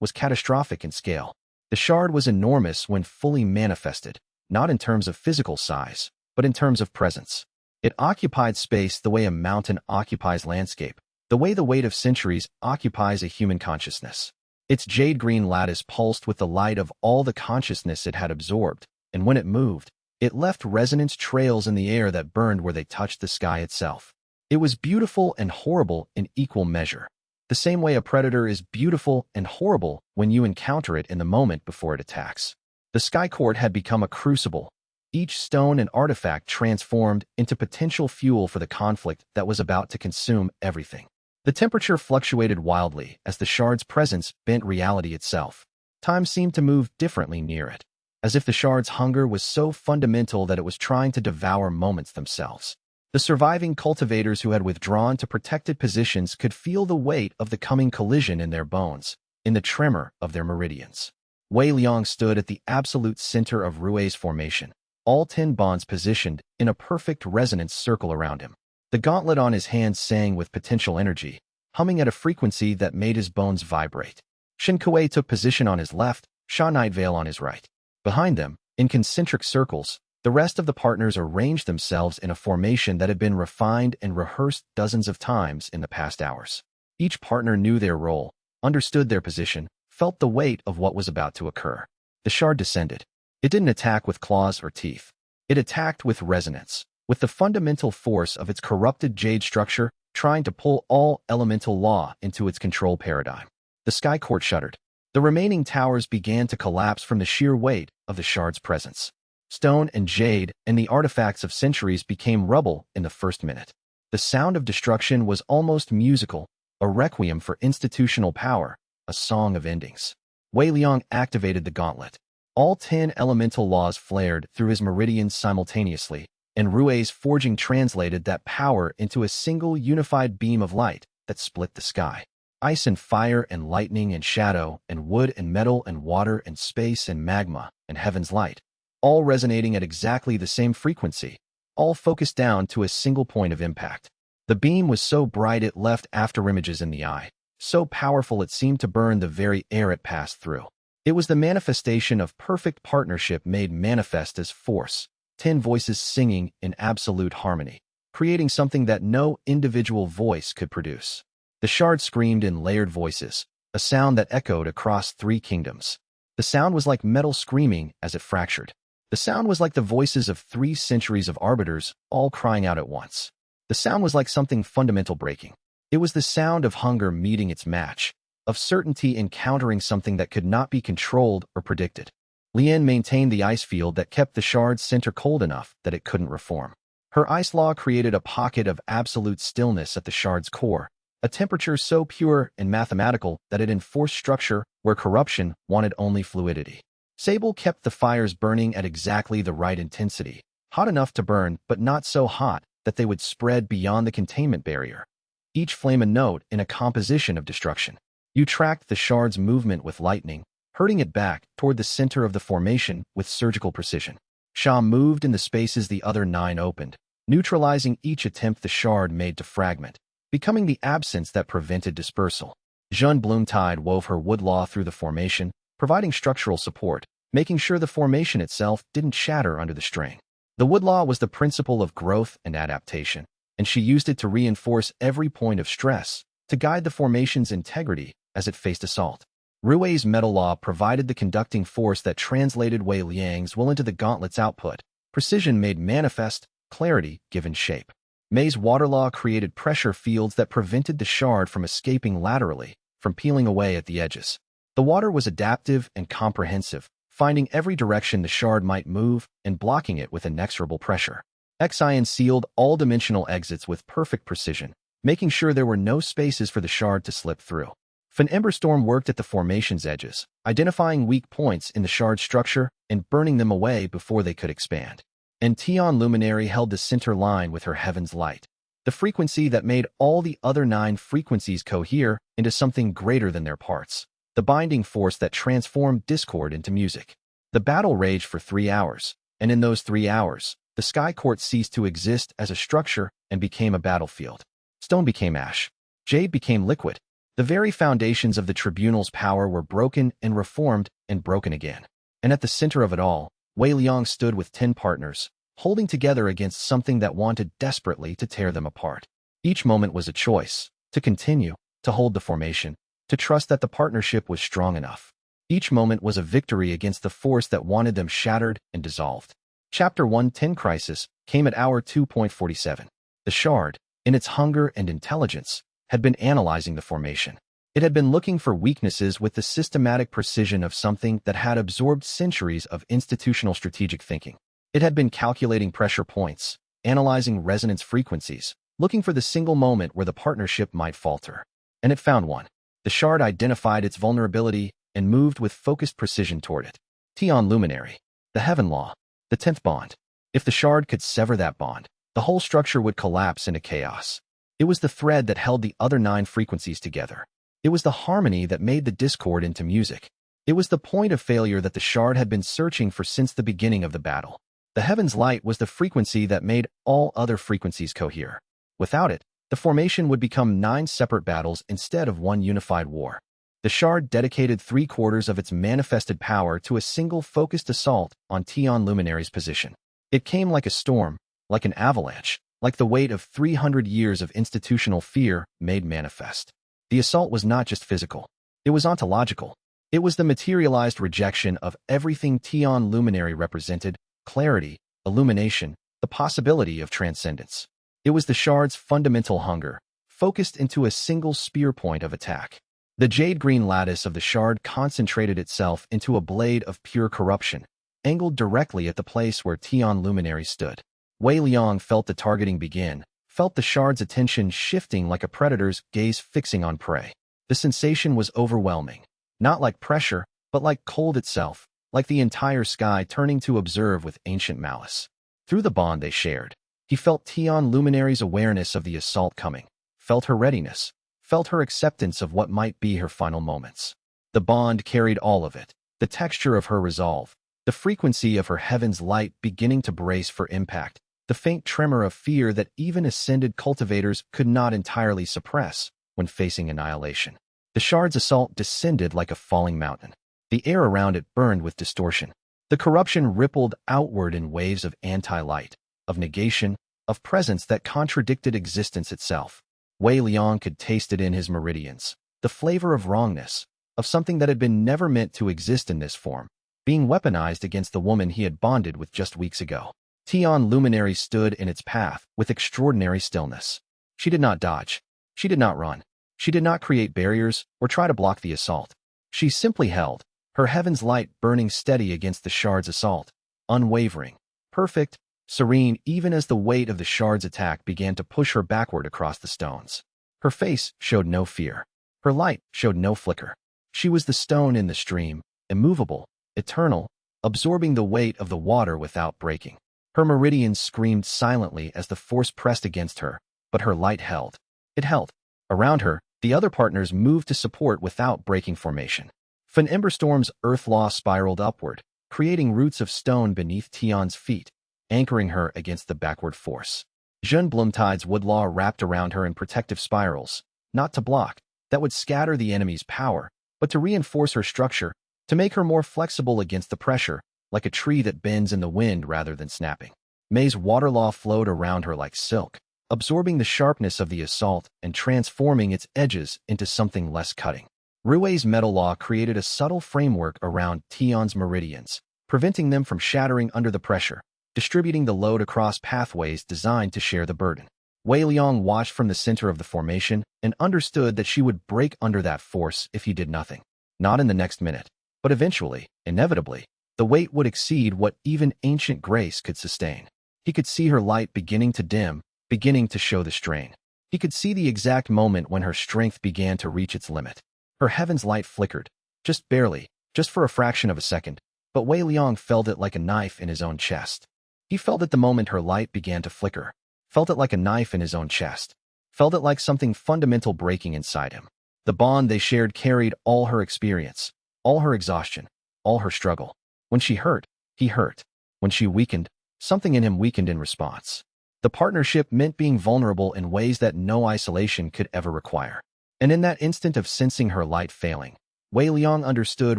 Speaker 1: was catastrophic in scale. The Shard was enormous when fully manifested, not in terms of physical size, but in terms of presence. It occupied space the way a mountain occupies landscape, the way the weight of centuries occupies a human consciousness. Its jade-green lattice pulsed with the light of all the consciousness it had absorbed, and when it moved, it left resonance trails in the air that burned where they touched the sky itself. It was beautiful and horrible in equal measure. The same way a predator is beautiful and horrible when you encounter it in the moment before it attacks. The Sky Court had become a crucible, each stone and artifact transformed into potential fuel for the conflict that was about to consume everything. The temperature fluctuated wildly as the shard's presence bent reality itself. Time seemed to move differently near it, as if the shard's hunger was so fundamental that it was trying to devour moments themselves. The surviving cultivators who had withdrawn to protected positions could feel the weight of the coming collision in their bones, in the tremor of their meridians. Wei Liang stood at the absolute center of Rui's formation, all 10 bonds positioned in a perfect resonance circle around him. The gauntlet on his hand sang with potential energy, humming at a frequency that made his bones vibrate. Shen Kuei took position on his left, Sha Nightvale on his right. Behind them, in concentric circles, the rest of the partners arranged themselves in a formation that had been refined and rehearsed dozens of times in the past hours. Each partner knew their role, understood their position, felt the weight of what was about to occur. The shard descended. It didn't attack with claws or teeth. It attacked with resonance, with the fundamental force of its corrupted jade structure trying to pull all elemental law into its control paradigm. The Sky Court shuddered. The remaining towers began to collapse from the sheer weight of the shard's presence. Stone and jade and the artifacts of centuries became rubble in the first minute. The sound of destruction was almost musical, a requiem for institutional power, a song of endings. Wei Liang activated the gauntlet. All 10 elemental laws flared through his meridians simultaneously, and Rue's forging translated that power into a single unified beam of light that split the sky. Ice and fire and lightning and shadow and wood and metal and water and space and magma and heaven's light, all resonating at exactly the same frequency, all focused down to a single point of impact. The beam was so bright it left afterimages in the eye, so powerful it seemed to burn the very air it passed through. It was the manifestation of perfect partnership made manifest as force, 10 voices singing in absolute harmony, creating something that no individual voice could produce. The shard screamed in layered voices, a sound that echoed across 3 kingdoms. The sound was like metal screaming as it fractured. The sound was like the voices of 3 centuries of arbiters all crying out at once. The sound was like something fundamental breaking. It was the sound of hunger meeting its match, of certainty encountering something that could not be controlled or predicted. Lien maintained the ice field that kept the shard's center cold enough that it couldn't reform. Her ice law created a pocket of absolute stillness at the shard's core, a temperature so pure and mathematical that it enforced structure where corruption wanted only fluidity. Sable kept the fires burning at exactly the right intensity, hot enough to burn but not so hot that they would spread beyond the containment barrier. Each flame a note in a composition of destruction. You tracked the shard's movement with lightning, herding it back toward the center of the formation with surgical precision. Sha moved in the spaces the other 9 opened, neutralizing each attempt the shard made to fragment, becoming the absence that prevented dispersal. Jeanne Bloomtide wove her wood law through the formation, providing structural support, making sure the formation itself didn't shatter under the strain. The wood law was the principle of growth and adaptation, and she used it to reinforce every point of stress, to guide the formation's integrity as it faced assault. Rue's metal law provided the conducting force that translated Wei Liang's will into the gauntlet's output. Precision made manifest, clarity given shape. Mei's water law created pressure fields that prevented the shard from escaping laterally, from peeling away at the edges. The water was adaptive and comprehensive, finding every direction the shard might move and blocking it with inexorable pressure. Xian sealed all-dimensional exits with perfect precision, making sure there were no spaces for the shard to slip through. Fan Emberstorm worked at the formation's edges, identifying weak points in the shard's structure and burning them away before they could expand. And Tian Luminary held the center line with her heaven's light, the frequency that made all the other 9 frequencies cohere into something greater than their parts, the binding force that transformed discord into music. The battle raged for 3 hours, and in those 3 hours, the Sky Court ceased to exist as a structure and became a battlefield. Stone became ash. Jade became liquid. The very foundations of the tribunal's power were broken and reformed and broken again. And at the center of it all, Wei Liang stood with 10 partners, holding together against something that wanted desperately to tear them apart. Each moment was a choice, to continue, to hold the formation, to trust that the partnership was strong enough. Each moment was a victory against the force that wanted them shattered and dissolved. Chapter 110 Crisis came at hour 2.47. The shard, in its hunger and intelligence, had been analyzing the formation. It had been looking for weaknesses with the systematic precision of something that had absorbed centuries of institutional strategic thinking. It had been calculating pressure points, analyzing resonance frequencies, looking for the single moment where the partnership might falter. And it found one. The shard identified its vulnerability and moved with focused precision toward it. Tian Luminary, the Heaven Law, the 10th bond. If the shard could sever that bond, the whole structure would collapse into chaos. It was the thread that held the other 9 frequencies together. It was the harmony that made the discord into music. It was the point of failure that the shard had been searching for since the beginning of the battle. The heaven's light was the frequency that made all other frequencies cohere. Without it, the formation would become 9 separate battles instead of one unified war. The shard dedicated 3/4 of its manifested power to a single focused assault on Tian Luminary's position. It came like a storm, like an avalanche, like the weight of 300 years of institutional fear made manifest. The assault was not just physical. It was ontological. It was the materialized rejection of everything Tian Luminary represented: clarity, illumination, the possibility of transcendence. It was the shard's fundamental hunger, focused into a single spear point of attack. The jade-green lattice of the shard concentrated itself into a blade of pure corruption, angled directly at the place where Tian Luminary stood. Wei Liang felt the targeting begin, felt the shard's attention shifting like a predator's gaze fixing on prey. The sensation was overwhelming, not like pressure, but like cold itself, like the entire sky turning to observe with ancient malice. Through the bond they shared, he felt Tian Luminary's awareness of the assault coming, felt her readiness, felt her acceptance of what might be her final moments. The bond carried all of it, the texture of her resolve, the frequency of her heaven's light beginning to brace for impact, the faint tremor of fear that even ascended cultivators could not entirely suppress when facing annihilation. The shard's assault descended like a falling mountain. The air around it burned with distortion. The corruption rippled outward in waves of anti-light, of negation, of presence that contradicted existence itself. Wei Liang could taste it in his meridians, the flavor of wrongness, of something that had been never meant to exist in this form, being weaponized against the woman he had bonded with just weeks ago. Tian Luminary stood in its path with extraordinary stillness. She did not dodge. She did not run. She did not create barriers or try to block the assault. She simply held, her heaven's light burning steady against the shard's assault, unwavering, perfect, serene even as the weight of the shard's attack began to push her backward across the stones. Her face showed no fear. Her light showed no flicker. She was the stone in the stream, immovable, eternal, absorbing the weight of the water without breaking. Her meridians screamed silently as the force pressed against her, but her light held. It held. Around her, the other partners moved to support without breaking formation. Fan Emberstorm's earth law spiraled upward, creating roots of stone beneath Tian's feet, anchoring her against the backward force. Zhen Blumtide's woodlaw wrapped around her in protective spirals, not to block, that would scatter the enemy's power, but to reinforce her structure, to make her more flexible against the pressure, like a tree that bends in the wind rather than snapping. May's waterlaw flowed around her like silk, absorbing the sharpness of the assault and transforming its edges into something less cutting. Rui's metal law created a subtle framework around Tian's meridians, preventing them from shattering under the pressure, distributing the load across pathways designed to share the burden. Wei Liang watched from the center of the formation and understood that she would break under that force if he did nothing. Not in the next minute, but eventually, inevitably, the weight would exceed what even ancient grace could sustain. He could see her light beginning to dim, beginning to show the strain. He could see the exact moment when her strength began to reach its limit. Her heaven's light flickered, just barely, just for a fraction of a second, but Wei Liang felt it like a knife in his own chest. He felt it the moment her light began to flicker, felt it like a knife in his own chest, felt it like something fundamental breaking inside him. The bond they shared carried all her experience, all her exhaustion, all her struggle. When she hurt, he hurt. When she weakened, something in him weakened in response. The partnership meant being vulnerable in ways that no isolation could ever require. And in that instant of sensing her light failing, Wei Liang understood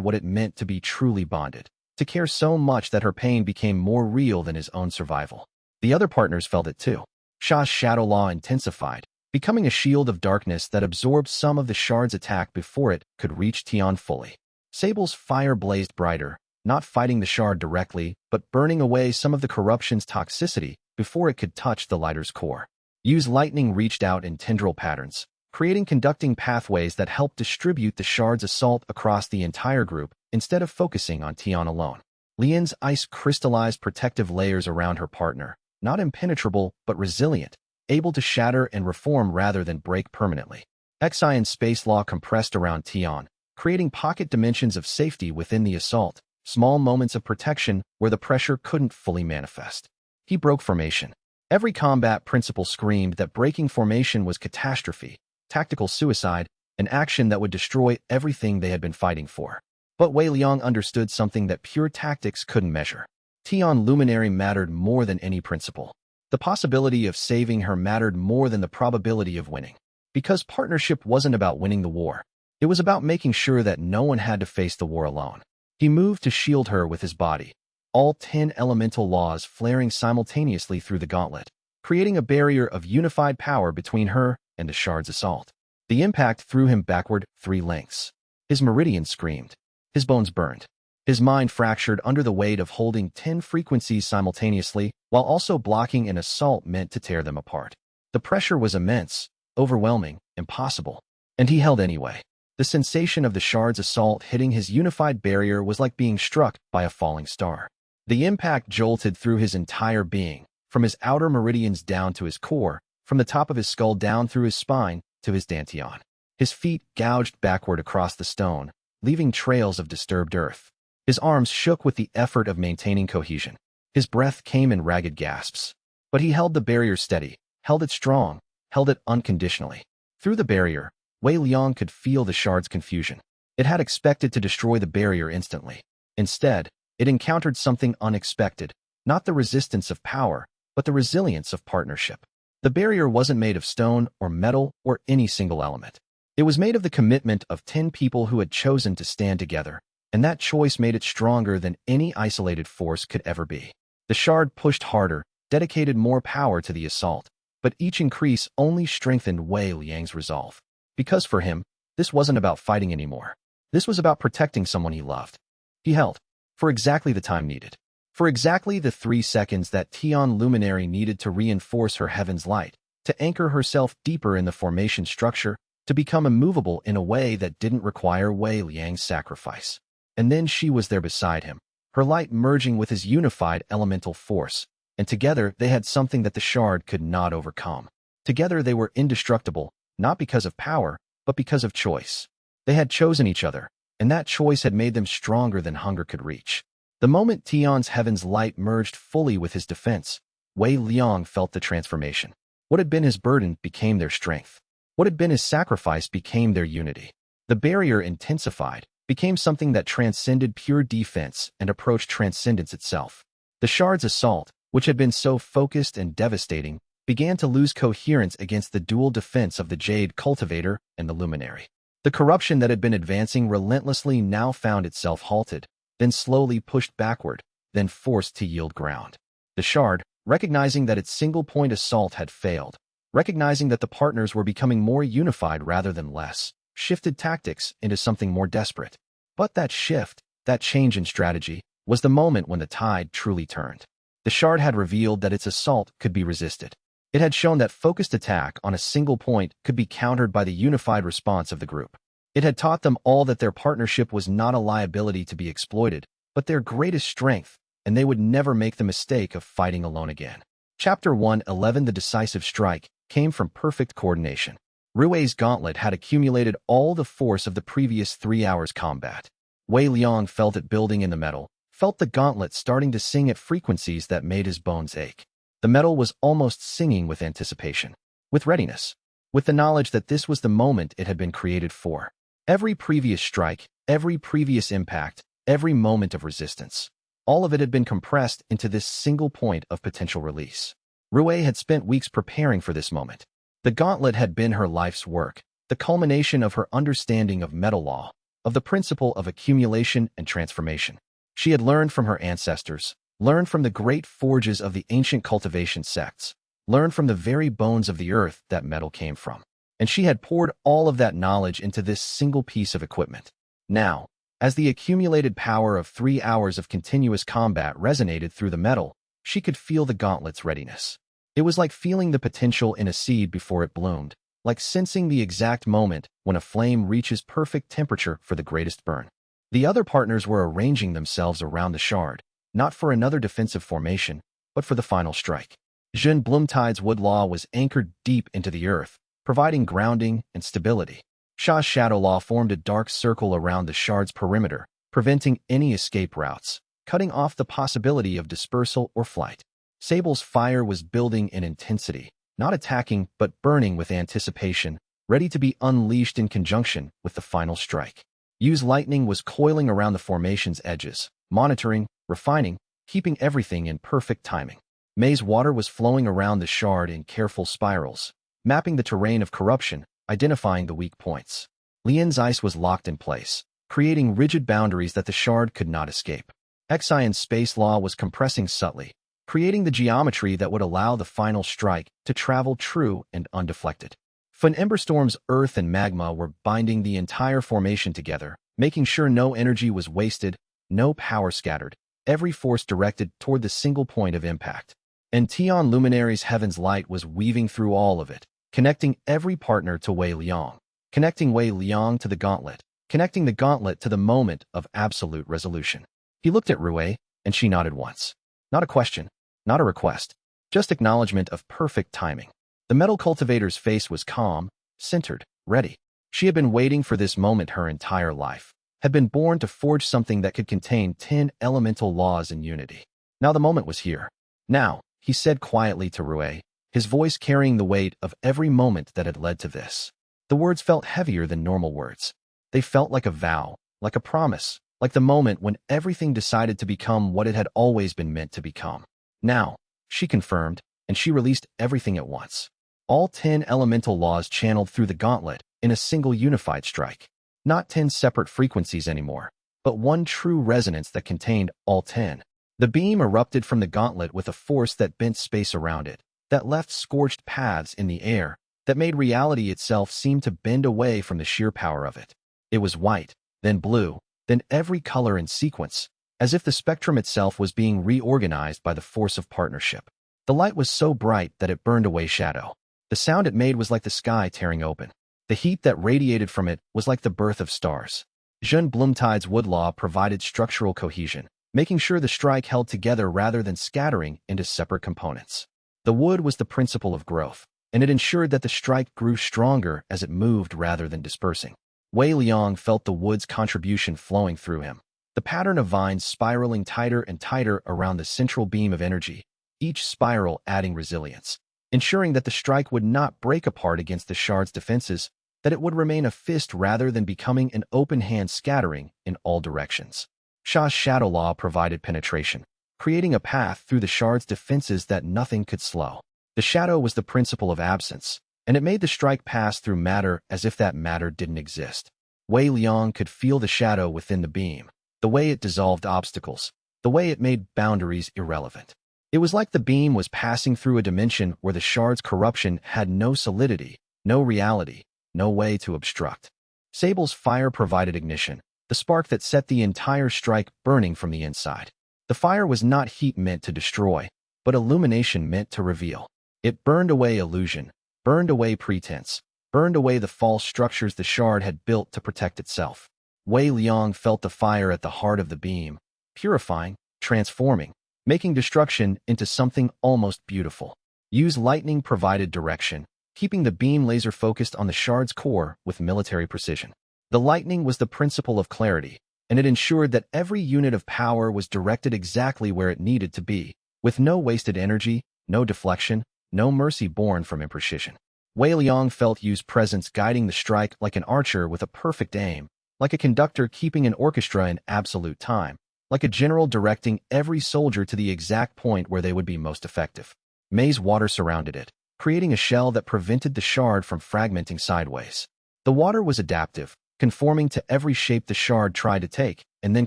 Speaker 1: what it meant to be truly bonded, to care so much that her pain became more real than his own survival. The other partners felt it too. Sha's shadow law intensified, becoming a shield of darkness that absorbed some of the shard's attack before it could reach Tian fully. Sable's fire blazed brighter, not fighting the shard directly, but burning away some of the corruption's toxicity before it could touch the lighter's core. Yu's lightning reached out in tendril patterns, creating conducting pathways that helped distribute the shard's assault across the entire group instead of focusing on Tian alone. Lian's ice crystallized protective layers around her partner, not impenetrable but resilient, able to shatter and reform rather than break permanently. Xianxia's space law compressed around Tian, creating pocket dimensions of safety within the assault, small moments of protection where the pressure couldn't fully manifest. He broke formation. Every combat principle screamed that breaking formation was catastrophe, tactical suicide, an action that would destroy everything they had been fighting for. But Wei Liang understood something that pure tactics couldn't measure. Tian Luminary mattered more than any principle. The possibility of saving her mattered more than the probability of winning. Because partnership wasn't about winning the war. It was about making sure that no one had to face the war alone. He moved to shield her with his body, all 10 elemental laws flaring simultaneously through the gauntlet, creating a barrier of unified power between her and the shard's assault. The impact threw him backward 3 lengths. His meridians screamed. His bones burned. His mind fractured under the weight of holding 10 frequencies simultaneously while also blocking an assault meant to tear them apart. The pressure was immense, overwhelming, impossible. And he held anyway. The sensation of the shard's assault hitting his unified barrier was like being struck by a falling star. The impact jolted through his entire being, from his outer meridians down to his core, from the top of his skull down through his spine to his dantian. His feet gouged backward across the stone, leaving trails of disturbed earth. His arms shook with the effort of maintaining cohesion. His breath came in ragged gasps. But he held the barrier steady, held it strong, held it unconditionally. Through the barrier, Wei Liang could feel the shard's confusion. It had expected to destroy the barrier instantly. Instead, it encountered something unexpected, not the resistance of power, but the resilience of partnership. The barrier wasn't made of stone or metal or any single element. It was made of the commitment of 10 people who had chosen to stand together, and that choice made it stronger than any isolated force could ever be. The shard pushed harder, dedicated more power to the assault, but each increase only strengthened Wei Liang's resolve. Because for him, this wasn't about fighting anymore. This was about protecting someone he loved. He held, for exactly the time needed. For exactly the 3 seconds that Tian Luminary needed to reinforce her heaven's light, to anchor herself deeper in the formation structure, to become immovable in a way that didn't require Wei Liang's sacrifice. And then she was there beside him, her light merging with his unified elemental force, and together they had something that the shard could not overcome. Together they were indestructible, not because of power, but because of choice. They had chosen each other, and that choice had made them stronger than hunger could reach. The moment Tian's heaven's light merged fully with his defense, Wei Liang felt the transformation. What had been his burden became their strength. What had been his sacrifice became their unity. The barrier intensified, became something that transcended pure defense and approached transcendence itself. The shard's assault, which had been so focused and devastating, began to lose coherence against the dual defense of the Jade cultivator and the luminary. The corruption that had been advancing relentlessly now found itself halted, then slowly pushed backward, then forced to yield ground. The shard, recognizing that its single-point assault had failed, recognizing that the partners were becoming more unified rather than less, shifted tactics into something more desperate. But that shift, that change in strategy, was the moment when the tide truly turned. The shard had revealed that its assault could be resisted. It had shown that focused attack on a single point could be countered by the unified response of the group. It had taught them all that their partnership was not a liability to be exploited, but their greatest strength, and they would never make the mistake of fighting alone again. Chapter 111 The Decisive Strike came from perfect coordination. Rui's gauntlet had accumulated all the force of the previous 3 hours' combat. Wei Liang felt it building in the metal, felt the gauntlet starting to sing at frequencies that made his bones ache. The metal was almost singing with anticipation, with readiness, with the knowledge that this was the moment it had been created for. Every previous strike, every previous impact, every moment of resistance, all of it had been compressed into this single point of potential release. Rui had spent weeks preparing for this moment. The gauntlet had been her life's work, the culmination of her understanding of metal law, of the principle of accumulation and transformation. She had learned from her ancestors, learned from the great forges of the ancient cultivation sects, learned from the very bones of the earth that metal came from. And she had poured all of that knowledge into this single piece of equipment. Now, as the accumulated power of 3 hours of continuous combat resonated through the metal, she could feel the gauntlet's readiness. It was like feeling the potential in a seed before it bloomed, like sensing the exact moment when a flame reaches perfect temperature for the greatest burn. The other partners were arranging themselves around the shard, not for another defensive formation, but for the final strike. Zhen Blumtide's wood law was anchored deep into the earth, providing grounding and stability. Sha's shadow law formed a dark circle around the shard's perimeter, preventing any escape routes, cutting off the possibility of dispersal or flight. Sable's fire was building in intensity, not attacking but burning with anticipation, ready to be unleashed in conjunction with the final strike. Yu's lightning was coiling around the formation's edges, monitoring, refining, keeping everything in perfect timing. Mei's water was flowing around the shard in careful spirals, mapping the terrain of corruption, identifying the weak points. Lian's ice was locked in place, creating rigid boundaries that the shard could not escape. Xianxia's space law was compressing subtly, creating the geometry that would allow the final strike to travel true and undeflected. Von Emberstorm's earth and magma were binding the entire formation together, making sure no energy was wasted, no power scattered, every force directed toward the single point of impact. And Tian Luminary's heaven's light was weaving through all of it, connecting every partner to Wei Liang, connecting Wei Liang to the gauntlet, connecting the gauntlet to the moment of absolute resolution. He looked at Rui, and she nodded once. Not a question, not a request, just acknowledgement of perfect timing. The metal cultivator's face was calm, centered, ready. She had been waiting for this moment her entire life. had been born to forge something that could contain 10 elemental laws in unity. Now the moment was here. Now, he said quietly to Rui, his voice carrying the weight of every moment that had led to this. The words felt heavier than normal words. They felt like a vow, like a promise, like the moment when everything decided to become what it had always been meant to become. Now, she confirmed, and she released everything at once. All 10 elemental laws channeled through the gauntlet in a single unified strike. Not 10 separate frequencies anymore, but one true resonance that contained all 10. The beam erupted from the gauntlet with a force that bent space around it, that left scorched paths in the air, that made reality itself seem to bend away from the sheer power of it. It was white, then blue, then every color in sequence, as if the spectrum itself was being reorganized by the force of partnership. The light was so bright that it burned away shadow. The sound it made was like the sky tearing open. The heat that radiated from it was like the birth of stars. Jean Blumtide's wood law provided structural cohesion, making sure the strike held together rather than scattering into separate components. The wood was the principle of growth, and it ensured that the strike grew stronger as it moved rather than dispersing. Wei Liang felt the wood's contribution flowing through him. The pattern of vines spiraling tighter and tighter around the central beam of energy, each spiral adding resilience, ensuring that the strike would not break apart against the shard's defenses, that it would remain a fist rather than becoming an open hand scattering in all directions. Sha's shadow law provided penetration, creating a path through the shard's defenses that nothing could slow. The shadow was the principle of absence, and it made the strike pass through matter as if that matter didn't exist. Wei Liang could feel the shadow within the beam, the way it dissolved obstacles, the way it made boundaries irrelevant. It was like the beam was passing through a dimension where the shard's corruption had no solidity, no reality, no way to obstruct. Sable's fire provided ignition, the spark that set the entire strike burning from the inside. The fire was not heat meant to destroy, but illumination meant to reveal. It burned away illusion, burned away pretense, burned away the false structures the shard had built to protect itself. Wei Liang felt the fire at the heart of the beam, purifying, transforming, making destruction into something almost beautiful. Yu's lightning provided direction, keeping the beam laser-focused on the shard's core with military precision. The lightning was the principle of clarity, and it ensured that every unit of power was directed exactly where it needed to be, with no wasted energy, no deflection, no mercy born from imprecision. Wei Liang felt Yu's presence guiding the strike like an archer with a perfect aim, like a conductor keeping an orchestra in absolute time, like a general directing every soldier to the exact point where they would be most effective. Mei's water surrounded it, creating a shell that prevented the shard from fragmenting sideways. The water was adaptive, conforming to every shape the shard tried to take, and then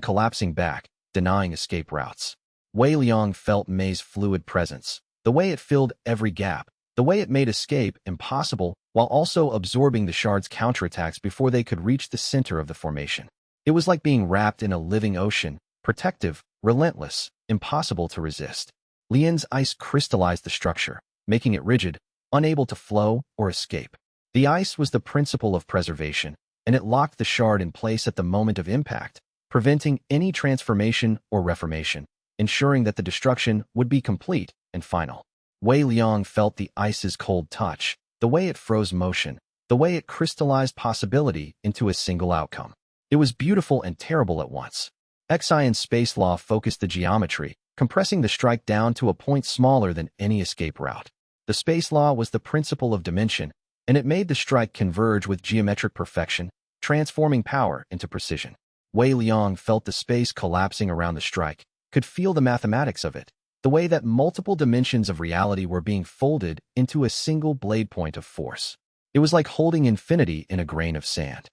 Speaker 1: collapsing back, denying escape routes. Wei Liang felt Mei's fluid presence, the way it filled every gap, the way it made escape impossible while also absorbing the shard's counterattacks before they could reach the center of the formation. It was like being wrapped in a living ocean, protective, relentless, impossible to resist. Lian's ice crystallized the structure, making it rigid, unable to flow or escape. The ice was the principle of preservation, and it locked the shard in place at the moment of impact, preventing any transformation or reformation, ensuring that the destruction would be complete and final. Wei Liang felt the ice's cold touch, the way it froze motion, the way it crystallized possibility into a single outcome. It was beautiful and terrible at once. Xianxia's space law focused the geometry, compressing the strike down to a point smaller than any escape route. The space law was the principle of dimension, and it made the strike converge with geometric perfection, transforming power into precision. Wei Liang felt the space collapsing around the strike, could feel the mathematics of it, the way that multiple dimensions of reality were being folded into a single blade point of force. It was like holding infinity in a grain of sand.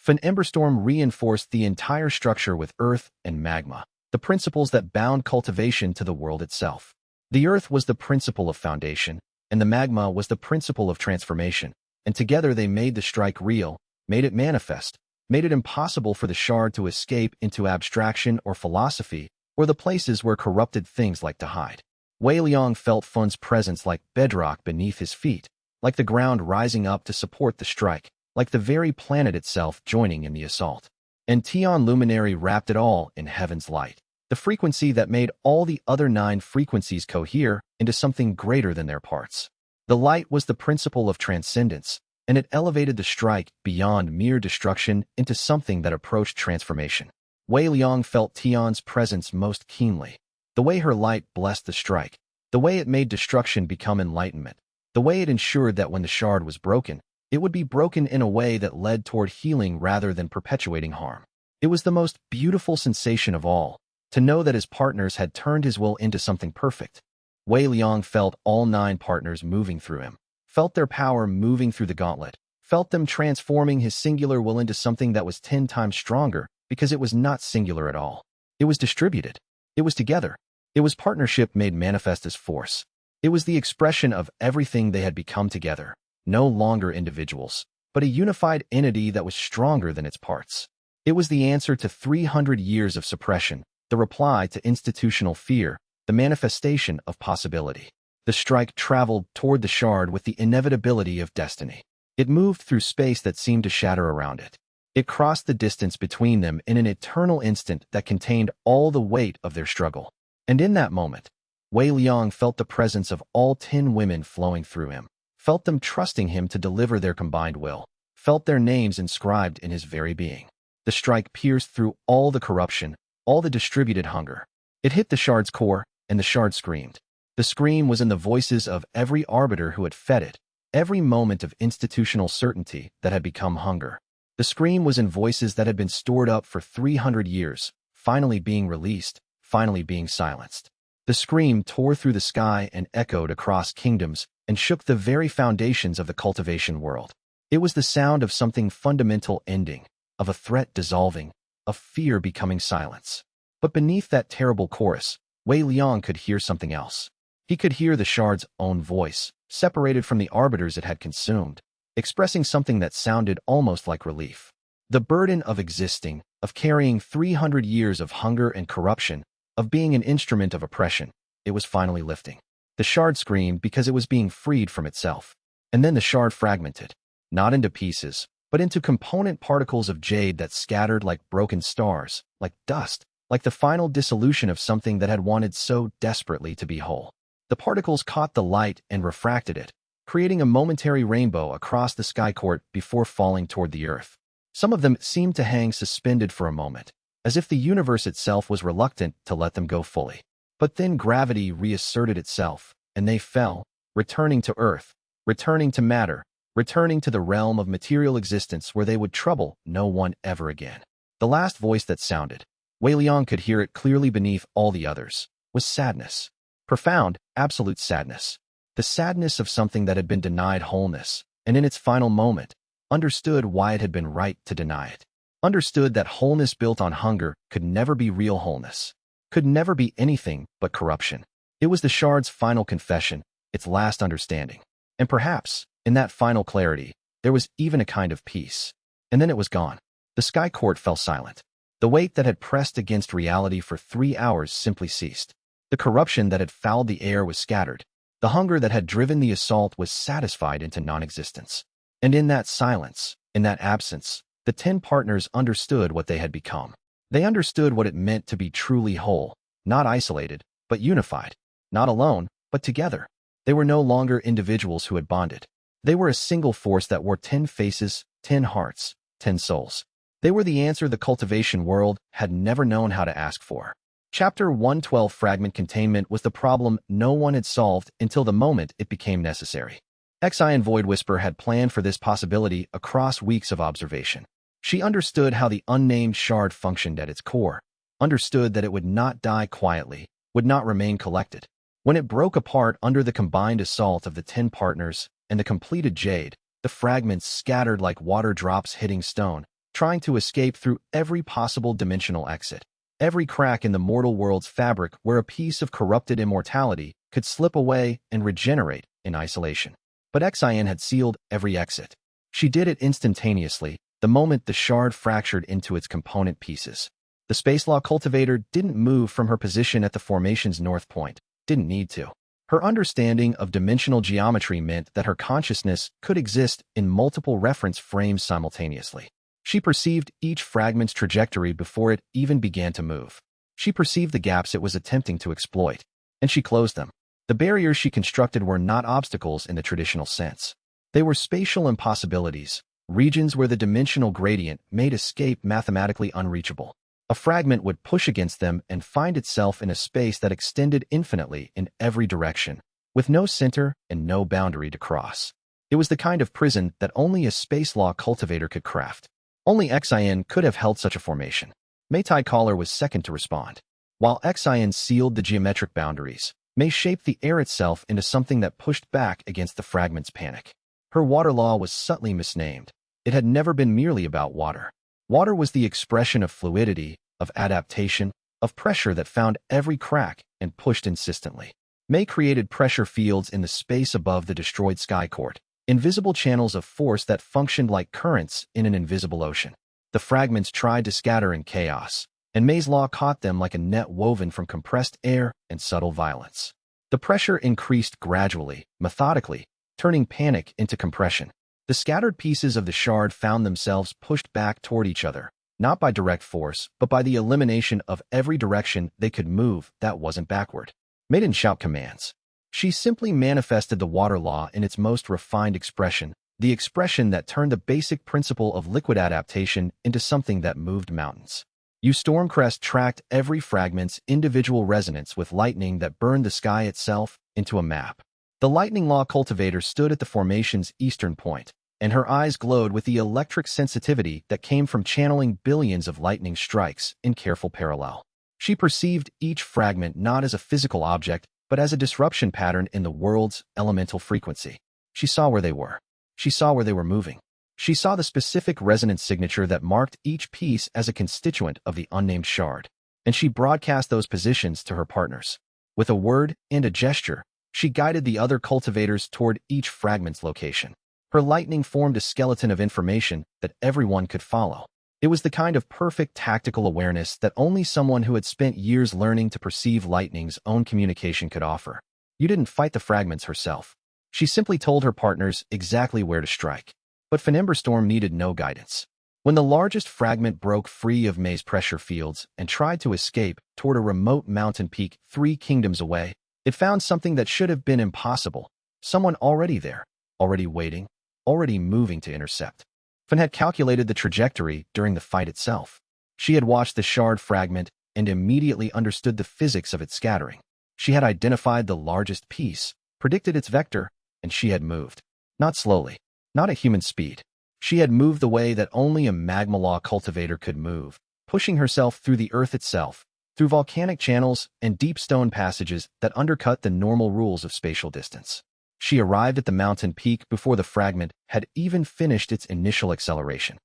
Speaker 1: An emberstorm reinforced the entire structure with earth and magma, the principles that bound cultivation to the world itself. The earth was the principle of foundation, and the magma was the principle of transformation, and together they made the strike real, made it manifest, made it impossible for the shard to escape into abstraction or philosophy, or the places where corrupted things like to hide. Wei Liang felt Fun's presence like bedrock beneath his feet, like the ground rising up to support the strike, like the very planet itself joining in the assault. And Tian Luminary wrapped it all in heaven's light, the frequency that made all the other 9 frequencies cohere into something greater than their parts. The light was the principle of transcendence, and it elevated the strike beyond mere destruction into something that approached transformation. Wei Liang felt Tian's presence most keenly. The way her light blessed the strike, the way it made destruction become enlightenment, the way it ensured that when the shard was broken, it would be broken in a way that led toward healing rather than perpetuating harm. It was the most beautiful sensation of all, to know that his partners had turned his will into something perfect. Wei Liang felt all 9 partners moving through him, felt their power moving through the gauntlet, felt them transforming his singular will into something that was 10 times stronger because it was not singular at all. It was distributed. It was together. It was partnership made manifest as force. It was the expression of everything they had become together, no longer individuals, but a unified entity that was stronger than its parts. It was the answer to 300 years of suppression, the reply to institutional fear, the manifestation of possibility. The strike traveled toward the shard with the inevitability of destiny. It moved through space that seemed to shatter around it. It crossed the distance between them in an eternal instant that contained all the weight of their struggle. And in that moment, Wei Liang felt the presence of all 10 women flowing through him, felt them trusting him to deliver their combined will, felt their names inscribed in his very being. The strike pierced through all the corruption, all the distributed hunger. It hit the shard's core, and the shard screamed. The scream was in the voices of every arbiter who had fed it, every moment of institutional certainty that had become hunger. The scream was in voices that had been stored up for 300 years, finally being released, finally being silenced. The scream tore through the sky and echoed across kingdoms and shook the very foundations of the cultivation world. It was the sound of something fundamental ending, of a threat dissolving, of fear becoming silence. But beneath that terrible chorus, Wei Liang could hear something else. He could hear the shard's own voice, separated from the arbiters it had consumed, expressing something that sounded almost like relief. The burden of existing, of carrying 300 years of hunger and corruption, of being an instrument of oppression, it was finally lifting. The shard screamed because it was being freed from itself. And then the shard fragmented, not into pieces, but into component particles of jade that scattered like broken stars, like dust, like the final dissolution of something that had wanted so desperately to be whole. The particles caught the light and refracted it, creating a momentary rainbow across the sky court before falling toward the earth. Some of them seemed to hang suspended for a moment, as if the universe itself was reluctant to let them go fully. But then gravity reasserted itself, and they fell, returning to earth, returning to matter, returning to the realm of material existence where they would trouble no one ever again. The last voice that sounded, Wei Liang could hear it clearly beneath all the others, was sadness. Profound, absolute sadness. The sadness of something that had been denied wholeness, and in its final moment, understood why it had been right to deny it. Understood that wholeness built on hunger could never be real wholeness, could never be anything but corruption. It was the shard's final confession, its last understanding. And perhaps, in that final clarity, there was even a kind of peace. And then it was gone. The sky court fell silent. The weight that had pressed against reality for 3 hours simply ceased. The corruption that had fouled the air was scattered. The hunger that had driven the assault was satisfied into non-existence. And in that silence, in that absence, the 10 partners understood what they had become. They understood what it meant to be truly whole, not isolated, but unified, not alone, but together. They were no longer individuals who had bonded. They were a single force that wore 10 faces, 10 hearts, 10 souls. They were the answer the cultivation world had never known how to ask for. Chapter 112 Fragment Containment was the problem no one had solved until the moment it became necessary. Xian Void Whisper had planned for this possibility across weeks of observation. She understood how the unnamed shard functioned at its core, understood that it would not die quietly, would not remain collected. When it broke apart under the combined assault of the 10 partners and the completed jade, the fragments scattered like water drops hitting stone, trying to escape through every possible dimensional exit. Every crack in the mortal world's fabric where a piece of corrupted immortality could slip away and regenerate in isolation. But Xian had sealed every exit. She did it instantaneously, the moment the shard fractured into its component pieces. The Space Law Cultivator didn't move from her position at the formation's north point, didn't need to. Her understanding of dimensional geometry meant that her consciousness could exist in multiple reference frames simultaneously. She perceived each fragment's trajectory before it even began to move. She perceived the gaps it was attempting to exploit, and she closed them. The barriers she constructed were not obstacles in the traditional sense. They were spatial impossibilities, regions where the dimensional gradient made escape mathematically unreachable. A fragment would push against them and find itself in a space that extended infinitely in every direction, with no center and no boundary to cross. It was the kind of prison that only a space law cultivator could craft. Only xian could have held such a formation. Meitai Caller was second to respond. While xian sealed the geometric boundaries, Mei shaped the air itself into something that pushed back against the fragment's panic. Her water law was subtly misnamed. It had never been merely about water. Water was the expression of fluidity, of adaptation, of pressure that found every crack and pushed insistently. Mei created pressure fields in the space above the destroyed sky court, invisible channels of force that functioned like currents in an invisible ocean. The fragments tried to scatter in chaos, and Mei's law caught them like a net woven from compressed air and subtle violence. The pressure increased gradually, methodically, turning panic into compression. The scattered pieces of the shard found themselves pushed back toward each other, not by direct force, but by the elimination of every direction they could move that wasn't backward. Mei didn't shout commands. She simply manifested the water law in its most refined expression, the expression that turned the basic principle of liquid adaptation into something that moved mountains. Stormcrest tracked every fragment's individual resonance with lightning that burned the sky itself into a map. The lightning law cultivator stood at the formation's eastern point, and her eyes glowed with the electric sensitivity that came from channeling billions of lightning strikes in careful parallel. She perceived each fragment not as a physical object, but as a disruption pattern in the world's elemental frequency. She saw where they were. She saw where they were moving. She saw the specific resonance signature that marked each piece as a constituent of the unnamed shard, and she broadcast those positions to her partners. With a word and a gesture, she guided the other cultivators toward each fragment's location. Her lightning formed a skeleton of information that everyone could follow. It was the kind of perfect tactical awareness that only someone who had spent years learning to perceive lightning's own communication could offer. You didn't fight the fragments herself. She simply told her partners exactly where to strike. But Storm needed no guidance. When the largest fragment broke free of Mei's pressure fields and tried to escape toward a remote mountain peak 3 kingdoms away, it found something that should have been impossible. Someone already there, already waiting, already moving to intercept. Fen had calculated the trajectory during the fight itself. She had watched the shard fragment and immediately understood the physics of its scattering. She had identified the largest piece, predicted its vector, and she had moved. Not slowly, not at human speed. She had moved the way that only a magma law cultivator could move, pushing herself through the earth itself, through volcanic channels and deep stone passages that undercut the normal rules of spatial distance. She arrived at the mountain peak before the fragment had even finished its initial acceleration.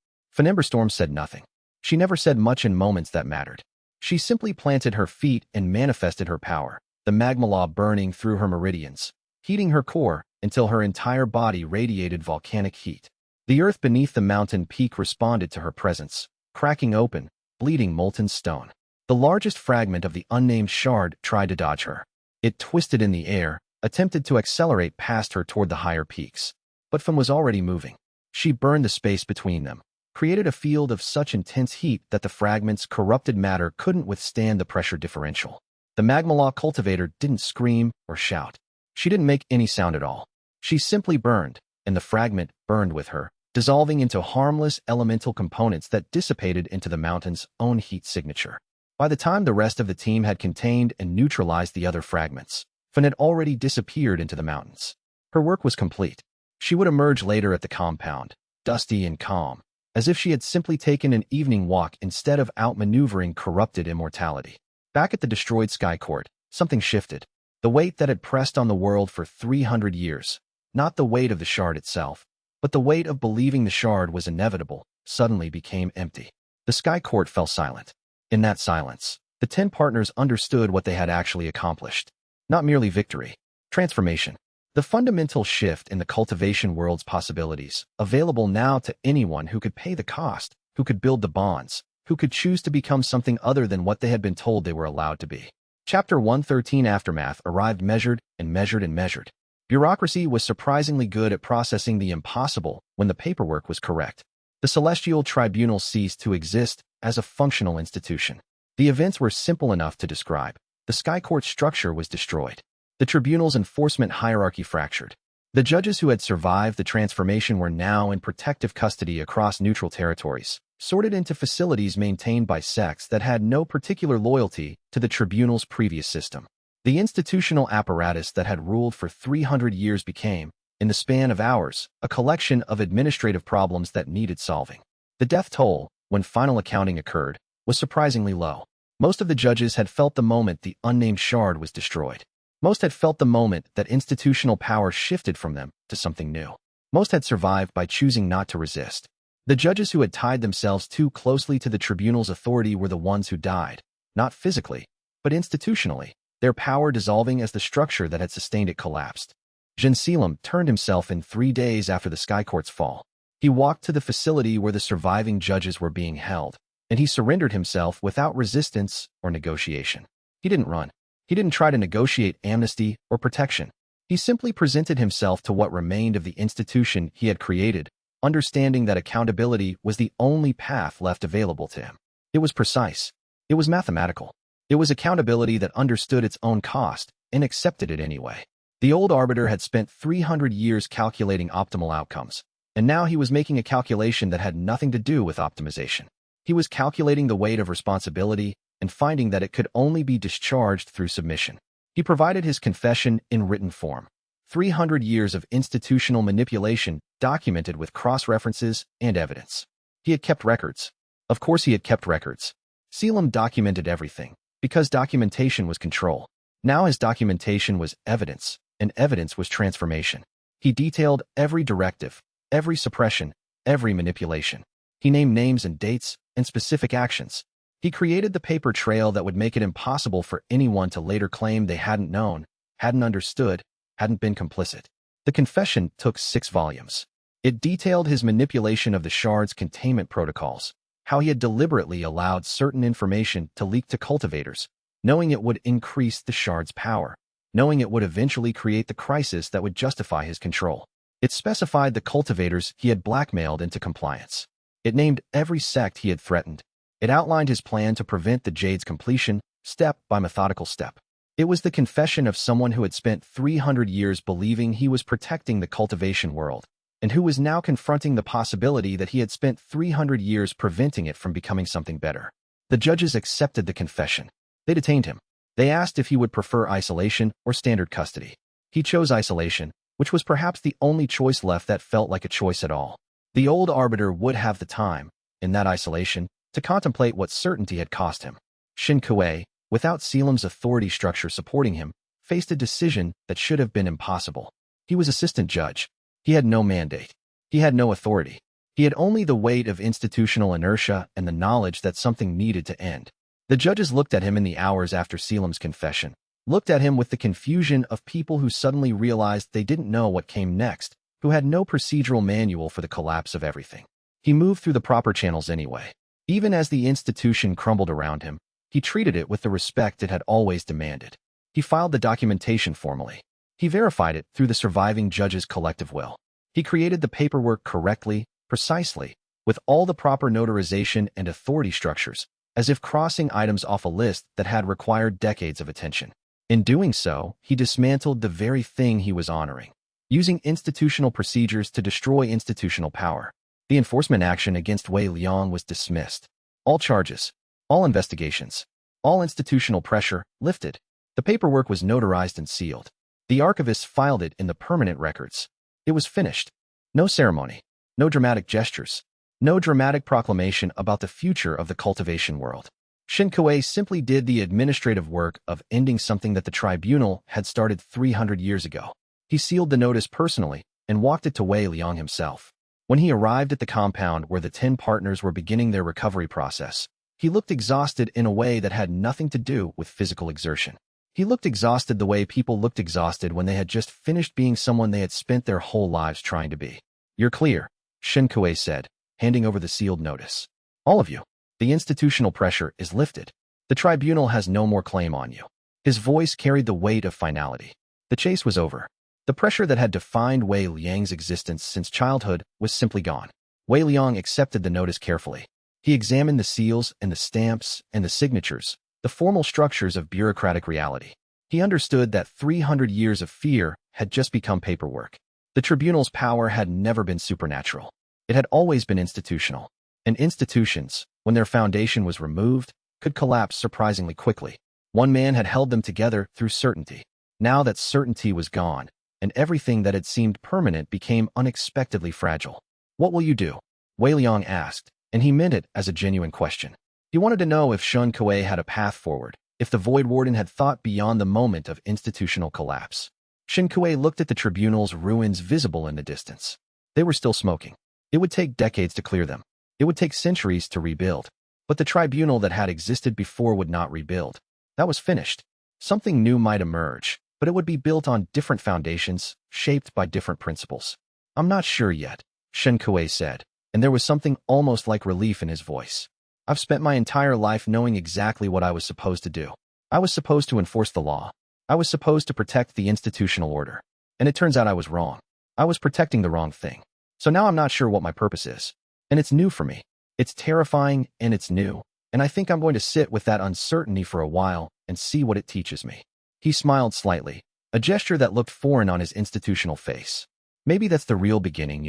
Speaker 1: Storm said nothing. She never said much in moments that mattered. She simply planted her feet and manifested her power, the magma law burning through her meridians, heating her core until her entire body radiated volcanic heat. The earth beneath the mountain peak responded to her presence, cracking open, bleeding molten stone. The largest fragment of the unnamed shard tried to dodge her. It twisted in the air, attempted to accelerate past her toward the higher peaks. But Fen was already moving. She burned the space between them, created a field of such intense heat that the fragment's corrupted matter couldn't withstand the pressure differential. The magma law cultivator didn't scream or shout. She didn't make any sound at all. She simply burned, and the fragment burned with her, dissolving into harmless elemental components that dissipated into the mountain's own heat signature. By the time the rest of the team had contained and neutralized the other fragments, Fen had already disappeared into the mountains. Her work was complete. She would emerge later at the compound, dusty and calm, as if she had simply taken an evening walk instead of outmaneuvering corrupted immortality. Back at the destroyed sky court, something shifted. The weight that had pressed on the world for 300 years, not the weight of the shard itself, but the weight of believing the shard was inevitable, suddenly became empty. The sky court fell silent. In that silence, the 10 partners understood what they had actually accomplished. Not merely victory, transformation. The fundamental shift in the cultivation world's possibilities, available now to anyone who could pay the cost, who could build the bonds, who could choose to become something other than what they had been told they were allowed to be. Chapter 113 Aftermath arrived measured and measured and measured. Bureaucracy was surprisingly good at processing the impossible when the paperwork was correct. The Celestial Tribunal ceased to exist as a functional institution. The events were simple enough to describe. The Sky Court structure was destroyed. The Tribunal's enforcement hierarchy fractured. The judges who had survived the transformation were now in protective custody across neutral territories, sorted into facilities maintained by sects that had no particular loyalty to the tribunal's previous system. The institutional apparatus that had ruled for 300 years became, in the span of hours, a collection of administrative problems that needed solving. The death toll, when final accounting occurred, was surprisingly low. Most of the judges had felt the moment the unnamed shard was destroyed. Most had felt the moment that institutional power shifted from them to something new. Most had survived by choosing not to resist. The judges who had tied themselves too closely to the tribunal's authority were the ones who died, not physically, but institutionally, their power dissolving as the structure that had sustained it collapsed. Xianxia turned himself in 3 days after the Sky Court's fall. He walked to the facility where the surviving judges were being held, and he surrendered himself without resistance or negotiation. He didn't run. He didn't try to negotiate amnesty or protection. He simply presented himself to what remained of the institution he had created, understanding that accountability was the only path left available to him. It was precise. It was mathematical. It was accountability that understood its own cost and accepted it anyway. The old arbiter had spent 300 years calculating optimal outcomes, and now he was making a calculation that had nothing to do with optimization. He was calculating the weight of responsibility and finding that it could only be discharged through submission. He provided his confession in written form. 300 years of institutional manipulation documented with cross-references and evidence. He had kept records. Of course he had kept records. Selim documented everything, because documentation was control. Now his documentation was evidence, and evidence was transformation. He detailed every directive, every suppression, every manipulation. He named names and dates and specific actions. He created the paper trail that would make it impossible for anyone to later claim they hadn't known, hadn't understood, hadn't been complicit. The confession took 6 volumes. It detailed his manipulation of the shard's containment protocols, how he had deliberately allowed certain information to leak to cultivators, knowing it would increase the shard's power, knowing it would eventually create the crisis that would justify his control. It specified the cultivators he had blackmailed into compliance. It named every sect he had threatened. It outlined his plan to prevent the Jade's completion, step by methodical step. It was the confession of someone who had spent 300 years believing he was protecting the cultivation world, and who was now confronting the possibility that he had spent 300 years preventing it from becoming something better. The judges accepted the confession. They detained him. They asked if he would prefer isolation or standard custody. He chose isolation, which was perhaps the only choice left that felt like a choice at all. The old arbiter would have the time, in that isolation, to contemplate what certainty had cost him. Xianxia, without Selim's authority structure supporting him, faced a decision that should have been impossible. He was assistant judge. He had no mandate. He had no authority. He had only the weight of institutional inertia and the knowledge that something needed to end. The judges looked at him in the hours after Selim's confession, looked at him with the confusion of people who suddenly realized they didn't know what came next, who had no procedural manual for the collapse of everything. He moved through the proper channels anyway. Even as the institution crumbled around him, he treated it with the respect it had always demanded. He filed the documentation formally. He verified it through the surviving judge's collective will. He created the paperwork correctly, precisely, with all the proper notarization and authority structures, as if crossing items off a list that had required decades of attention. In doing so, he dismantled the very thing he was honoring, using institutional procedures to destroy institutional power. The enforcement action against Wei Liang was dismissed. All charges, all investigations, all institutional pressure lifted. The paperwork was notarized and sealed. The archivist filed it in the permanent records. It was finished. No ceremony, no dramatic gestures, no dramatic proclamation about the future of the cultivation world. Xianxia simply did the administrative work of ending something that the tribunal had started 300 years ago. He sealed the notice personally and walked it to Wei Liang himself. When he arrived at the compound where the 10 partners were beginning their recovery process, he looked exhausted in a way that had nothing to do with physical exertion. He looked exhausted the way people looked exhausted when they had just finished being someone they had spent their whole lives trying to be. "You're clear," Xianxia said, handing over the sealed notice. "All of you. The institutional pressure is lifted. The tribunal has no more claim on you." His voice carried the weight of finality. The chase was over. The pressure that had defined Wei Liang's existence since childhood was simply gone. Wei Liang accepted the notice carefully. He examined the seals and the stamps and the signatures, the formal structures of bureaucratic reality. He understood that 300 years of fear had just become paperwork. The tribunal's power had never been supernatural. It had always been institutional. And institutions, when their foundation was removed, could collapse surprisingly quickly. One man had held them together through certainty. Now that certainty was gone, and everything that had seemed permanent became unexpectedly fragile. "What will you do?" Wei Liang asked, and he meant it as a genuine question. He wanted to know if Shun Kuei had a path forward, if the Void Warden had thought beyond the moment of institutional collapse. Shin Kuei looked at the tribunal's ruins visible in the distance. They were still smoking. It would take decades to clear them. It would take centuries to rebuild. But the tribunal that had existed before would not rebuild. That was finished. Something new might emerge, but it would be built on different foundations, shaped by different principles. "I'm not sure yet," Shin Kuei said, and there was something almost like relief in his voice. "I've spent my entire life knowing exactly what I was supposed to do. I was supposed to enforce the law. I was supposed to protect the institutional order. And it turns out I was wrong. I was protecting the wrong thing. So now I'm not sure what my purpose is. And it's new for me. It's terrifying and it's new. And I think I'm going to sit with that uncertainty for a while and see what it teaches me." He smiled slightly, a gesture that looked foreign on his institutional face. "Maybe that's the real beginning,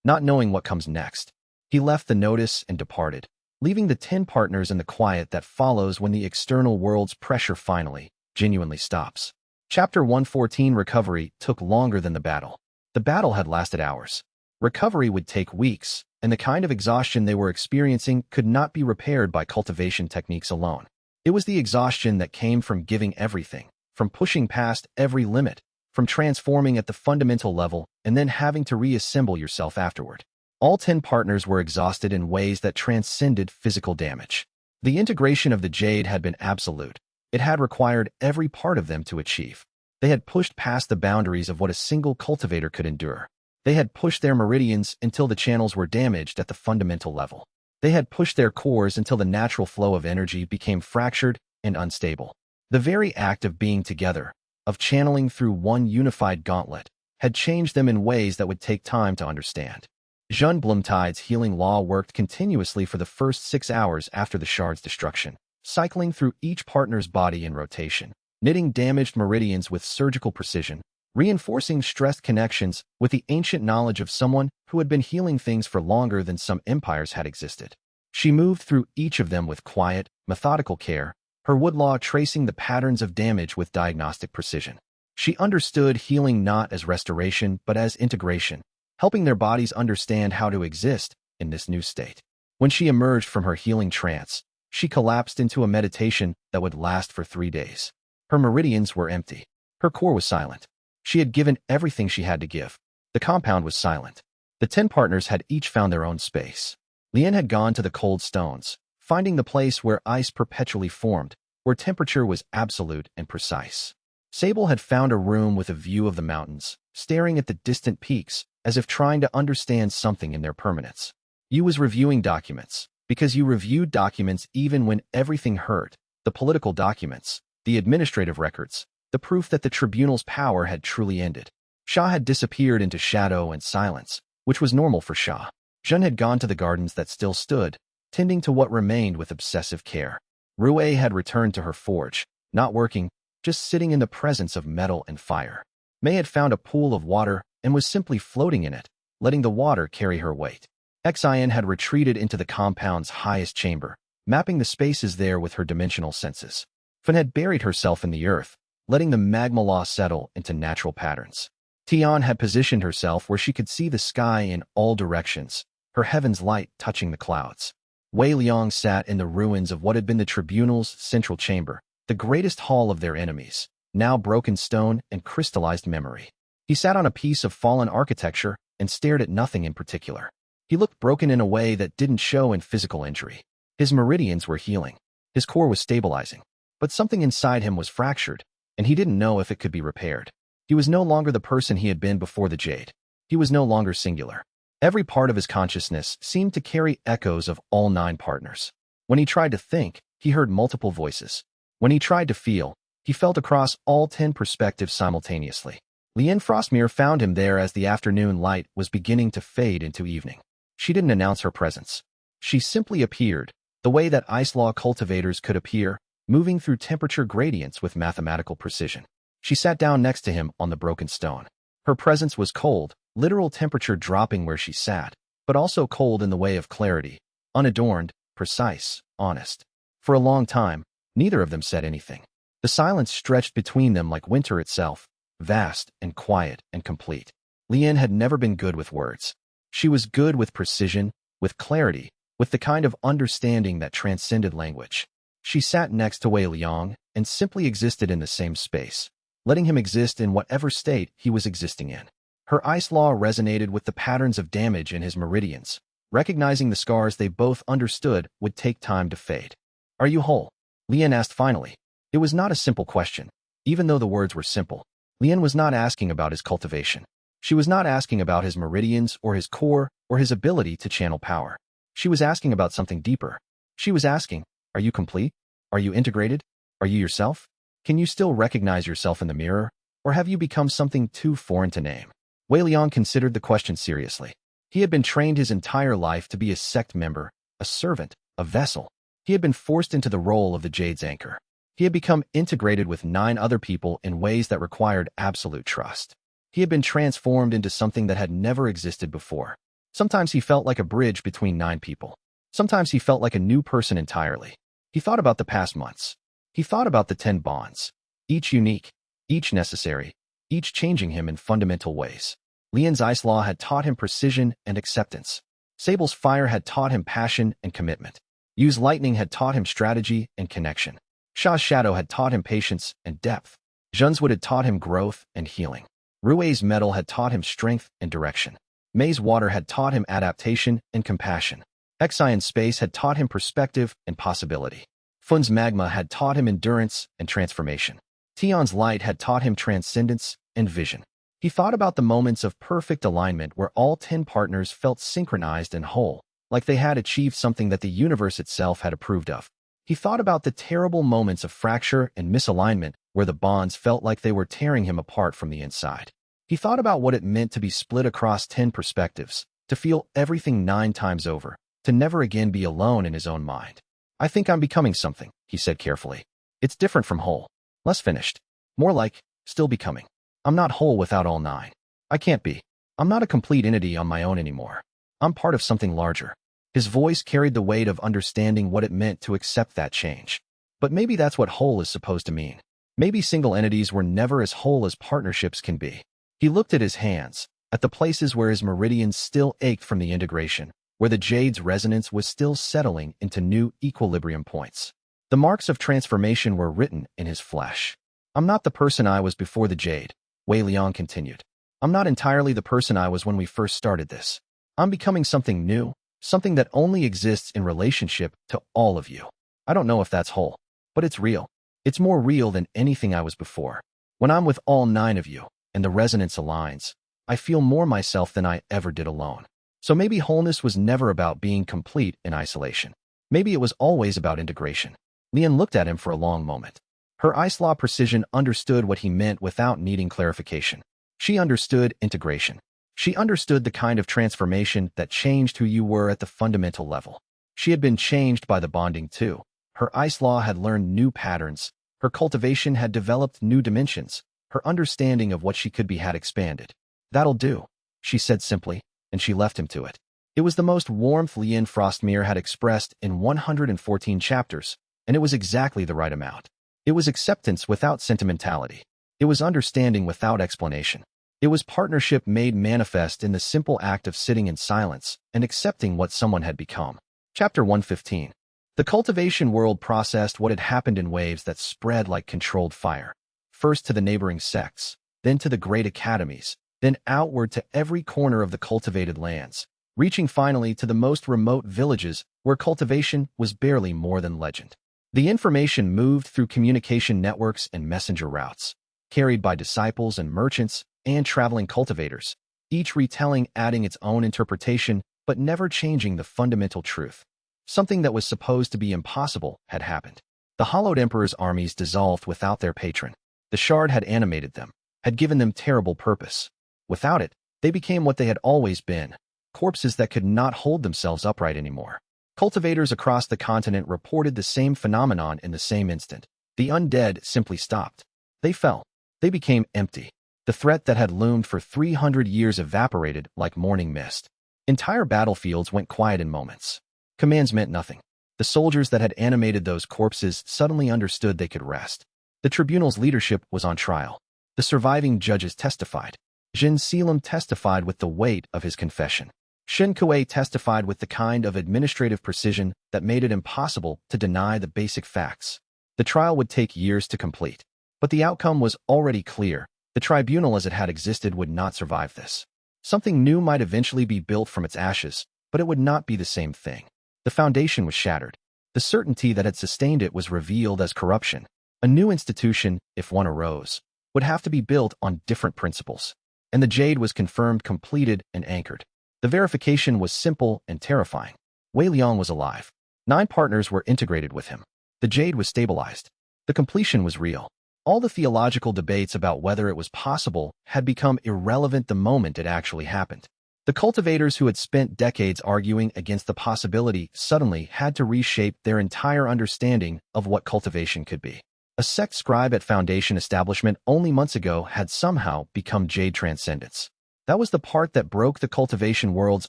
Speaker 1: not knowing what comes next." He left the notice and departed, leaving the 10 partners in the quiet that follows when the external world's pressure finally, genuinely stops. Chapter 114 Recovery took longer than the battle. The battle had lasted hours. Recovery would take weeks, and the kind of exhaustion they were experiencing could not be repaired by cultivation techniques alone. It was the exhaustion that came from giving everything, from pushing past every limit, from transforming at the fundamental level and then having to reassemble yourself afterward. All 10 partners were exhausted in ways that transcended physical damage. The integration of the Jade had been absolute. It had required every part of them to achieve. They had pushed past the boundaries of what a single cultivator could endure. They had pushed their meridians until the channels were damaged at the fundamental level. They had pushed their cores until the natural flow of energy became fractured and unstable. The very act of being together, of channeling through one unified gauntlet, had changed them in ways that would take time to understand. Zhun Blumtide's healing law worked continuously for the first 6 hours after the shard's destruction, cycling through each partner's body in rotation, knitting damaged meridians with surgical precision, reinforcing stressed connections with the ancient knowledge of someone who had been healing things for longer than some empires had existed. She moved through each of them with quiet, methodical care, her woodlaw tracing the patterns of damage with diagnostic precision. She understood healing not as restoration but as integration, helping their bodies understand how to exist in this new state. When she emerged from her healing trance, she collapsed into a meditation that would last for 3 days. Her meridians were empty. Her core was silent. She had given everything she had to give. The compound was silent. The 10 partners had each found their own space. Lien had gone to the cold stones, finding the place where ice perpetually formed, where temperature was absolute and precise. Sable had found a room with a view of the mountains, staring at the distant peaks, as if trying to understand something in their permanence. Yu was reviewing documents, because you reviewed documents even when everything hurt, the political documents, the administrative records, the proof that the tribunal's power had truly ended. Sha had disappeared into shadow and silence, which was normal for Sha. Zhun had gone to the gardens that still stood, tending to what remained with obsessive care. Rue had returned to her forge, not working, just sitting in the presence of metal and fire. Mei had found a pool of water and was simply floating in it, letting the water carry her weight. Xian had retreated into the compound's highest chamber, mapping the spaces there with her dimensional senses. Fen had buried herself in the earth, letting the magma law settle into natural patterns. Tian had positioned herself where she could see the sky in all directions, her heaven's light touching the clouds. Wei Liang sat in the ruins of what had been the tribunal's central chamber, the greatest hall of their enemies, now broken stone and crystallized memory. He sat on a piece of fallen architecture and stared at nothing in particular. He looked broken in a way that didn't show in physical injury. His meridians were healing. His core was stabilizing. But something inside him was fractured, and he didn't know if it could be repaired. He was no longer the person he had been before the Jade. He was no longer singular. Every part of his consciousness seemed to carry echoes of all 9 partners. When he tried to think, he heard multiple voices. When he tried to feel, he felt across all 10 perspectives simultaneously. Lien Frostmere found him there as the afternoon light was beginning to fade into evening. She didn't announce her presence. She simply appeared, the way that ice law cultivators could appear, moving through temperature gradients with mathematical precision. She sat down next to him on the broken stone. Her presence was cold, literal temperature dropping where she sat, but also cold in the way of clarity, unadorned, precise, honest. For a long time, neither of them said anything. The silence stretched between them like winter itself, vast and quiet and complete. Lian had never been good with words. She was good with precision, with clarity, with the kind of understanding that transcended language. She sat next to Wei Liang and simply existed in the same space, letting him exist in whatever state he was existing in. Her ice law resonated with the patterns of damage in his meridians, recognizing the scars they both understood would take time to fade. "Are you whole?" Lian asked finally. It was not a simple question. Even though the words were simple, Lian was not asking about his cultivation. She was not asking about his meridians or his core or his ability to channel power. She was asking about something deeper. She was asking, are you complete? Are you integrated? Are you yourself? Can you still recognize yourself in the mirror? Or have you become something too foreign to name? Wei Liang considered the question seriously. He had been trained his entire life to be a sect member, a servant, a vessel. He had been forced into the role of the Jade's anchor. He had become integrated with 9 other people in ways that required absolute trust. He had been transformed into something that had never existed before. Sometimes he felt like a bridge between 9 people. Sometimes he felt like a new person entirely. He thought about the past months. He thought about the 10 bonds, each unique, each necessary, each changing him in fundamental ways. Lian's ice law had taught him precision and acceptance. Sable's fire had taught him passion and commitment. Yu's lightning had taught him strategy and connection. Sha's shadow had taught him patience and depth. Zhen's wood had taught him growth and healing. Rui's metal had taught him strength and direction. Mei's water had taught him adaptation and compassion. Xianxia's space had taught him perspective and possibility. Fun's magma had taught him endurance and transformation. Tian's light had taught him transcendence and vision. He thought about the moments of perfect alignment where all 10 partners felt synchronized and whole, like they had achieved something that the universe itself had approved of. He thought about the terrible moments of fracture and misalignment where the bonds felt like they were tearing him apart from the inside. He thought about what it meant to be split across 10 perspectives, to feel everything 9 times over, to never again be alone in his own mind. "I think I'm becoming something," he said carefully. "It's different from whole. Less finished. More like, still becoming. I'm not whole without all 9. I can't be. I'm not a complete entity on my own anymore. I'm part of something larger." His voice carried the weight of understanding what it meant to accept that change. But maybe that's what whole is supposed to mean. Maybe single entities were never as whole as partnerships can be. He looked at his hands, at the places where his meridians still ached from the integration, where the Jade's resonance was still settling into new equilibrium points. The marks of transformation were written in his flesh. "I'm not the person I was before the Jade," Wei Liang continued. "I'm not entirely the person I was when we first started this. I'm becoming something new, something that only exists in relationship to all of you. I don't know if that's whole, but it's real. It's more real than anything I was before. When I'm with all 9 of you, and the resonance aligns, I feel more myself than I ever did alone. So maybe wholeness was never about being complete in isolation. Maybe it was always about integration." Lian looked at him for a long moment. Her ice law precision understood what he meant without needing clarification. She understood integration. She understood the kind of transformation that changed who you were at the fundamental level. She had been changed by the bonding too. Her ice law had learned new patterns. Her cultivation had developed new dimensions. Her understanding of what she could be had expanded. "That'll do," she said simply, and she left him to it. It was the most warmth Lian Frostmere had expressed in 114 chapters, and it was exactly the right amount. It was acceptance without sentimentality. It was understanding without explanation. It was partnership made manifest in the simple act of sitting in silence and accepting what someone had become. Chapter 115. The cultivation world processed what had happened in waves that spread like controlled fire. First to the neighboring sects, then to the great academies, then outward to every corner of the cultivated lands, reaching finally to the most remote villages where cultivation was barely more than legend. The information moved through communication networks and messenger routes, carried by disciples and merchants and traveling cultivators, each retelling adding its own interpretation but never changing the fundamental truth. Something that was supposed to be impossible had happened. The Hollowed Emperor's armies dissolved without their patron. The shard had animated them, had given them terrible purpose. Without it, they became what they had always been, corpses that could not hold themselves upright anymore. Cultivators across the continent reported the same phenomenon in the same instant. The undead simply stopped. They fell. They became empty. The threat that had loomed for 300 years evaporated like morning mist. Entire battlefields went quiet in moments. Commands meant nothing. The soldiers that had animated those corpses suddenly understood they could rest. The tribunal's leadership was on trial. The surviving judges testified. Jin Selim testified with the weight of his confession. Shin Kuei testified with the kind of administrative precision that made it impossible to deny the basic facts. The trial would take years to complete. But the outcome was already clear. The tribunal as it had existed would not survive this. Something new might eventually be built from its ashes, but it would not be the same thing. The foundation was shattered. The certainty that had sustained it was revealed as corruption. A new institution, if one arose, would have to be built on different principles. And the Jade was confirmed, completed, and anchored. The verification was simple and terrifying. Wei Liang was alive. 9 partners were integrated with him. The Jade was stabilized. The completion was real. All the theological debates about whether it was possible had become irrelevant the moment it actually happened. The cultivators who had spent decades arguing against the possibility suddenly had to reshape their entire understanding of what cultivation could be. A sect scribe at Foundation establishment only months ago had somehow become Jade Transcendence. That was the part that broke the cultivation world's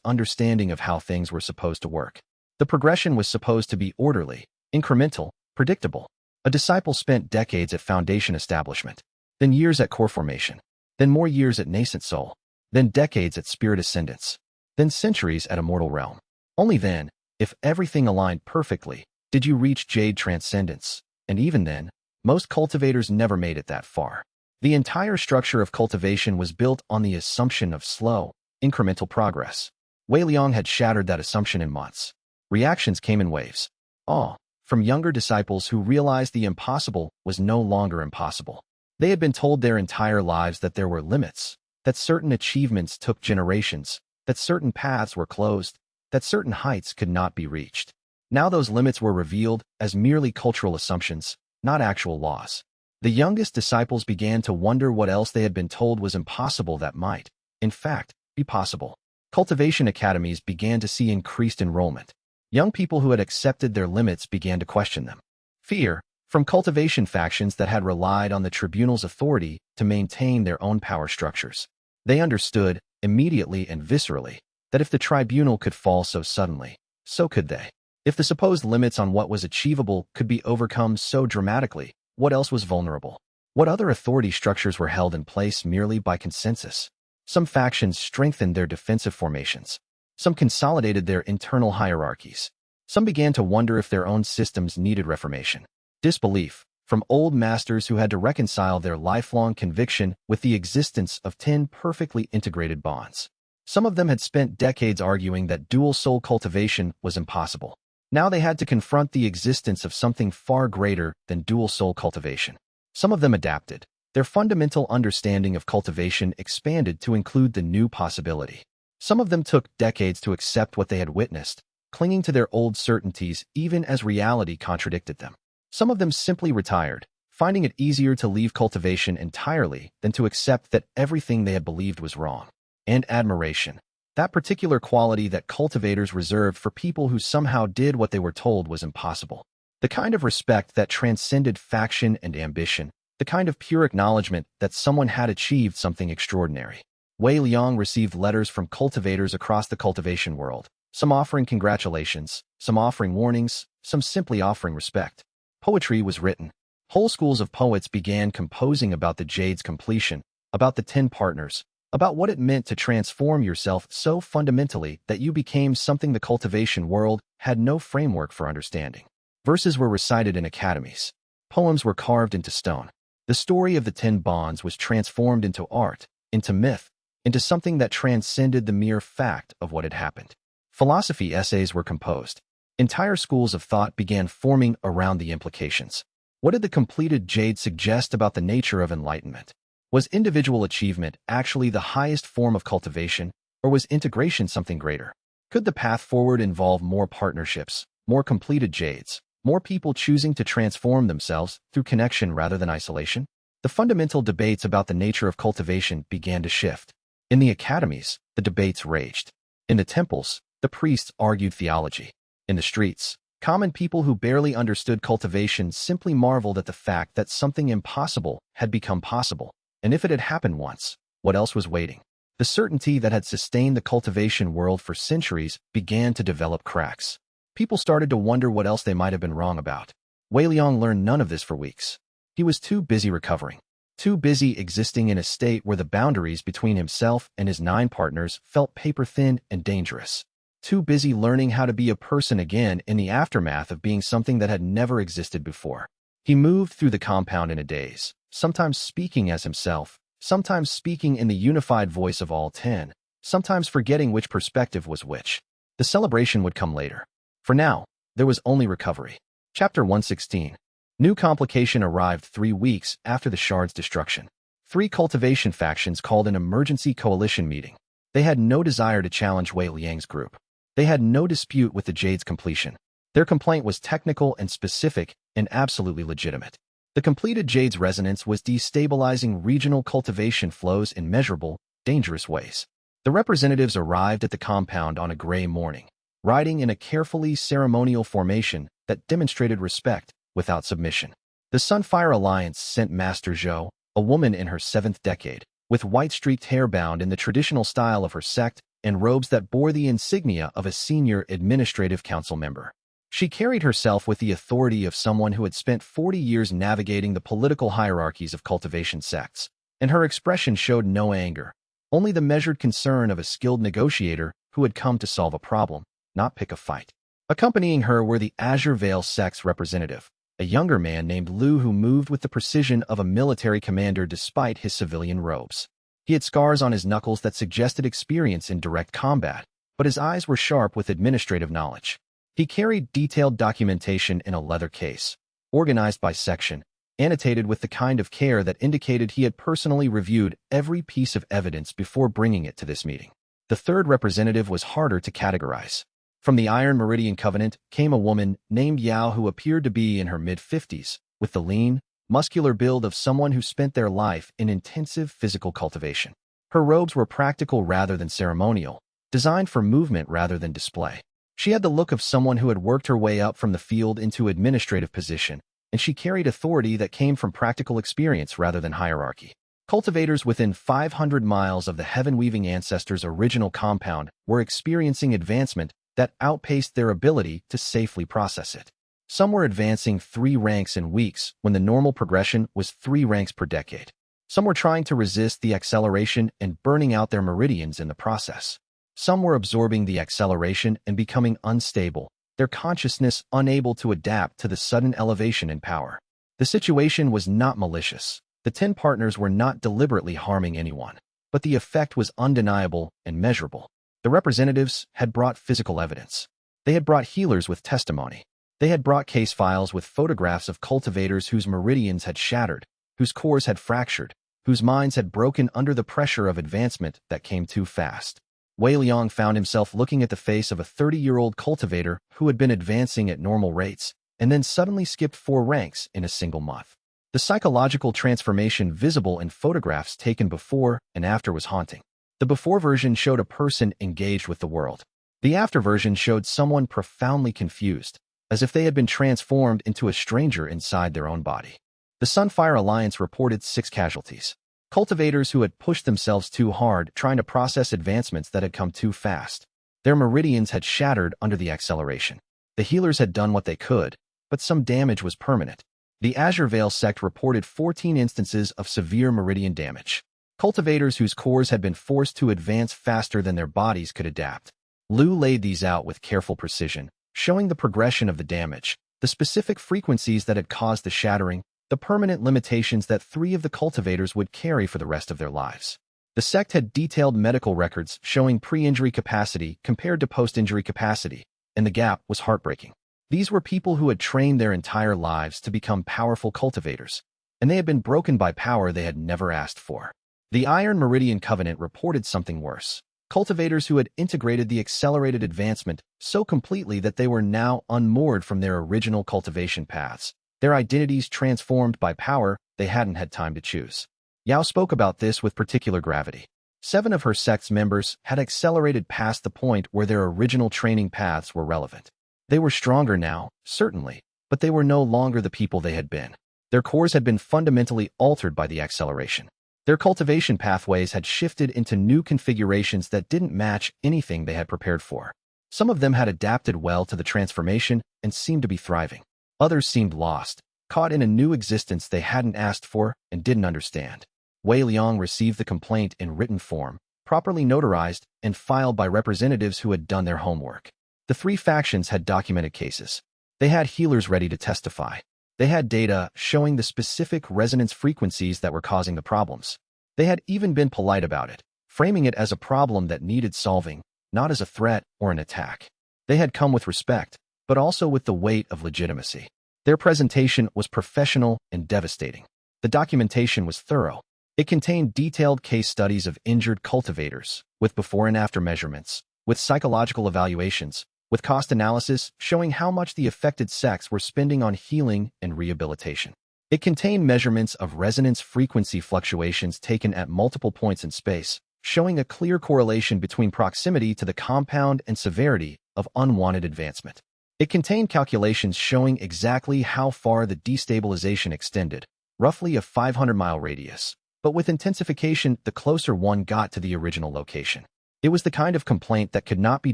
Speaker 1: understanding of how things were supposed to work. The progression was supposed to be orderly, incremental, predictable. A disciple spent decades at Foundation establishment, then years at core formation, then more years at nascent soul, then decades at spirit ascendance, then centuries at immortal realm. Only then, if everything aligned perfectly, did you reach Jade Transcendence, and even then, most cultivators never made it that far. The entire structure of cultivation was built on the assumption of slow, incremental progress. Wei Liang had shattered that assumption in months. Reactions came in waves. Awe, from younger disciples who realized the impossible was no longer impossible. They had been told their entire lives that there were limits, that certain achievements took generations, that certain paths were closed, that certain heights could not be reached. Now those limits were revealed as merely cultural assumptions, not actual laws. The youngest disciples began to wonder what else they had been told was impossible that might, in fact, be possible. Cultivation academies began to see increased enrollment. Young people who had accepted their limits began to question them. Fear, from cultivation factions that had relied on the tribunal's authority to maintain their own power structures. They understood, immediately and viscerally, that if the tribunal could fall so suddenly, so could they. If the supposed limits on what was achievable could be overcome so dramatically, what else was vulnerable? What other authority structures were held in place merely by consensus? Some factions strengthened their defensive formations. Some consolidated their internal hierarchies. Some began to wonder if their own systems needed reformation. Disbelief, from old masters who had to reconcile their lifelong conviction with the existence of 10 perfectly integrated bonds. Some of them had spent decades arguing that dual-soul cultivation was impossible. Now they had to confront the existence of something far greater than dual-soul cultivation. Some of them adapted. Their fundamental understanding of cultivation expanded to include the new possibility. Some of them took decades to accept what they had witnessed, clinging to their old certainties even as reality contradicted them. Some of them simply retired, finding it easier to leave cultivation entirely than to accept that everything they had believed was wrong. And admiration, that particular quality that cultivators reserved for people who somehow did what they were told was impossible. The kind of respect that transcended faction and ambition, the kind of pure acknowledgement that someone had achieved something extraordinary. Wei Liang received letters from cultivators across the cultivation world, some offering congratulations, some offering warnings, some simply offering respect. Poetry was written. Whole schools of poets began composing about the Jade's completion, about the 10 partners, about what it meant to transform yourself so fundamentally that you became something the cultivation world had no framework for understanding. Verses were recited in academies. Poems were carved into stone. The story of the 10 bonds was transformed into art, into myth, into something that transcended the mere fact of what had happened. Philosophy essays were composed. Entire schools of thought began forming around the implications. What did the completed Jade suggest about the nature of enlightenment? Was individual achievement actually the highest form of cultivation, or was integration something greater? Could the path forward involve more partnerships, more completed Jades, more people choosing to transform themselves through connection rather than isolation? The fundamental debates about the nature of cultivation began to shift. In the academies, the debates raged. In the temples, the priests argued theology. In the streets, common people who barely understood cultivation simply marveled at the fact that something impossible had become possible. And if it had happened once, what else was waiting? The certainty that had sustained the cultivation world for centuries began to develop cracks. People started to wonder what else they might have been wrong about. Wei Liang learned none of this for weeks. He was too busy recovering, too busy existing in a state where the boundaries between himself and his 9 partners felt paper-thin and dangerous. Too busy learning how to be a person again in the aftermath of being something that had never existed before. He moved through the compound in a daze, sometimes speaking as himself, sometimes speaking in the unified voice of all 10, sometimes forgetting which perspective was which. The celebration would come later. For now, there was only recovery. Chapter 116. New complication arrived 3 weeks after the shard's destruction. 3 cultivation factions called an emergency coalition meeting. They had no desire to challenge Wei Liang's group. They had no dispute with the Jade's completion. Their complaint was technical and specific and absolutely legitimate. The completed Jade's resonance was destabilizing regional cultivation flows in measurable, dangerous ways. The representatives arrived at the compound on a gray morning, riding in a carefully ceremonial formation that demonstrated respect without submission. The Sunfire Alliance sent Master Zhou, a woman in her 7th decade, with white-streaked hair bound in the traditional style of her sect and robes that bore the insignia of a senior administrative council member. She carried herself with the authority of someone who had spent 40 years navigating the political hierarchies of cultivation sects, and her expression showed no anger, only the measured concern of a skilled negotiator who had come to solve a problem, not pick a fight. Accompanying her were the Azure Veil sect's representative, a younger man named Lu who moved with the precision of a military commander despite his civilian robes. He had scars on his knuckles that suggested experience in direct combat, but his eyes were sharp with administrative knowledge. He carried detailed documentation in a leather case, organized by section, annotated with the kind of care that indicated he had personally reviewed every piece of evidence before bringing it to this meeting. The third representative was harder to categorize. From the Iron Meridian Covenant came a woman named Yao who appeared to be in her mid-50s, with the lean, muscular build of someone who spent their life in intensive physical cultivation. Her robes were practical rather than ceremonial, designed for movement rather than display. She had the look of someone who had worked her way up from the field into administrative position, and she carried authority that came from practical experience rather than hierarchy. Cultivators within 500 miles of the Heaven-Weaving Ancestors' original compound were experiencing advancement that outpaced their ability to safely process it. Some were advancing 3 ranks in weeks when the normal progression was 3 ranks per decade. Some were trying to resist the acceleration and burning out their meridians in the process. Some were absorbing the acceleration and becoming unstable, their consciousness unable to adapt to the sudden elevation in power. The situation was not malicious. The 10 partners were not deliberately harming anyone, but the effect was undeniable and measurable. The representatives had brought physical evidence. They had brought healers with testimony. They had brought case files with photographs of cultivators whose meridians had shattered, whose cores had fractured, whose minds had broken under the pressure of advancement that came too fast. Wei Liang found himself looking at the face of a 30-year-old cultivator who had been advancing at normal rates and then suddenly skipped 4 ranks in a single month. The psychological transformation visible in photographs taken before and after was haunting. The before version showed a person engaged with the world. The after version showed someone profoundly confused, as if they had been transformed into a stranger inside their own body. The Sunfire Alliance reported 6 casualties. Cultivators who had pushed themselves too hard trying to process advancements that had come too fast. Their meridians had shattered under the acceleration. The healers had done what they could, but some damage was permanent. The Azure Veil sect reported 14 instances of severe meridian damage. Cultivators whose cores had been forced to advance faster than their bodies could adapt. Lu laid these out with careful precision, showing the progression of the damage, the specific frequencies that had caused the shattering, the permanent limitations that 3 of the cultivators would carry for the rest of their lives. The sect had detailed medical records showing pre-injury capacity compared to post-injury capacity, and the gap was heartbreaking. These were people who had trained their entire lives to become powerful cultivators, and they had been broken by power they had never asked for. The Iron Meridian Covenant reported something worse. Cultivators who had integrated the accelerated advancement so completely that they were now unmoored from their original cultivation paths, their identities transformed by power they hadn't had time to choose. Yao spoke about this with particular gravity. 7 of her sect's members had accelerated past the point where their original training paths were relevant. They were stronger now, certainly, but they were no longer the people they had been. Their cores had been fundamentally altered by the acceleration. Their cultivation pathways had shifted into new configurations that didn't match anything they had prepared for. Some of them had adapted well to the transformation and seemed to be thriving. Others seemed lost, caught in a new existence they hadn't asked for and didn't understand. Wei Liang received the complaint in written form, properly notarized and filed by representatives who had done their homework. The three factions had documented cases. They had healers ready to testify. They had data showing the specific resonance frequencies that were causing the problems. They had even been polite about it, framing it as a problem that needed solving, not as a threat or an attack. They had come with respect, but also with the weight of legitimacy. Their presentation was professional and devastating. The documentation was thorough. It contained detailed case studies of injured cultivators, with before and after measurements, with psychological evaluations, with cost analysis showing how much the affected sects were spending on healing and rehabilitation. It contained measurements of resonance frequency fluctuations taken at multiple points in space, showing a clear correlation between proximity to the compound and severity of unwanted advancement. It contained calculations showing exactly how far the destabilization extended, roughly a 500-mile radius. But with intensification, the closer one got to the original location. It was the kind of complaint that could not be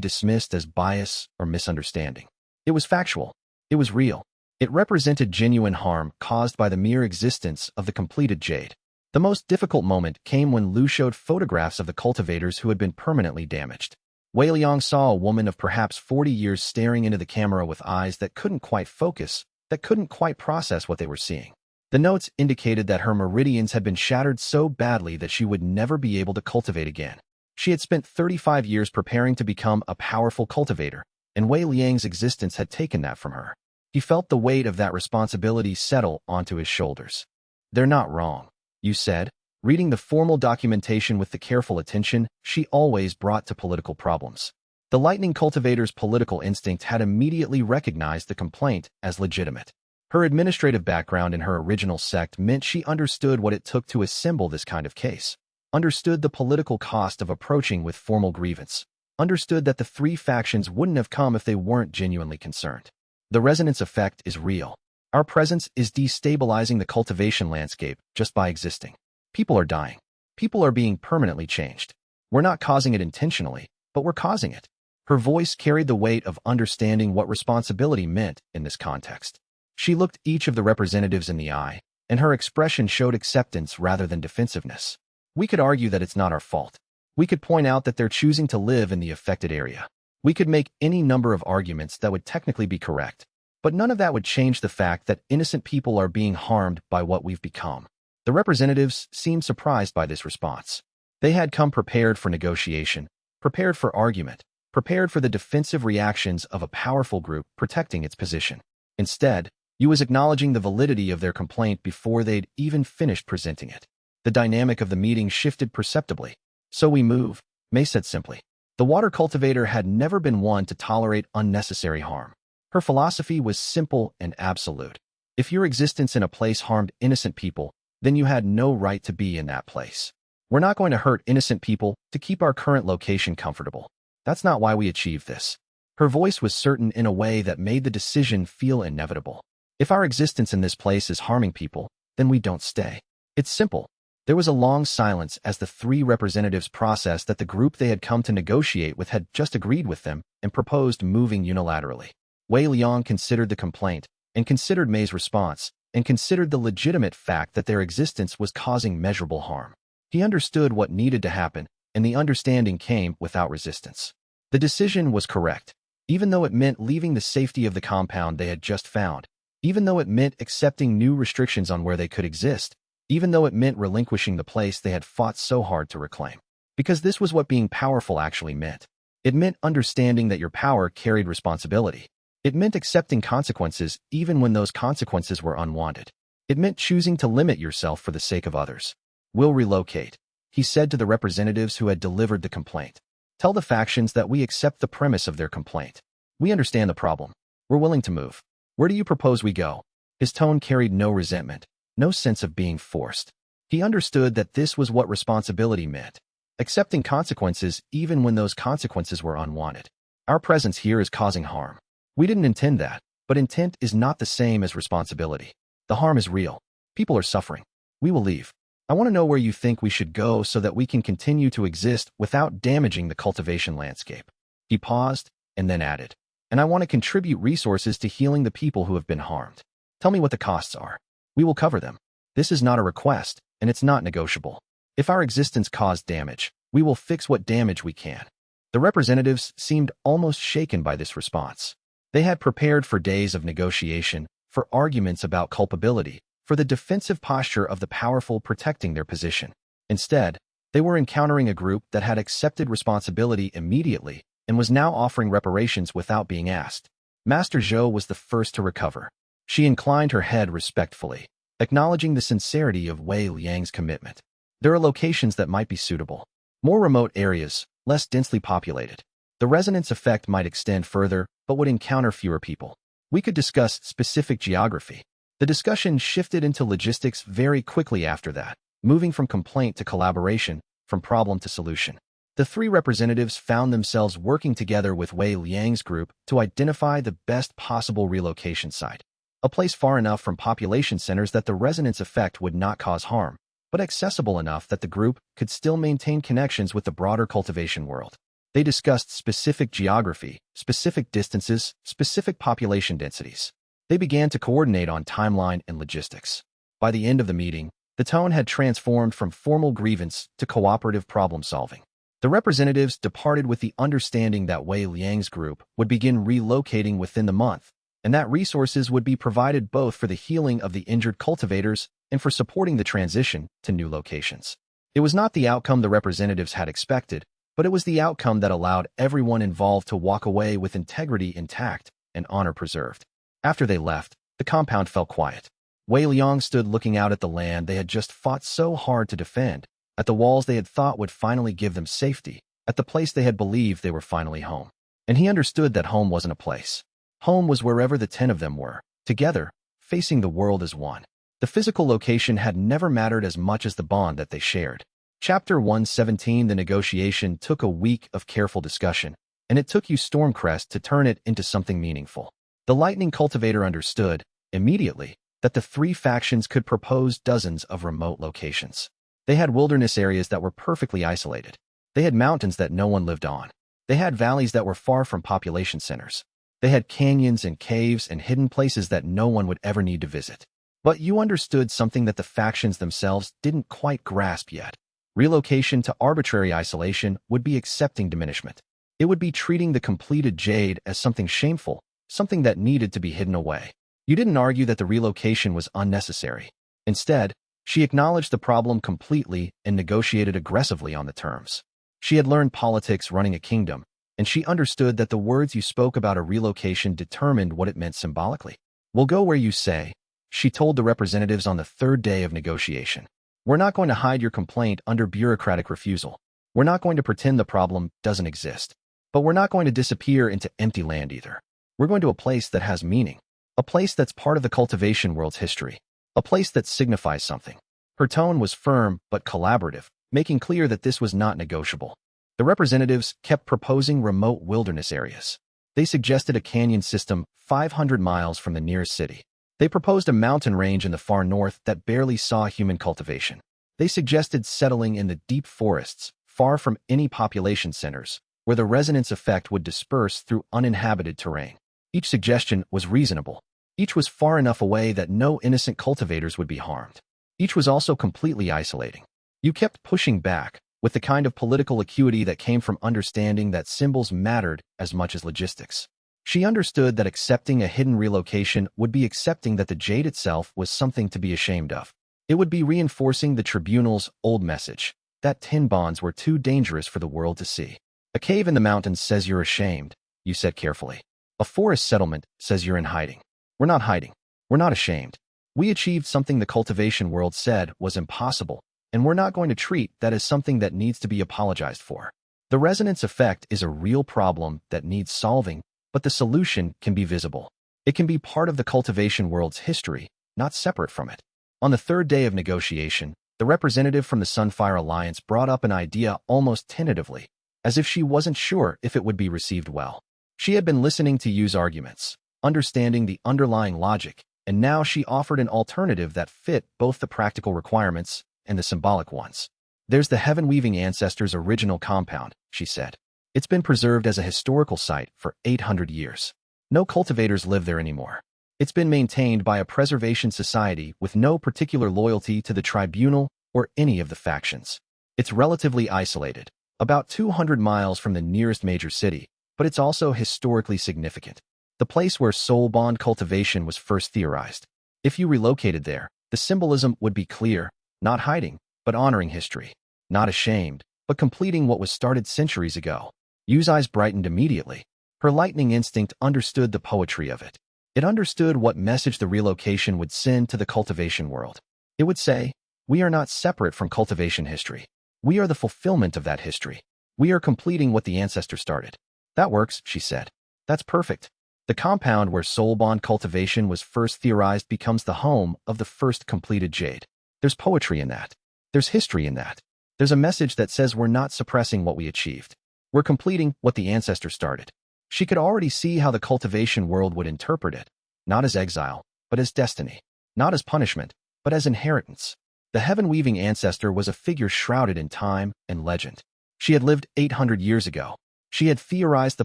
Speaker 1: dismissed as bias or misunderstanding. It was factual. It was real. It represented genuine harm caused by the mere existence of the completed jade. The most difficult moment came when Lu showed photographs of the cultivators who had been permanently damaged. Wei Liang saw a woman of perhaps 40 years staring into the camera with eyes that couldn't quite focus, that couldn't quite process what they were seeing. The notes indicated that her meridians had been shattered so badly that she would never be able to cultivate again. She had spent 35 years preparing to become a powerful cultivator, and Wei Liang's existence had taken that from her. He felt the weight of that responsibility settle onto his shoulders. "They're not wrong," you said. Reading the formal documentation with the careful attention she always brought to political problems. The lightning cultivator's political instinct had immediately recognized the complaint as legitimate. Her administrative background in her original sect meant she understood what it took to assemble this kind of case, understood the political cost of approaching with formal grievance, understood that the three factions wouldn't have come if they weren't genuinely concerned. The resonance effect is real. Our presence is destabilizing the cultivation landscape just by existing. People are dying. People are being permanently changed. We're not causing it intentionally, but we're causing it. Her voice carried the weight of understanding what responsibility meant in this context. She looked each of the representatives in the eye, and her expression showed acceptance rather than defensiveness. We could argue that it's not our fault. We could point out that they're choosing to live in the affected area. We could make any number of arguments that would technically be correct, but none of that would change the fact that innocent people are being harmed by what we've become. The representatives seemed surprised by this response. They had come prepared for negotiation, prepared for argument, prepared for the defensive reactions of a powerful group protecting its position. Instead, Yu was acknowledging the validity of their complaint before they'd even finished presenting it. The dynamic of the meeting shifted perceptibly. "So we move," Mei said simply. The water cultivator had never been one to tolerate unnecessary harm. Her philosophy was simple and absolute. If your existence in a place harmed innocent people, then you had no right to be in that place. We're not going to hurt innocent people to keep our current location comfortable. That's not why we achieved this. Her voice was certain in a way that made the decision feel inevitable. If our existence in this place is harming people, then we don't stay. It's simple. There was a long silence as the three representatives processed that the group they had come to negotiate with had just agreed with them and proposed moving unilaterally. Wei Liang considered the complaint, and considered Mei's response, and considered the legitimate fact that their existence was causing measurable harm. He understood what needed to happen, and the understanding came without resistance. The decision was correct, even though it meant leaving the safety of the compound they had just found, even though it meant accepting new restrictions on where they could exist, even though it meant relinquishing the place they had fought so hard to reclaim. Because this was what being powerful actually meant. It meant understanding that your power carried responsibility. It meant accepting consequences even when those consequences were unwanted. It meant choosing to limit yourself for the sake of others. "We'll relocate," he said to the representatives who had delivered the complaint. "Tell the factions that we accept the premise of their complaint. We understand the problem. We're willing to move. Where do you propose we go?" His tone carried no resentment, no sense of being forced. He understood that this was what responsibility meant. Accepting consequences even when those consequences were unwanted. "Our presence here is causing harm. We didn't intend that, but intent is not the same as responsibility. The harm is real. People are suffering. We will leave. I want to know where you think we should go so that we can continue to exist without damaging the cultivation landscape." He paused and then added, "And I want to contribute resources to healing the people who have been harmed. Tell me what the costs are. We will cover them. This is not a request, and it's not negotiable. If our existence caused damage, we will fix what damage we can." The representatives seemed almost shaken by this response. They had prepared for days of negotiation, for arguments about culpability, for the defensive posture of the powerful protecting their position. Instead, they were encountering a group that had accepted responsibility immediately and was now offering reparations without being asked. Master Zhou was the first to recover. She inclined her head respectfully, acknowledging the sincerity of Wei Liang's commitment. "There are locations that might be suitable. More remote areas, less densely populated. The resonance effect might extend further, but would encounter fewer people. We could discuss specific geography." The discussion shifted into logistics very quickly after that, moving from complaint to collaboration, from problem to solution. The three representatives found themselves working together with Wei Liang's group to identify the best possible relocation site. A place far enough from population centers that the resonance effect would not cause harm, but accessible enough that the group could still maintain connections with the broader cultivation world. They discussed specific geography, specific distances, specific population densities. They began to coordinate on timeline and logistics. By the end of the meeting, the tone had transformed from formal grievance to cooperative problem-solving. The representatives departed with the understanding that Wei Liang's group would begin relocating within the month, and that resources would be provided both for the healing of the injured cultivators and for supporting the transition to new locations. It was not the outcome the representatives had expected, but it was the outcome that allowed everyone involved to walk away with integrity intact and honor preserved. After they left, the compound fell quiet. Wei Liang stood looking out at the land they had just fought so hard to defend, at the walls they had thought would finally give them safety, at the place they had believed they were finally home. And he understood that home wasn't a place. Home was wherever the 10 of them were, together, facing the world as one. The physical location had never mattered as much as the bond that they shared. Chapter 117. The negotiation took a week of careful discussion, and it took you Stormcrest to turn it into something meaningful. The Lightning Cultivator understood, immediately, that the three factions could propose dozens of remote locations. They had wilderness areas that were perfectly isolated. They had mountains that no one lived on. They had valleys that were far from population centers. They had canyons and caves and hidden places that no one would ever need to visit. But you understood something that the factions themselves didn't quite grasp yet. Relocation to arbitrary isolation would be accepting diminishment. It would be treating the completed jade as something shameful, something that needed to be hidden away. You didn't argue that the relocation was unnecessary. Instead, she acknowledged the problem completely and negotiated aggressively on the terms. She had learned politics running a kingdom, and she understood that the words you spoke about a relocation determined what it meant symbolically. "We'll go where you say," she told the representatives on the third day of negotiation. "We're not going to hide your complaint under bureaucratic refusal. We're not going to pretend the problem doesn't exist. But we're not going to disappear into empty land either. We're going to a place that has meaning, a place that's part of the cultivation world's history, a place that signifies something." Her tone was firm but collaborative, making clear that this was not negotiable. The representatives kept proposing remote wilderness areas. They suggested a canyon system 500 miles from the nearest city. They proposed a mountain range in the far north that barely saw human cultivation. They suggested settling in the deep forests, far from any population centers, where the resonance effect would disperse through uninhabited terrain. Each suggestion was reasonable. Each was far enough away that no innocent cultivators would be harmed. Each was also completely isolating. You kept pushing back, with the kind of political acuity that came from understanding that symbols mattered as much as logistics. She understood that accepting a hidden relocation would be accepting that the jade itself was something to be ashamed of. It would be reinforcing the tribunal's old message, that 10 bonds were too dangerous for the world to see. "A cave in the mountains says you're ashamed," you said carefully. "A forest settlement says you're in hiding. We're not hiding. We're not ashamed. We achieved something the cultivation world said was impossible, and we're not going to treat that as something that needs to be apologized for. The resonance effect is a real problem that needs solving, but the solution can be visible. It can be part of the cultivation world's history, not separate from it." On the third day of negotiation, the representative from the Sunfire Alliance brought up an idea almost tentatively, as if she wasn't sure if it would be received well. She had been listening to Yu's arguments, understanding the underlying logic, and now she offered an alternative that fit both the practical requirements and the symbolic ones. There's the heaven-weaving ancestors' original compound, she said. It's been preserved as a historical site for 800 years. No cultivators live there anymore. It's been maintained by a preservation society with no particular loyalty to the tribunal or any of the factions. It's relatively isolated, about 200 miles from the nearest major city, but it's also historically significant. The place where soul bond cultivation was first theorized. If you relocated there, the symbolism would be clear, not hiding, but honoring history. Not ashamed, but completing what was started centuries ago. Yu's eyes brightened immediately. Her lightning instinct understood the poetry of it. It understood what message the relocation would send to the cultivation world. It would say, we are not separate from cultivation history. We are the fulfillment of that history. We are completing what the ancestor started. That works, she said. That's perfect. The compound where soul bond cultivation was first theorized becomes the home of the first completed jade. There's poetry in that. There's history in that. There's a message that says we're not suppressing what we achieved. We're completing what the ancestor started. She could already see how the cultivation world would interpret it, not as exile, but as destiny, not as punishment, but as inheritance. The heaven-weaving ancestor was a figure shrouded in time and legend. She had lived 800 years ago. She had theorized the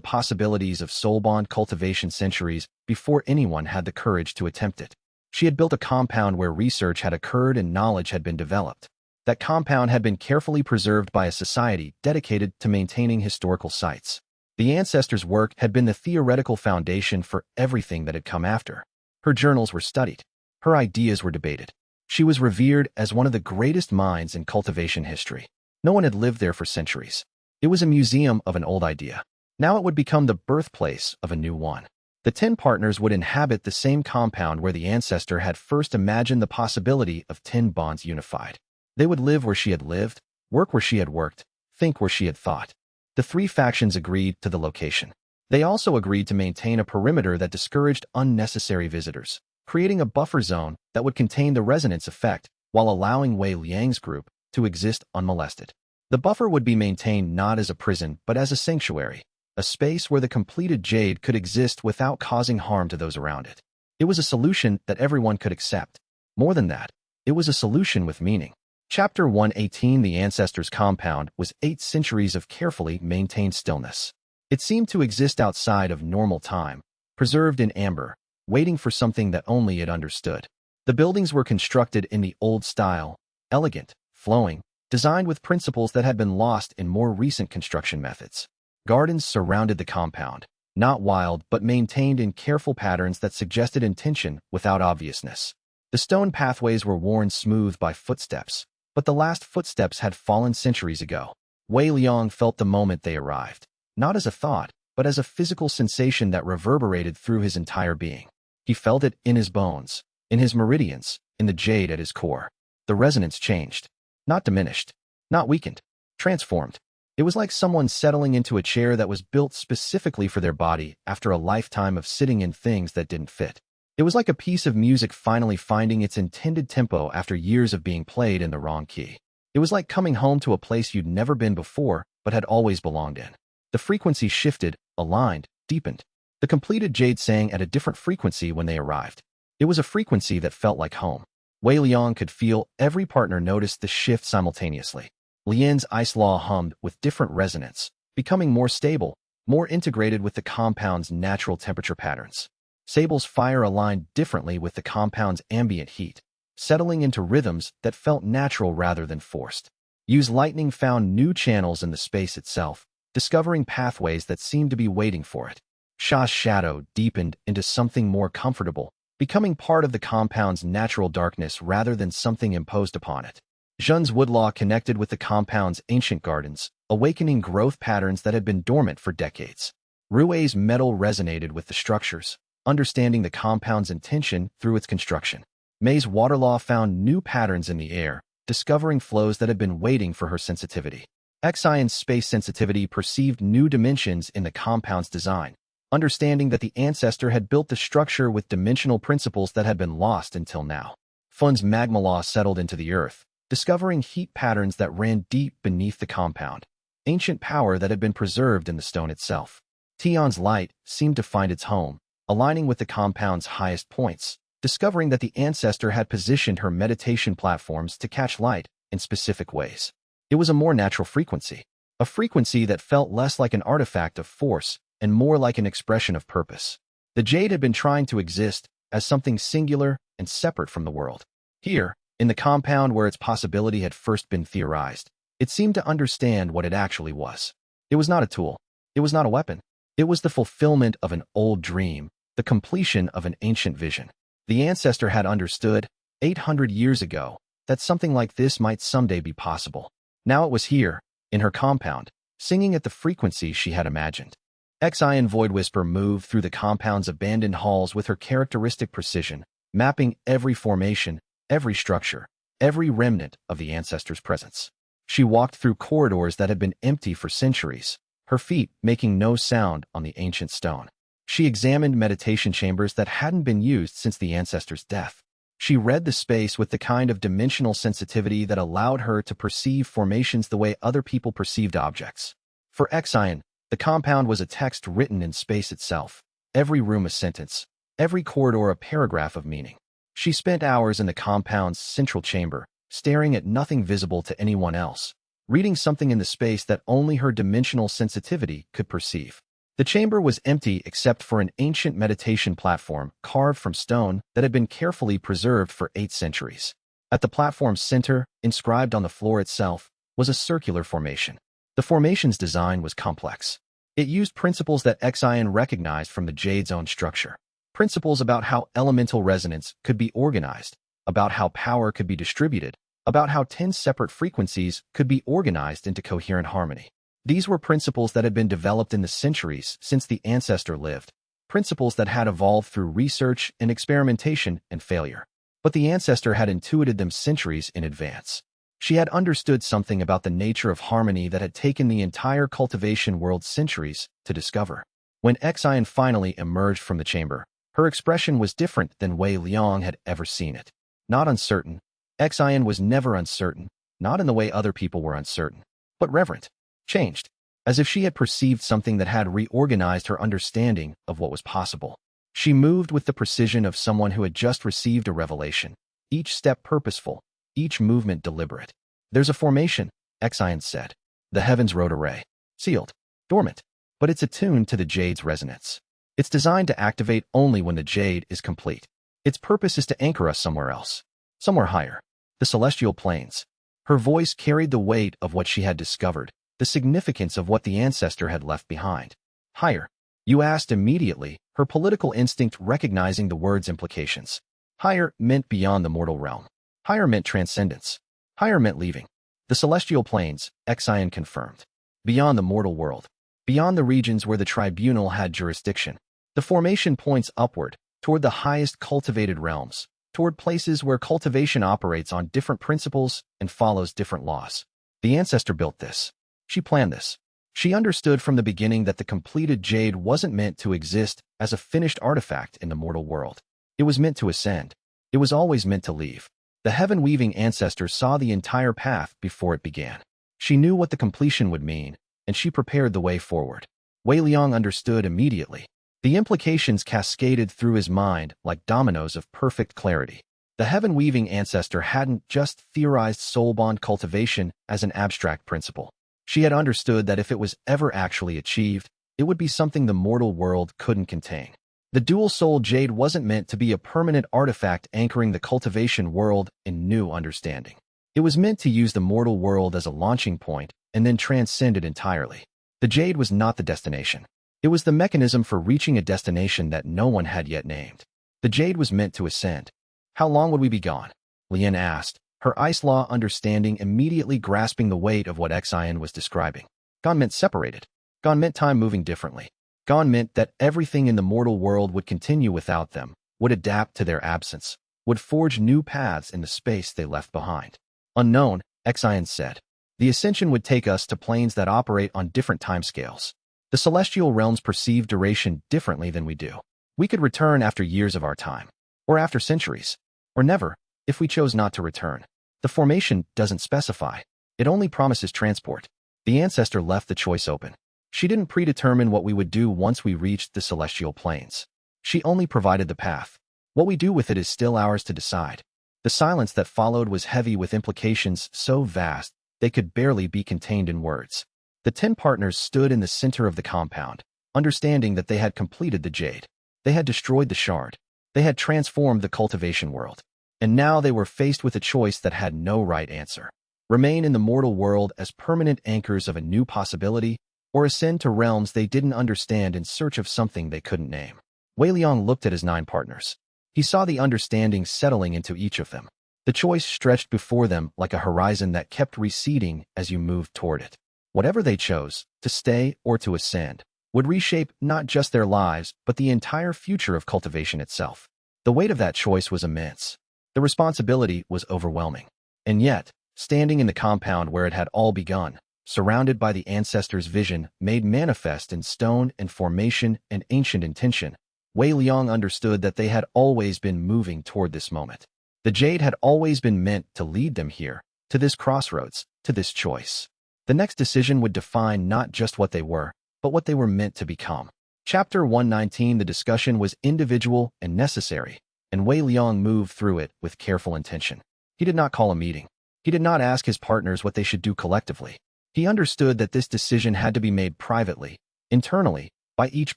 Speaker 1: possibilities of soul bond cultivation centuries before anyone had the courage to attempt it. She had built a compound where research had occurred and knowledge had been developed. That compound had been carefully preserved by a society dedicated to maintaining historical sites. The ancestors' work had been the theoretical foundation for everything that had come after. Her journals were studied. Her ideas were debated. She was revered as one of the greatest minds in cultivation history. No one had lived there for centuries. It was a museum of an old idea. Now it would become the birthplace of a new one. The 10 partners would inhabit the same compound where the ancestor had first imagined the possibility of 10 bonds unified. They would live where she had lived, work where she had worked, think where she had thought. The 3 factions agreed to the location. They also agreed to maintain a perimeter that discouraged unnecessary visitors, creating a buffer zone that would contain the resonance effect while allowing Wei Liang's group to exist unmolested. The buffer would be maintained not as a prison but as a sanctuary, a space where the completed jade could exist without causing harm to those around it. It was a solution that everyone could accept. More than that, it was a solution with meaning. Chapter 118 The Ancestors' Compound was 8 centuries of carefully maintained stillness. It seemed to exist outside of normal time, preserved in amber, waiting for something that only it understood. The buildings were constructed in the old style, elegant, flowing, designed with principles that had been lost in more recent construction methods. Gardens surrounded the compound, not wild but maintained in careful patterns that suggested intention without obviousness. The stone pathways were worn smooth by footsteps, but the last footsteps had fallen centuries ago. Wei Liang felt the moment they arrived, not as a thought, but as a physical sensation that reverberated through his entire being. He felt it in his bones, in his meridians, in the jade at his core. The resonance changed. Not diminished, not weakened, transformed. It was like someone settling into a chair that was built specifically for their body after a lifetime of sitting in things that didn't fit. It was like a piece of music finally finding its intended tempo after years of being played in the wrong key. It was like coming home to a place you'd never been before but had always belonged in. The frequency shifted, aligned, deepened. The completed jade sang at a different frequency when they arrived. It was a frequency that felt like home. Wei Liang could feel every partner notice the shift simultaneously. Lian's ice law hummed with different resonance, becoming more stable, more integrated with the compound's natural temperature patterns. Sable's fire aligned differently with the compound's ambient heat, settling into rhythms that felt natural rather than forced. Yu's lightning found new channels in the space itself, discovering pathways that seemed to be waiting for it. Sha's shadow deepened into something more comfortable, becoming part of the compound's natural darkness rather than something imposed upon it. Zhen's woodlaw connected with the compound's ancient gardens, awakening growth patterns that had been dormant for decades. Rui's metal resonated with the structures, understanding the compound's intention through its construction. May's waterlaw found new patterns in the air, discovering flows that had been waiting for her sensitivity. Xianxia's space sensitivity perceived new dimensions in the compound's design, understanding that the ancestor had built the structure with dimensional principles that had been lost until now. Fun's magma law settled into the earth, discovering heat patterns that ran deep beneath the compound, ancient power that had been preserved in the stone itself. Tian's light seemed to find its home, aligning with the compound's highest points, discovering that the ancestor had positioned her meditation platforms to catch light in specific ways. It was a more natural frequency, a frequency that felt less like an artifact of force and more like an expression of purpose. The jade had been trying to exist as something singular and separate from the world. Here, in the compound where its possibility had first been theorized, it seemed to understand what it actually was. It was not a tool. It was not a weapon. It was the fulfillment of an old dream, the completion of an ancient vision. The ancestor had understood, 800 years ago, that something like this might someday be possible. Now it was here, in her compound, singing at the frequency she had imagined. Xian Void Whisper moved through the compound's abandoned halls with her characteristic precision, mapping every formation, every structure, every remnant of the ancestor's presence. She walked through corridors that had been empty for centuries, her feet making no sound on the ancient stone. She examined meditation chambers that hadn't been used since the ancestor's death. She read the space with the kind of dimensional sensitivity that allowed her to perceive formations the way other people perceived objects. For Xian, the compound was a text written in space itself, every room a sentence, every corridor a paragraph of meaning. She spent hours in the compound's central chamber, staring at nothing visible to anyone else, reading something in the space that only her dimensional sensitivity could perceive. The chamber was empty except for an ancient meditation platform carved from stone that had been carefully preserved for 8 centuries. At the platform's center, inscribed on the floor itself, was a circular formation. The formation's design was complex. It used principles that Xian recognized from the jade's own structure. Principles about how elemental resonance could be organized, about how power could be distributed, about how 10 separate frequencies could be organized into coherent harmony. These were principles that had been developed in the centuries since the ancestor lived, principles that had evolved through research and experimentation and failure. But the ancestor had intuited them centuries in advance. She had understood something about the nature of harmony that had taken the entire cultivation world centuries to discover. When Xian finally emerged from the chamber, her expression was different than Wei Liang had ever seen it. Not uncertain. Xian was never uncertain, not in the way other people were uncertain, but reverent. Changed, as if she had perceived something that had reorganized her understanding of what was possible. She moved with the precision of someone who had just received a revelation, each step purposeful, each movement deliberate. There's a formation, Xian said. The heavens wrote array. Sealed. Dormant. But it's attuned to the jade's resonance. It's designed to activate only when the jade is complete. Its purpose is to anchor us somewhere else. Somewhere higher. The celestial planes. Her voice carried the weight of what she had discovered, the significance of what the ancestor had left behind. Higher. You asked immediately, her political instinct recognizing the word's implications. Higher meant beyond the mortal realm. Higher meant transcendence. Higher meant leaving. The celestial planes, Xian confirmed. Beyond the mortal world. Beyond the regions where the tribunal had jurisdiction. The formation points upward, toward the highest cultivated realms, toward places where cultivation operates on different principles and follows different laws. The ancestor built this. She planned this. She understood from the beginning that the completed jade wasn't meant to exist as a finished artifact in the mortal world. It was meant to ascend. It was always meant to leave. The heaven-weaving ancestor saw the entire path before it began. She knew what the completion would mean, and she prepared the way forward. Wei Liang understood immediately. The implications cascaded through his mind like dominoes of perfect clarity. The heaven-weaving ancestor hadn't just theorized soul-bond cultivation as an abstract principle. She had understood that if it was ever actually achieved, it would be something the mortal world couldn't contain. The Dual-Soul Jade wasn't meant to be a permanent artifact anchoring the cultivation world in new understanding. It was meant to use the mortal world as a launching point and then transcend it entirely. The Jade was not the destination. It was the mechanism for reaching a destination that no one had yet named. The Jade was meant to ascend. How long would we be gone? Lian asked, her ice law understanding immediately grasping the weight of what Xian was describing. Gone meant separated. Gone meant time moving differently. Gone meant that everything in the mortal world would continue without them, would adapt to their absence, would forge new paths in the space they left behind. Unknown, Xian said. The ascension would take us to planes that operate on different timescales. The celestial realms perceive duration differently than we do. We could return after years of our time, or after centuries, or never, if we chose not to return. The formation doesn't specify. It only promises transport. The ancestor left the choice open. She didn't predetermine what we would do once we reached the celestial planes. She only provided the path. What we do with it is still ours to decide. The silence that followed was heavy with implications so vast they could barely be contained in words. The 10 partners stood in the center of the compound, understanding that they had completed the jade. They had destroyed the shard. They had transformed the cultivation world. And now they were faced with a choice that had no right answer. Remain in the mortal world as permanent anchors of a new possibility, or ascend to realms they didn't understand in search of something they couldn't name. Wei Liang looked at his 9 partners. He saw the understanding settling into each of them. The choice stretched before them like a horizon that kept receding as you moved toward it. Whatever they chose, to stay or to ascend, would reshape not just their lives, but the entire future of cultivation itself. The weight of that choice was immense. The responsibility was overwhelming. And yet, standing in the compound where it had all begun, surrounded by the ancestors' vision made manifest in stone and formation and ancient intention, Wei Liang understood that they had always been moving toward this moment. The jade had always been meant to lead them here, to this crossroads, to this choice. The next decision would define not just what they were, but what they were meant to become. Chapter 119. The discussion was individual and necessary, and Wei Liang moved through it with careful intention. He did not call a meeting. He did not ask his partners what they should do collectively. He understood that this decision had to be made privately, internally, by each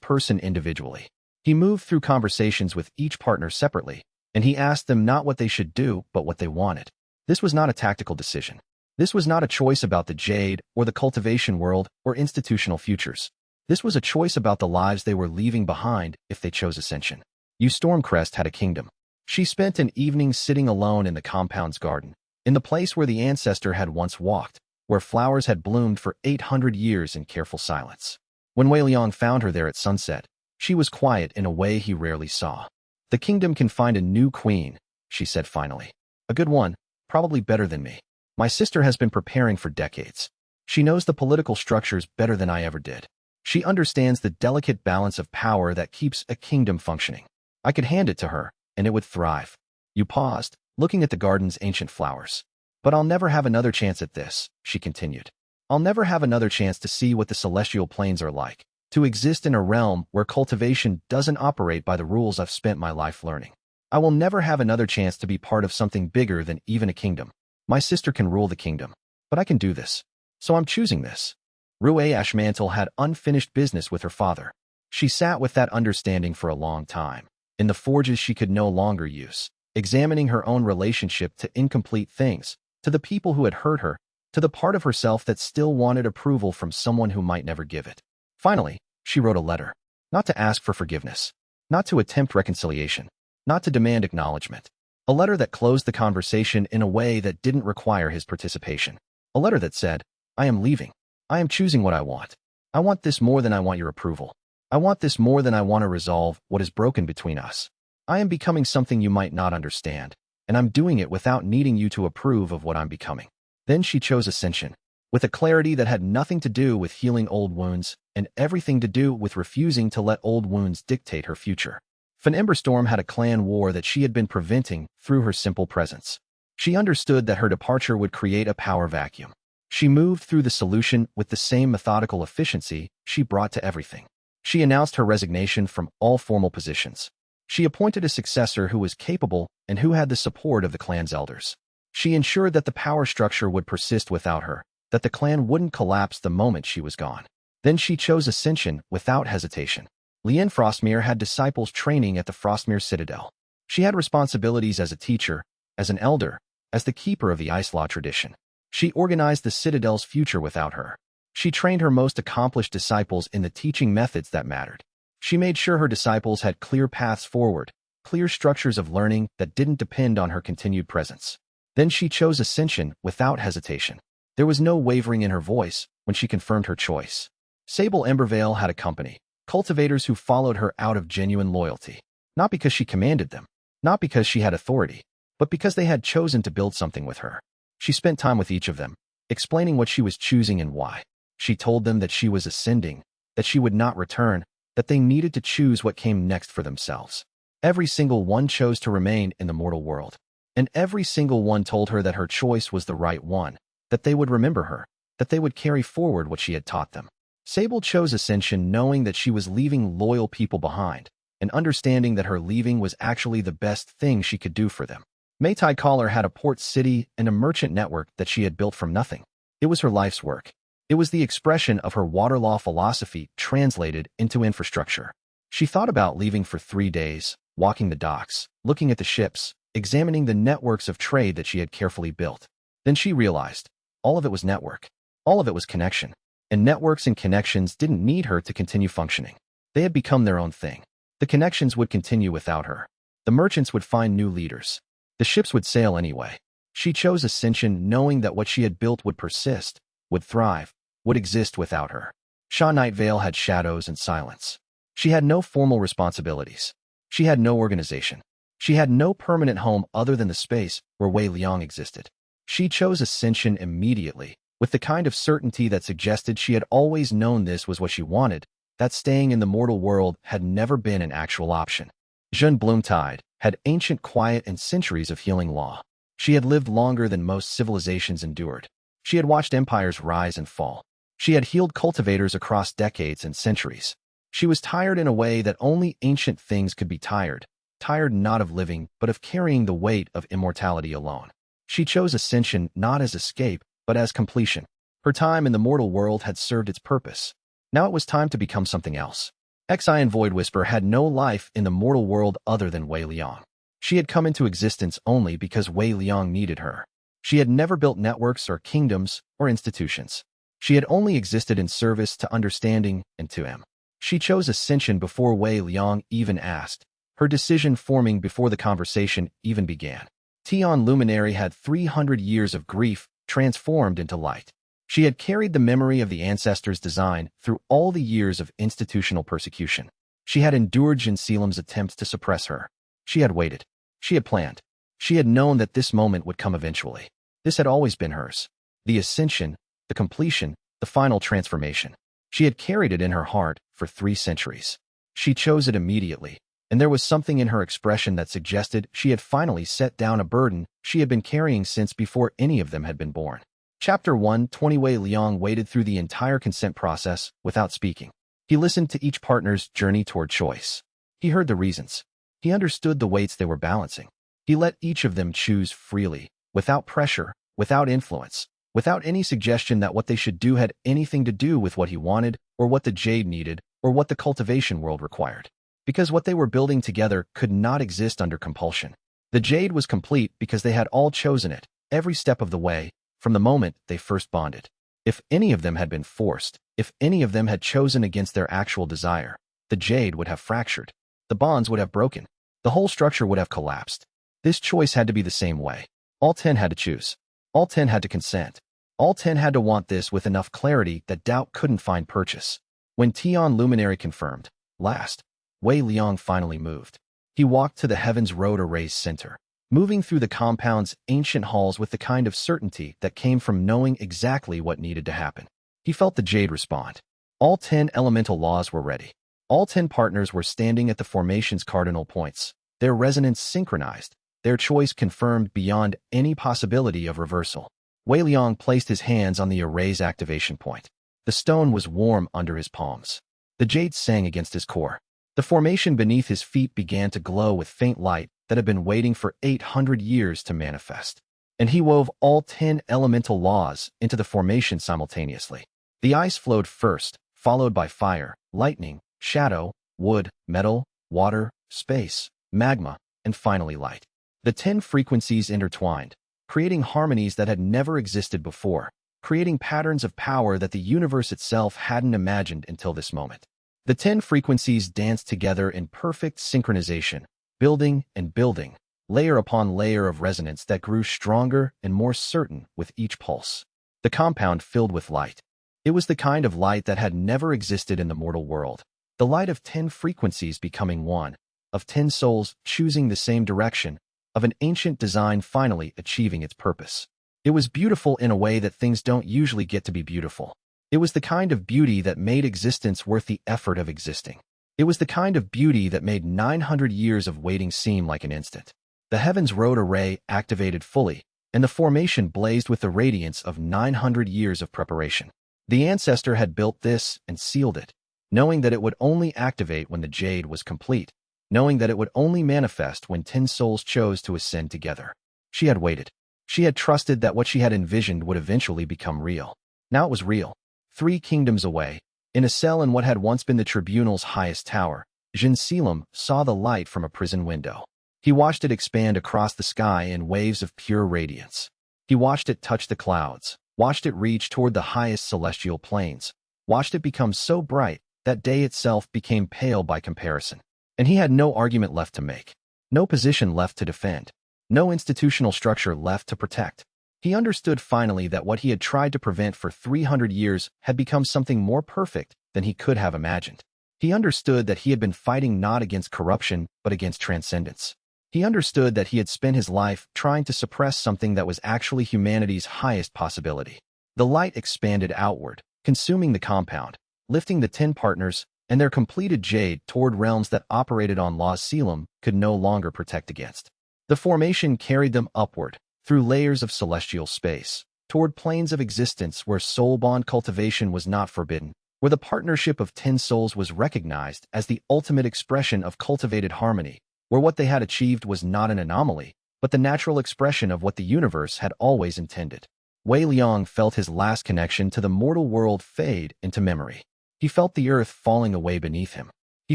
Speaker 1: person individually. He moved through conversations with each partner separately, and he asked them not what they should do, but what they wanted. This was not a tactical decision. This was not a choice about the jade or the cultivation world or institutional futures. This was a choice about the lives they were leaving behind if they chose ascension. Stormcrest had a kingdom. She spent an evening sitting alone in the compound's garden, in the place where the ancestor had once walked, where flowers had bloomed for 800 years in careful silence. When Wei Liang found her there at sunset, she was quiet in a way he rarely saw. The kingdom can find a new queen, she said finally. A good one, probably better than me. My sister has been preparing for decades. She knows the political structures better than I ever did. She understands the delicate balance of power that keeps a kingdom functioning. I could hand it to her, and it would thrive. You paused, looking at the garden's ancient flowers. But I'll never have another chance at this, she continued. I'll never have another chance to see what the celestial planes are like, to exist in a realm where cultivation doesn't operate by the rules I've spent my life learning. I will never have another chance to be part of something bigger than even a kingdom. My sister can rule the kingdom, but I can do this. So I'm choosing this. Rue Ashmantle had unfinished business with her father. She sat with that understanding for a long time, in the forges she could no longer use, examining her own relationship to incomplete things, to the people who had hurt her, to the part of herself that still wanted approval from someone who might never give it. Finally, she wrote a letter, not to ask for forgiveness, not to attempt reconciliation, not to demand acknowledgement. A letter that closed the conversation in a way that didn't require his participation. A letter that said, I am leaving. I am choosing what I want. I want this more than I want your approval. I want this more than I want to resolve what is broken between us. I am becoming something you might not understand, and I'm doing it without needing you to approve of what I'm becoming. Then she chose ascension, with a clarity that had nothing to do with healing old wounds and everything to do with refusing to let old wounds dictate her future. Van Emberstorm had a clan war that she had been preventing through her simple presence. She understood that her departure would create a power vacuum. She moved through the solution with the same methodical efficiency she brought to everything. She announced her resignation from all formal positions. She appointed a successor who was capable and who had the support of the clan's elders. She ensured that the power structure would persist without her, that the clan wouldn't collapse the moment she was gone. Then she chose ascension without hesitation. Lien Frostmere had disciples training at the Frostmere Citadel. She had responsibilities as a teacher, as an elder, as the keeper of the Ice Law tradition. She organized the Citadel's future without her. She trained her most accomplished disciples in the teaching methods that mattered. She made sure her disciples had clear paths forward, clear structures of learning that didn't depend on her continued presence. Then she chose ascension without hesitation. There was no wavering in her voice when she confirmed her choice. Sable Embervale had a company, cultivators who followed her out of genuine loyalty, not because she commanded them, not because she had authority, but because they had chosen to build something with her. She spent time with each of them, explaining what she was choosing and why. She told them that she was ascending, that she would not return, that they needed to choose what came next for themselves. Every single one chose to remain in the mortal world, and every single one told her that her choice was the right one, that they would remember her, that they would carry forward what she had taught them. Sable chose ascension knowing that she was leaving loyal people behind, and understanding that her leaving was actually the best thing she could do for them. Meitai Caller had a port city and a merchant network that she had built from nothing. It was her life's work. It was the expression of her water law philosophy translated into infrastructure. She thought about leaving for 3 days, walking the docks, looking at the ships, examining the networks of trade that she had carefully built. Then she realized, all of it was network. All of it was connection. And networks and connections didn't need her to continue functioning. They had become their own thing. The connections would continue without her. The merchants would find new leaders. The ships would sail anyway. She chose ascension knowing that what she had built would persist, would thrive, would exist without her. Sha Night Vale had shadows and silence. She had no formal responsibilities. She had no organization. She had no permanent home other than the space where Wei Liang existed. She chose ascension immediately, with the kind of certainty that suggested she had always known this was what she wanted, that staying in the mortal world had never been an actual option. Zhen Bloomtide had ancient quiet and centuries of healing law. She had lived longer than most civilizations endured. She had watched empires rise and fall. She had healed cultivators across decades and centuries. She was tired in a way that only ancient things could be tired not of living, but of carrying the weight of immortality alone. She chose ascension not as escape, but as completion. Her time in the mortal world had served its purpose. Now it was time to become something else. Xian Void Whisper had no life in the mortal world other than Wei Liang. She had come into existence only because Wei Liang needed her. She had never built networks or kingdoms or institutions. She had only existed in service to understanding and to him. She chose ascension before Wei Liang even asked, her decision forming before the conversation even began. Tian Luminary had 300 years of grief transformed into light. She had carried the memory of the ancestors' design through all the years of institutional persecution. She had endured Jin Selim's attempts to suppress her. She had waited. She had planned. She had known that this moment would come eventually. This had always been hers. The ascension, the completion, the final transformation. She had carried it in her heart for 3 centuries. She chose it immediately, and there was something in her expression that suggested she had finally set down a burden she had been carrying since before any of them had been born. Chapter 1. 20 Wei Liang waited through the entire consent process without speaking. He listened to each partner's journey toward choice. He heard the reasons. He understood the weights they were balancing. He let each of them choose freely, without pressure, without influence, without any suggestion that what they should do had anything to do with what he wanted, or what the Jade needed, or what the cultivation world required. Because what they were building together could not exist under compulsion. The Jade was complete because they had all chosen it, every step of the way, from the moment they first bonded. If any of them had been forced, if any of them had chosen against their actual desire, the Jade would have fractured. The bonds would have broken. The whole structure would have collapsed. This choice had to be the same way. All 10 had to choose. All 10 had to consent. All 10 had to want this with enough clarity that doubt couldn't find purchase. When Tian Luminary confirmed, last, Wei Liang finally moved. He walked to the Heavens Road Array's center, moving through the compound's ancient halls with the kind of certainty that came from knowing exactly what needed to happen. He felt the Jade respond. All 10 elemental laws were ready. All 10 partners were standing at the formation's cardinal points, their resonance synchronized, their choice confirmed beyond any possibility of reversal. Wei Liang placed his hands on the array's activation point. The stone was warm under his palms. The Jade sang against his core. The formation beneath his feet began to glow with faint light that had been waiting for 800 years to manifest. And he wove all 10 elemental laws into the formation simultaneously. The ice flowed first, followed by fire, lightning, shadow, wood, metal, water, space, magma, and finally light. The 10 frequencies intertwined, creating harmonies that had never existed before, creating patterns of power that the universe itself hadn't imagined until this moment. The 10 frequencies danced together in perfect synchronization, building and building, layer upon layer of resonance that grew stronger and more certain with each pulse. The compound filled with light. It was the kind of light that had never existed in the mortal world. The light of 10 frequencies becoming one, of 10 souls choosing the same direction, of an ancient design finally achieving its purpose. It was beautiful in a way that things don't usually get to be beautiful. It was the kind of beauty that made existence worth the effort of existing. It was the kind of beauty that made 900 years of waiting seem like an instant. The Heavens Road Array activated fully, and the formation blazed with the radiance of 900 years of preparation. The ancestor had built this and sealed it, knowing that it would only activate when the Jade was complete, knowing that it would only manifest when 10 souls chose to ascend together. She had waited. She had trusted that what she had envisioned would eventually become real. Now it was real. 3 kingdoms away, in a cell in what had once been the tribunal's highest tower, xianxia saw the light from a prison window. He watched it expand across the sky in waves of pure radiance. He watched it touch the clouds, watched it reach toward the highest celestial planes, watched it become so bright that day itself became pale by comparison. And he had no argument left to make, no position left to defend, no institutional structure left to protect. He understood finally that what he had tried to prevent for 300 years had become something more perfect than he could have imagined. He understood that he had been fighting not against corruption, but against transcendence. He understood that he had spent his life trying to suppress something that was actually humanity's highest possibility. The light expanded outward, consuming the compound, lifting the 10 partners and their completed jade toward realms that operated on laws Selim could no longer protect against. The formation carried them upward, through layers of celestial space, toward planes of existence where soul bond cultivation was not forbidden, where the partnership of 10 souls was recognized as the ultimate expression of cultivated harmony, where what they had achieved was not an anomaly, but the natural expression of what the universe had always intended. Wei Liang felt his last connection to the mortal world fade into memory. He felt the earth falling away beneath him. He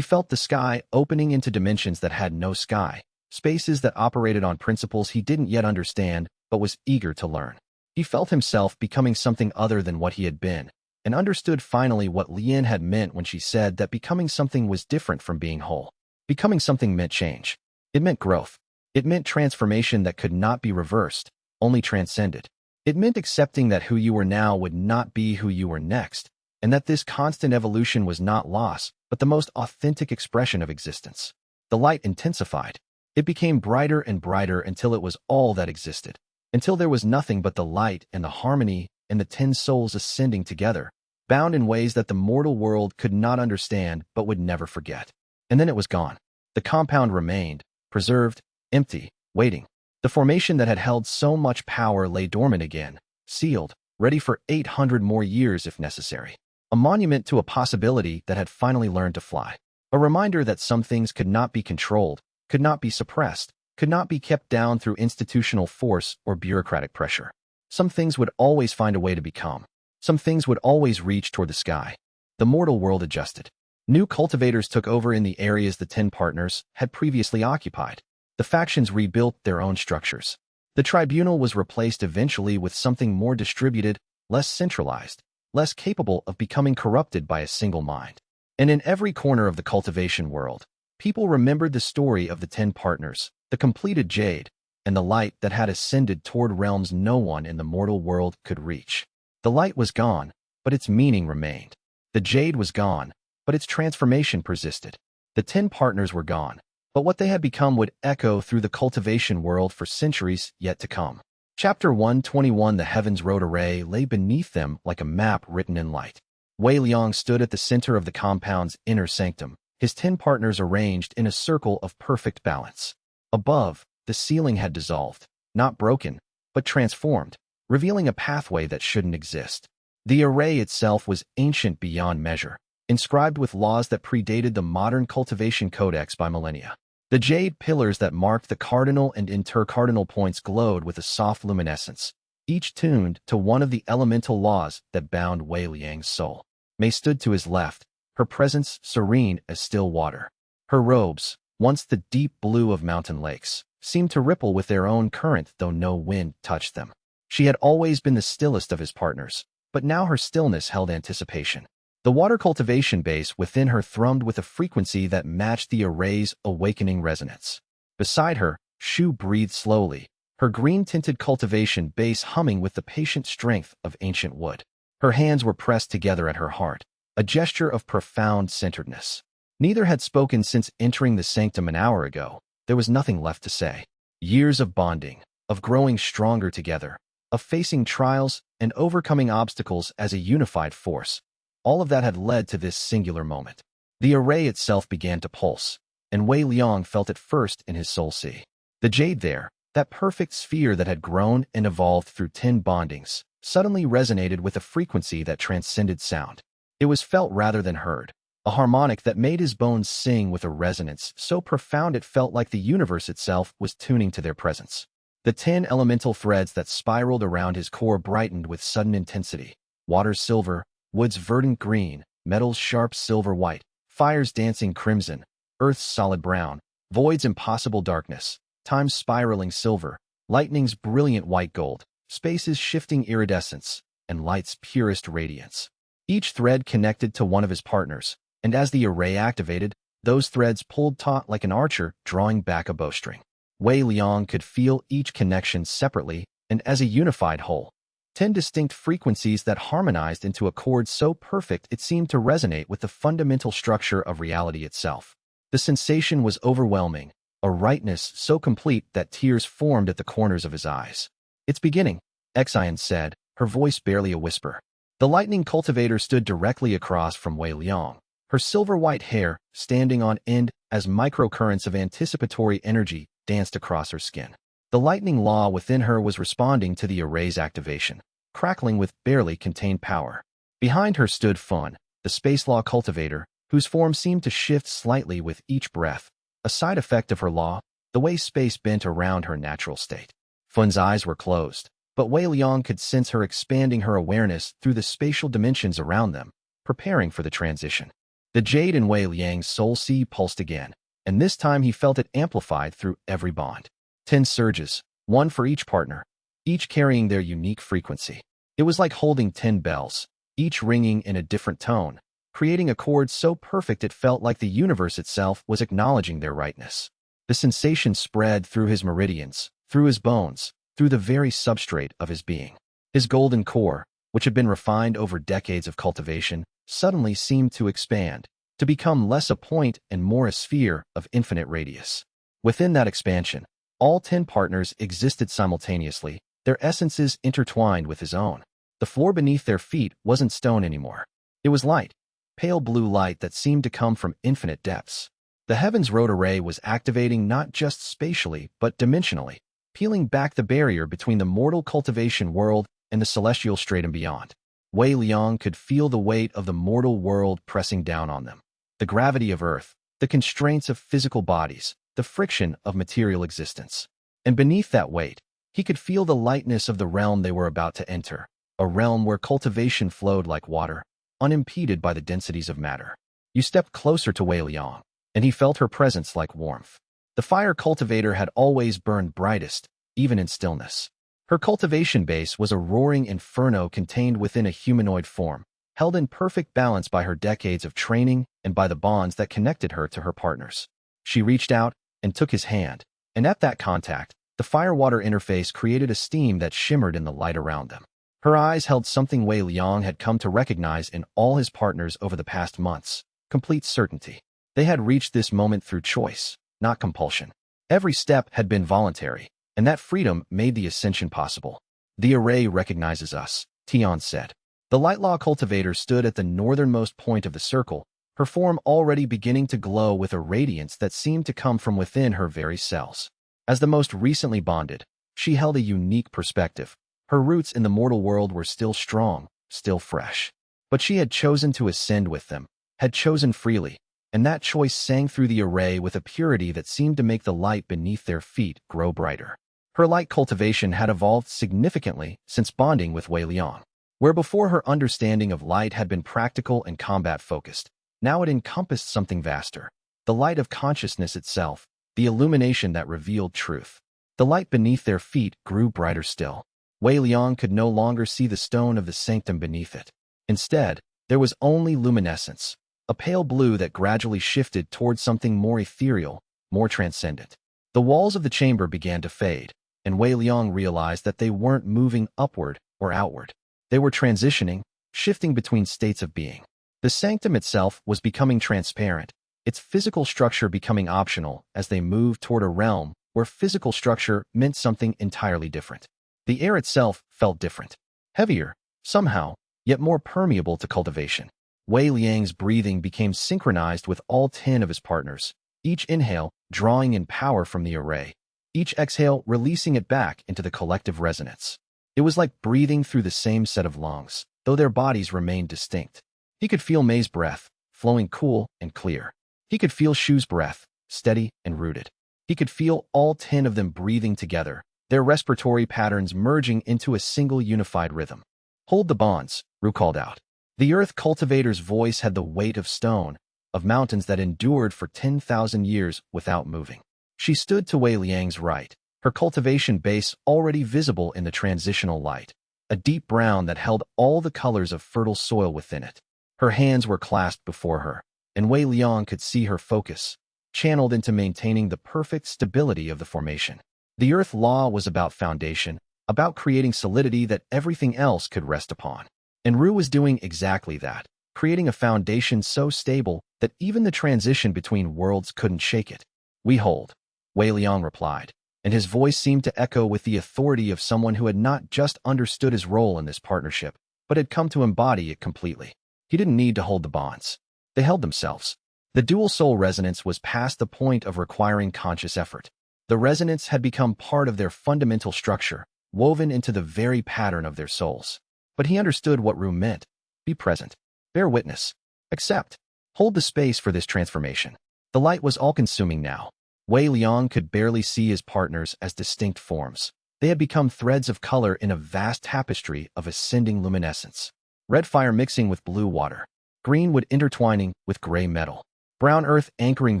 Speaker 1: felt the sky opening into dimensions that had no sky, spaces that operated on principles he didn't yet understand but was eager to learn. He felt himself becoming something other than what he had been, and understood finally what Lian had meant when she said that becoming something was different from being whole. Becoming something meant change. It meant growth. It meant transformation that could not be reversed, only transcended. It meant accepting that who you were now would not be who you were next, and that this constant evolution was not loss, but the most authentic expression of existence. The light intensified. It became brighter and brighter until it was all that existed, until there was nothing but the light and the harmony and the 10 souls ascending together, bound in ways that the mortal world could not understand but would never forget. And then it was gone. The compound remained, preserved, empty, waiting. The formation that had held so much power lay dormant again, sealed, ready for 800 more years if necessary. A monument to a possibility that had finally learned to fly. A reminder that some things could not be controlled, could not be suppressed, could not be kept down through institutional force or bureaucratic pressure. Some things would always find a way to become. Some things would always reach toward the sky. The mortal world adjusted. New cultivators took over in the areas the 10 partners had previously occupied. The factions rebuilt their own structures. The tribunal was replaced eventually with something more distributed, less centralized, less capable of becoming corrupted by a single mind. And in every corner of the cultivation world, people remembered the story of the 10 partners, the completed jade, and the light that had ascended toward realms no one in the mortal world could reach. The light was gone, but its meaning remained. The jade was gone, but its transformation persisted. The 10 partners were gone, but what they had become would echo through the cultivation world for centuries yet to come. Chapter 121. The heavens road array lay beneath them like a map written in light. Wei Liang stood at the center of the compound's inner sanctum, his 10 partners arranged in a circle of perfect balance. Above, the ceiling had dissolved, not broken, but transformed, revealing a pathway that shouldn't exist. The array itself was ancient beyond measure, inscribed with laws that predated the modern cultivation codex by millennia. The jade pillars that marked the cardinal and intercardinal points glowed with a soft luminescence, each tuned to one of the elemental laws that bound Wei Liang's soul. Mei stood to his left, her presence serene as still water. Her robes, once the deep blue of mountain lakes, seemed to ripple with their own current though no wind touched them. She had always been the stillest of his partners, but now her stillness held anticipation. The water cultivation base within her thrummed with a frequency that matched the array's awakening resonance. Beside her, Shu breathed slowly, her green-tinted cultivation base humming with the patient strength of ancient wood. Her hands were pressed together at her heart, a gesture of profound centeredness. Neither had spoken since entering the sanctum an hour ago. There was nothing left to say. Years of bonding, of growing stronger together, of facing trials and overcoming obstacles as a unified force. All of that had led to this singular moment. The array itself began to pulse, and Wei Liang felt it first in his soul sea. The jade there, that perfect sphere that had grown and evolved through 10 bondings, suddenly resonated with a frequency that transcended sound. It was felt rather than heard, a harmonic that made his bones sing with a resonance so profound it felt like the universe itself was tuning to their presence. The 10 elemental threads that spiraled around his core brightened with sudden intensity. Water's silver, wood's verdant green, metal's sharp silver white, fire's dancing crimson, earth's solid brown, void's impossible darkness, time's spiraling silver, lightning's brilliant white gold, space's shifting iridescence, and light's purest radiance. Each thread connected to one of his partners, and as the array activated, those threads pulled taut like an archer drawing back a bowstring. Wei Liang could feel each connection separately and as a unified whole. 10 distinct frequencies that harmonized into a chord so perfect it seemed to resonate with the fundamental structure of reality itself. The sensation was overwhelming, a rightness so complete that tears formed at the corners of his eyes. "It's beginning," Xian said, her voice barely a whisper. The lightning cultivator stood directly across from Wei Liang, her silver-white hair standing on end as microcurrents of anticipatory energy danced across her skin. The lightning law within her was responding to the array's activation, crackling with barely contained power. Behind her stood Fun, the space law cultivator, whose form seemed to shift slightly with each breath, a side effect of her law, the way space bent around her natural state. Fun's eyes were closed, but Wei Liang could sense her expanding her awareness through the spatial dimensions around them, preparing for the transition. The jade in Wei Liang's soul sea pulsed again, and this time he felt it amplified through every bond. 10 surges, one for each partner, each carrying their unique frequency. It was like holding 10 bells, each ringing in a different tone, creating a chord so perfect it felt like the universe itself was acknowledging their rightness. The sensation spread through his meridians, through his bones, through the very substrate of his being. His golden core, which had been refined over decades of cultivation, suddenly seemed to expand, to become less a point and more a sphere of infinite radius. Within that expansion, all 10 partners existed simultaneously, their essences intertwined with his own. The floor beneath their feet wasn't stone anymore. It was light, pale blue light that seemed to come from infinite depths. The Heavens Road array was activating not just spatially, but dimensionally, peeling back the barrier between the mortal cultivation world and the celestial stratum beyond. Wei Liang could feel the weight of the mortal world pressing down on them. The gravity of Earth, the constraints of physical bodies, the friction of material existence. And beneath that weight, he could feel the lightness of the realm they were about to enter, a realm where cultivation flowed like water, unimpeded by the densities of matter. You stepped closer to Wei Liang, and he felt her presence like warmth. The fire cultivator had always burned brightest, even in stillness. Her cultivation base was a roaring inferno contained within a humanoid form, held in perfect balance by her decades of training and by the bonds that connected her to her partners. She reached out and took his hand, and at that contact, the fire-water interface created a steam that shimmered in the light around them. Her eyes held something Wei Liang had come to recognize in all his partners over the past months: complete certainty. They had reached this moment through choice, not compulsion. Every step had been voluntary, and that freedom made the ascension possible. "The array recognizes us," Tian said. The light law cultivator stood at the northernmost point of the circle, her form already beginning to glow with a radiance that seemed to come from within her very cells. As the most recently bonded, she held a unique perspective. Her roots in the mortal world were still strong, still fresh. But she had chosen to ascend with them, had chosen freely, and that choice sang through the array with a purity that seemed to make the light beneath their feet grow brighter. Her light cultivation had evolved significantly since bonding with Wei Liang. Where before her understanding of light had been practical and combat-focused, now it encompassed something vaster, the light of consciousness itself, the illumination that revealed truth. The light beneath their feet grew brighter still. Wei Liang could no longer see the stone of the sanctum beneath it. Instead, there was only luminescence, a pale blue that gradually shifted towards something more ethereal, more transcendent. The walls of the chamber began to fade, and Wei Liang realized that they weren't moving upward or outward. They were transitioning, shifting between states of being. The sanctum itself was becoming transparent, its physical structure becoming optional as they moved toward a realm where physical structure meant something entirely different. The air itself felt different, heavier, somehow, yet more permeable to cultivation. Wei Liang's breathing became synchronized with all 10 of his partners, each inhale drawing in power from the array, each exhale releasing it back into the collective resonance. It was like breathing through the same set of lungs, though their bodies remained distinct. He could feel Mei's breath, flowing cool and clear. He could feel Shu's breath, steady and rooted. He could feel all 10 of them breathing together, their respiratory patterns merging into a single unified rhythm. "Hold the bonds," Ru called out. The earth cultivator's voice had the weight of stone, of mountains that endured for 10,000 years without moving. She stood to Wei Liang's right, her cultivation base already visible in the transitional light, a deep brown that held all the colors of fertile soil within it. Her hands were clasped before her, and Wei Liang could see her focus, channeled into maintaining the perfect stability of the formation. The earth law was about foundation, about creating solidity that everything else could rest upon. And Ru was doing exactly that, creating a foundation so stable that even the transition between worlds couldn't shake it. "We hold," Wei Liang replied, and his voice seemed to echo with the authority of someone who had not just understood his role in this partnership, but had come to embody it completely. He didn't need to hold the bonds. They held themselves. The dual-soul resonance was past the point of requiring conscious effort. The resonance had become part of their fundamental structure, woven into the very pattern of their souls. But he understood what Ru meant. Be present. Bear witness. Accept. Hold the space for this transformation. The light was all-consuming now. Wei Liang could barely see his partners as distinct forms. They had become threads of color in a vast tapestry of ascending luminescence. Red fire mixing with blue water. Green wood intertwining with gray metal. Brown earth anchoring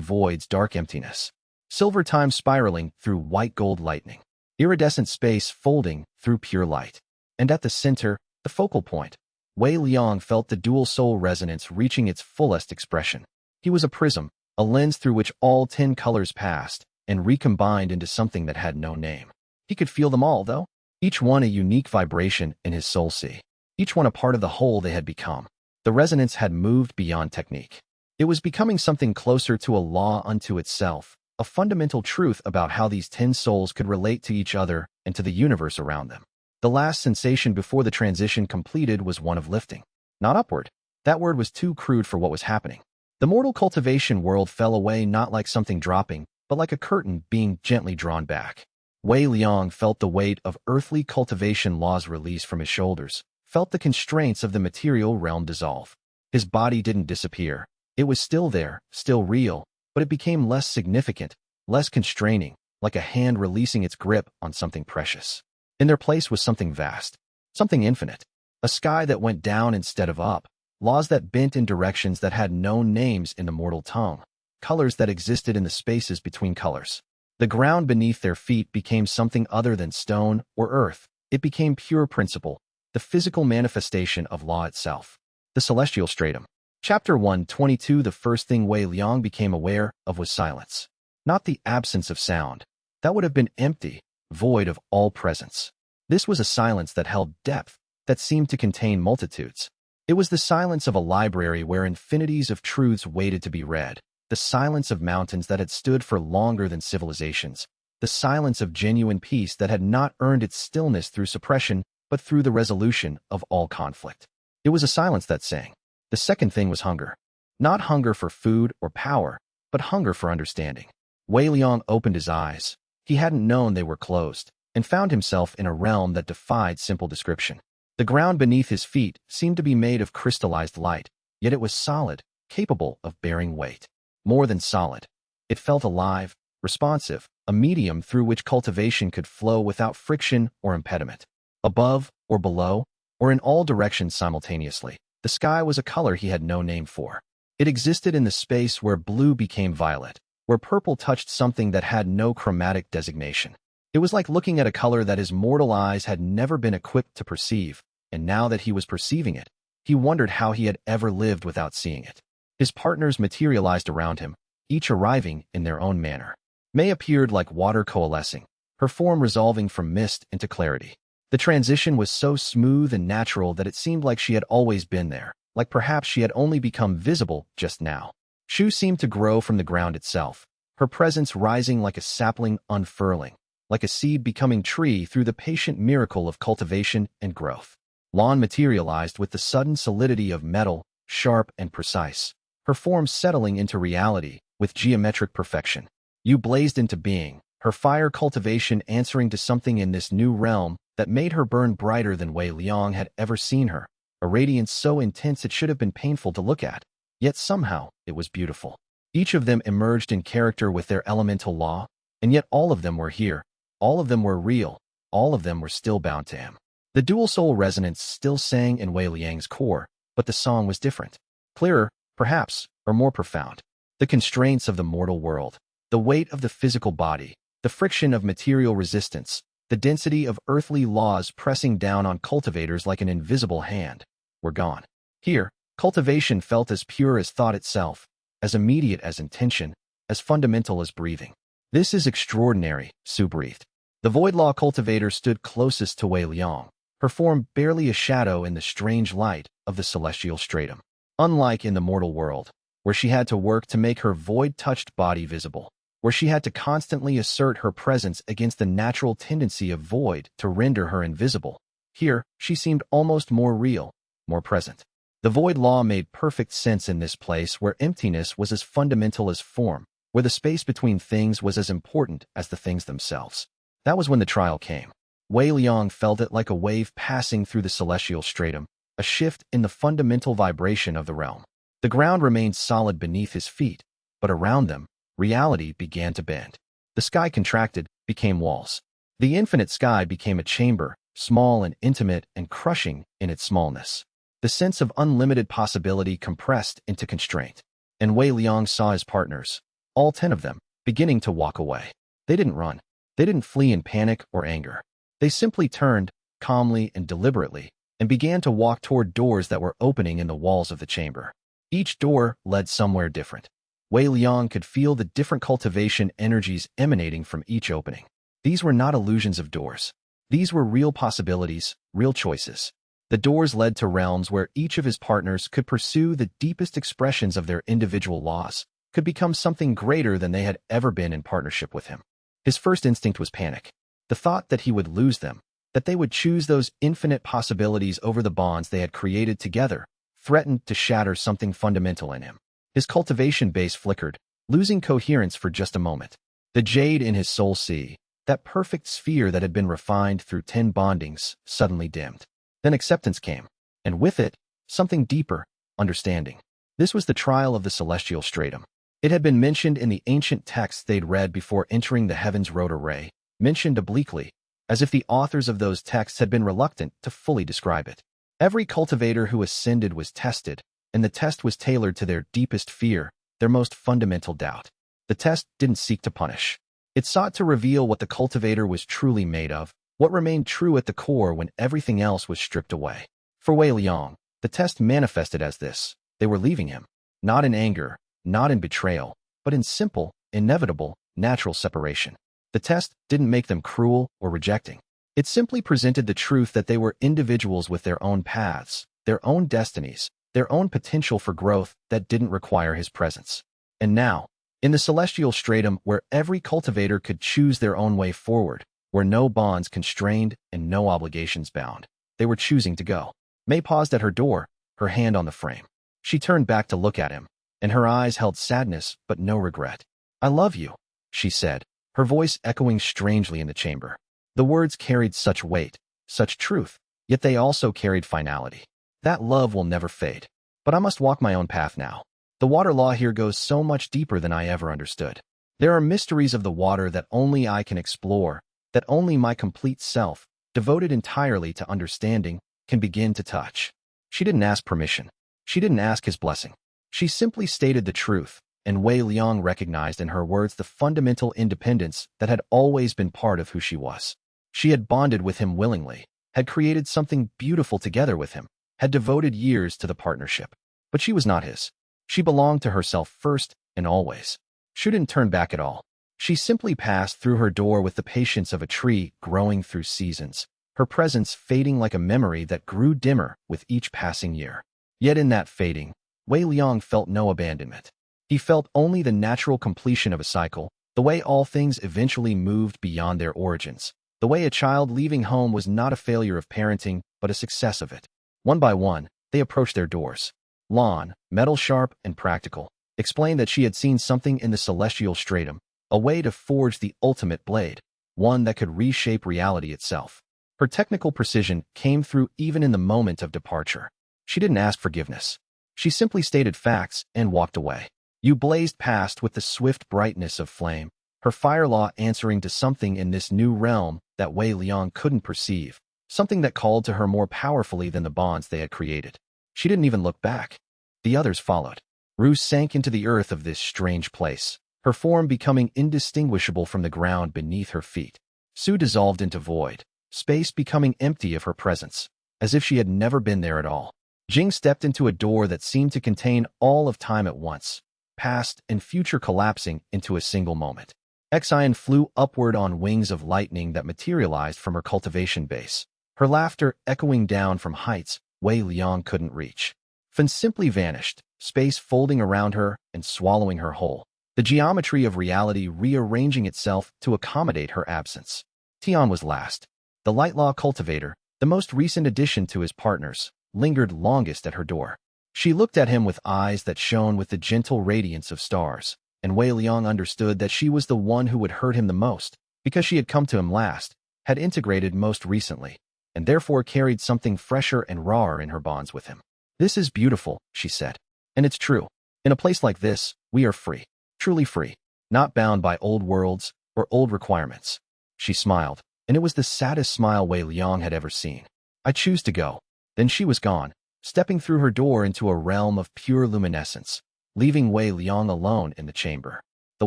Speaker 1: void's dark emptiness. Silver time spiraling through white gold lightning. Iridescent space folding through pure light. And at the center, the focal point, Wei Liang felt the dual-soul resonance reaching its fullest expression. He was a prism, a lens through which all 10 colors passed and recombined into something that had no name. He could feel them all, though, each one a unique vibration in his soul sea, each one a part of the whole they had become. The resonance had moved beyond technique. It was becoming something closer to a law unto itself, a fundamental truth about how these 10 souls could relate to each other and to the universe around them. The last sensation before the transition completed was one of lifting. Not upward. That word was too crude for what was happening. The mortal cultivation world fell away not like something dropping, but like a curtain being gently drawn back. Wei Liang felt the weight of earthly cultivation laws release from his shoulders, felt the constraints of the material realm dissolve. His body didn't disappear. It was still there, still real, but it became less significant, less constraining, like a hand releasing its grip on something precious. In their place was something vast, something infinite, a sky that went down instead of up, laws that bent in directions that had no names in the mortal tongue, colors that existed in the spaces between colors. The ground beneath their feet became something other than stone or earth. It became pure principle, the physical manifestation of law itself. The Celestial Stratum. Chapter 122. The first thing Wei Liang became aware of was silence. Not the absence of sound. That would have been empty, void of all presence. This was a silence that held depth, that seemed to contain multitudes. It was the silence of a library where infinities of truths waited to be read, the silence of mountains that had stood for longer than civilizations, the silence of genuine peace that had not earned its stillness through suppression, but through the resolution of all conflict. It was a silence that sang. The second thing was hunger. Not hunger for food or power, but hunger for understanding. Wei Liang opened his eyes. He hadn't known they were closed, and found himself in a realm that defied simple description. The ground beneath his feet seemed to be made of crystallized light, yet it was solid, capable of bearing weight. More than solid. It felt alive, responsive, a medium through which cultivation could flow without friction or impediment. Above or below, or in all directions simultaneously, the sky was a color he had no name for. It existed in the space where blue became violet, where purple touched something that had no chromatic designation. It was like looking at a color that his mortal eyes had never been equipped to perceive, and now that he was perceiving it, he wondered how he had ever lived without seeing it. His partners materialized around him, each arriving in their own manner. May appeared like water coalescing, her form resolving from mist into clarity. The transition was so smooth and natural that it seemed like she had always been there, like perhaps she had only become visible just now. Shu seemed to grow from the ground itself, her presence rising like a sapling unfurling, like a seed becoming tree through the patient miracle of cultivation and growth. Lan materialized with the sudden solidity of metal, sharp and precise, her form settling into reality with geometric perfection. Yu blazed into being, her fire cultivation answering to something in this new realm that made her burn brighter than Wei Liang had ever seen her, a radiance so intense it should have been painful to look at, yet somehow it was beautiful. Each of them emerged in character with their elemental law, and yet all of them were here, all of them were real, all of them were still bound to him. The dual-soul resonance still sang in Wei Liang's core, but the song was different. Clearer, perhaps, or more profound. The constraints of the mortal world, the weight of the physical body, the friction of material resistance, the density of earthly laws pressing down on cultivators like an invisible hand, were gone. Here, cultivation felt as pure as thought itself, as immediate as intention, as fundamental as breathing. "This is extraordinary," Su breathed. The Void Law cultivator stood closest to Wei Liang, her form barely a shadow in the strange light of the celestial stratum. Unlike in the mortal world, where she had to work to make her void-touched body visible, where she had to constantly assert her presence against the natural tendency of void to render her invisible, here she seemed almost more real, more present. The Void Law made perfect sense in this place where emptiness was as fundamental as form, where the space between things was as important as the things themselves. That was when the trial came. Wei Liang felt it like a wave passing through the celestial stratum, a shift in the fundamental vibration of the realm. The ground remained solid beneath his feet, but around them, reality began to bend. The sky contracted, became walls. The infinite sky became a chamber, small and intimate and crushing in its smallness. The sense of unlimited possibility compressed into constraint. And Wei Liang saw his partners, all 10 of them, beginning to walk away. They didn't run. They didn't flee in panic or anger. They simply turned, calmly and deliberately, and began to walk toward doors that were opening in the walls of the chamber. Each door led somewhere different. Wei Liang could feel the different cultivation energies emanating from each opening. These were not illusions of doors. These were real possibilities, real choices. The doors led to realms where each of his partners could pursue the deepest expressions of their individual laws, could become something greater than they had ever been in partnership with him. His first instinct was panic. The thought that he would lose them, that they would choose those infinite possibilities over the bonds they had created together, threatened to shatter something fundamental in him. His cultivation base flickered, losing coherence for just a moment. The jade in his soul sea, that perfect sphere that had been refined through 10 bondings, suddenly dimmed. Then acceptance came, and with it, something deeper, understanding. This was the trial of the celestial stratum. It had been mentioned in the ancient texts they'd read before entering the heavens road array, mentioned obliquely, as if the authors of those texts had been reluctant to fully describe it. Every cultivator who ascended was tested, and the test was tailored to their deepest fear, their most fundamental doubt. The test didn't seek to punish. It sought to reveal what the cultivator was truly made of, what remained true at the core when everything else was stripped away. For Wei Liang, the test manifested as this. They were leaving him, not in anger, not in betrayal, but in simple, inevitable, natural separation. The test didn't make them cruel or rejecting. It simply presented the truth that they were individuals with their own paths, their own destinies, their own potential for growth that didn't require his presence. And now, in the celestial stratum where every cultivator could choose their own way forward, where no bonds constrained and no obligations bound, they were choosing to go. May paused at her door, her hand on the frame. She turned back to look at him, and her eyes held sadness but no regret. "I love you," she said, her voice echoing strangely in the chamber. The words carried such weight, such truth, yet they also carried finality. That love will never fade. But I must walk my own path now. The water law here goes so much deeper than I ever understood. There are mysteries of the water that only I can explore, that only my complete self, devoted entirely to understanding, can begin to touch. She didn't ask permission. She didn't ask his blessing. She simply stated the truth, and Wei Liang recognized in her words the fundamental independence that had always been part of who she was. She had bonded with him willingly, had created something beautiful together with him, had devoted years to the partnership. But she was not his. She belonged to herself first and always. She didn't turn back at all. She simply passed through her door with the patience of a tree growing through seasons, her presence fading like a memory that grew dimmer with each passing year. Yet in that fading, Wei Liang felt no abandonment. He felt only the natural completion of a cycle, the way all things eventually moved beyond their origins. The way a child leaving home was not a failure of parenting, but a success of it. One by one, they approached their doors. Lon, metal sharp and practical, explained that she had seen something in the celestial stratum, a way to forge the ultimate blade, one that could reshape reality itself. Her technical precision came through even in the moment of departure. She didn't ask forgiveness. She simply stated facts and walked away. You blazed past with the swift brightness of flame, her fire law answering to something in this new realm that Wei Liang couldn't perceive, something that called to her more powerfully than the bonds they had created. She didn't even look back. The others followed. Ru sank into the earth of this strange place, her form becoming indistinguishable from the ground beneath her feet. Su dissolved into void, space becoming empty of her presence, as if she had never been there at all. Jing stepped into a door that seemed to contain all of time at once, past and future collapsing into a single moment. Xian flew upward on wings of lightning that materialized from her cultivation base, her laughter echoing down from heights Wei Liang couldn't reach. Fen simply vanished, space folding around her and swallowing her whole, the geometry of reality rearranging itself to accommodate her absence. Tian was last. The Light Law cultivator, the most recent addition to his partners, lingered longest at her door. She looked at him with eyes that shone with the gentle radiance of stars, and Wei Liang understood that she was the one who would hurt him the most, because she had come to him last, had integrated most recently, and therefore carried something fresher and rawer in her bonds with him. "This is beautiful," she said. "And it's true. In a place like this, we are free, truly free, not bound by old worlds or old requirements." She smiled, and it was the saddest smile Wei Liang had ever seen. "I choose to go." Then she was gone, stepping through her door into a realm of pure luminescence, leaving Wei Liang alone in the chamber. The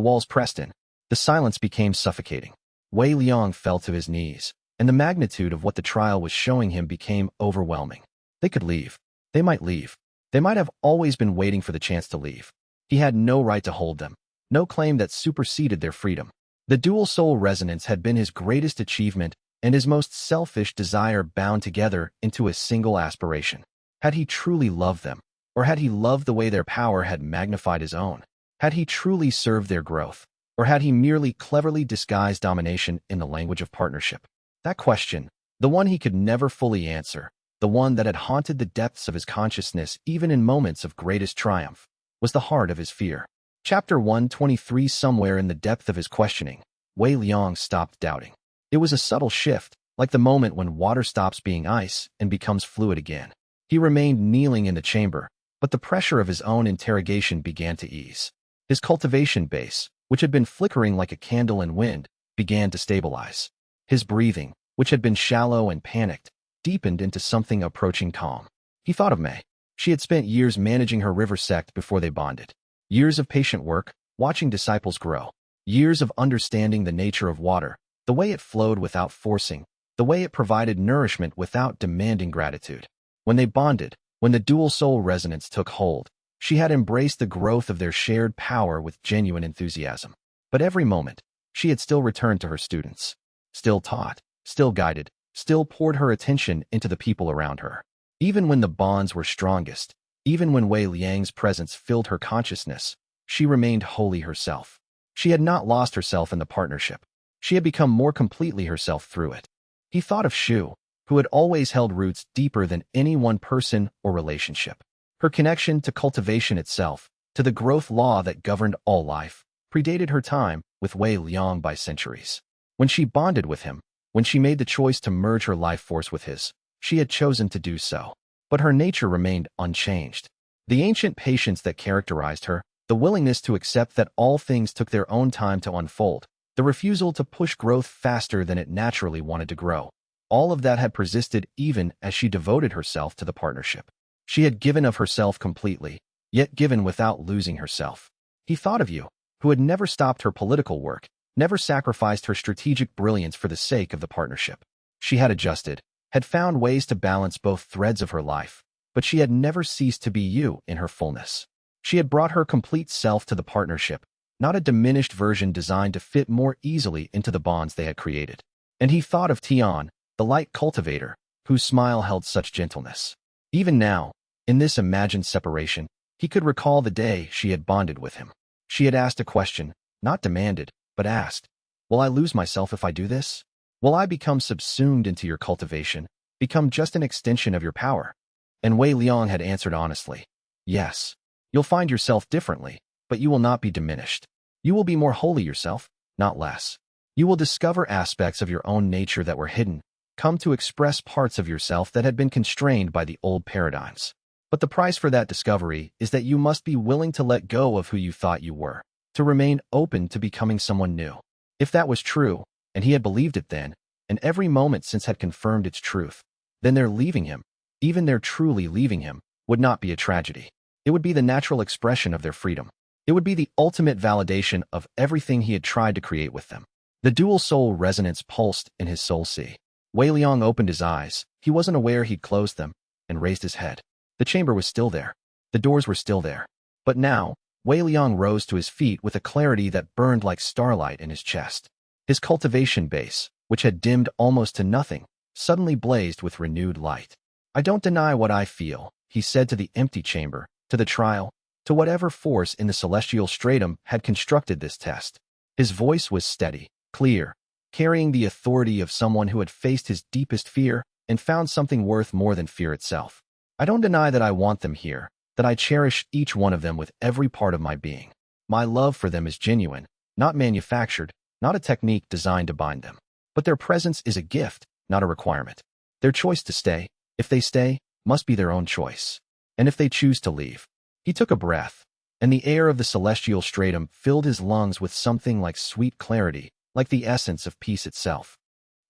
Speaker 1: walls pressed in. The silence became suffocating. Wei Liang fell to his knees, and the magnitude of what the trial was showing him became overwhelming. They could leave. They might leave. They might have always been waiting for the chance to leave. He had no right to hold them, no claim that superseded their freedom. The dual-soul resonance had been his greatest achievement and his most selfish desire bound together into a single aspiration. Had he truly loved them? Or had he loved the way their power had magnified his own? Had he truly served their growth? Or had he merely cleverly disguised domination in the language of partnership? That question, the one he could never fully answer, the one that had haunted the depths of his consciousness even in moments of greatest triumph, was the heart of his fear. Chapter 123. Somewhere in the depth of his questioning, Wei Liang stopped doubting. It was a subtle shift, like the moment when water stops being ice and becomes fluid again. He remained kneeling in the chamber, but the pressure of his own interrogation began to ease. His cultivation base, which had been flickering like a candle in wind, began to stabilize. His breathing, which had been shallow and panicked, deepened into something approaching calm. He thought of Mei. She had spent years managing her river sect before they bonded. Years of patient work, watching disciples grow. Years of understanding the nature of water, the way it flowed without forcing, the way it provided nourishment without demanding gratitude. When they bonded, when the dual-soul resonance took hold, she had embraced the growth of their shared power with genuine enthusiasm. But every moment, she had still returned to her students. Still taught, still guided, still poured her attention into the people around her. Even when the bonds were strongest, even when Wei Liang's presence filled her consciousness, she remained wholly herself. She had not lost herself in the partnership. She had become more completely herself through it. He thought of Shu, who had always held roots deeper than any one person or relationship. Her connection to cultivation itself, to the growth law that governed all life, predated her time with Wei Liang by centuries. When she bonded with him, when she made the choice to merge her life force with his, she had chosen to do so. But her nature remained unchanged. The ancient patience that characterized her, the willingness to accept that all things took their own time to unfold, the refusal to push growth faster than it naturally wanted to grow, all of that had persisted even as she devoted herself to the partnership. She had given of herself completely, yet given without losing herself. He thought of you, who had never stopped her political work, never sacrificed her strategic brilliance for the sake of the partnership. She had adjusted, had found ways to balance both threads of her life, but she had never ceased to be you in her fullness. She had brought her complete self to the partnership, not a diminished version designed to fit more easily into the bonds they had created. And he thought of Tian, the light cultivator, whose smile held such gentleness. Even now, in this imagined separation, he could recall the day she had bonded with him. She had asked a question, not demanded, but asked, "Will I lose myself if I do this? Will I become subsumed into your cultivation, become just an extension of your power?" And Wei Liang had answered honestly, "Yes. You'll find yourself differently, but you will not be diminished. You will be more wholly yourself, not less. You will discover aspects of your own nature that were hidden, come to express parts of yourself that had been constrained by the old paradigms. But the price for that discovery is that you must be willing to let go of who you thought you were, to remain open to becoming someone new." If that was true, and he had believed it then, and every moment since had confirmed its truth, then their leaving him, even their truly leaving him, would not be a tragedy. It would be the natural expression of their freedom. It would be the ultimate validation of everything he had tried to create with them. The dual-soul resonance pulsed in his soul sea. Wei Liang opened his eyes. He wasn't aware he'd closed them, and raised his head. The chamber was still there. The doors were still there. But now, Wei Liang rose to his feet with a clarity that burned like starlight in his chest. His cultivation base, which had dimmed almost to nothing, suddenly blazed with renewed light. I don't deny what I feel, he said to the empty chamber, to the trial, to whatever force in the celestial stratum had constructed this test. His voice was steady, clear, carrying the authority of someone who had faced his deepest fear and found something worth more than fear itself. I don't deny that I want them here, that I cherish each one of them with every part of my being. My love for them is genuine, not manufactured, not a technique designed to bind them. But their presence is a gift, not a requirement. Their choice to stay, if they stay, must be their own choice. And if they choose to leave. He took a breath, and the air of the celestial stratum filled his lungs with something like sweet clarity, like the essence of peace itself.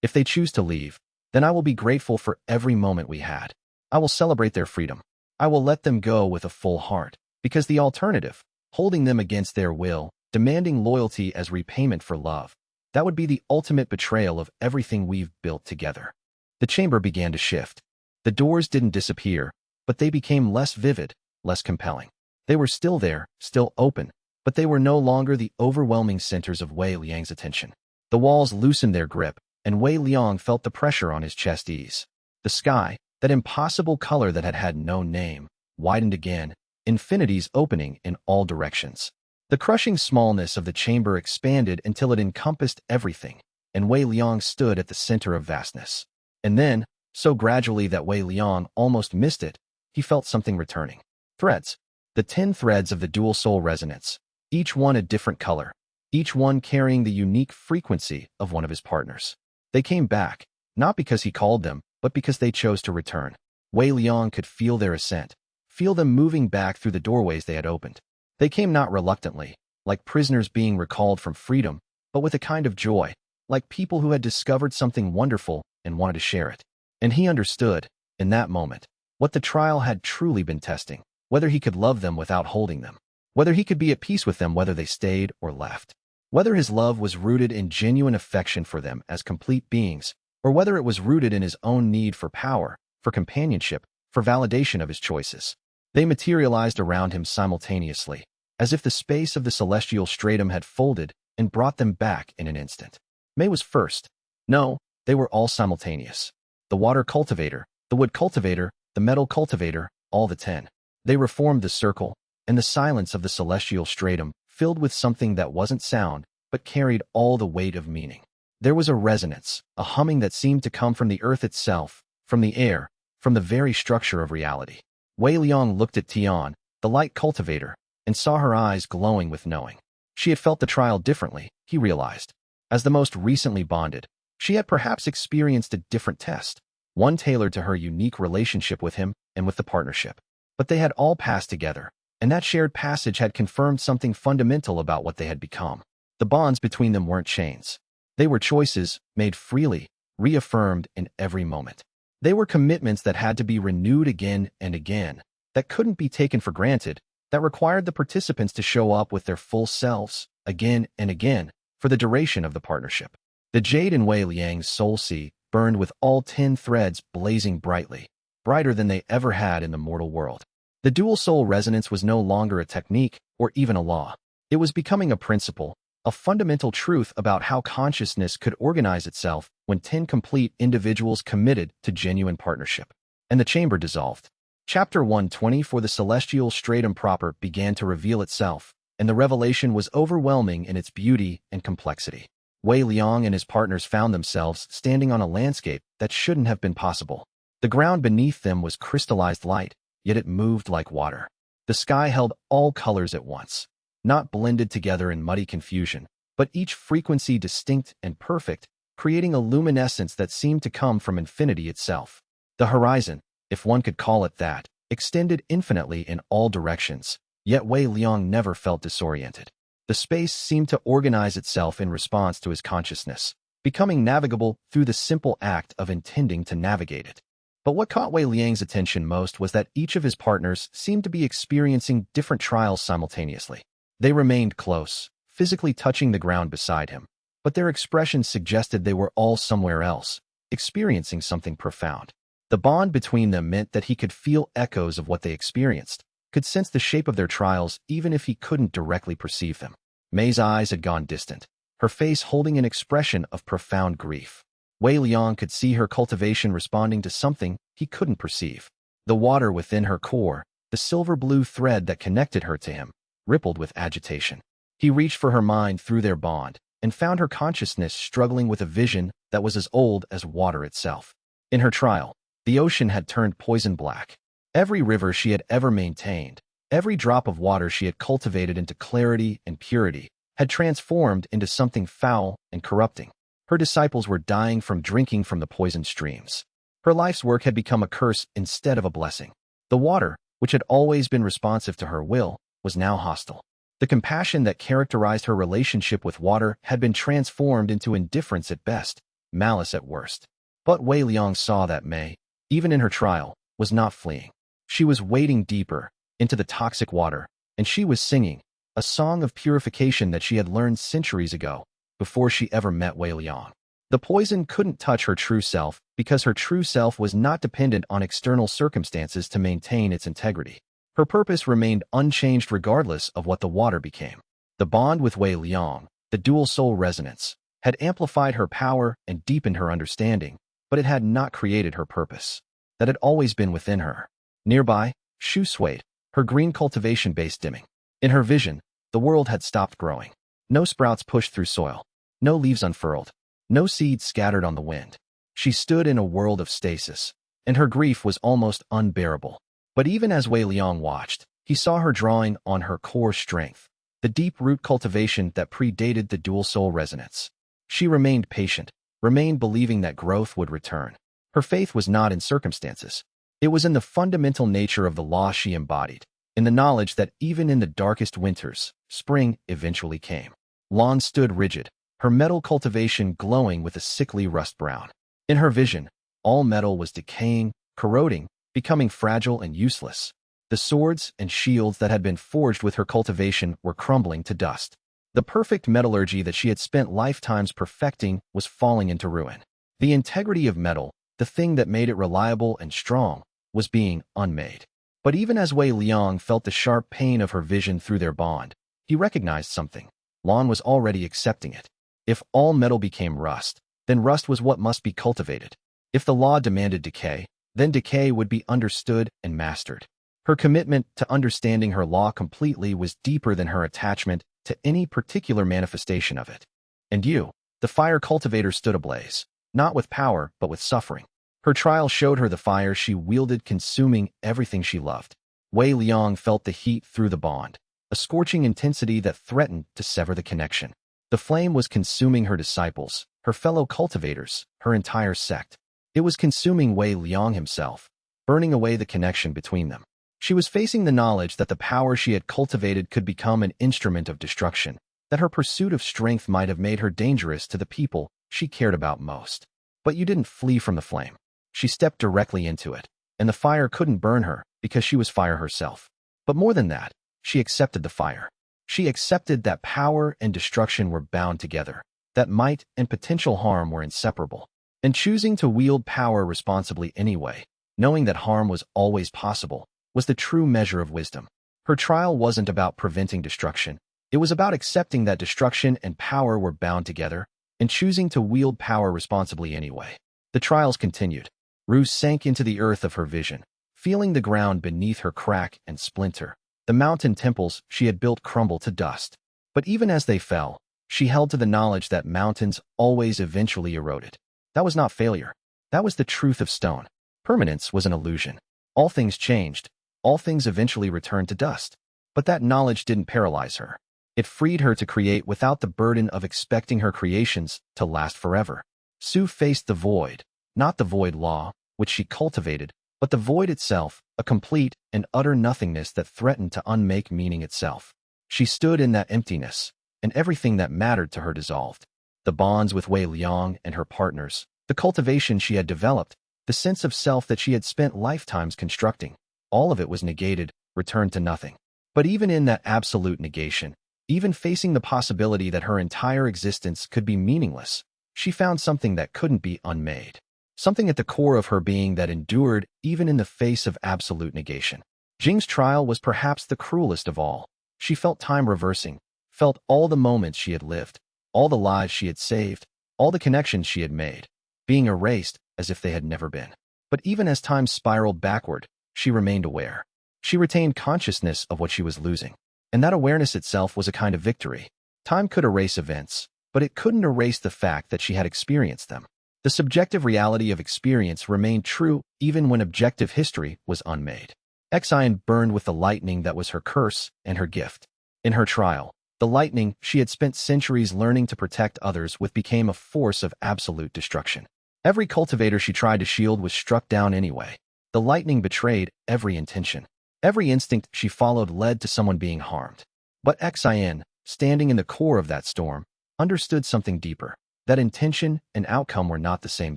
Speaker 1: If they choose to leave, then I will be grateful for every moment we had. I will celebrate their freedom. I will let them go with a full heart, because the alternative, holding them against their will, demanding loyalty as repayment for love, that would be the ultimate betrayal of everything we've built together. The chamber began to shift. The doors didn't disappear, but they became less vivid, less compelling. They were still there, still open, but they were no longer the overwhelming centers of Wei Liang's attention. The walls loosened their grip, and Wei Liang felt the pressure on his chest ease. The sky, that impossible color that had had no name, widened again, infinities opening in all directions. The crushing smallness of the chamber expanded until it encompassed everything, and Wei Liang stood at the center of vastness. And then, so gradually that Wei Liang almost missed it, he felt something returning. Threads. The 10 threads of the dual-soul resonance, each one a different color, each one carrying the unique frequency of one of his partners. They came back, not because he called them, but because they chose to return. Wei Liang could feel their ascent, feel them moving back through the doorways they had opened. They came not reluctantly, like prisoners being recalled from freedom, but with a kind of joy, like people who had discovered something wonderful and wanted to share it. And he understood, in that moment, what the trial had truly been testing, whether he could love them without holding them, whether he could be at peace with them whether they stayed or left, whether his love was rooted in genuine affection for them as complete beings, or whether it was rooted in his own need for power, for companionship, for validation of his choices. They materialized around him simultaneously, as if the space of the celestial stratum had folded and brought them back in an instant. May was first. No, they were all simultaneous. The water cultivator, the wood cultivator, the metal cultivator, all the 10. They reformed the circle, and the silence of the celestial stratum filled with something that wasn't sound, but carried all the weight of meaning. There was a resonance, a humming that seemed to come from the earth itself, from the air, from the very structure of reality. Wei Liang looked at Tian, the light cultivator, and saw her eyes glowing with knowing. She had felt the trial differently, he realized. As the most recently bonded, she had perhaps experienced a different test, one tailored to her unique relationship with him and with the partnership. But they had all passed together, and that shared passage had confirmed something fundamental about what they had become. The bonds between them weren't chains. They were choices, made freely, reaffirmed in every moment. They were commitments that had to be renewed again and again, that couldn't be taken for granted, that required the participants to show up with their full selves, again and again, for the duration of the partnership. The jade in Wei Liang's soul sea burned with all 10 threads blazing brightly, brighter than they ever had in the mortal world. The dual-soul resonance was no longer a technique or even a law. It was becoming a principle, a fundamental truth about how consciousness could organize itself when 10 complete individuals committed to genuine partnership. And the chamber dissolved. Chapter 120 for the celestial stratum proper began to reveal itself, and the revelation was overwhelming in its beauty and complexity. Wei Liang and his partners found themselves standing on a landscape that shouldn't have been possible. The ground beneath them was crystallized light, yet it moved like water. The sky held all colors at once, not blended together in muddy confusion, but each frequency distinct and perfect, creating a luminescence that seemed to come from infinity itself. The horizon, if one could call it that, extended infinitely in all directions, yet Wei Liang never felt disoriented. The space seemed to organize itself in response to his consciousness, becoming navigable through the simple act of intending to navigate it. But what caught Wei Liang's attention most was that each of his partners seemed to be experiencing different trials simultaneously. They remained close, physically touching the ground beside him, but their expressions suggested they were all somewhere else, experiencing something profound. The bond between them meant that he could feel echoes of what they experienced, could sense the shape of their trials even if he couldn't directly perceive them. May's eyes had gone distant, her face holding an expression of profound grief. Wei Liang could see her cultivation responding to something he couldn't perceive. The water within her core, the silver-blue thread that connected her to him, rippled with agitation. He reached for her mind through their bond and found her consciousness struggling with a vision that was as old as water itself. In her trial, the ocean had turned poison black. Every river she had ever maintained, every drop of water she had cultivated into clarity and purity, had transformed into something foul and corrupting. Her disciples were dying from drinking from the poisoned streams. Her life's work had become a curse instead of a blessing. The water, which had always been responsive to her will, was now hostile. The compassion that characterized her relationship with water had been transformed into indifference at best, malice at worst. But Wei Liang saw that Mei, even in her trial, was not fleeing. She was wading deeper into the toxic water, and she was singing a song of purification that she had learned centuries ago, before she ever met Wei Liang. The poison couldn't touch her true self because her true self was not dependent on external circumstances to maintain its integrity. Her purpose remained unchanged regardless of what the water became. The bond with Wei Liang, the dual-soul resonance, had amplified her power and deepened her understanding, but it had not created her purpose. That had always been within her. Nearby, Shu swayed, her green cultivation base dimming. In her vision, the world had stopped growing. No sprouts pushed through soil, no leaves unfurled, no seeds scattered on the wind. She stood in a world of stasis, and her grief was almost unbearable. But even as Wei Liang watched, he saw her drawing on her core strength, the deep root cultivation that predated the dual-soul resonance. She remained patient, remained believing that growth would return. Her faith was not in circumstances. It was in the fundamental nature of the law she embodied, in the knowledge that even in the darkest winters, spring eventually came. Lan stood rigid, her metal cultivation glowing with a sickly rust brown. In her vision, all metal was decaying, corroding, becoming fragile and useless. The swords and shields that had been forged with her cultivation were crumbling to dust. The perfect metallurgy that she had spent lifetimes perfecting was falling into ruin. The integrity of metal, the thing that made it reliable and strong, was being unmade. But even as Wei Liang felt the sharp pain of her vision through their bond, he recognized something. Lan was already accepting it. If all metal became rust, then rust was what must be cultivated. If the law demanded decay, then decay would be understood and mastered. Her commitment to understanding her law completely was deeper than her attachment to any particular manifestation of it. And you, the fire cultivator, stood ablaze, not with power but with suffering. Her trial showed her the fire she wielded consuming everything she loved. Wei Liang felt the heat through the bond, a scorching intensity that threatened to sever the connection. The flame was consuming her disciples, her fellow cultivators, her entire sect. It was consuming Wei Liang himself, burning away the connection between them. She was facing the knowledge that the power she had cultivated could become an instrument of destruction, that her pursuit of strength might have made her dangerous to the people she cared about most. But you didn't flee from the flame. She stepped directly into it, and the fire couldn't burn her because she was fire herself. But more than that, she accepted the fire. She accepted that power and destruction were bound together, that might and potential harm were inseparable. And choosing to wield power responsibly anyway, knowing that harm was always possible, was the true measure of wisdom. Her trial wasn't about preventing destruction. It was about accepting that destruction and power were bound together, and choosing to wield power responsibly anyway. The trials continued. Ru sank into the earth of her vision, feeling the ground beneath her crack and splinter. The mountain temples she had built crumble to dust. But even as they fell, she held to the knowledge that mountains always eventually eroded. That was not failure. That was the truth of stone. Permanence was an illusion. All things changed. All things eventually returned to dust. But that knowledge didn't paralyze her. It freed her to create without the burden of expecting her creations to last forever. Su faced the void, not the void law, which she cultivated, but the void itself, a complete and utter nothingness that threatened to unmake meaning itself. She stood in that emptiness, and everything that mattered to her dissolved. The bonds with Wei Liang and her partners, the cultivation she had developed, the sense of self that she had spent lifetimes constructing, all of it was negated, returned to nothing. But even in that absolute negation, even facing the possibility that her entire existence could be meaningless, she found something that couldn't be unmade. Something at the core of her being that endured even in the face of absolute negation. Jing's trial was perhaps the cruelest of all. She felt time reversing, felt all the moments she had lived, all the lives she had saved, all the connections she had made, being erased as if they had never been. But even as time spiraled backward, she remained aware. She retained consciousness of what she was losing. And that awareness itself was a kind of victory. Time could erase events, but it couldn't erase the fact that she had experienced them. The subjective reality of experience remained true even when objective history was unmade. Xian burned with the lightning that was her curse and her gift. In her trial, the lightning she had spent centuries learning to protect others with became a force of absolute destruction. Every cultivator she tried to shield was struck down anyway. The lightning betrayed every intention. Every instinct she followed led to someone being harmed. But Xian, standing in the core of that storm, understood something deeper. That intention and outcome were not the same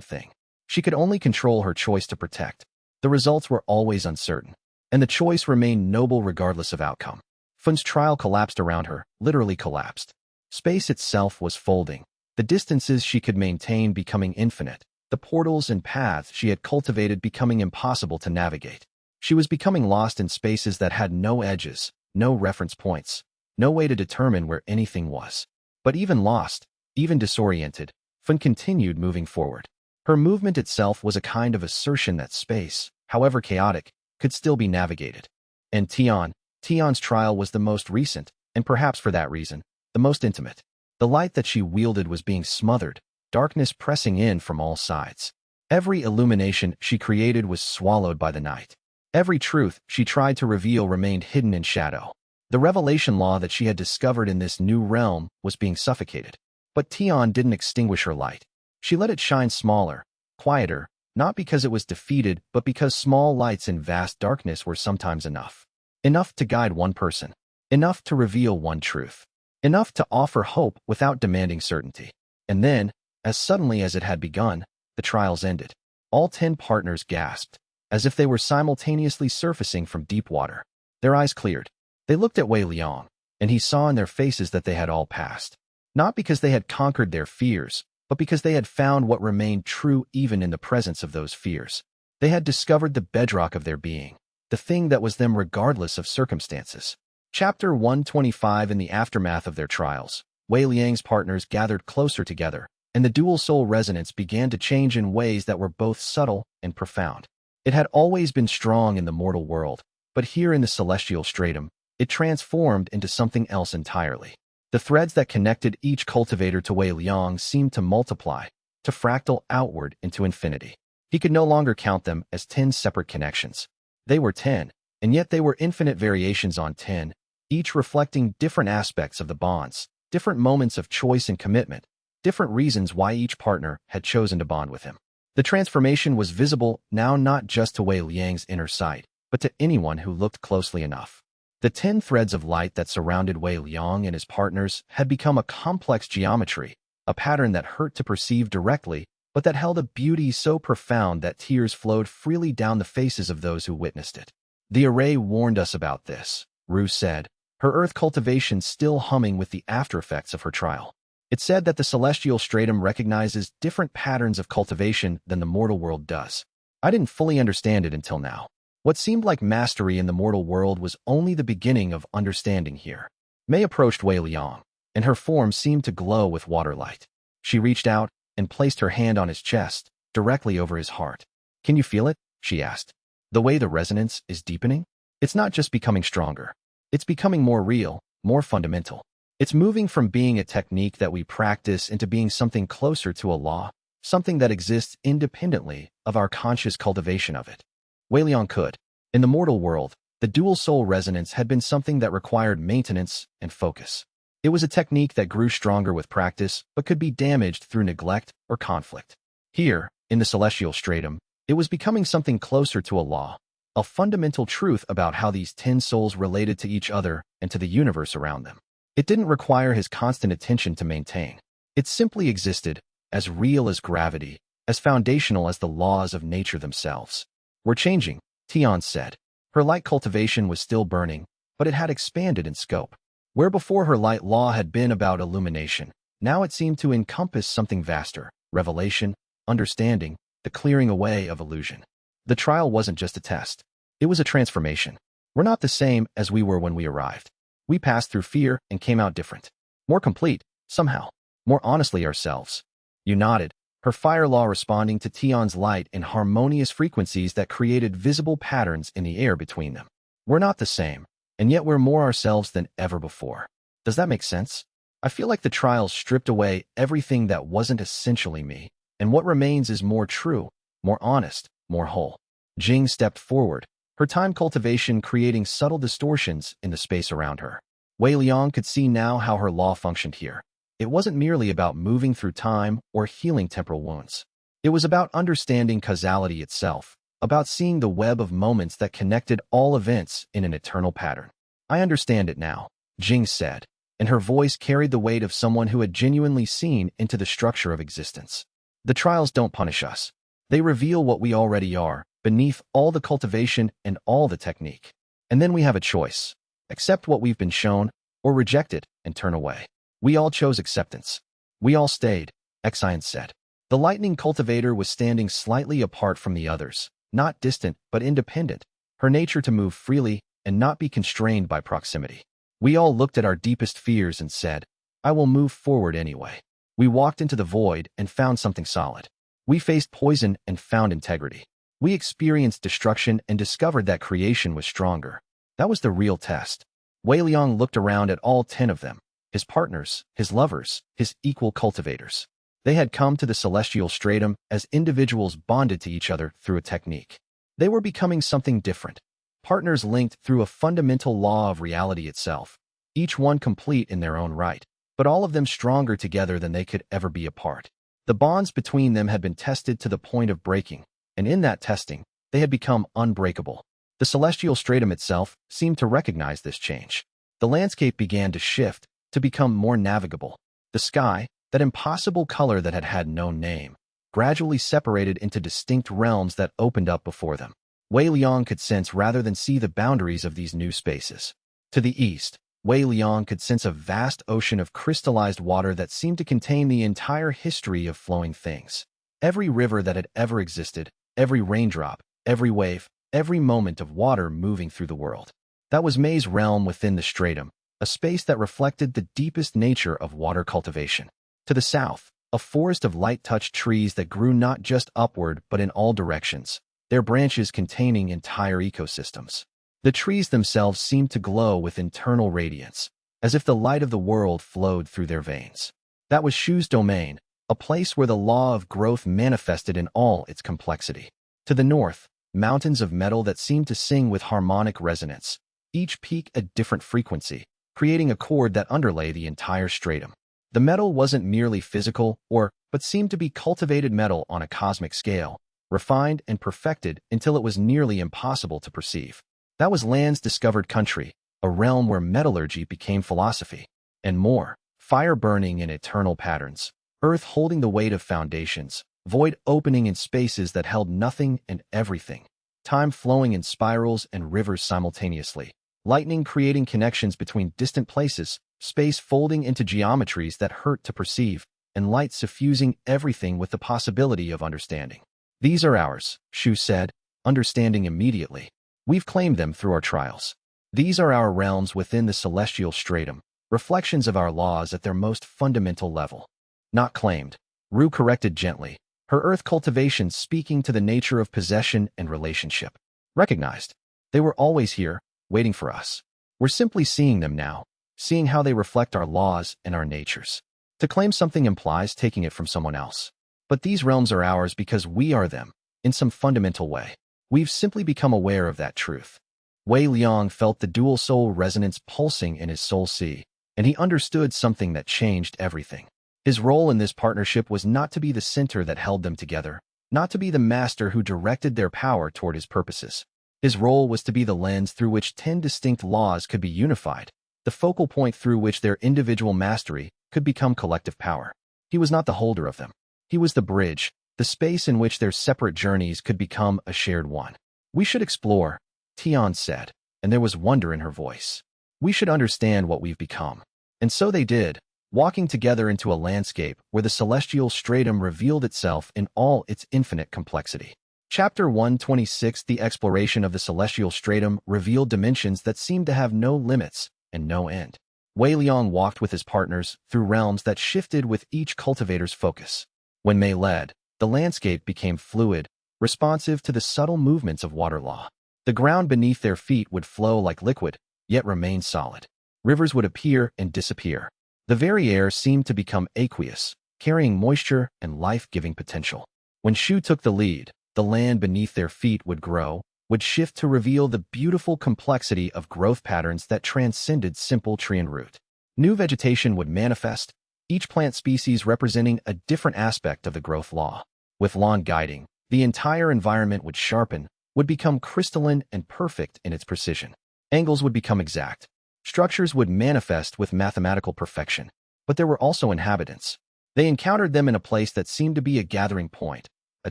Speaker 1: thing. She could only control her choice to protect. The results were always uncertain, and the choice remained noble regardless of outcome. Fun's trial collapsed around her, literally collapsed. Space itself was folding, the distances she could maintain becoming infinite, the portals and paths she had cultivated becoming impossible to navigate. She was becoming lost in spaces that had no edges, no reference points, no way to determine where anything was. But even lost, even disoriented, Fun continued moving forward. Her movement itself was a kind of assertion that space, however chaotic, could still be navigated. And Tian's trial was the most recent, and perhaps for that reason, the most intimate. The light that she wielded was being smothered, darkness pressing in from all sides. Every illumination she created was swallowed by the night. Every truth she tried to reveal remained hidden in shadow. The revelation law that she had discovered in this new realm was being suffocated. But Tian didn't extinguish her light. She let it shine smaller, quieter, not because it was defeated, but because small lights in vast darkness were sometimes enough. Enough to guide one person. Enough to reveal one truth. Enough to offer hope without demanding certainty. And then, as suddenly as it had begun, the trials ended. All 10 partners gasped, as if they were simultaneously surfacing from deep water. Their eyes cleared. They looked at Wei Liang, and he saw in their faces that they had all passed. Not because they had conquered their fears, but because they had found what remained true even in the presence of those fears. They had discovered the bedrock of their being, the thing that was them regardless of circumstances. Chapter 125. In the aftermath of their trials, Wei Liang's partners gathered closer together, and the dual-soul resonance began to change in ways that were both subtle and profound. It had always been strong in the mortal world, but here in the celestial stratum, it transformed into something else entirely. The threads that connected each cultivator to Wei Liang seemed to multiply, to fractal outward into infinity. He could no longer count them as 10 separate connections. They were 10, and yet they were infinite variations on 10, each reflecting different aspects of the bonds, different moments of choice and commitment, different reasons why each partner had chosen to bond with him. The transformation was visible now not just to Wei Liang's inner sight, but to anyone who looked closely enough. The 10 threads of light that surrounded Wei Liang and his partners had become a complex geometry, a pattern that hurt to perceive directly, but that held a beauty so profound that tears flowed freely down the faces of those who witnessed it. The array warned us about this, Ru said, her earth cultivation still humming with the aftereffects of her trial. It said that the celestial stratum recognizes different patterns of cultivation than the mortal world does. I didn't fully understand it until now. What seemed like mastery in the mortal world was only the beginning of understanding here. Mei approached Wei Liang, and her form seemed to glow with water light. She reached out and placed her hand on his chest, directly over his heart. "Can you feel it?" she asked. "The way the resonance is deepening? It's not just becoming stronger. It's becoming more real, more fundamental. It's moving from being a technique that we practice into being something closer to a law, something that exists independently of our conscious cultivation of it." Wei Liang could. In the mortal world, the dual-soul resonance had been something that required maintenance and focus. It was a technique that grew stronger with practice, but could be damaged through neglect or conflict. Here, in the celestial stratum, it was becoming something closer to a law, a fundamental truth about how these 10 souls related to each other and to the universe around them. It didn't require his constant attention to maintain. It simply existed, as real as gravity, as foundational as the laws of nature themselves. We're changing, Tian said. Her light cultivation was still burning, but it had expanded in scope. Where before her light law had been about illumination, now it seemed to encompass something vaster: revelation, understanding, the clearing away of illusion. The trial wasn't just a test. It was a transformation. We're not the same as we were when we arrived. We passed through fear and came out different. More complete, somehow. More honestly ourselves. You nodded, her fire law responding to Tian's light in harmonious frequencies that created visible patterns in the air between them. We're not the same, and yet we're more ourselves than ever before. Does that make sense? I feel like the trials stripped away everything that wasn't essentially me, and what remains is more true, more honest, more whole. Jing stepped forward, her time cultivation creating subtle distortions in the space around her. Wei Liang could see now how her law functioned here. It wasn't merely about moving through time or healing temporal wounds. It was about understanding causality itself, about seeing the web of moments that connected all events in an eternal pattern. I understand it now, Jing said, and her voice carried the weight of someone who had genuinely seen into the structure of existence. The trials don't punish us. They reveal what we already are, beneath all the cultivation and all the technique. And then we have a choice: accept what we've been shown, or reject it and turn away. We all chose acceptance. We all stayed, Xian said. The lightning cultivator was standing slightly apart from the others, not distant but independent, her nature to move freely and not be constrained by proximity. We all looked at our deepest fears and said, I will move forward anyway. We walked into the void and found something solid. We faced poison and found integrity. We experienced destruction and discovered that creation was stronger. That was the real test. Wei Liang looked around at all 10 of them, his partners, his lovers, his equal cultivators. They had come to the celestial stratum as individuals bonded to each other through a technique. They were becoming something different. Partners linked through a fundamental law of reality itself, each one complete in their own right, but all of them stronger together than they could ever be apart. The bonds between them had been tested to the point of breaking, and in that testing, they had become unbreakable. The celestial stratum itself seemed to recognize this change. The landscape began to shift, to become more navigable. The sky, that impossible color that had had no name, gradually separated into distinct realms that opened up before them. Wei Liang could sense rather than see the boundaries of these new spaces. To the east, Wei Liang could sense a vast ocean of crystallized water that seemed to contain the entire history of flowing things. Every river that had ever existed, every raindrop, every wave, every moment of water moving through the world. That was Mei's realm within the stratum, a space that reflected the deepest nature of water cultivation. To the south, a forest of light-touched trees that grew not just upward but in all directions, their branches containing entire ecosystems. The trees themselves seemed to glow with internal radiance, as if the light of the world flowed through their veins. That was Shu's domain, a place where the law of growth manifested in all its complexity. To the north, mountains of metal that seemed to sing with harmonic resonance, each peak a different frequency, creating a chord that underlay the entire stratum. The metal wasn't merely physical but seemed to be cultivated metal on a cosmic scale, refined and perfected until it was nearly impossible to perceive. That was land's discovered country, a realm where metallurgy became philosophy. And more, fire burning in eternal patterns, earth holding the weight of foundations, void opening in spaces that held nothing and everything, time flowing in spirals and rivers simultaneously, lightning creating connections between distant places, space folding into geometries that hurt to perceive, and light suffusing everything with the possibility of understanding. These are ours, Shu said, understanding immediately. We've claimed them through our trials. These are our realms within the celestial stratum, reflections of our laws at their most fundamental level. Not claimed, Ru corrected gently, her earth cultivation speaking to the nature of possession and relationship. Recognized. They were always here, waiting for us. We're simply seeing them now, seeing how they reflect our laws and our natures. To claim something implies taking it from someone else. But these realms are ours because we are them, in some fundamental way. We've simply become aware of that truth. Wei Liang felt the dual-soul resonance pulsing in his soul sea, and he understood something that changed everything. His role in this partnership was not to be the center that held them together, not to be the master who directed their power toward his purposes. His role was to be the lens through which 10 distinct laws could be unified, the focal point through which their individual mastery could become collective power. He was not the holder of them. He was the bridge, the space in which their separate journeys could become a shared one. We should explore, Tian said, and there was wonder in her voice. We should understand what we've become. And so they did, walking together into a landscape where the celestial stratum revealed itself in all its infinite complexity. Chapter 126. The exploration of the celestial stratum revealed dimensions that seemed to have no limits and no end. Wei Liang walked with his partners through realms that shifted with each cultivator's focus. When Mei led, the landscape became fluid, responsive to the subtle movements of water law. The ground beneath their feet would flow like liquid, yet remain solid. Rivers would appear and disappear. The very air seemed to become aqueous, carrying moisture and life-giving potential. When Shu took the lead, the land beneath their feet would grow, would shift to reveal the beautiful complexity of growth patterns that transcended simple tree and root. New vegetation would manifest, each plant species representing a different aspect of the growth law. With Lan guiding, the entire environment would sharpen, would become crystalline and perfect in its precision. Angles would become exact. Structures would manifest with mathematical perfection. But there were also inhabitants. They encountered them in a place that seemed to be a gathering point, a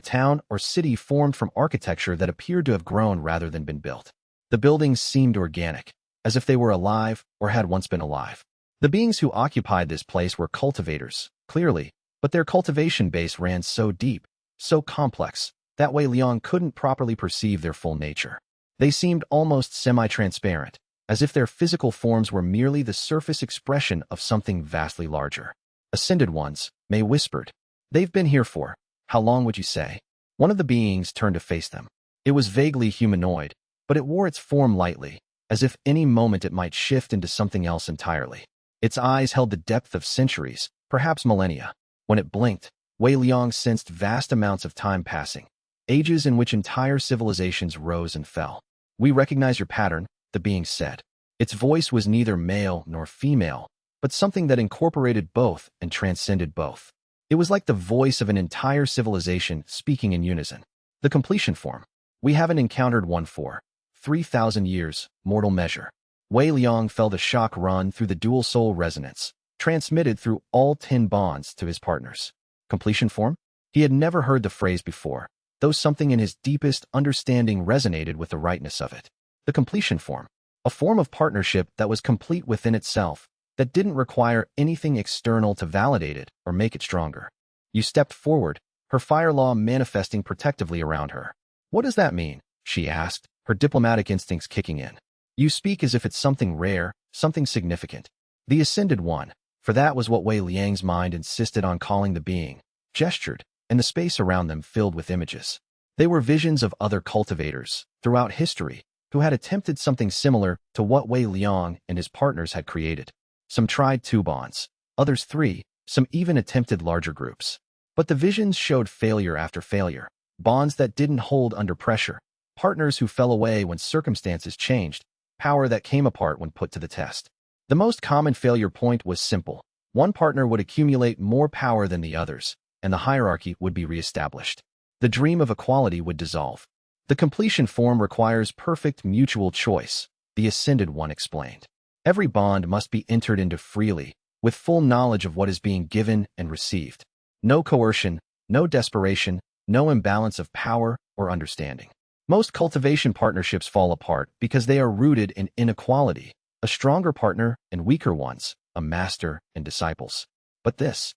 Speaker 1: town or city formed from architecture that appeared to have grown rather than been built. The buildings seemed organic, as if they were alive or had once been alive. The beings who occupied this place were cultivators, clearly, but their cultivation base ran so deep, so complex, that Wei Liang couldn't properly perceive their full nature. They seemed almost semi-transparent, as if their physical forms were merely the surface expression of something vastly larger. Ascended ones, Mei whispered. They've been here for, how long would you say? One of the beings turned to face them. It was vaguely humanoid, but it wore its form lightly, as if any moment it might shift into something else entirely. Its eyes held the depth of centuries, perhaps millennia. When it blinked, Wei Liang sensed vast amounts of time passing, ages in which entire civilizations rose and fell. We recognize your pattern, the being said. Its voice was neither male nor female, but something that incorporated both and transcended both. It was like the voice of an entire civilization speaking in unison. The completion form. We haven't encountered one for 3,000 years, mortal measure. Wei Liang felt a shock run through the dual-soul resonance, transmitted through all 10 bonds to his partners. Completion form? He had never heard the phrase before, though something in his deepest understanding resonated with the rightness of it. The completion form. A form of partnership that was complete within itself, that didn't require anything external to validate it or make it stronger. You stepped forward, her fire law manifesting protectively around her. What does that mean? She asked, her diplomatic instincts kicking in. You speak as if it's something rare, something significant. The Ascended One, for that was what Wei Liang's mind insisted on calling the being, gestured, and the space around them filled with images. They were visions of other cultivators, throughout history, who had attempted something similar to what Wei Liang and his partners had created. Some tried 2 bonds, others 3, some even attempted larger groups. But the visions showed failure after failure, bonds that didn't hold under pressure, partners who fell away when circumstances changed, power that came apart when put to the test. The most common failure point was simple. One partner would accumulate more power than the others, and the hierarchy would be reestablished. The dream of equality would dissolve. The completion form requires perfect mutual choice, the Ascended One explained. Every bond must be entered into freely, with full knowledge of what is being given and received. No coercion, no desperation, no imbalance of power or understanding. Most cultivation partnerships fall apart because they are rooted in inequality, a stronger partner and weaker ones, a master and disciples. But this,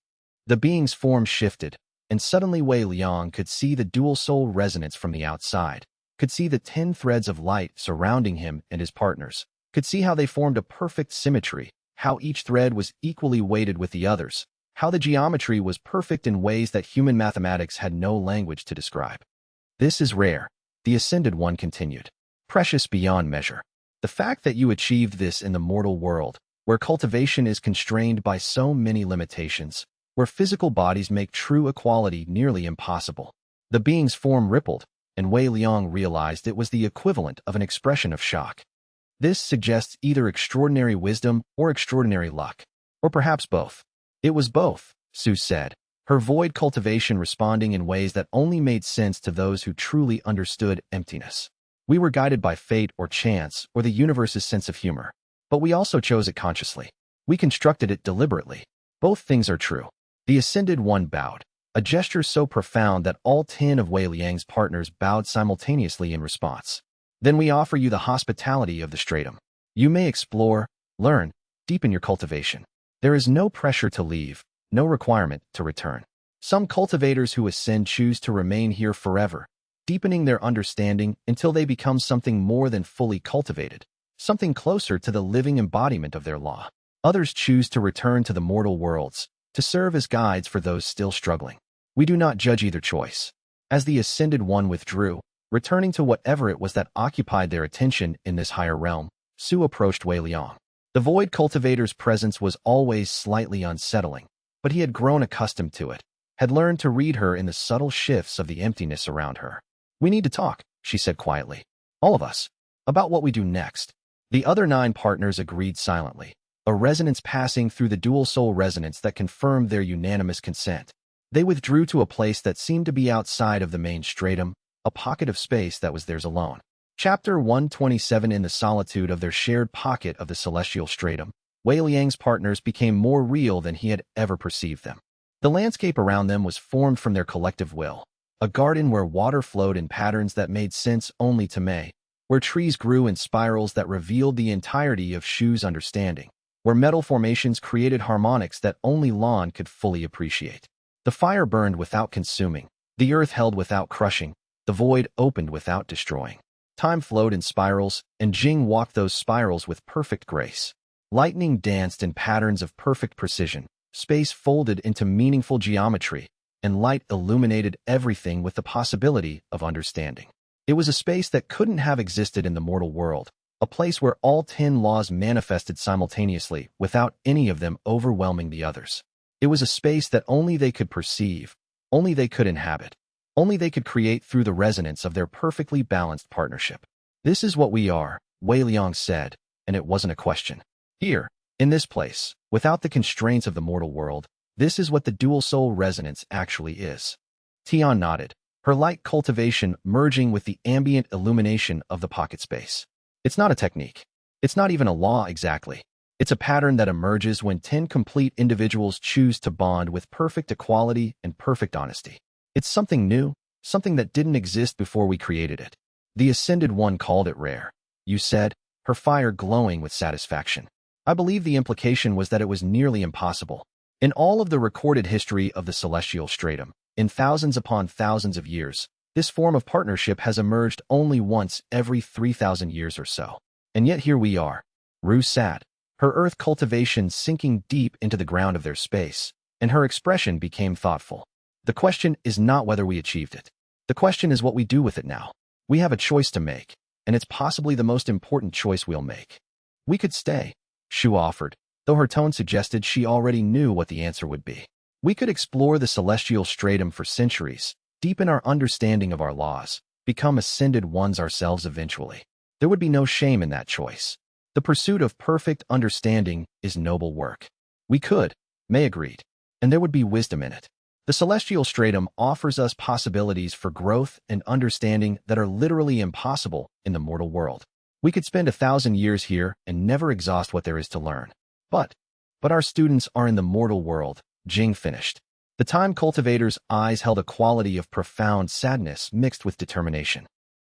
Speaker 1: the being's form shifted, and suddenly Wei Liang could see the dual-soul resonance from the outside, could see the 10 threads of light surrounding him and his partners, could see how they formed a perfect symmetry, how each thread was equally weighted with the others, how the geometry was perfect in ways that human mathematics had no language to describe. This is rare, the Ascended One continued, precious beyond measure. The fact that you achieved this in the mortal world, where cultivation is constrained by so many limitations, where physical bodies make true equality nearly impossible. The being's form rippled, and Wei Liang realized it was the equivalent of an expression of shock. This suggests either extraordinary wisdom or extraordinary luck, or perhaps both. It was both, Su said, her void cultivation responding in ways that only made sense to those who truly understood emptiness. We were guided by fate or chance or the universe's sense of humor. but we also chose it consciously. We constructed it deliberately. Both things are true. The Ascended One bowed, a gesture so profound that all 10 of Wei Liang's partners bowed simultaneously in response. Then we offer you the hospitality of the stratum. You may explore, learn, deepen your cultivation. There is no pressure to leave, no requirement to return. Some cultivators who ascend choose to remain here forever, deepening their understanding until they become something more than fully cultivated, something closer to the living embodiment of their law. Others choose to return to the mortal worlds, to serve as guides for those still struggling. We do not judge either choice. As the Ascended One withdrew, returning to whatever it was that occupied their attention in this higher realm, Su approached Wei Liang. The void cultivator's presence was always slightly unsettling, but he had grown accustomed to it, had learned to read her in the subtle shifts of the emptiness around her. We need to talk, she said quietly. All of us. About what we do next. The other 9 partners agreed silently, a resonance passing through the dual-soul resonance that confirmed their unanimous consent. They withdrew to a place that seemed to be outside of the main stratum, a pocket of space that was theirs alone. Chapter 127. In the solitude of their shared pocket of the celestial stratum, Wei Liang's partners became more real than he had ever perceived them. The landscape around them was formed from their collective will, a garden where water flowed in patterns that made sense only to Mei, where trees grew in spirals that revealed the entirety of Shu's understanding, where metal formations created harmonics that only Lan could fully appreciate. The fire burned without consuming, the earth held without crushing, the void opened without destroying. Time flowed in spirals, and Jing walked those spirals with perfect grace. Lightning danced in patterns of perfect precision, space folded into meaningful geometry, and light illuminated everything with the possibility of understanding. It was a space that couldn't have existed in the mortal world, a place where all 10 laws manifested simultaneously without any of them overwhelming the others. It was a space that only they could perceive, only they could inhabit, only they could create through the resonance of their perfectly balanced partnership. This is what we are, Wei Liang said, and it wasn't a question. Here, in this place, without the constraints of the mortal world, this is what the dual-soul resonance actually is. Tian nodded, her light cultivation merging with the ambient illumination of the pocket space. It's not a technique. It's not even a law exactly. It's a pattern that emerges when 10 complete individuals choose to bond with perfect equality and perfect honesty. It's something new, something that didn't exist before we created it. The Ascended One called it rare. You said, her fire glowing with satisfaction. I believe the implication was that it was nearly impossible. In all of the recorded history of the celestial stratum, in thousands upon thousands of years, this form of partnership has emerged only once every 3,000 years or so. And yet here we are. Ru sat, her earth cultivation sinking deep into the ground of their space, and her expression became thoughtful. The question is not whether we achieved it. The question is what we do with it now. We have a choice to make, and it's possibly the most important choice we'll make. We could stay, Shu offered, though her tone suggested she already knew what the answer would be. We could explore the celestial stratum for centuries, deepen our understanding of our laws, become ascended ones ourselves eventually. There would be no shame in that choice. The pursuit of perfect understanding is noble work. We could, May agreed, and there would be wisdom in it. The celestial stratum offers us possibilities for growth and understanding that are literally impossible in the mortal world. We could spend 1,000 years here and never exhaust what there is to learn. But our students are in the mortal world, Jing finished. The time cultivator's eyes held a quality of profound sadness mixed with determination.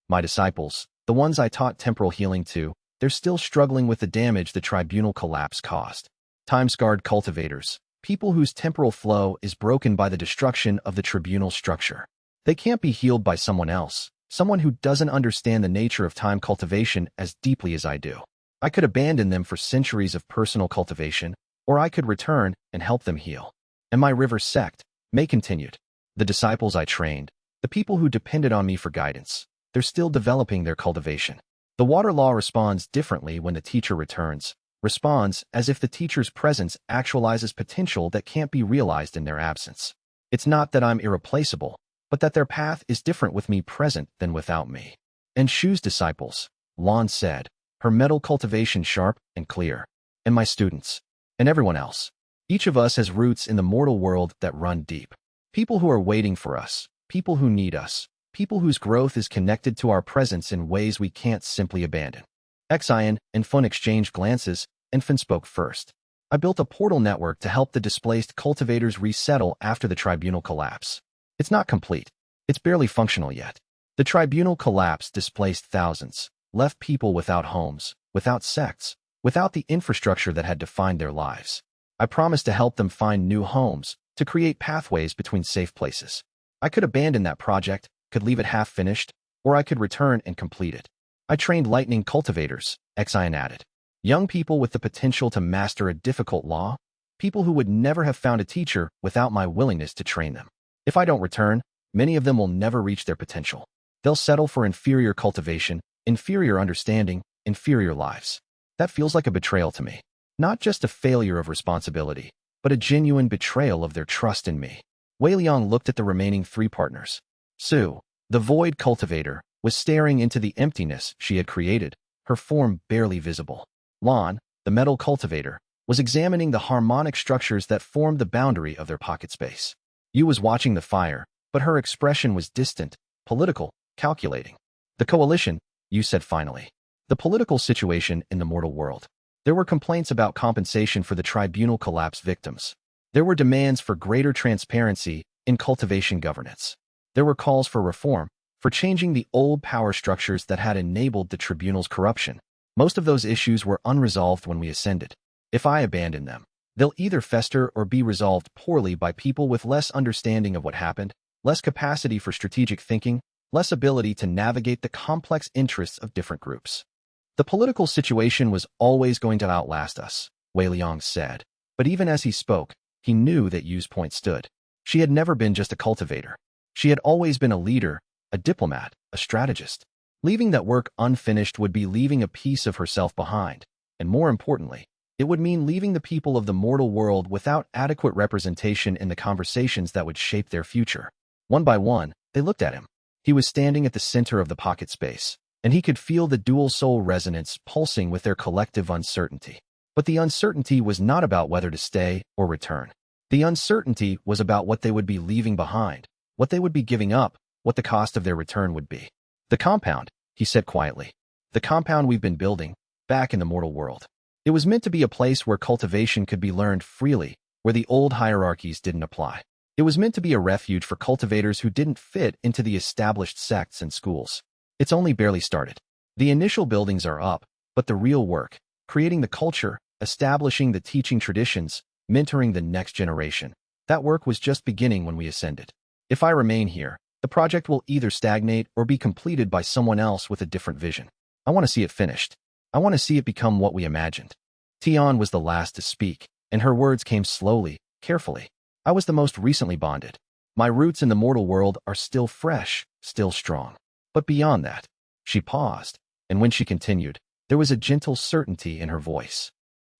Speaker 1: My disciples, the ones I taught temporal healing to, they're still struggling with the damage the tribunal collapse caused. Time-scarred cultivators, people whose temporal flow is broken by the destruction of the tribunal structure. They can't be healed by someone else, someone who doesn't understand the nature of time cultivation as deeply as I do. I could abandon them for centuries of personal cultivation, or I could return and help them heal. And my river sect, May continued. The disciples I trained, the people who depended on me for guidance, they're still developing their cultivation. The water law responds differently when the teacher returns, responds as if the teacher's presence actualizes potential that can't be realized in their absence. It's not that I'm irreplaceable, but that their path is different with me present than without me. And Shu's disciples, Lan said, her metal cultivation sharp and clear. And my students. And everyone else. Each of us has roots in the mortal world that run deep. People who are waiting for us, people who need us, people whose growth is connected to our presence in ways we can't simply abandon. Xian and Fun exchanged glances, and Fun spoke first. I built a portal network to help the displaced cultivators resettle after the tribunal collapse. It's not complete. It's barely functional yet. The tribunal collapse displaced thousands, left people without homes, without sects, without the infrastructure that had defined their lives. I promised to help them find new homes, to create pathways between safe places. I could abandon that project, could leave it half-finished, or I could return and complete it. I trained lightning cultivators, Xian added. Young people with the potential to master a difficult law, people who would never have found a teacher without my willingness to train them. If I don't return, many of them will never reach their potential. They'll settle for inferior cultivation, inferior understanding, inferior lives. That feels like a betrayal to me. Not just a failure of responsibility, but a genuine betrayal of their trust in me. Wei Liang looked at the remaining 3 partners. Su, the void cultivator, was staring into the emptiness she had created, her form barely visible. Lan, the metal cultivator, was examining the harmonic structures that formed the boundary of their pocket space. Yu was watching the fire, but her expression was distant, political, calculating. The coalition, Yu said finally. The political situation in the mortal world. There were complaints about compensation for the tribunal collapse victims. There were demands for greater transparency in cultivation governance. There were calls for reform, for changing the old power structures that had enabled the tribunal's corruption. Most of those issues were unresolved when we ascended. If I abandon them, they'll either fester or be resolved poorly by people with less understanding of what happened, less capacity for strategic thinking, less ability to navigate the complex interests of different groups. The political situation was always going to outlast us, Wei Liang said. But even as he spoke, he knew that Yu's point stood. She had never been just a cultivator. She had always been a leader, a diplomat, a strategist. Leaving that work unfinished would be leaving a piece of herself behind, and more importantly, it would mean leaving the people of the mortal world without adequate representation in the conversations that would shape their future. One by one, they looked at him. He was standing at the center of the pocket space, and he could feel the dual-soul resonance pulsing with their collective uncertainty. But the uncertainty was not about whether to stay or return. The uncertainty was about what they would be leaving behind, what they would be giving up, what the cost of their return would be. The compound, he said quietly. The compound we've been building, back in the mortal world. It was meant to be a place where cultivation could be learned freely, where the old hierarchies didn't apply. It was meant to be a refuge for cultivators who didn't fit into the established sects and schools. It's only barely started. The initial buildings are up, but the real work, creating the culture, establishing the teaching traditions, mentoring the next generation, that work was just beginning when we ascended. If I remain here, the project will either stagnate or be completed by someone else with a different vision. I want to see it finished. I want to see it become what we imagined. Tian was the last to speak, and her words came slowly, carefully. I was the most recently bonded. My roots in the mortal world are still fresh, still strong. But beyond that, she paused, and when she continued, there was a gentle certainty in her voice.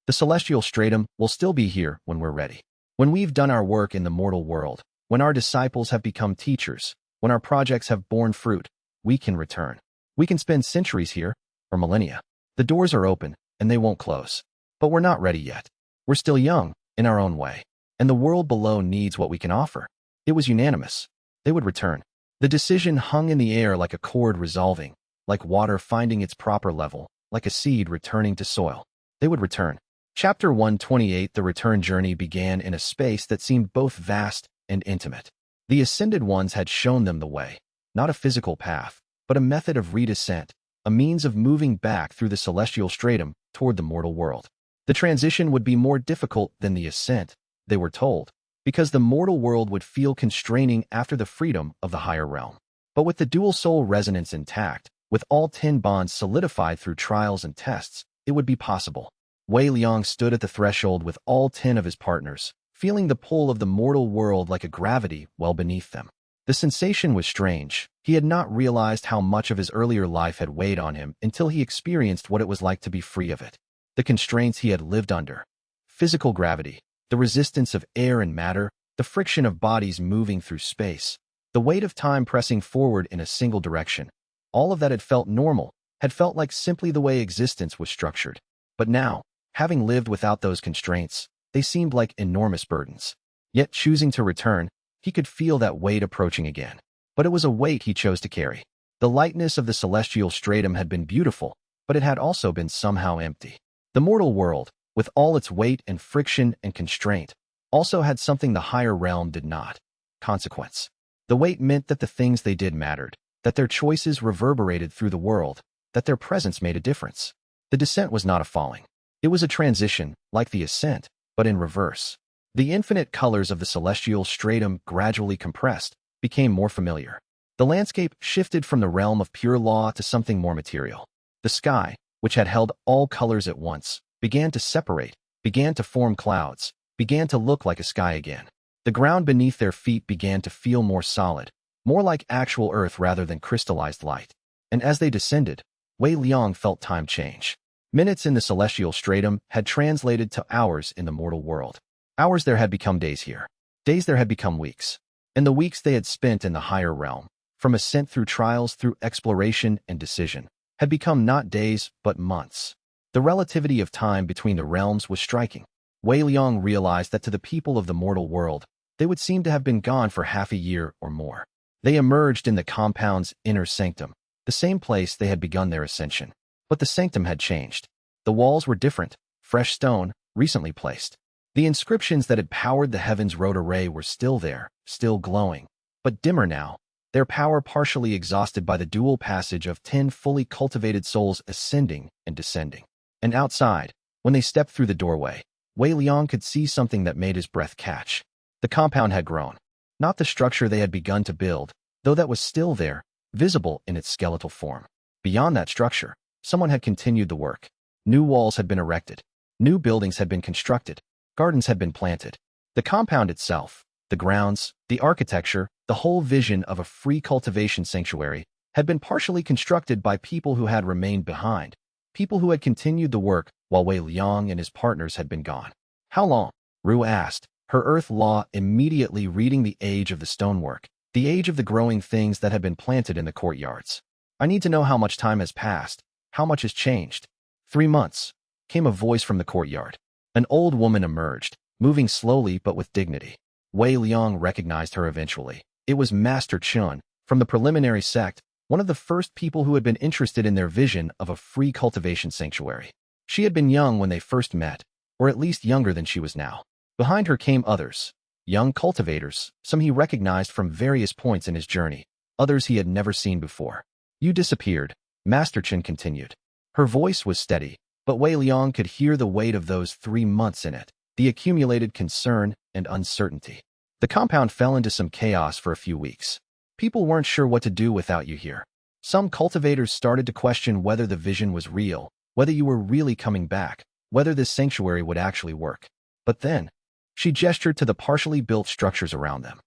Speaker 1: The celestial stratum will still be here when we're ready. When we've done our work in the mortal world, when our disciples have become teachers, when our projects have borne fruit, we can return. We can spend centuries here, or millennia. The doors are open, and they won't close. But we're not ready yet. We're still young, in our own way. And the world below needs what we can offer. It was unanimous. They would return. The decision hung in the air like a cord resolving, like water finding its proper level, like a seed returning to soil. They would return. Chapter 128. The return journey began in a space that seemed both vast and intimate. The ascended ones had shown them the way, not a physical path, but a method of redescent, a means of moving back through the celestial stratum toward the mortal world. The transition would be more difficult than the ascent, they were told, because the mortal world would feel constraining after the freedom of the higher realm. But with the dual-soul resonance intact, with all 10 bonds solidified through trials and tests, it would be possible. Wei Liang stood at the threshold with all 10 of his partners, feeling the pull of the mortal world like a gravity well beneath them. The sensation was strange. He had not realized how much of his earlier life had weighed on him until he experienced what it was like to be free of it. The constraints he had lived under. Physical gravity, the resistance of air and matter, the friction of bodies moving through space, the weight of time pressing forward in a single direction. All of that had felt normal, had felt like simply the way existence was structured. But now, having lived without those constraints, they seemed like enormous burdens. Yet choosing to return, he could feel that weight approaching again. But it was a weight he chose to carry. The lightness of the celestial stratum had been beautiful, but it had also been somehow empty. The mortal world, with all its weight and friction and constraint, also had something the higher realm did not: consequence. The weight meant that the things they did mattered, that their choices reverberated through the world, that their presence made a difference. The descent was not a falling. It was a transition, like the ascent, but in reverse. The infinite colors of the celestial stratum gradually compressed, became more familiar. The landscape shifted from the realm of pure law to something more material. The sky, which had held all colors at once, began to separate, began to form clouds, began to look like a sky again. The ground beneath their feet began to feel more solid, more like actual earth rather than crystallized light. And as they descended, Wei Liang felt time change. Minutes in the celestial stratum had translated to hours in the mortal world. Hours there had become days here. Days there had become weeks. And the weeks they had spent in the higher realm, from ascent through trials through exploration and decision, had become not days but months. The relativity of time between the realms was striking. Wei Liang realized that to the people of the mortal world, they would seem to have been gone for half a year or more. They emerged in the compound's inner sanctum, the same place they had begun their ascension. But the sanctum had changed. The walls were different, fresh stone, recently placed. The inscriptions that had powered the heavens road array were still there, still glowing, but dimmer now, their power partially exhausted by the dual passage of 10 fully cultivated souls ascending and descending. And outside, when they stepped through the doorway, Wei Liang could see something that made his breath catch. The compound had grown. Not the structure they had begun to build, though that was still there, visible in its skeletal form. Beyond that structure, someone had continued the work. New walls had been erected. New buildings had been constructed. Gardens had been planted. The compound itself, the grounds, the architecture, the whole vision of a free cultivation sanctuary had been partially constructed by people who had remained behind, people who had continued the work while Wei Liang and his partners had been gone. How long? Ru asked, her earth law immediately reading the age of the stonework, the age of the growing things that had been planted in the courtyards. I need to know how much time has passed, how much has changed. 3 months, came a voice from the courtyard. An old woman emerged, moving slowly but with dignity. Wei Liang recognized her eventually. It was Master Chun, from the preliminary sect, one of the first people who had been interested in their vision of a free cultivation sanctuary. She had been young when they first met, or at least younger than she was now. Behind her came others, young cultivators, some he recognized from various points in his journey, others he had never seen before. You disappeared, Master Chen continued. Her voice was steady, but Wei Liang could hear the weight of those 3 months in it, the accumulated concern and uncertainty. The compound fell into some chaos for a few weeks. People weren't sure what to do without you here. Some cultivators started to question whether the vision was real, whether you were really coming back, whether this sanctuary would actually work. But then, she gestured to the partially built structures around them.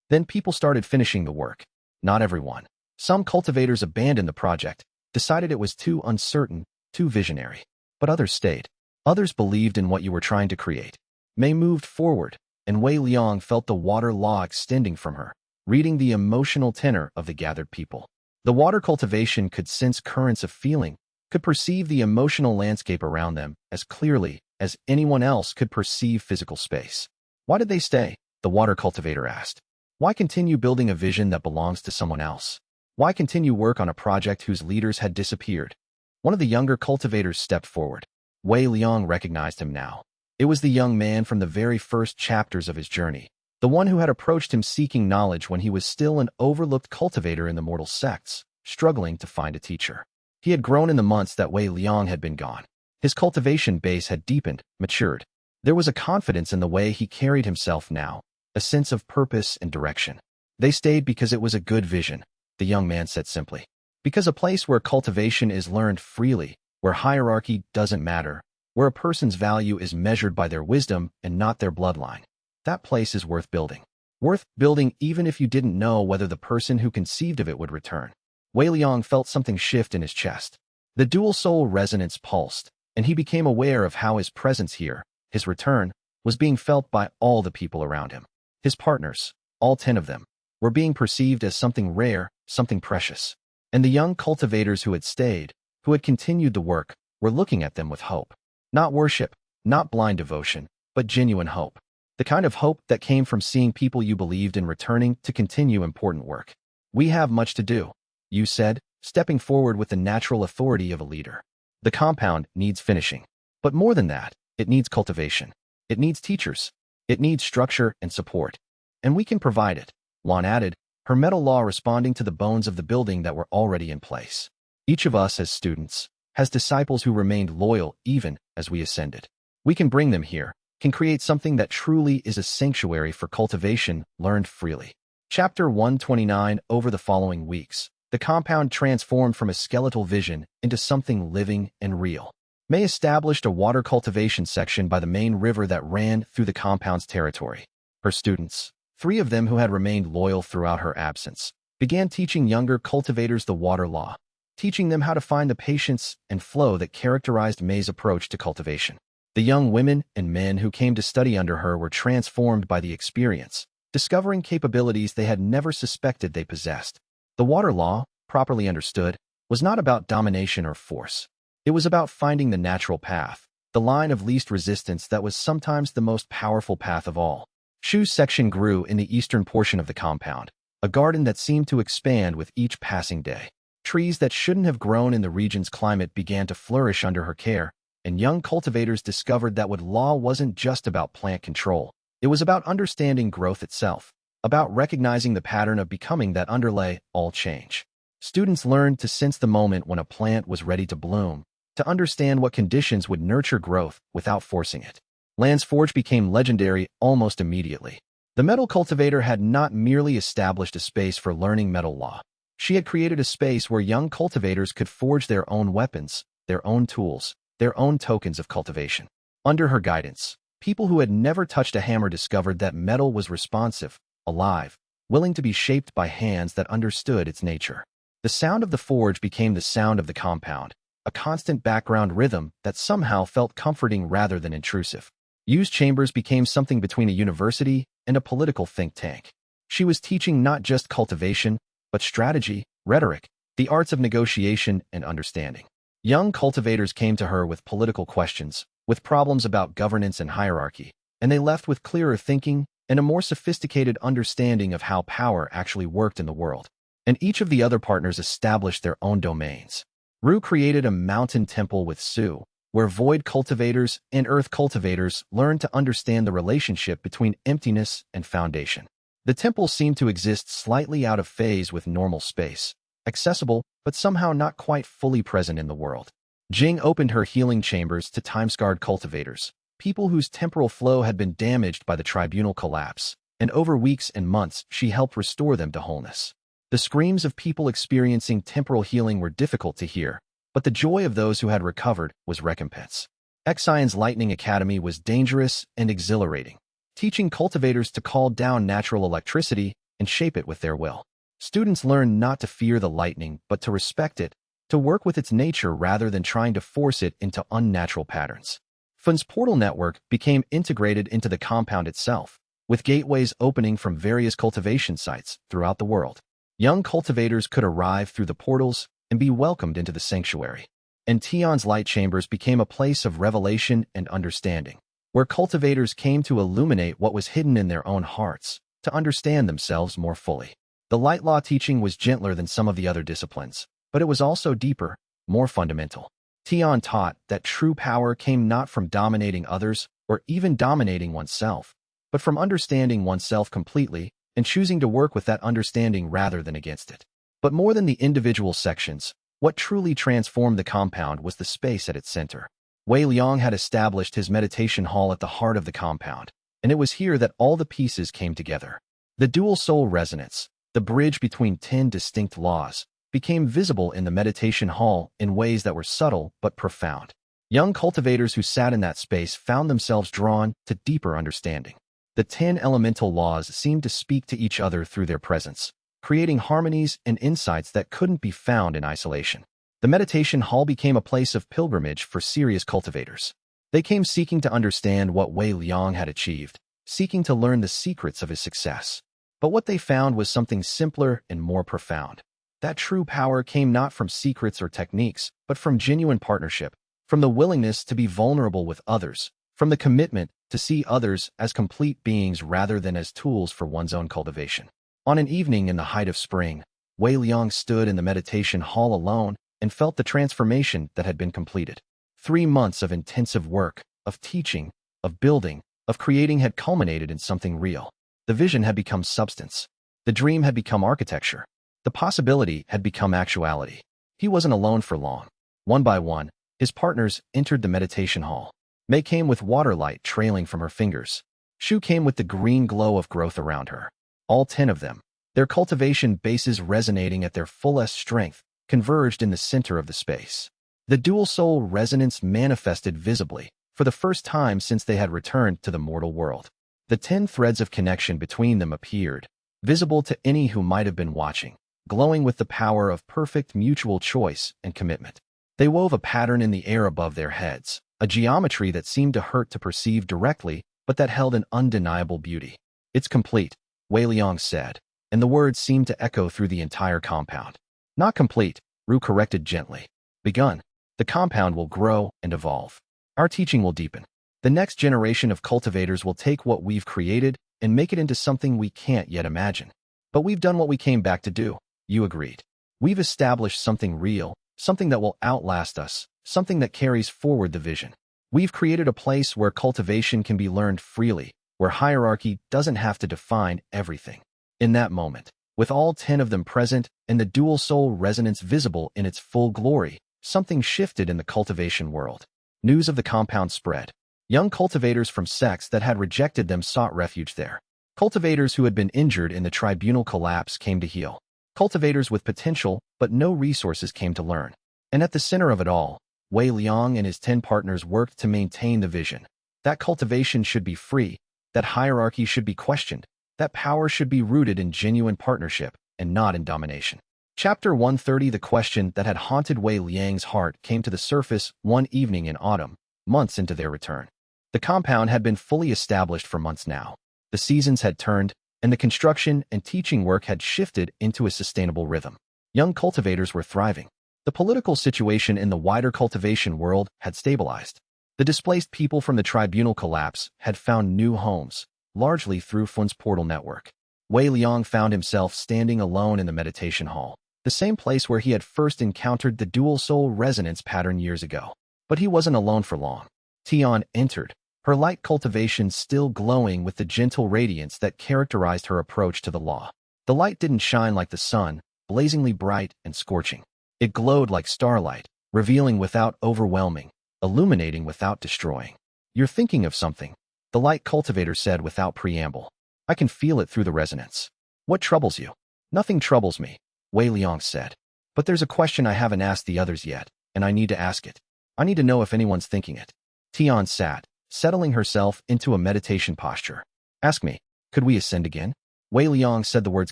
Speaker 1: Then people started finishing the work. Not everyone. Some cultivators abandoned the project, decided it was too uncertain, too visionary. But others stayed. Others believed in what you were trying to create. Mei moved forward, and Wei Liang felt the water law extending from her, reading the emotional tenor of the gathered people. The water cultivation could sense currents of feeling, could perceive the emotional landscape around them as clearly as anyone else could perceive physical space. Why did they stay? The water cultivator asked. Why continue building a vision that belongs to someone else? Why continue work on a project whose leaders had disappeared? One of the younger cultivators stepped forward. Wei Liang recognized him now. It was the young man from the very first chapters of his journey, the one who had approached him seeking knowledge when he was still an overlooked cultivator in the mortal sects, struggling to find a teacher. He had grown in the months that Wei Liang had been gone. His cultivation base had deepened, matured. There was a confidence in the way he carried himself now, a sense of purpose and direction. They stayed because it was a good vision, the young man said simply. Because a place where cultivation is learned freely, where hierarchy doesn't matter, where a person's value is measured by their wisdom and not their bloodline. That place is worth building. Worth building even if you didn't know whether the person who conceived of it would return. Wei Liang felt something shift in his chest. The dual-soul resonance pulsed, and he became aware of how his presence here, his return, was being felt by all the people around him. His partners, all 10 of them, were being perceived as something rare, something precious. And the young cultivators who had stayed, who had continued the work, were looking at them with hope. Not worship, not blind devotion, but genuine hope. The kind of hope that came from seeing people you believed in returning to continue important work. We have much to do, you said, stepping forward with the natural authority of a leader. The compound needs finishing. But more than that, it needs cultivation. It needs teachers. It needs structure and support. And we can provide it, Lon added, her metal law responding to the bones of the building that were already in place. Each of us as students has disciples who remained loyal even as we ascended. We can bring them here, can create something that truly is a sanctuary for cultivation learned freely. Chapter 129. Over the following weeks, the compound transformed from a skeletal vision into something living and real. May established a water cultivation section by the main river that ran through the compound's territory. Her students, 3 of them who had remained loyal throughout her absence, began teaching younger cultivators the water law, teaching them how to find the patience and flow that characterized May's approach to cultivation. The young women and men who came to study under her were transformed by the experience, discovering capabilities they had never suspected they possessed. The water law, properly understood, was not about domination or force. It was about finding the natural path, the line of least resistance that was sometimes the most powerful path of all. Shu's section grew in the eastern portion of the compound, a garden that seemed to expand with each passing day. Trees that shouldn't have grown in the region's climate began to flourish under her care, and young cultivators discovered that law wasn't just about plant control. It was about understanding growth itself, about recognizing the pattern of becoming that underlay all change. Students learned to sense the moment when a plant was ready to bloom, to understand what conditions would nurture growth without forcing it. Land's Forge became legendary almost immediately. The metal cultivator had not merely established a space for learning metal law. She had created a space where young cultivators could forge their own weapons, their own tools, their own tokens of cultivation. Under her guidance, people who had never touched a hammer discovered that metal was responsive, alive, willing to be shaped by hands that understood its nature. The sound of the forge became the sound of the compound, a constant background rhythm that somehow felt comforting rather than intrusive. Yu's chambers became something between a university and a political think tank. She was teaching not just cultivation, but strategy, rhetoric, the arts of negotiation and understanding. Young cultivators came to her with political questions, with problems about governance and hierarchy, and they left with clearer thinking and a more sophisticated understanding of how power actually worked in the world. And each of the other partners established their own domains. Ru created a mountain temple with Su, where void cultivators and earth cultivators learned to understand the relationship between emptiness and foundation. The temple seemed to exist slightly out of phase with normal space, accessible but somehow not quite fully present in the world. Jing opened her healing chambers to time-scarred cultivators, people whose temporal flow had been damaged by the tribunal collapse, and over weeks and months she helped restore them to wholeness. The screams of people experiencing temporal healing were difficult to hear, but the joy of those who had recovered was recompense. Xion's Lightning Academy was dangerous and exhilarating, teaching cultivators to call down natural electricity and shape it with their will. Students learned not to fear the lightning but to respect it, to work with its nature rather than trying to force it into unnatural patterns. Fun's portal network became integrated into the compound itself, with gateways opening from various cultivation sites throughout the world. Young cultivators could arrive through the portals and be welcomed into the sanctuary. And Tion's light chambers became a place of revelation and understanding, where cultivators came to illuminate what was hidden in their own hearts, to understand themselves more fully. The light law teaching was gentler than some of the other disciplines, but it was also deeper, more fundamental. Tion taught that true power came not from dominating others or even dominating oneself, but from understanding oneself completely and choosing to work with that understanding rather than against it. But more than the individual sections, what truly transformed the compound was the space at its center. Wei Liang had established his meditation hall at the heart of the compound, and it was here that all the pieces came together. The dual-soul resonance, the bridge between 10 distinct laws, became visible in the meditation hall in ways that were subtle but profound. Young cultivators who sat in that space found themselves drawn to deeper understanding. The 10 elemental laws seemed to speak to each other through their presence, creating harmonies and insights that couldn't be found in isolation. The meditation hall became a place of pilgrimage for serious cultivators. They came seeking to understand what Wei Liang had achieved, seeking to learn the secrets of his success. But what they found was something simpler and more profound. That true power came not from secrets or techniques, but from genuine partnership, from the willingness to be vulnerable with others, from the commitment to see others as complete beings rather than as tools for one's own cultivation. On an evening in the height of spring, Wei Liang stood in the meditation hall alone and felt the transformation that had been completed. 3 months of intensive work, of teaching, of building, of creating had culminated in something real. The vision had become substance. The dream had become architecture. The possibility had become actuality. He wasn't alone for long. One by one, his partners entered the meditation hall. Mei came with water light trailing from her fingers. Shu came with the green glow of growth around her. All 10 of them, their cultivation bases resonating at their fullest strength, converged in the center of the space. The dual-soul resonance manifested visibly, for the first time since they had returned to the mortal world. The 10 threads of connection between them appeared, visible to any who might have been watching, glowing with the power of perfect mutual choice and commitment. They wove a pattern in the air above their heads, a geometry that seemed to hurt to perceive directly, but that held an undeniable beauty. "It's complete," Wei Liang said, and the words seemed to echo through the entire compound. "Not complete," Ru corrected gently. "Begun. The compound will grow and evolve. Our teaching will deepen. The next generation of cultivators will take what we've created and make it into something we can't yet imagine. But we've done what we came back to do," you agreed. "We've established something real, something that will outlast us, something that carries forward the vision. We've created a place where cultivation can be learned freely, where hierarchy doesn't have to define everything." In that moment, with all 10 of them present and the dual-soul resonance visible in its full glory, something shifted in the cultivation world. News of the compound spread. Young cultivators from sects that had rejected them sought refuge there. Cultivators who had been injured in the tribunal collapse came to heal. Cultivators with potential but no resources came to learn. And at the center of it all, Wei Liang and his 10 partners worked to maintain the vision. That cultivation should be free, that hierarchy should be questioned, that power should be rooted in genuine partnership and not in domination. Chapter 130. The question that had haunted Wei Liang's heart came to the surface one evening in autumn, months into their return. The compound had been fully established for months now. The seasons had turned, and the construction and teaching work had shifted into a sustainable rhythm. Young cultivators were thriving. The political situation in the wider cultivation world had stabilized. The displaced people from the tribunal collapse had found new homes, largely through Fun's portal network. Wei Liang found himself standing alone in the meditation hall, the same place where he had first encountered the dual-soul resonance pattern years ago. But he wasn't alone for long. Tian entered, her light cultivation still glowing with the gentle radiance that characterized her approach to the law. The light didn't shine like the sun, blazingly bright and scorching. It glowed like starlight, revealing without overwhelming, illuminating without destroying. "You're thinking of something," the light cultivator said without preamble. "I can feel it through the resonance. What troubles you?" "Nothing troubles me," Wei Liang said. "But there's a question I haven't asked the others yet, and I need to ask it. I need to know if anyone's thinking it." Tian sat, settling herself into a meditation posture. "Ask me, could we ascend again?" Wei Liang said the words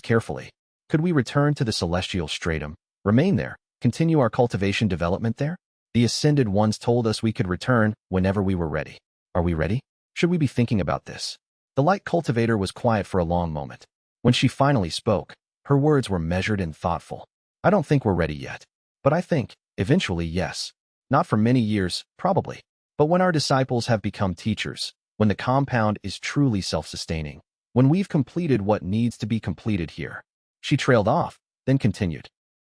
Speaker 1: carefully. "Could we return to the celestial stratum, remain there, continue our cultivation development there? The ascended ones told us we could return whenever we were ready. Are we ready? Should we be thinking about this?" The light cultivator was quiet for a long moment. When she finally spoke, her words were measured and thoughtful. "I don't think we're ready yet. But I think, eventually, yes. Not for many years, probably. But when our disciples have become teachers, when the compound is truly self-sustaining, when we've completed what needs to be completed here." She trailed off, then continued.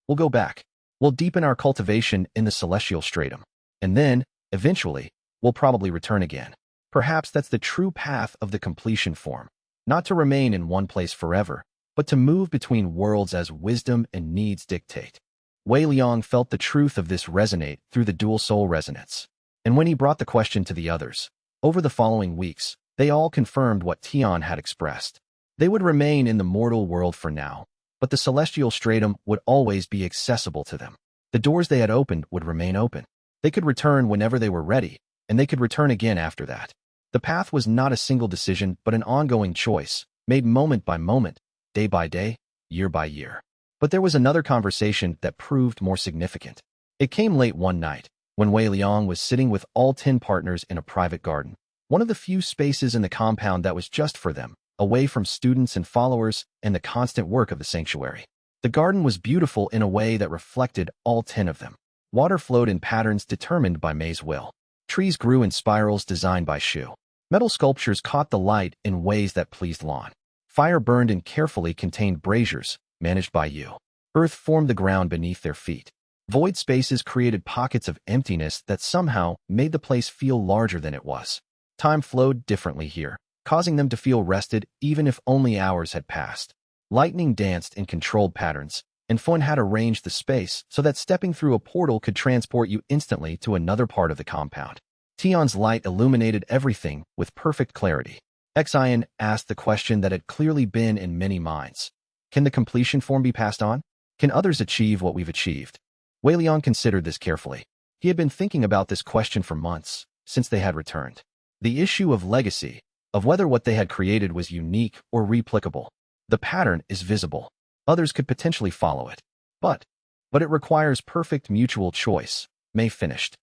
Speaker 1: "We'll go back. We'll deepen our cultivation in the celestial stratum. And then, eventually, we'll probably return again. Perhaps that's the true path of the completion form. Not to remain in one place forever, but to move between worlds as wisdom and needs dictate." Wei Liang felt the truth of this resonate through the dual-soul resonance. And when he brought the question to the others, over the following weeks, they all confirmed what Tian had expressed. They would remain in the mortal world for now, but the celestial stratum would always be accessible to them. The doors they had opened would remain open. They could return whenever they were ready, and they could return again after that. The path was not a single decision, but an ongoing choice, made moment by moment, day by day, year by year. But there was another conversation that proved more significant. It came late one night, when Wei Liang was sitting with all 10 partners in a private garden, one of the few spaces in the compound that was just for them, away from students and followers and the constant work of the sanctuary. The garden was beautiful in a way that reflected all 10 of them. Water flowed in patterns determined by Mei's will. Trees grew in spirals designed by Shu. Metal sculptures caught the light in ways that pleased Lan. Fire burned in carefully contained braziers, managed by Yu. Earth formed the ground beneath their feet. Void spaces created pockets of emptiness that somehow made the place feel larger than it was. Time flowed differently here, causing them to feel rested even if only hours had passed. Lightning danced in controlled patterns, and Fun had arranged the space so that stepping through a portal could transport you instantly to another part of the compound. Tion's light illuminated everything with perfect clarity. Xian asked the question that had clearly been in many minds. Can the completion form be passed on? Can others achieve what we've achieved? Wei Liang considered this carefully. He had been thinking about this question for months, since they had returned. The issue of legacy, of whether what they had created was unique or replicable. The pattern is visible. Others could potentially follow it. But it requires perfect mutual choice. May finished.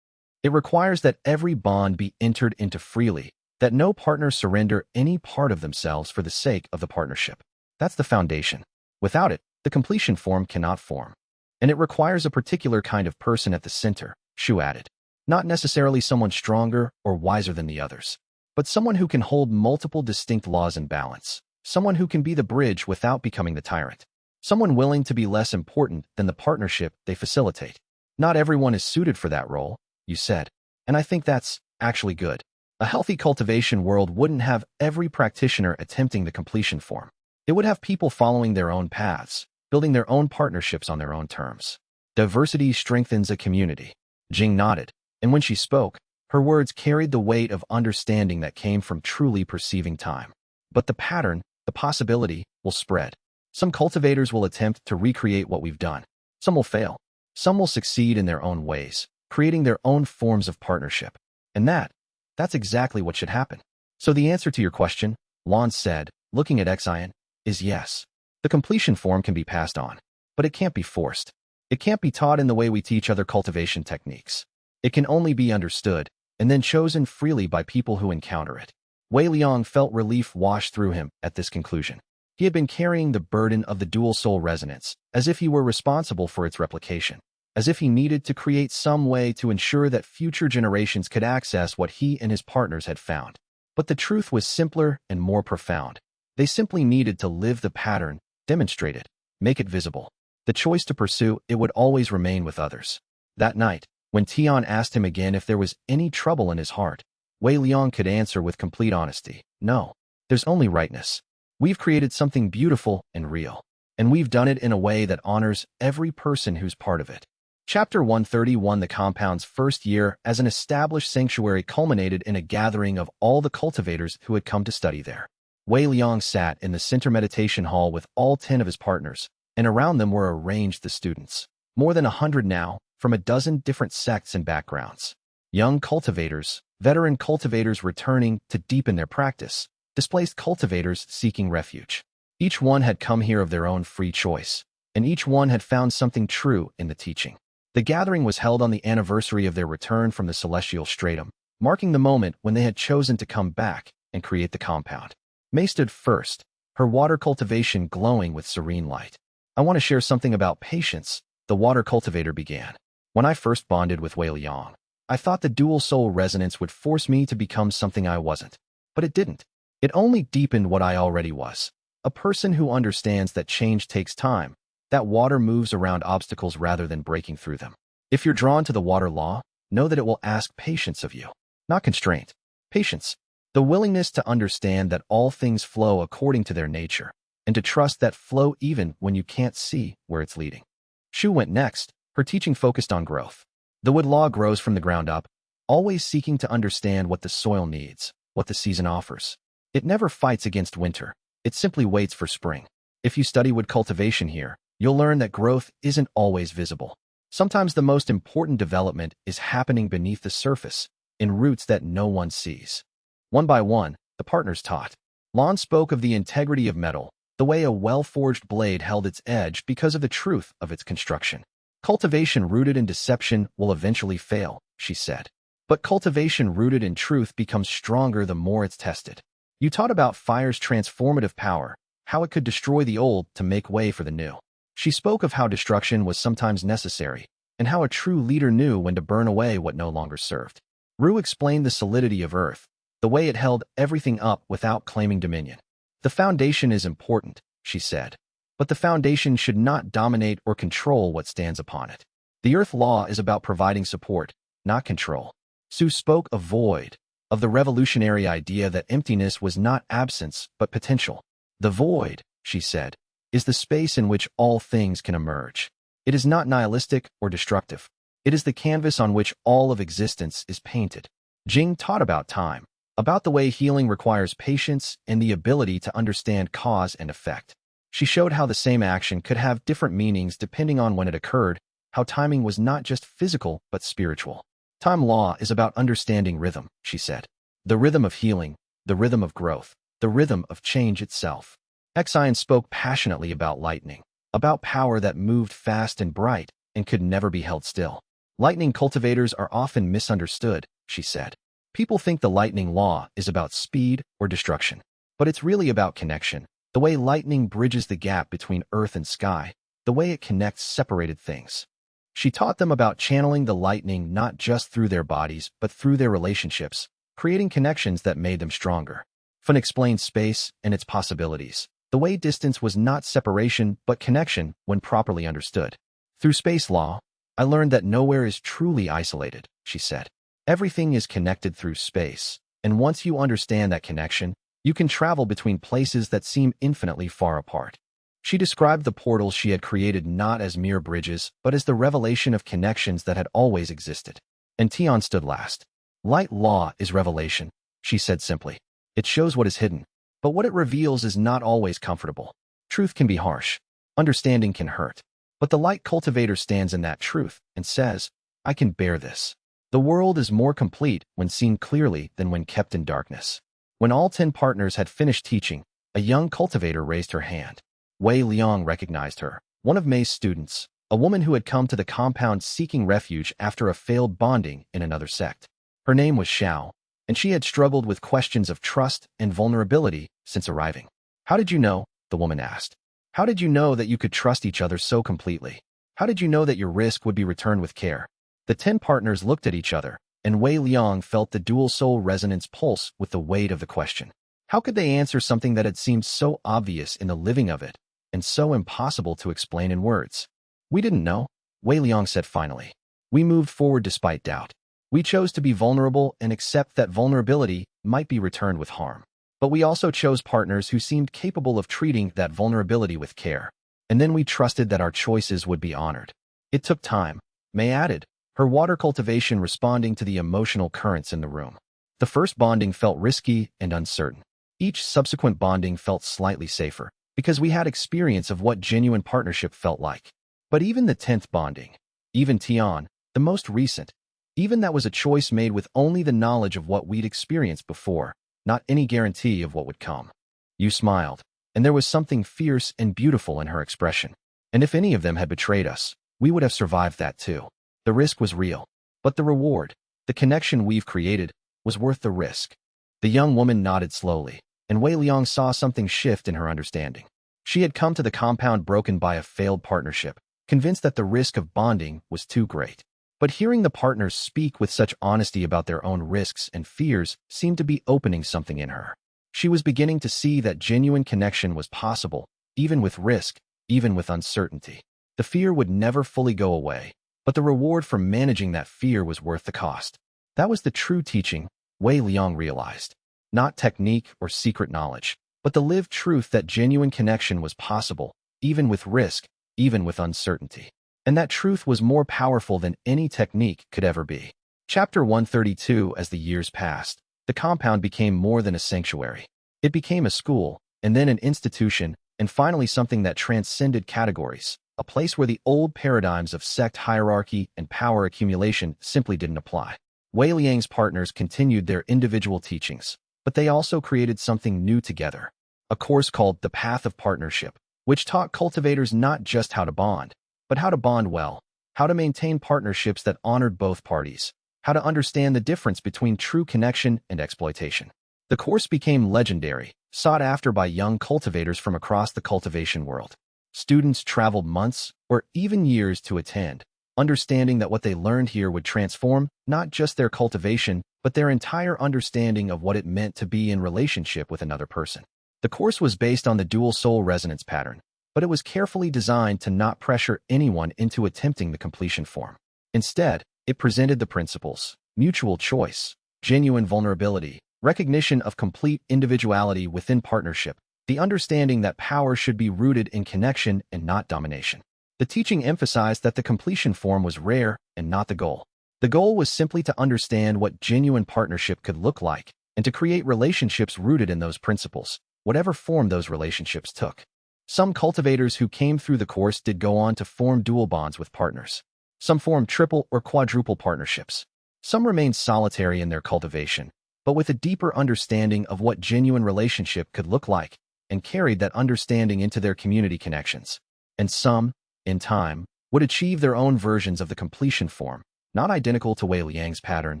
Speaker 1: It requires that every bond be entered into freely, that no partner surrender any part of themselves for the sake of the partnership. That's the foundation. Without it, the completion form cannot form. And it requires a particular kind of person at the center, Shu added. Not necessarily someone stronger or wiser than the others, but someone who can hold multiple distinct laws in balance. Someone who can be the bridge without becoming the tyrant. Someone willing to be less important than the partnership they facilitate. Not everyone is suited for that role, you said. And I think that's actually good. A healthy cultivation world wouldn't have every practitioner attempting the completion form. It would have people following their own paths, building their own partnerships on their own terms. Diversity strengthens a community. Jing nodded, and when she spoke, her words carried the weight of understanding that came from truly perceiving time. But the pattern, the possibility, will spread. Some cultivators will attempt to recreate what we've done. Some will fail. Some will succeed in their own ways, creating their own forms of partnership. And that's exactly what should happen. So the answer to your question, Lon said, looking at Xian, is yes. The completion form can be passed on, but it can't be forced. It can't be taught in the way we teach other cultivation techniques. It can only be understood, and then chosen freely by people who encounter it. Wei Liang felt relief wash through him at this conclusion. He had been carrying the burden of the dual-soul resonance, as if he were responsible for its replication, as if he needed to create some way to ensure that future generations could access what he and his partners had found. But the truth was simpler and more profound. They simply needed to live the pattern, demonstrate it, make it visible. The choice to pursue it would always remain with others. That night, when Tian asked him again if there was any trouble in his heart, Wei Liang could answer with complete honesty, no. There's only rightness. We've created something beautiful and real, and we've done it in a way that honors every person who's part of it. Chapter 131. The compound's first year as an established sanctuary culminated in a gathering of all the cultivators who had come to study there. Wei Liang sat in the center meditation hall with all 10 of his partners, and around them were arranged the students. More than 100 now, from a dozen different sects and backgrounds. Young cultivators, veteran cultivators returning to deepen their practice, displaced cultivators seeking refuge. Each one had come here of their own free choice, and each one had found something true in the teaching. The gathering was held on the anniversary of their return from the celestial stratum, marking the moment when they had chosen to come back and create the compound. May stood first, her water cultivation glowing with serene light. I want to share something about patience, the water cultivator began. When I first bonded with Wei Liang, I thought the dual-soul resonance would force me to become something I wasn't. But it didn't. It only deepened what I already was. A person who understands that change takes time, that water moves around obstacles rather than breaking through them. If you're drawn to the water law, know that it will ask patience of you, not constraint. Patience, the willingness to understand that all things flow according to their nature, and to trust that flow even when you can't see where it's leading. Shu went next, her teaching focused on growth. The wood law grows from the ground up, always seeking to understand what the soil needs, what the season offers. It never fights against winter. It simply waits for spring. If you study wood cultivation here, you'll learn that growth isn't always visible. Sometimes the most important development is happening beneath the surface, in roots that no one sees. One by one, the partners taught. Lon spoke of the integrity of metal, the way a well-forged blade held its edge because of the truth of its construction. Cultivation rooted in deception will eventually fail, she said. But cultivation rooted in truth becomes stronger the more it's tested. You taught about fire's transformative power, how it could destroy the old to make way for the new. She spoke of how destruction was sometimes necessary, and how a true leader knew when to burn away what no longer served. Ru explained the solidity of earth, the way it held everything up without claiming dominion. The foundation is important, she said, but the foundation should not dominate or control what stands upon it. The earth law is about providing support, not control. Sue spoke of void, of the revolutionary idea that emptiness was not absence, but potential. The void, she said, is the space in which all things can emerge. It is not nihilistic or destructive. It is the canvas on which all of existence is painted. Jing taught about time, about the way healing requires patience and the ability to understand cause and effect. She showed how the same action could have different meanings depending on when it occurred, how timing was not just physical but spiritual. Time law is about understanding rhythm, she said. The rhythm of healing, the rhythm of growth, the rhythm of change itself. Xian spoke passionately about lightning, about power that moved fast and bright and could never be held still. Lightning cultivators are often misunderstood, she said. People think the lightning law is about speed or destruction, but it's really about connection. The way lightning bridges the gap between earth and sky, the way it connects separated things. She taught them about channeling the lightning not just through their bodies, but through their relationships, creating connections that made them stronger. Fun explained space and its possibilities, the way distance was not separation, but connection when properly understood. Through space law, I learned that nowhere is truly isolated, she said. Everything is connected through space, and once you understand that connection, you can travel between places that seem infinitely far apart. She described the portals she had created not as mere bridges, but as the revelation of connections that had always existed. And Tian stood last. Light law is revelation, she said simply. It shows what is hidden, but what it reveals is not always comfortable. Truth can be harsh. Understanding can hurt. But the light cultivator stands in that truth and says, I can bear this. The world is more complete when seen clearly than when kept in darkness. When all 10 partners had finished teaching, a young cultivator raised her hand. Wei Liang recognized her, one of Mei's students, a woman who had come to the compound seeking refuge after a failed bonding in another sect. Her name was Xiao, and she had struggled with questions of trust and vulnerability since arriving. How did you know? The woman asked. How did you know that you could trust each other so completely? How did you know that your risk would be returned with care? The 10 partners looked at each other, and Wei Liang felt the dual-soul resonance pulse with the weight of the question. How could they answer something that had seemed so obvious in the living of it, and so impossible to explain in words? We didn't know, Wei Liang said finally. We moved forward despite doubt. We chose to be vulnerable and accept that vulnerability might be returned with harm. But we also chose partners who seemed capable of treating that vulnerability with care. And then we trusted that our choices would be honored. It took time, Mei added, her water cultivation responding to the emotional currents in the room. The first bonding felt risky and uncertain. Each subsequent bonding felt slightly safer, because we had experience of what genuine partnership felt like. But even the 10th bonding, even Tian, the most recent, even that was a choice made with only the knowledge of what we'd experienced before, not any guarantee of what would come. You smiled, and there was something fierce and beautiful in her expression. And if any of them had betrayed us, we would have survived that too. The risk was real, but the reward, the connection we've created, was worth the risk. The young woman nodded slowly, and Wei Liang saw something shift in her understanding. She had come to the compound broken by a failed partnership, convinced that the risk of bonding was too great. But hearing the partners speak with such honesty about their own risks and fears seemed to be opening something in her. She was beginning to see that genuine connection was possible, even with risk, even with uncertainty. The fear would never fully go away, but the reward for managing that fear was worth the cost. That was the true teaching, Wei Liang realized. Not technique or secret knowledge, but the lived truth that genuine connection was possible, even with risk, even with uncertainty. And that truth was more powerful than any technique could ever be. Chapter 132. As the years passed, the compound became more than a sanctuary. It became a school, and then an institution, and finally something that transcended categories, a place where the old paradigms of sect hierarchy and power accumulation simply didn't apply. Wei Liang's partners continued their individual teachings, but they also created something new together, a course called The Path of Partnership, which taught cultivators not just how to bond, but how to bond well, how to maintain partnerships that honored both parties, how to understand the difference between true connection and exploitation. The course became legendary, sought after by young cultivators from across the cultivation world. Students traveled months or even years to attend, understanding that what they learned here would transform not just their cultivation, but their entire understanding of what it meant to be in relationship with another person. The course was based on the dual soul resonance pattern, but it was carefully designed to not pressure anyone into attempting the completion form. Instead, it presented the principles: mutual choice, genuine vulnerability, recognition of complete individuality within partnership, the understanding that power should be rooted in connection and not domination. The teaching emphasized that the completion form was rare and not the goal. The goal was simply to understand what genuine partnership could look like and to create relationships rooted in those principles, whatever form those relationships took. Some cultivators who came through the course did go on to form dual bonds with partners. Some formed triple or quadruple partnerships. Some remained solitary in their cultivation, but with a deeper understanding of what genuine relationship could look like, and carried that understanding into their community connections. And some, in time, would achieve their own versions of the completion form, not identical to Wei Liang's pattern,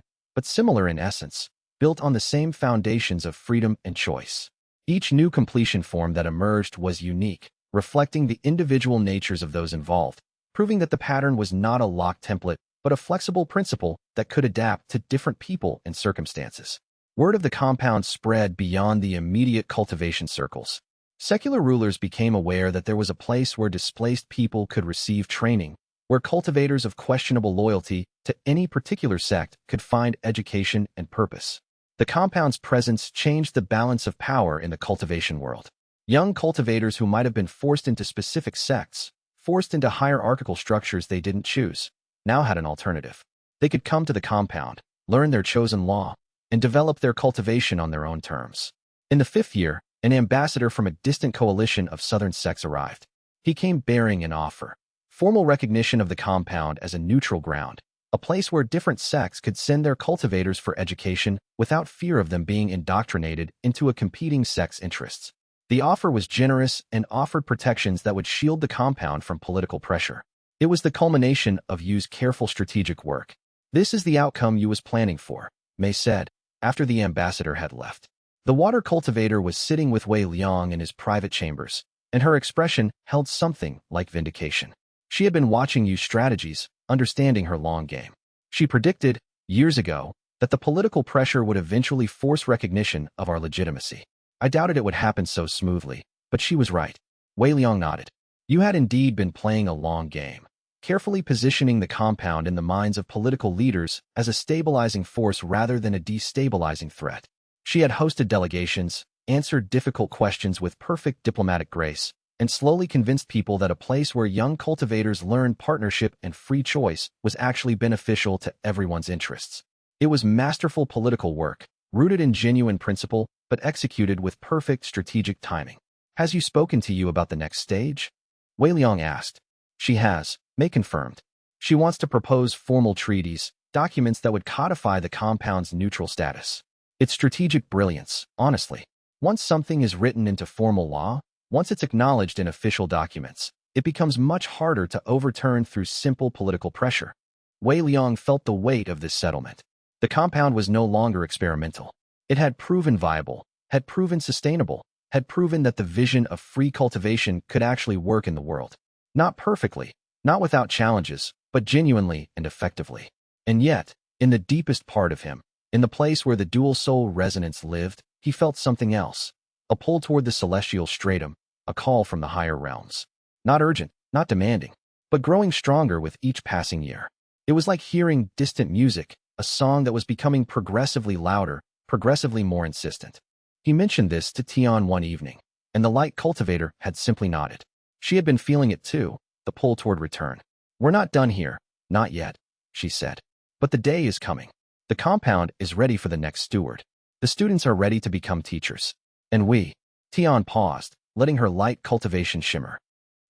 Speaker 1: but similar in essence, built on the same foundations of freedom and choice. Each new completion form that emerged was unique, reflecting the individual natures of those involved, proving that the pattern was not a locked template, but a flexible principle that could adapt to different people and circumstances. Word of the compound spread beyond the immediate cultivation circles. Secular rulers became aware that there was a place where displaced people could receive training, where cultivators of questionable loyalty to any particular sect could find education and purpose. The compound's presence changed the balance of power in the cultivation world. Young cultivators who might have been forced into specific sects, forced into hierarchical structures they didn't choose, now had an alternative. They could come to the compound, learn their chosen law, and develop their cultivation on their own terms. In the 5th year, an ambassador from a distant coalition of southern sects arrived. He came bearing an offer: formal recognition of the compound as a neutral ground, a place where different sects could send their cultivators for education without fear of them being indoctrinated into a competing sect's interests. The offer was generous and offered protections that would shield the compound from political pressure. It was the culmination of Yu's careful strategic work. "This is the outcome Yu was planning for," Mei said, after the ambassador had left. The water cultivator was sitting with Wei Liang in his private chambers, and her expression held something like vindication. She had been watching Yu's strategies, understanding her long game. She predicted, years ago, that the political pressure would eventually force recognition of our legitimacy. I doubted it would happen so smoothly, but she was right. Wei Liang nodded. You had indeed been playing a long game, carefully positioning the compound in the minds of political leaders as a stabilizing force rather than a destabilizing threat. She had hosted delegations, answered difficult questions with perfect diplomatic grace, and slowly convinced people that a place where young cultivators learned partnership and free choice was actually beneficial to everyone's interests. It was masterful political work, rooted in genuine principle, but executed with perfect strategic timing. Has Yu spoken to you about the next stage? Wei Liang asked. She has, Mei confirmed. She wants to propose formal treaties, documents that would codify the compound's neutral status. It's strategic brilliance, honestly. Once something is written into formal law, once it's acknowledged in official documents, it becomes much harder to overturn through simple political pressure. Wei Liang felt the weight of this settlement. The compound was no longer experimental. It had proven viable, had proven sustainable, had proven that the vision of free cultivation could actually work in the world. Not perfectly, not without challenges, but genuinely and effectively. And yet, in the deepest part of him, in the place where the dual-soul resonance lived, he felt something else. A pull toward the celestial stratum, a call from the higher realms. Not urgent, not demanding, but growing stronger with each passing year. It was like hearing distant music, a song that was becoming progressively louder, progressively more insistent. He mentioned this to Tian one evening, and the light cultivator had simply nodded. She had been feeling it too, the pull toward return. We're not done here, not yet, she said. But the day is coming. The compound is ready for the next steward. The students are ready to become teachers. And we, Tian paused, letting her light cultivation shimmer.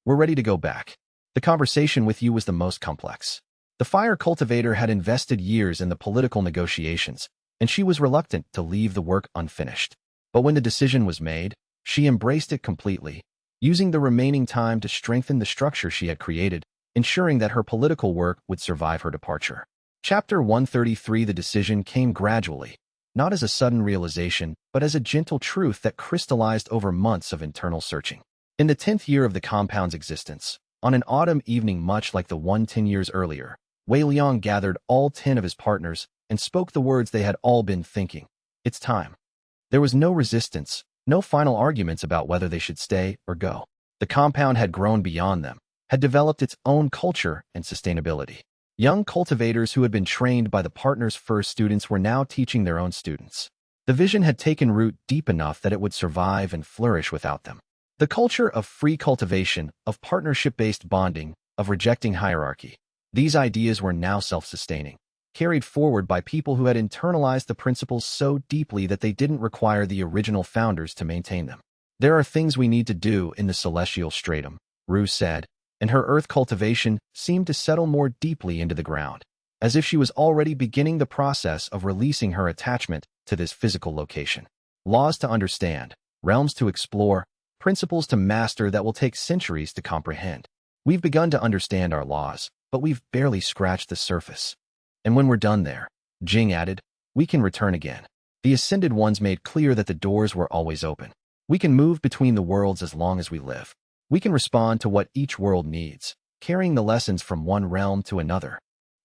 Speaker 1: We're ready to go back. The conversation with you was the most complex. The fire cultivator had invested years in the political negotiations, and she was reluctant to leave the work unfinished. But when the decision was made, she embraced it completely, using the remaining time to strengthen the structure she had created, ensuring that her political work would survive her departure. Chapter 133. The decision came gradually, not as a sudden realization, but as a gentle truth that crystallized over months of internal searching. In the 10th year of the compound's existence, on an autumn evening much like the one 10 years earlier, Wei Liang gathered all 10 of his partners and spoke the words they had all been thinking. It's time. There was no resistance, no final arguments about whether they should stay or go. The compound had grown beyond them, had developed its own culture and sustainability. Young cultivators who had been trained by the partner's first students were now teaching their own students. The vision had taken root deep enough that it would survive and flourish without them. The culture of free cultivation, of partnership-based bonding, of rejecting hierarchy. These ideas were now self-sustaining, carried forward by people who had internalized the principles so deeply that they didn't require the original founders to maintain them. There are things we need to do in the celestial stratum, Rue said, and her earth cultivation seemed to settle more deeply into the ground, as if she was already beginning the process of releasing her attachment to this physical location. Laws to understand, realms to explore, principles to master that will take centuries to comprehend. We've begun to understand our laws, but we've barely scratched the surface. And when we're done there, Jing added, we can return again. The Ascended Ones made clear that the doors were always open. We can move between the worlds as long as we live. We can respond to what each world needs, carrying the lessons from one realm to another.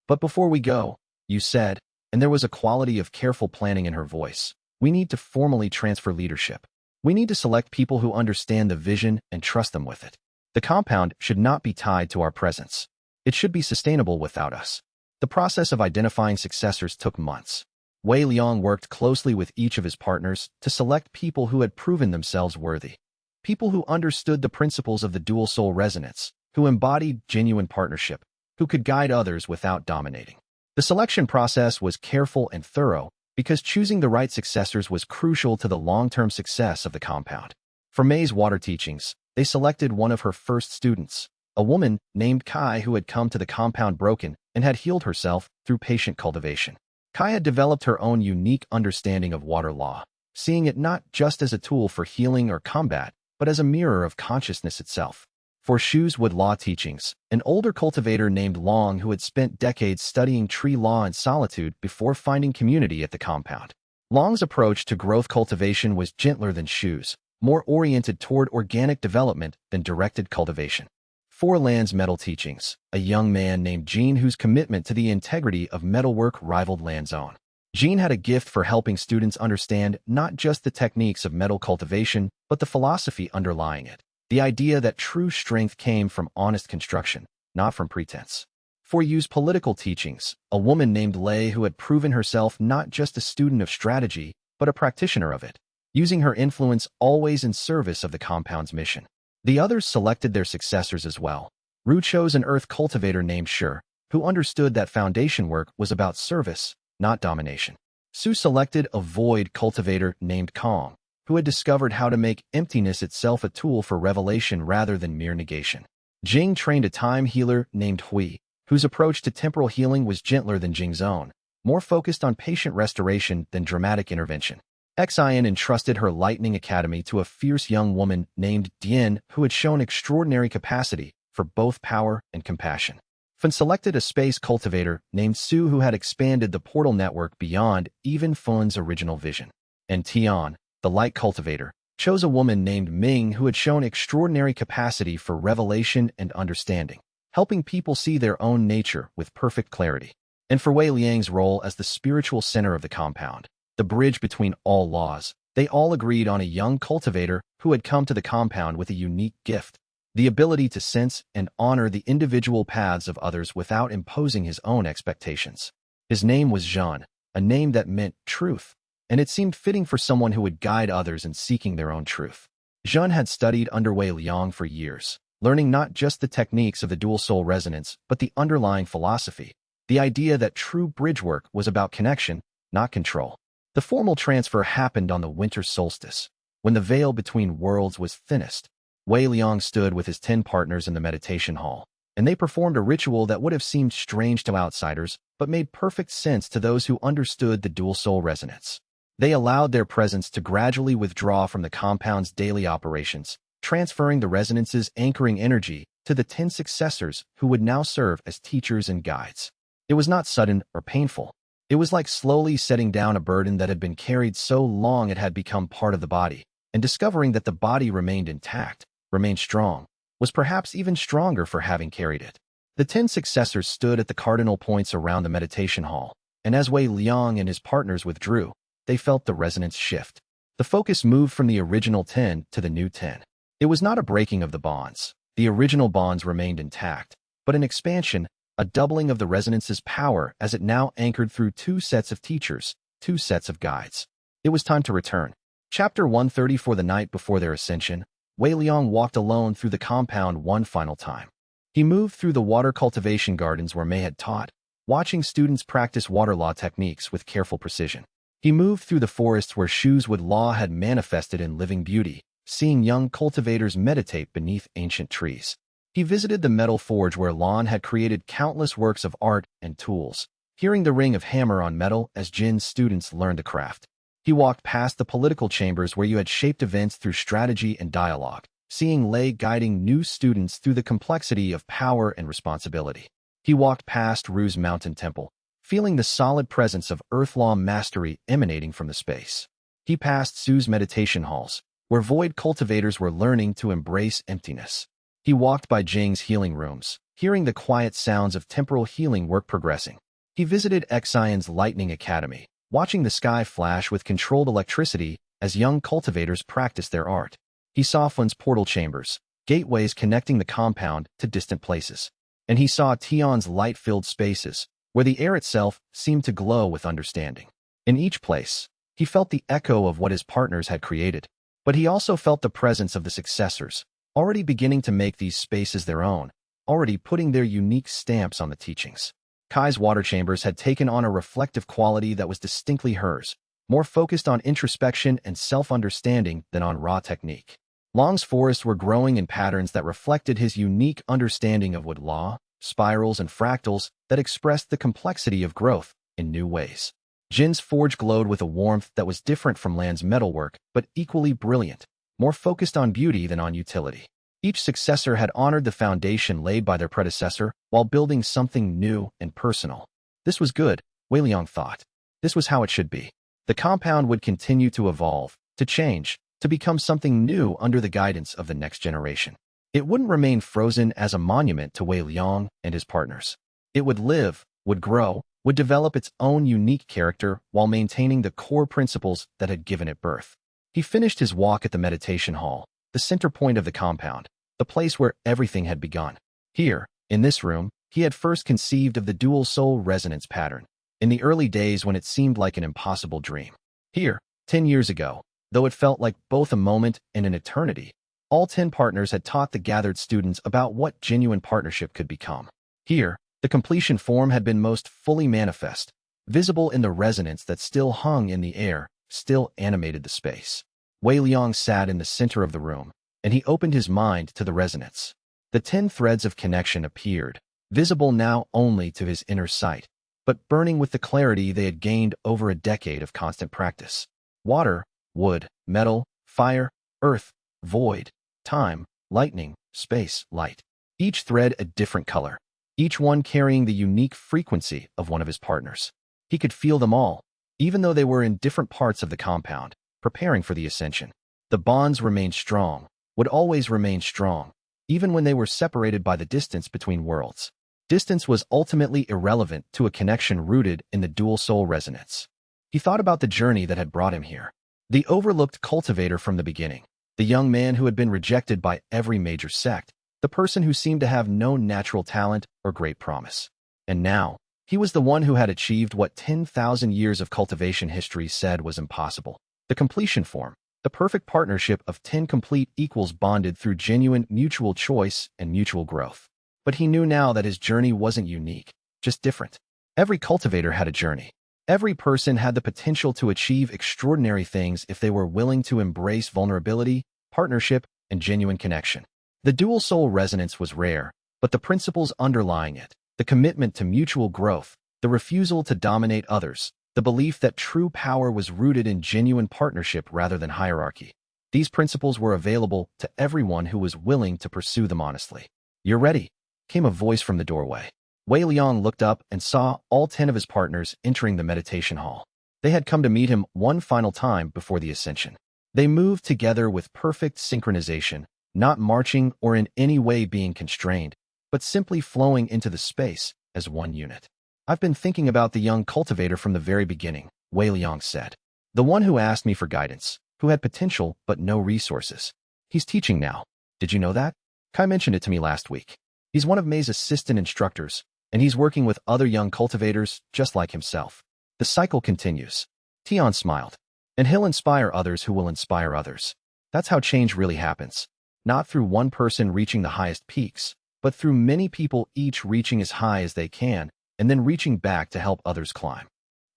Speaker 1: But before we go, you said, and there was a quality of careful planning in her voice, we need to formally transfer leadership. We need to select people who understand the vision and trust them with it. The compound should not be tied to our presence. It should be sustainable without us. The process of identifying successors took months. Wei Liang worked closely with each of his partners to select people who had proven themselves worthy. People who understood the principles of the dual-soul resonance, who embodied genuine partnership, who could guide others without dominating. The selection process was careful and thorough because choosing the right successors was crucial to the long-term success of the compound. For May's water teachings, they selected one of her first students, a woman named Kai who had come to the compound broken and had healed herself through patient cultivation. Kai had developed her own unique understanding of water law, seeing it not just as a tool for healing or combat, but as a mirror of consciousness itself. For Shu's wood law teachings, an older cultivator named Long who had spent decades studying tree law in solitude before finding community at the compound. Long's approach to growth cultivation was gentler than Shu's, more oriented toward organic development than directed cultivation. For Land's metal teachings, a young man named Jean whose commitment to the integrity of metalwork rivaled Land's own. Jean had a gift for helping students understand not just the techniques of metal cultivation, but the philosophy underlying it. The idea that true strength came from honest construction, not from pretense. For Yu's political teachings, a woman named Lei who had proven herself not just a student of strategy, but a practitioner of it, using her influence always in service of the compound's mission. The others selected their successors as well. Ru chose an earth cultivator named Shi, who understood that foundation work was about service, not domination. Su selected a void cultivator named Kong, who had discovered how to make emptiness itself a tool for revelation rather than mere negation. Jing trained a time healer named Hui, whose approach to temporal healing was gentler than Jing's own, more focused on patient restoration than dramatic intervention. Xian entrusted her Lightning Academy to a fierce young woman named Dian who had shown extraordinary capacity for both power and compassion. Fen selected a space cultivator named Su who had expanded the portal network beyond even Fen's original vision. And Tian, the light cultivator, chose a woman named Ming who had shown extraordinary capacity for revelation and understanding, helping people see their own nature with perfect clarity. And for Wei Liang's role as the spiritual center of the compound, the bridge between all laws, they all agreed on a young cultivator who had come to the compound with a unique gift, the ability to sense and honor the individual paths of others without imposing his own expectations. His name was Zhan, a name that meant truth, and it seemed fitting for someone who would guide others in seeking their own truth. Zhan had studied under Wei Liang for years, learning not just the techniques of the dual-soul resonance, but the underlying philosophy, the idea that true bridge work was about connection, not control. The formal transfer happened on the winter solstice, when the veil between worlds was thinnest. Wei Liang stood with his 10 partners in the meditation hall, and they performed a ritual that would have seemed strange to outsiders, but made perfect sense to those who understood the dual-soul resonance. They allowed their presence to gradually withdraw from the compound's daily operations, transferring the resonance's anchoring energy to the 10 successors who would now serve as teachers and guides. It was not sudden or painful. It was like slowly setting down a burden that had been carried so long it had become part of the body, and discovering that the body remained intact, remained strong, was perhaps even stronger for having carried it. The 10 successors stood at the cardinal points around the meditation hall, and as Wei Liang and his partners withdrew, they felt the resonance shift. The focus moved from the original 10 to the new 10. It was not a breaking of the bonds. The original bonds remained intact, but an expansion, a doubling of the resonance's power as it now anchored through two sets of teachers, two sets of guides. It was time to return. Chapter 130. For the night before their ascension, Wei Liang walked alone through the compound one final time. He moved through the water cultivation gardens where Mei had taught, watching students practice water law techniques with careful precision. He moved through the forests where Shu's law had manifested in living beauty, seeing young cultivators meditate beneath ancient trees. He visited the metal forge where Lan had created countless works of art and tools, hearing the ring of hammer on metal as Jin's students learned the craft. He walked past the political chambers where you had shaped events through strategy and dialogue, seeing Lei guiding new students through the complexity of power and responsibility. He walked past Ru's mountain temple, feeling the solid presence of earth law mastery emanating from the space. He passed Su's meditation halls, where void cultivators were learning to embrace emptiness. He walked by Jing's healing rooms, hearing the quiet sounds of temporal healing work progressing. He visited Xianxia's lightning academy, watching the sky flash with controlled electricity as young cultivators practiced their art. He saw Fun's portal chambers, gateways connecting the compound to distant places. And he saw Tian's light-filled spaces, where the air itself seemed to glow with understanding. In each place, he felt the echo of what his partners had created, but he also felt the presence of the successors, already beginning to make these spaces their own, already putting their unique stamps on the teachings. Kai's water chambers had taken on a reflective quality that was distinctly hers, more focused on introspection and self-understanding than on raw technique. Long's forests were growing in patterns that reflected his unique understanding of wood law, spirals and fractals that expressed the complexity of growth in new ways. Jin's forge glowed with a warmth that was different from Lan's metalwork, but equally brilliant, more focused on beauty than on utility. Each successor had honored the foundation laid by their predecessor while building something new and personal. This was good, Wei Liang thought. This was how it should be. The compound would continue to evolve, to change, to become something new under the guidance of the next generation. It wouldn't remain frozen as a monument to Wei Liang and his partners. It would live, would grow, would develop its own unique character while maintaining the core principles that had given it birth. He finished his walk at the meditation hall, the center point of the compound, the place where everything had begun. Here, in this room, he had first conceived of the dual-soul resonance pattern, in the early days when it seemed like an impossible dream. Here, 10 years ago, though it felt like both a moment and an eternity, all 10 partners had taught the gathered students about what genuine partnership could become. Here, the completion form had been most fully manifest, visible in the resonance that still hung in the air, still animated the space. Wei Liang sat in the center of the room, and he opened his mind to the resonance. The 10 threads of connection appeared, visible now only to his inner sight, but burning with the clarity they had gained over a decade of constant practice. Water, wood, metal, fire, earth, void, time, lightning, space, light. Each thread a different color, each one carrying the unique frequency of one of his partners. He could feel them all, even though they were in different parts of the compound, preparing for the ascension. The bonds remained strong, would always remain strong, even when they were separated by the distance between worlds. Distance was ultimately irrelevant to a connection rooted in the dual-soul resonance. He thought about the journey that had brought him here. The overlooked cultivator from the beginning, the young man who had been rejected by every major sect, the person who seemed to have no natural talent or great promise. And now, he was the one who had achieved what 10,000 years of cultivation history said was impossible. The completion form, the perfect partnership of 10 complete equals bonded through genuine mutual choice and mutual growth. But he knew now that his journey wasn't unique, just different. Every cultivator had a journey. Every person had the potential to achieve extraordinary things if they were willing to embrace vulnerability, partnership, and genuine connection. The dual-soul resonance was rare, but the principles underlying it, the commitment to mutual growth, the refusal to dominate others, the belief that true power was rooted in genuine partnership rather than hierarchy. These principles were available to everyone who was willing to pursue them honestly. "You're ready," came a voice from the doorway. Wei Liang looked up and saw all 10 of his partners entering the meditation hall. They had come to meet him one final time before the ascension. They moved together with perfect synchronization, not marching or in any way being constrained, but simply flowing into the space as one unit. "I've been thinking about the young cultivator from the very beginning," Wei Liang said. "The one who asked me for guidance, who had potential but no resources. He's teaching now. Did you know that? Kai mentioned it to me last week. He's one of May's assistant instructors, and he's working with other young cultivators just like himself. The cycle continues. Tian smiled. And he'll inspire others who will inspire others. That's how change really happens. Not through one person reaching the highest peaks, but through many people each reaching as high as they can, and then reaching back to help others climb.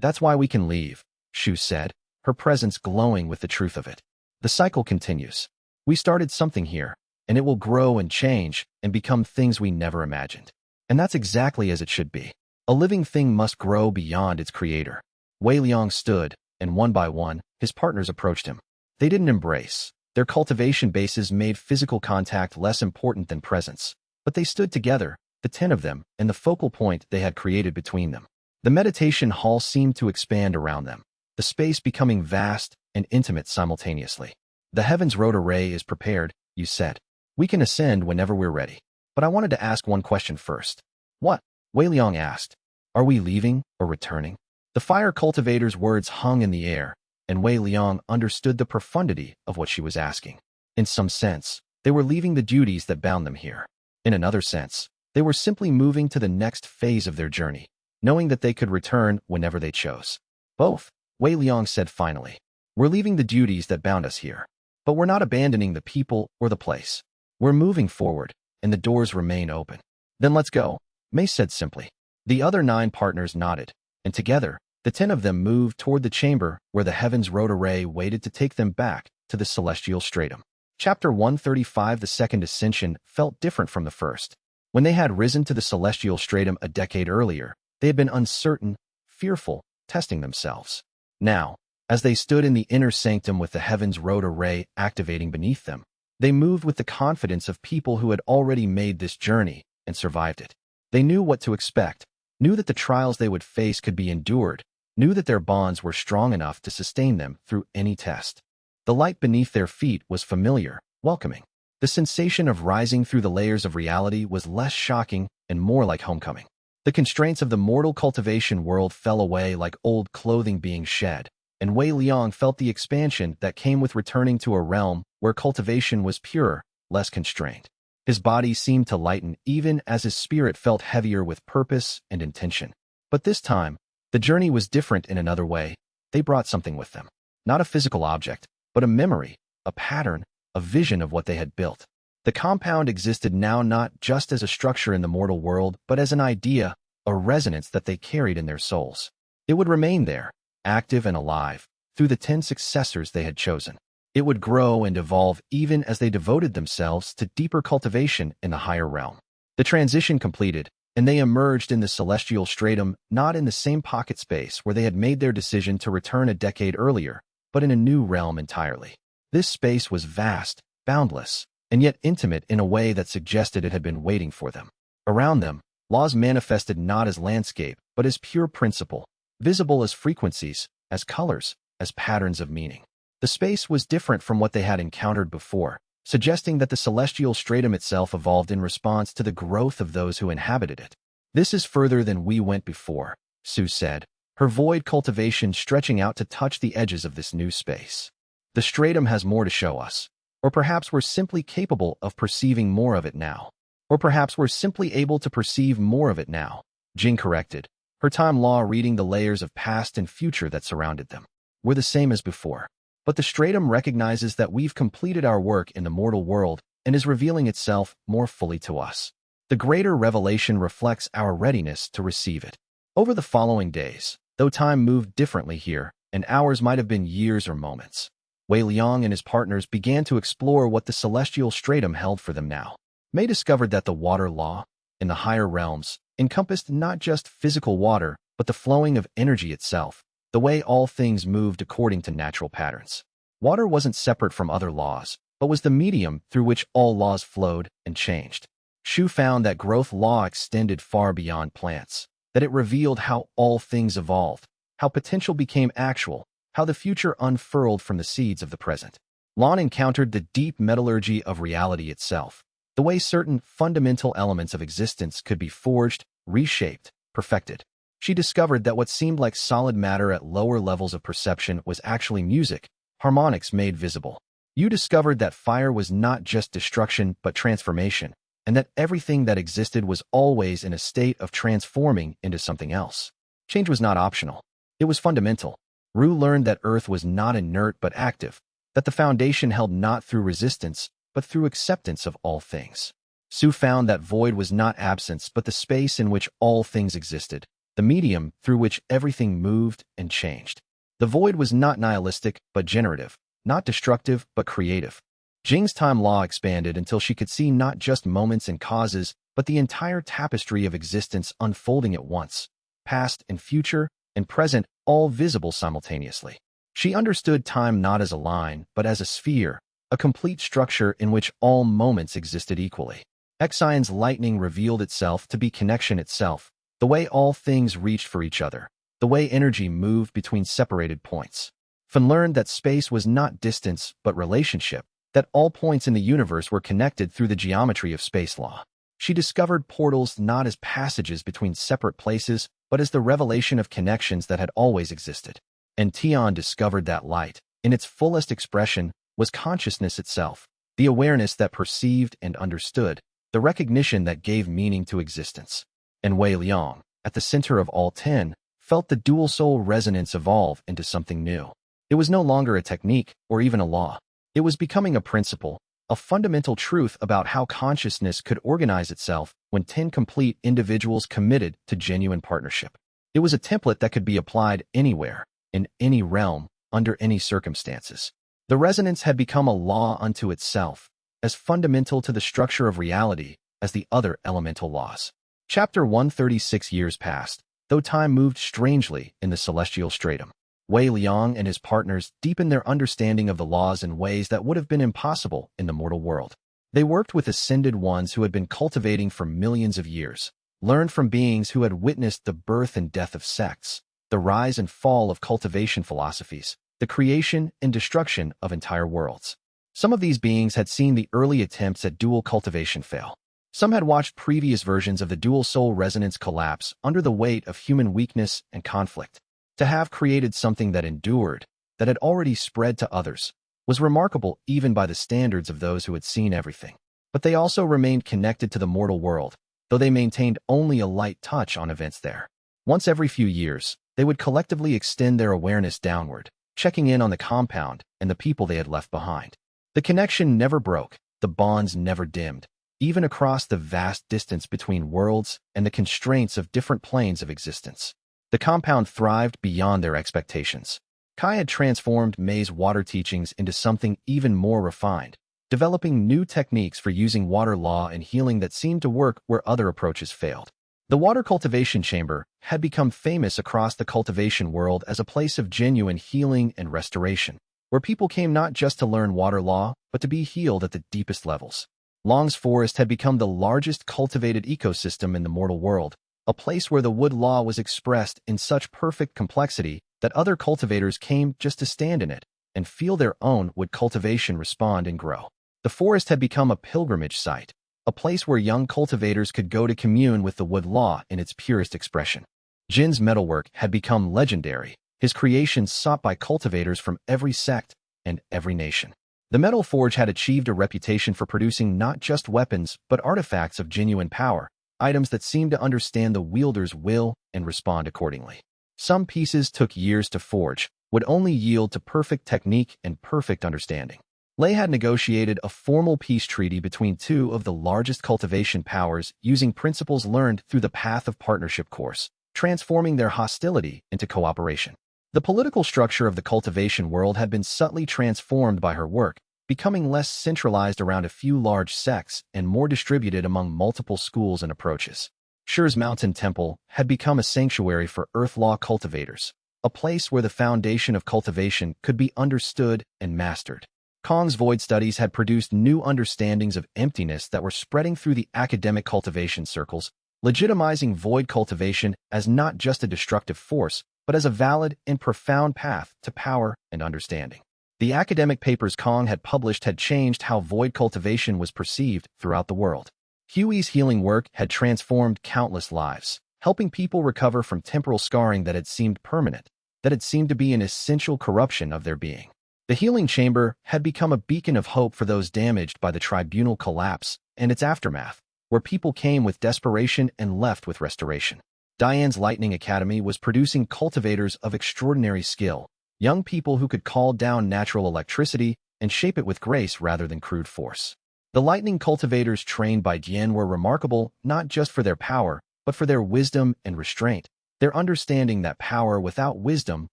Speaker 1: That's why we can leave, Shu said, her presence glowing with the truth of it. The cycle continues. We started something here, and it will grow and change and become things we never imagined. And that's exactly as it should be. A living thing must grow beyond its creator. Wei Liang stood, and one by one, his partners approached him. They didn't embrace. Their cultivation bases made physical contact less important than presence. But they stood together, the 10 of them, and the focal point they had created between them. The meditation hall seemed to expand around them, the space becoming vast and intimate simultaneously. The heavens road array is prepared, you said. We can ascend whenever we're ready. But I wanted to ask one question first. What? Wei Liang asked. Are we leaving or returning? The fire cultivator's words hung in the air, and Wei Liang understood the profundity of what she was asking. In some sense, they were leaving the duties that bound them here. In another sense, they were simply moving to the next phase of their journey, knowing that they could return whenever they chose. Both, Wei Liang said finally. We're leaving the duties that bound us here, but we're not abandoning the people or the place. We're moving forward, and the doors remain open. Then let's go, Mei said simply. The other 9 partners nodded, and together, the 10 of them moved toward the chamber where the heavens road array waited to take them back to the celestial stratum. Chapter 135. The second ascension felt different from the first. When they had risen to the celestial stratum a decade earlier, they had been uncertain, fearful, testing themselves. Now, as they stood in the inner sanctum with the heavens road array activating beneath them, they moved with the confidence of people who had already made this journey and survived it. They knew what to expect, knew that the trials they would face could be endured, knew that their bonds were strong enough to sustain them through any test. The light beneath their feet was familiar, welcoming. The sensation of rising through the layers of reality was less shocking and more like homecoming. The constraints of the mortal cultivation world fell away like old clothing being shed, and Wei Liang felt the expansion that came with returning to a realm where cultivation was purer, less constrained. His body seemed to lighten even as his spirit felt heavier with purpose and intention. But this time, the journey was different in another way. They brought something with them. Not a physical object, but a memory, a pattern, a vision of what they had built. The compound existed now not just as a structure in the mortal world, but as an idea, a resonance that they carried in their souls. It would remain there, active and alive, through the 10 successors they had chosen. It would grow and evolve even as they devoted themselves to deeper cultivation in the higher realm. The transition completed, and they emerged in the celestial stratum not in the same pocket space where they had made their decision to return a decade earlier, but in a new realm entirely. This space was vast, boundless, and yet intimate in a way that suggested it had been waiting for them. Around them, laws manifested not as landscape, but as pure principle, visible as frequencies, as colors, as patterns of meaning. The space was different from what they had encountered before, suggesting that the celestial stratum itself evolved in response to the growth of those who inhabited it. This is further than we went before, Sue said, her void cultivation stretching out to touch the edges of this new space. The stratum has more to show us. Or perhaps we're simply capable of perceiving more of it now. Or perhaps we're simply able to perceive more of it now, Jing corrected, her time law reading the layers of past and future that surrounded them. We're the same as before. But the stratum recognizes that we've completed our work in the mortal world and is revealing itself more fully to us. The greater revelation reflects our readiness to receive it. Over the following days, though time moved differently here, and hours might have been years or moments, Wei Liang and his partners began to explore what the celestial stratum held for them now. Mei discovered that the water law, in the higher realms, encompassed not just physical water, but the flowing of energy itself, the way all things moved according to natural patterns. Water wasn't separate from other laws, but was the medium through which all laws flowed and changed. Shu found that growth law extended far beyond plants, that it revealed how all things evolved, how potential became actual, how the future unfurled from the seeds of the present. Lan encountered the deep metallurgy of reality itself, the way certain fundamental elements of existence could be forged, reshaped, perfected. She discovered that what seemed like solid matter at lower levels of perception was actually music, harmonics made visible. You discovered that fire was not just destruction but transformation, and that everything that existed was always in a state of transforming into something else. Change was not optional. It was fundamental. Rue learned that Earth was not inert but active, that the foundation held not through resistance, but through acceptance of all things. Sue found that void was not absence but the space in which all things existed, the medium through which everything moved and changed. The void was not nihilistic but generative, not destructive but creative. Jing's time law expanded until she could see not just moments and causes, but the entire tapestry of existence unfolding at once, past and future and present, all visible simultaneously. She understood time not as a line, but as a sphere, a complete structure in which all moments existed equally. Xianxia's lightning revealed itself to be connection itself, the way all things reached for each other, the way energy moved between separated points. Fan learned that space was not distance but relationship, that all points in the universe were connected through the geometry of space law. She discovered portals not as passages between separate places, but as the revelation of connections that had always existed. And Tian discovered that light, in its fullest expression, was consciousness itself, the awareness that perceived and understood, the recognition that gave meaning to existence. And Wei Liang, at the center of all 10, felt the dual-soul resonance evolve into something new. It was no longer a technique or even a law. It was becoming a principle, a fundamental truth about how consciousness could organize itself when 10 complete individuals committed to genuine partnership. It was a template that could be applied anywhere, in any realm, under any circumstances. The resonance had become a law unto itself, as fundamental to the structure of reality as the other elemental laws. Chapter 136 years passed, though time moved strangely in the celestial stratum. Wei Liang and his partners deepened their understanding of the laws in ways that would have been impossible in the mortal world. They worked with ascended ones who had been cultivating for millions of years, learned from beings who had witnessed the birth and death of sects, the rise and fall of cultivation philosophies, the creation and destruction of entire worlds. Some of these beings had seen the early attempts at dual cultivation fail. Some had watched previous versions of the dual-soul resonance collapse under the weight of human weakness and conflict. To have created something that endured, that had already spread to others, was remarkable even by the standards of those who had seen everything. But they also remained connected to the mortal world, though they maintained only a light touch on events there. Once every few years, they would collectively extend their awareness downward, checking in on the compound and the people they had left behind. The connection never broke, the bonds never dimmed, even across the vast distance between worlds and the constraints of different planes of existence. The compound thrived beyond their expectations. Kai had transformed May's water teachings into something even more refined, developing new techniques for using water law and healing that seemed to work where other approaches failed. The water cultivation chamber had become famous across the cultivation world as a place of genuine healing and restoration, where people came not just to learn water law, but to be healed at the deepest levels. Long's forest had become the largest cultivated ecosystem in the mortal world, a place where the wood law was expressed in such perfect complexity that other cultivators came just to stand in it and feel their own wood cultivation respond and grow. The forest had become a pilgrimage site, a place where young cultivators could go to commune with the wood law in its purest expression. Jin's metalwork had become legendary, his creations sought by cultivators from every sect and every nation. The metal forge had achieved a reputation for producing not just weapons but artifacts of genuine power, items that seemed to understand the wielder's will and respond accordingly. Some pieces took years to forge, would only yield to perfect technique and perfect understanding. Lei had negotiated a formal peace treaty between two of the largest cultivation powers using principles learned through the Path of Partnership course, transforming their hostility into cooperation. The political structure of the cultivation world had been subtly transformed by her work, becoming less centralized around a few large sects and more distributed among multiple schools and approaches. Shi's Mountain Temple had become a sanctuary for earth law cultivators, a place where the foundation of cultivation could be understood and mastered. Kong's void studies had produced new understandings of emptiness that were spreading through the academic cultivation circles, legitimizing void cultivation as not just a destructive force, but as a valid and profound path to power and understanding. The academic papers Kong had published had changed how void cultivation was perceived throughout the world. Huey's healing work had transformed countless lives, helping people recover from temporal scarring that had seemed permanent, that had seemed to be an essential corruption of their being. The healing chamber had become a beacon of hope for those damaged by the tribunal collapse and its aftermath, where people came with desperation and left with restoration. Diane's Lightning Academy was producing cultivators of extraordinary skill, young people who could call down natural electricity and shape it with grace rather than crude force. The lightning cultivators trained by Diane were remarkable not just for their power, but for their wisdom and restraint, their understanding that power without wisdom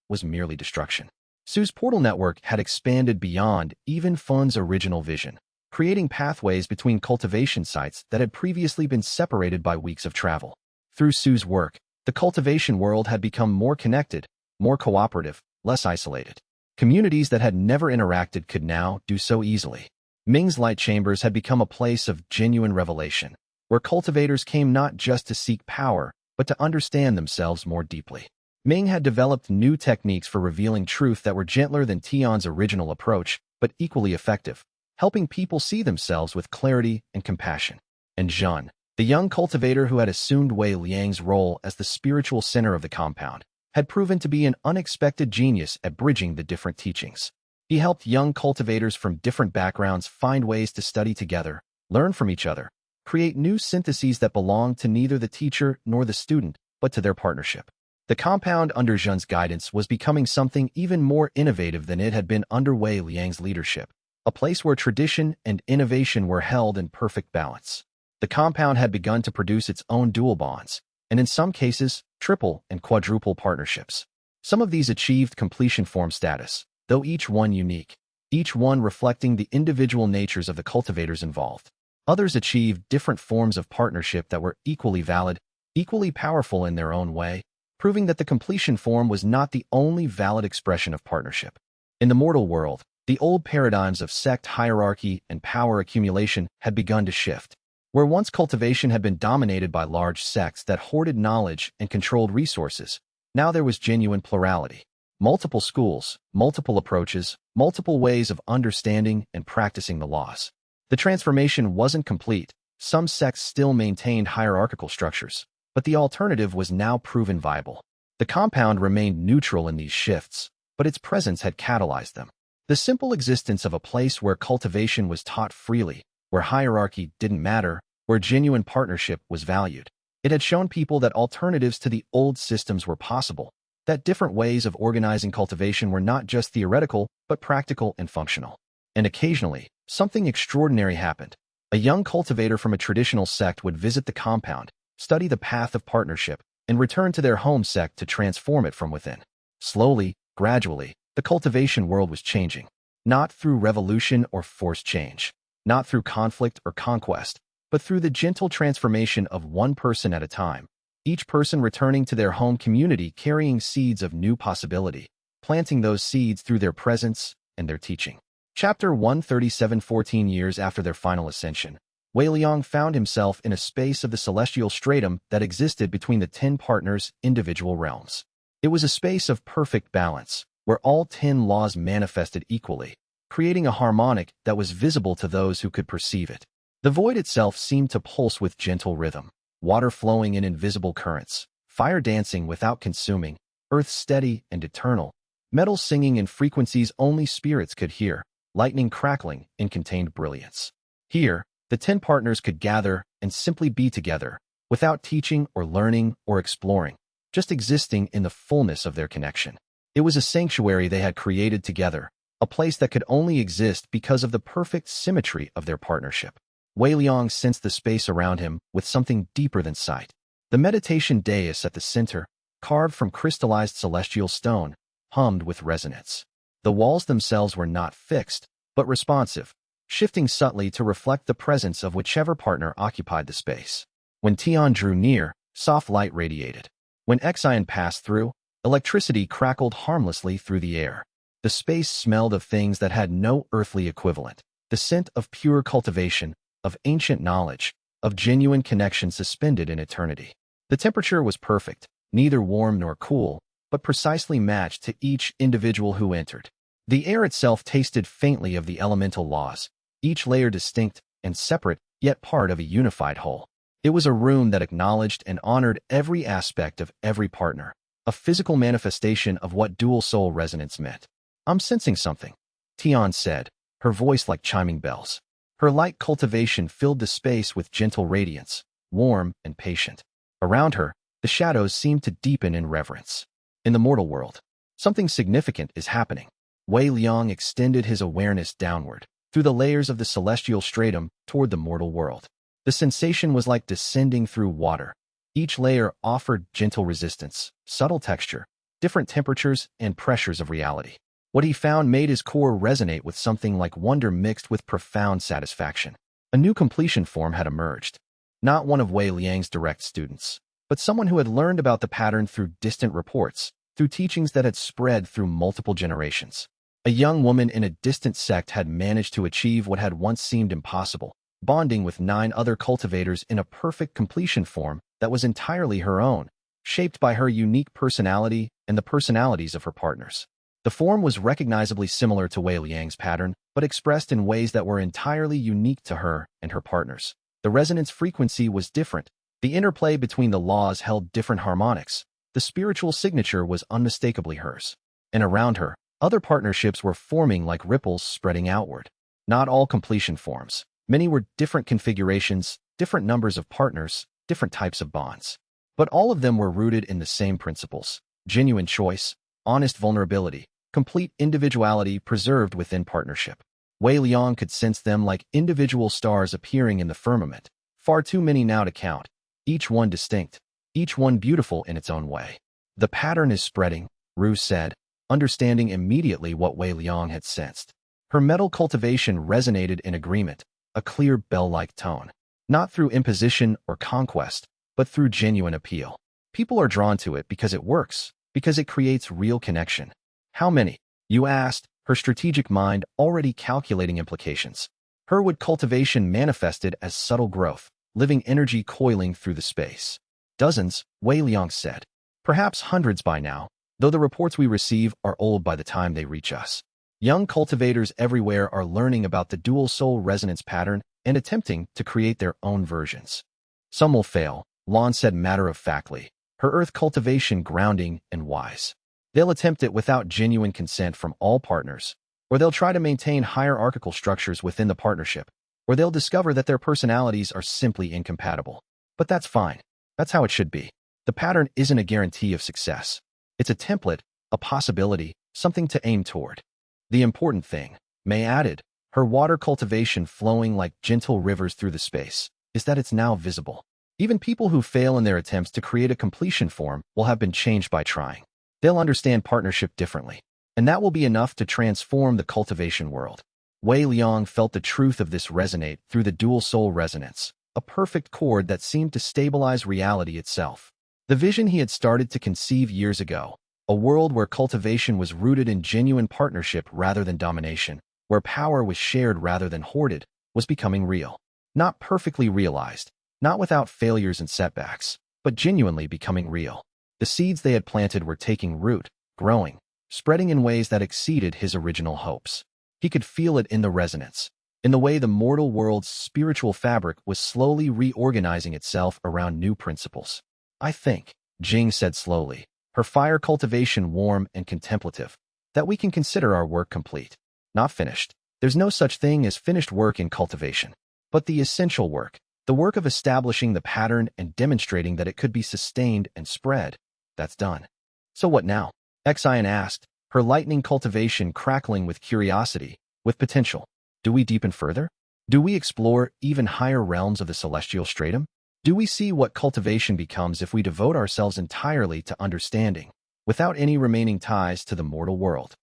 Speaker 1: was merely destruction. Sue's portal network had expanded beyond even Fun's original vision, creating pathways between cultivation sites that had previously been separated by weeks of travel. Through Sue's work, the cultivation world had become more connected, more cooperative, less isolated. Communities that had never interacted could now do so easily. Ming's light chambers had become a place of genuine revelation, where cultivators came not just to seek power, but to understand themselves more deeply. Ming had developed new techniques for revealing truth that were gentler than Tian's original approach, but equally effective, helping people see themselves with clarity and compassion. And Zhan, the young cultivator who had assumed Wei Liang's role as the spiritual center of the compound, had proven to be an unexpected genius at bridging the different teachings. He helped young cultivators from different backgrounds find ways to study together, learn from each other, create new syntheses that belonged to neither the teacher nor the student, but to their partnership. The compound under Zhan's guidance was becoming something even more innovative than it had been under Wei Liang's leadership, a place where tradition and innovation were held in perfect balance. The compound had begun to produce its own dual bonds, and in some cases, triple and quadruple partnerships. Some of these achieved completion form status, though each one unique, each one reflecting the individual natures of the cultivators involved. Others achieved different forms of partnership that were equally valid, equally powerful in their own way, proving that the completion form was not the only valid expression of partnership. In the mortal world, the old paradigms of sect hierarchy and power accumulation had begun to shift. Where once cultivation had been dominated by large sects that hoarded knowledge and controlled resources, now there was genuine plurality. Multiple schools, multiple approaches, multiple ways of understanding and practicing the laws. The transformation wasn't complete. Some sects still maintained hierarchical structures, but the alternative was now proven viable. The compound remained neutral in these shifts, but its presence had catalyzed them. The simple existence of a place where cultivation was taught freely, where hierarchy didn't matter, where genuine partnership was valued. It had shown people that alternatives to the old systems were possible, that different ways of organizing cultivation were not just theoretical, but practical and functional. And occasionally, something extraordinary happened. A young cultivator from a traditional sect would visit the compound, study the path of partnership, and return to their home sect to transform it from within. Slowly, gradually, the cultivation world was changing. Not through revolution or forced change, not through conflict or conquest, but through the gentle transformation of one person at a time, each person returning to their home community carrying seeds of new possibility, planting those seeds through their presence and their teaching. Chapter 137. 14 years after their final ascension, Wei Liang found himself in a space of the celestial stratum that existed between the 10 partners' individual realms. It was a space of perfect balance, where all 10 laws manifested equally, creating a harmonic that was visible to those who could perceive it. The void itself seemed to pulse with gentle rhythm, water flowing in invisible currents, fire dancing without consuming, earth steady and eternal, metal singing in frequencies only spirits could hear, lightning crackling in contained brilliance. Here, the 10 partners could gather and simply be together, without teaching or learning or exploring, just existing in the fullness of their connection. It was a sanctuary they had created together, a place that could only exist because of the perfect symmetry of their partnership. Wei Liang sensed the space around him with something deeper than sight. The meditation dais at the center, carved from crystallized celestial stone, hummed with resonance. The walls themselves were not fixed, but responsive, shifting subtly to reflect the presence of whichever partner occupied the space. When Tian drew near, soft light radiated. When Xian passed through, electricity crackled harmlessly through the air. The space smelled of things that had no earthly equivalent, the scent of pure cultivation, of ancient knowledge, of genuine connection suspended in eternity. The temperature was perfect, neither warm nor cool, but precisely matched to each individual who entered. The air itself tasted faintly of the elemental laws, each layer distinct and separate, yet part of a unified whole. It was a room that acknowledged and honored every aspect of every partner, a physical manifestation of what dual soul resonance meant. I'm sensing something. Tian said, her voice like chiming bells. Her light cultivation filled the space with gentle radiance, warm and patient. Around her, the shadows seemed to deepen in reverence. In the mortal world, something significant is happening. Wei Liang extended his awareness downward, through the layers of the celestial stratum toward the mortal world. The sensation was like descending through water. Each layer offered gentle resistance, subtle texture, different temperatures and pressures of reality. What he found made his core resonate with something like wonder mixed with profound satisfaction. A new completion form had emerged. Not one of Wei Liang's direct students, but someone who had learned about the pattern through distant reports, through teachings that had spread through multiple generations. A young woman in a distant sect had managed to achieve what had once seemed impossible, bonding with 9 other cultivators in a perfect completion form that was entirely her own, shaped by her unique personality and the personalities of her partners. The form was recognizably similar to Wei Liang's pattern, but expressed in ways that were entirely unique to her and her partners. The resonance frequency was different. The interplay between the laws held different harmonics. The spiritual signature was unmistakably hers. And around her, other partnerships were forming like ripples spreading outward. Not all completion forms. Many were different configurations, different numbers of partners, different types of bonds. But all of them were rooted in the same principles: genuine choice, honest vulnerability, complete individuality preserved within partnership. Wei Liang could sense them like individual stars appearing in the firmament, far too many now to count, each one distinct, each one beautiful in its own way. The pattern is spreading, Ru said, understanding immediately what Wei Liang had sensed. Her metal cultivation resonated in agreement, a clear bell-like tone. Not through imposition or conquest, but through genuine appeal. People are drawn to it because it works, because it creates real connection. How many? You asked, her strategic mind already calculating implications. Her wood cultivation manifested as subtle growth, living energy coiling through the space. Dozens, Wei Liang said. Perhaps hundreds by now, though the reports we receive are old by the time they reach us. Young cultivators everywhere are learning about the dual-soul resonance pattern and attempting to create their own versions. Some will fail, Lon said matter-of-factly, her earth cultivation grounding and wise. They'll attempt it without genuine consent from all partners, or they'll try to maintain hierarchical structures within the partnership, or they'll discover that their personalities are simply incompatible. But that's fine. That's how it should be. The pattern isn't a guarantee of success. It's a template, a possibility, something to aim toward. The important thing, May added, her water cultivation flowing like gentle rivers through the space, is that it's now visible. Even people who fail in their attempts to create a completion form will have been changed by trying. They'll understand partnership differently, and that will be enough to transform the cultivation world. Wei Liang felt the truth of this resonate through the dual-soul resonance, a perfect chord that seemed to stabilize reality itself. The vision he had started to conceive years ago, a world where cultivation was rooted in genuine partnership rather than domination, where power was shared rather than hoarded, was becoming real. Not perfectly realized, not without failures and setbacks, but genuinely becoming real. The seeds they had planted were taking root, growing, spreading in ways that exceeded his original hopes. He could feel it in the resonance, in the way the mortal world's spiritual fabric was slowly reorganizing itself around new principles. I think, Jing said slowly, her fire cultivation warm and contemplative, that we can consider our work complete. Not finished. There's no such thing as finished work in cultivation. But the essential work, the work of establishing the pattern and demonstrating that it could be sustained and spread, that's done. So what now? Xian asked, her lightning cultivation crackling with curiosity, with potential. Do we deepen further? Do we explore even higher realms of the celestial stratum? Do we see what cultivation becomes if we devote ourselves entirely to understanding, without any remaining ties to the mortal world?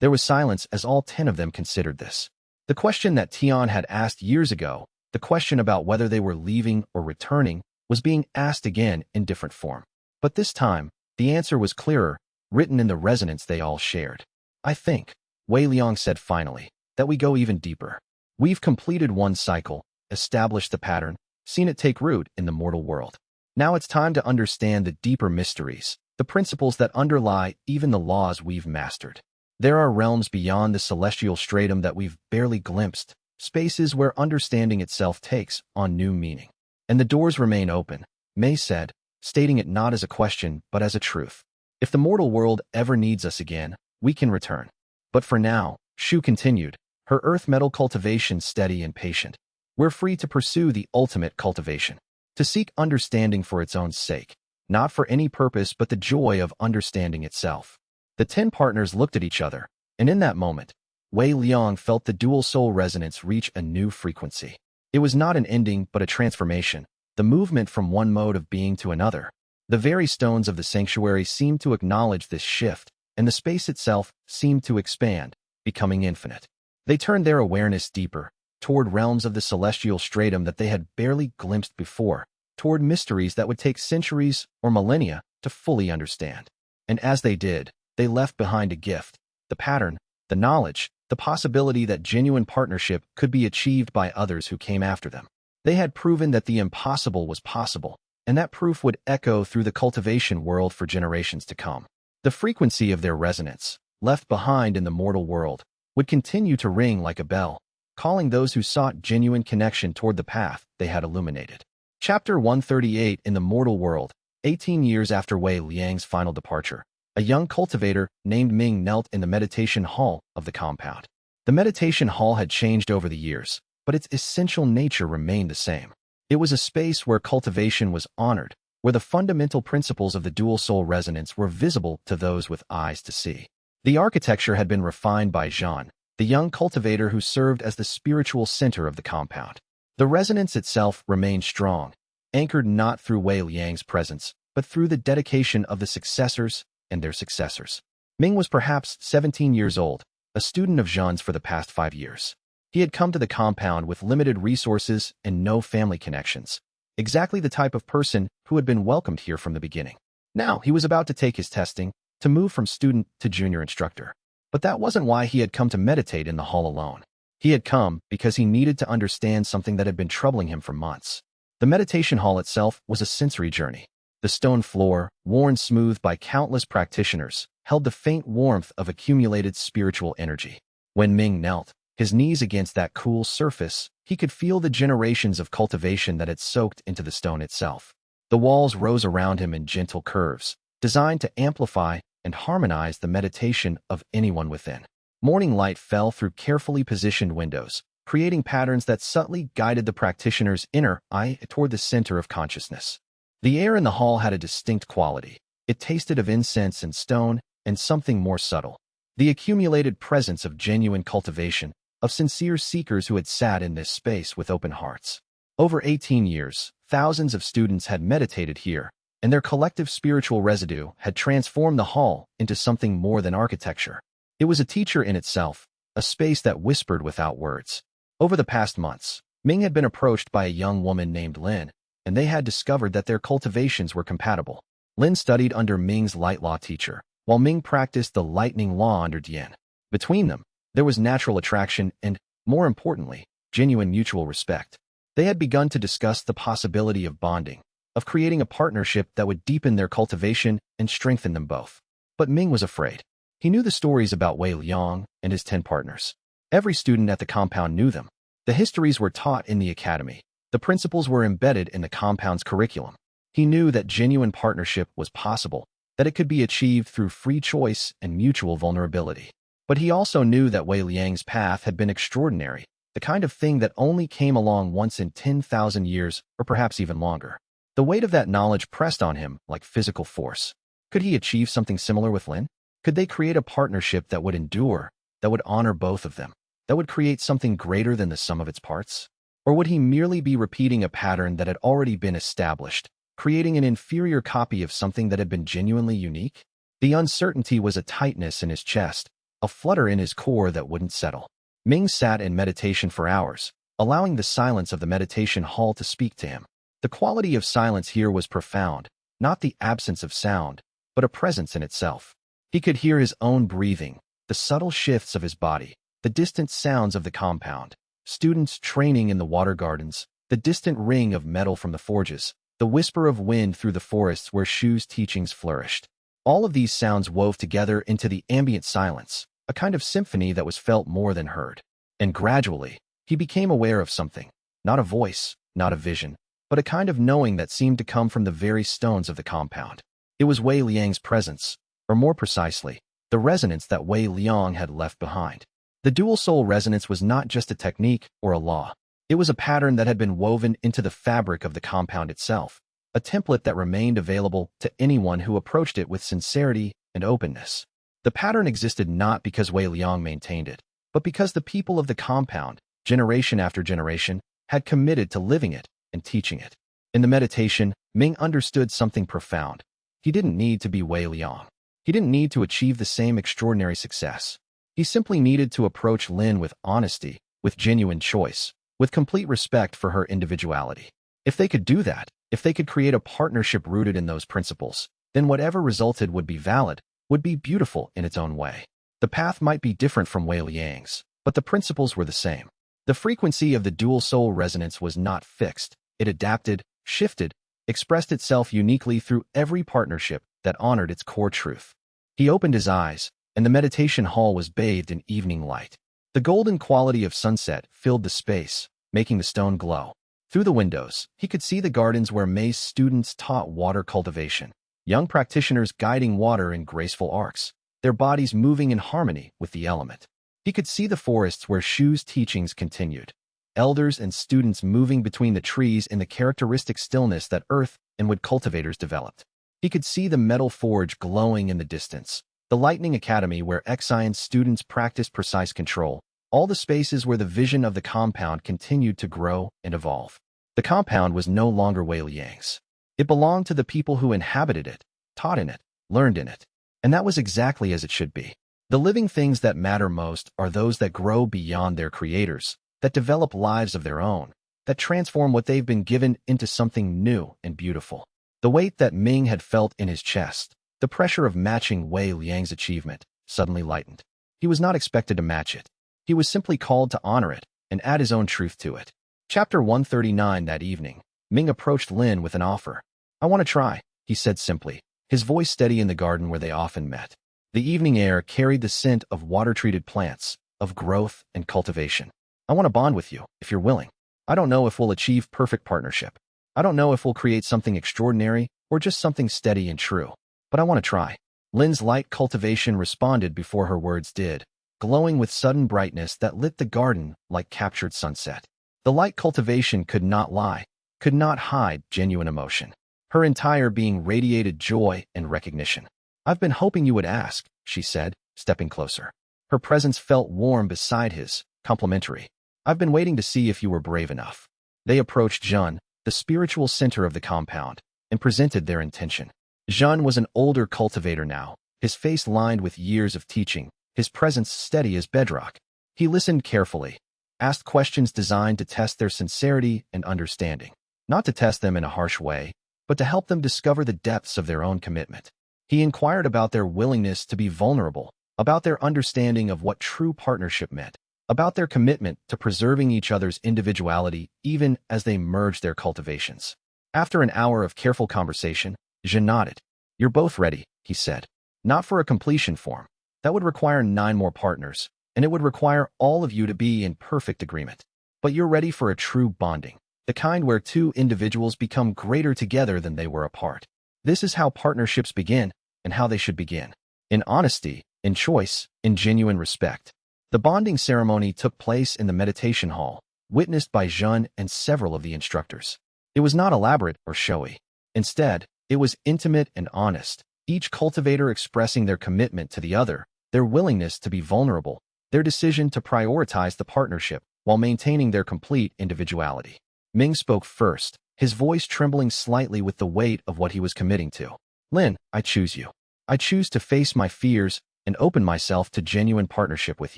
Speaker 1: There was silence as all 10 of them considered this. The question that Tian had asked years ago, the question about whether they were leaving or returning, was being asked again in different form. But this time, the answer was clearer, written in the resonance they all shared. I think, Wei Liang said finally, that we go even deeper. We've completed one cycle, established the pattern, seen it take root in the mortal world. Now it's time to understand the deeper mysteries, the principles that underlie even the laws we've mastered. There are realms beyond the celestial stratum that we've barely glimpsed, spaces where understanding itself takes on new meaning. And the doors remain open, May said, stating it not as a question but as a truth. If the mortal world ever needs us again, we can return. But for now, Shu continued, her earth metal cultivation steady and patient. We're free to pursue the ultimate cultivation, to seek understanding for its own sake, not for any purpose but the joy of understanding itself. The 10 partners looked at each other, and in that moment, Wei Liang felt the dual soul resonance reach a new frequency. It was not an ending but a transformation, the movement from one mode of being to another. The very stones of the sanctuary seemed to acknowledge this shift, and the space itself seemed to expand, becoming infinite. They turned their awareness deeper, toward realms of the celestial stratum that they had barely glimpsed before, toward mysteries that would take centuries or millennia to fully understand. And as they did, they left behind a gift, the pattern, the knowledge, the possibility that genuine partnership could be achieved by others who came after them. They had proven that the impossible was possible, and that proof would echo through the cultivation world for generations to come. The frequency of their resonance, left behind in the mortal world, would continue to ring like a bell, calling those who sought genuine connection toward the path they had illuminated. Chapter 138. In the mortal world, 18 years after Wei Liang's final departure, a young cultivator named Ming knelt in the meditation hall of the compound. The meditation hall had changed over the years, but its essential nature remained the same. It was a space where cultivation was honored, where the fundamental principles of the dual soul resonance were visible to those with eyes to see. The architecture had been refined by Zhan, the young cultivator who served as the spiritual center of the compound. The resonance itself remained strong, anchored not through Wei Liang's presence, but through the dedication of the successors and their successors. Ming was perhaps 17 years old, a student of Zhan's for the past 5 years. He had come to the compound with limited resources and no family connections, exactly the type of person who had been welcomed here from the beginning. Now he was about to take his testing, to move from student to junior instructor. But that wasn't why he had come to meditate in the hall alone. He had come because he needed to understand something that had been troubling him for months. The meditation hall itself was a sensory journey. The stone floor, worn smooth by countless practitioners, held the faint warmth of accumulated spiritual energy. When Ming knelt, his knees against that cool surface, he could feel the generations of cultivation that had soaked into the stone itself. The walls rose around him in gentle curves, designed to amplify and harmonize the meditation of anyone within. Morning light fell through carefully positioned windows, creating patterns that subtly guided the practitioner's inner eye toward the center of consciousness. The air in the hall had a distinct quality. It tasted of incense and stone, and something more subtle. The accumulated presence of genuine cultivation, of sincere seekers who had sat in this space with open hearts. Over 18 years, thousands of students had meditated here, and their collective spiritual residue had transformed the hall into something more than architecture. It was a teacher in itself, a space that whispered without words. Over the past months, Ming had been approached by a young woman named Lin, and they had discovered that their cultivations were compatible. Lin studied under Ming's light law teacher, while Ming practiced the lightning law under Dian. Between them, there was natural attraction and, more importantly, genuine mutual respect. They had begun to discuss the possibility of bonding, of creating a partnership that would deepen their cultivation and strengthen them both. But Ming was afraid. He knew the stories about Wei Liang and his 10 partners. Every student at the compound knew them. The histories were taught in the academy. The principles were embedded in the compound's curriculum. He knew that genuine partnership was possible, that it could be achieved through free choice and mutual vulnerability. But he also knew that Wei Liang's path had been extraordinary, the kind of thing that only came along once in 10,000 years, or perhaps even longer. The weight of that knowledge pressed on him like physical force. Could he achieve something similar with Lin? Could they create a partnership that would endure, that would honor both of them, that would create something greater than the sum of its parts? Or would he merely be repeating a pattern that had already been established, creating an inferior copy of something that had been genuinely unique? The uncertainty was a tightness in his chest, a flutter in his core that wouldn't settle. Ming sat in meditation for hours, allowing the silence of the meditation hall to speak to him. The quality of silence here was profound, not the absence of sound, but a presence in itself. He could hear his own breathing, the subtle shifts of his body, the distant sounds of the compound, students training in the water gardens, the distant ring of metal from the forges, the whisper of wind through the forests where Shu's teachings flourished. All of these sounds wove together into the ambient silence, a kind of symphony that was felt more than heard. And gradually, he became aware of something, not a voice, not a vision, but a kind of knowing that seemed to come from the very stones of the compound. It was Wei Liang's presence, or more precisely, the resonance that Wei Liang had left behind. The dual-soul resonance was not just a technique or a law. It was a pattern that had been woven into the fabric of the compound itself, a template that remained available to anyone who approached it with sincerity and openness. The pattern existed not because Wei Liang maintained it, but because the people of the compound, generation after generation, had committed to living it and teaching it. In the meditation, Ming understood something profound. He didn't need to be Wei Liang. He didn't need to achieve the same extraordinary success. He simply needed to approach Lin with honesty, with genuine choice, with complete respect for her individuality. If they could do that, if they could create a partnership rooted in those principles, then whatever resulted would be valid, would be beautiful in its own way. The path might be different from Wei Liang's, but the principles were the same. The frequency of the dual-soul resonance was not fixed. It adapted, shifted, expressed itself uniquely through every partnership that honored its core truth. He opened his eyes, and the meditation hall was bathed in evening light. The golden quality of sunset filled the space, making the stone glow. Through the windows, he could see the gardens where May's students taught water cultivation, young practitioners guiding water in graceful arcs, their bodies moving in harmony with the element. He could see the forests where Shu's teachings continued, elders and students moving between the trees in the characteristic stillness that earth and wood cultivators developed. He could see the metal forge glowing in the distance, the Lightning Academy where xianxia students practiced precise control, all the spaces where the vision of the compound continued to grow and evolve. The compound was no longer Wei Liang's. It belonged to the people who inhabited it, taught in it, learned in it. And that was exactly as it should be. The living things that matter most are those that grow beyond their creators, that develop lives of their own, that transform what they've been given into something new and beautiful. The weight that Ming had felt in his chest, the pressure of matching Wei Liang's achievement, suddenly lightened. He was not expected to match it. He was simply called to honor it and add his own truth to it. Chapter 139. That evening, Ming approached Lin with an offer. "I want to try," he said simply, his voice steady in the garden where they often met. The evening air carried the scent of water-treated plants, of growth and cultivation. "I want to bond with you, if you're willing. I don't know if we'll achieve perfect partnership. I don't know if we'll create something extraordinary or just something steady and true. But I want to try." Lin's light cultivation responded before her words did, glowing with sudden brightness that lit the garden like captured sunset. The light cultivation could not lie, could not hide genuine emotion. Her entire being radiated joy and recognition. "I've been hoping you would ask," she said, stepping closer. Her presence felt warm beside his, complimentary. "I've been waiting to see if you were brave enough." They approached Zhen, the spiritual center of the compound, and presented their intention. Zhen was an older cultivator now, his face lined with years of teaching, his presence steady as bedrock. He listened carefully, asked questions designed to test their sincerity and understanding, not to test them in a harsh way, but to help them discover the depths of their own commitment. He inquired about their willingness to be vulnerable, about their understanding of what true partnership meant, about their commitment to preserving each other's individuality even as they merged their cultivations. After an hour of careful conversation, Zhen nodded. "You're both ready," he said. "Not for a completion form. That would require 9 more partners, and it would require all of you to be in perfect agreement. But you're ready for a true bonding, the kind where 2 individuals become greater together than they were apart. This is how partnerships begin, and how they should begin. In honesty, in choice, in genuine respect." The bonding ceremony took place in the meditation hall, witnessed by Zhen and several of the instructors. It was not elaborate or showy. Instead, it was intimate and honest, each cultivator expressing their commitment to the other, their willingness to be vulnerable, their decision to prioritize the partnership while maintaining their complete individuality. Ming spoke first, his voice trembling slightly with the weight of what he was committing to. "Lin, I choose you. I choose to face my fears and open myself to genuine partnership with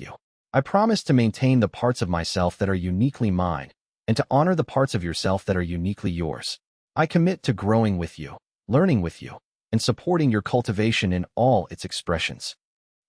Speaker 1: you. I promise to maintain the parts of myself that are uniquely mine, and to honor the parts of yourself that are uniquely yours. I commit to growing with you, learning with you, and supporting your cultivation in all its expressions."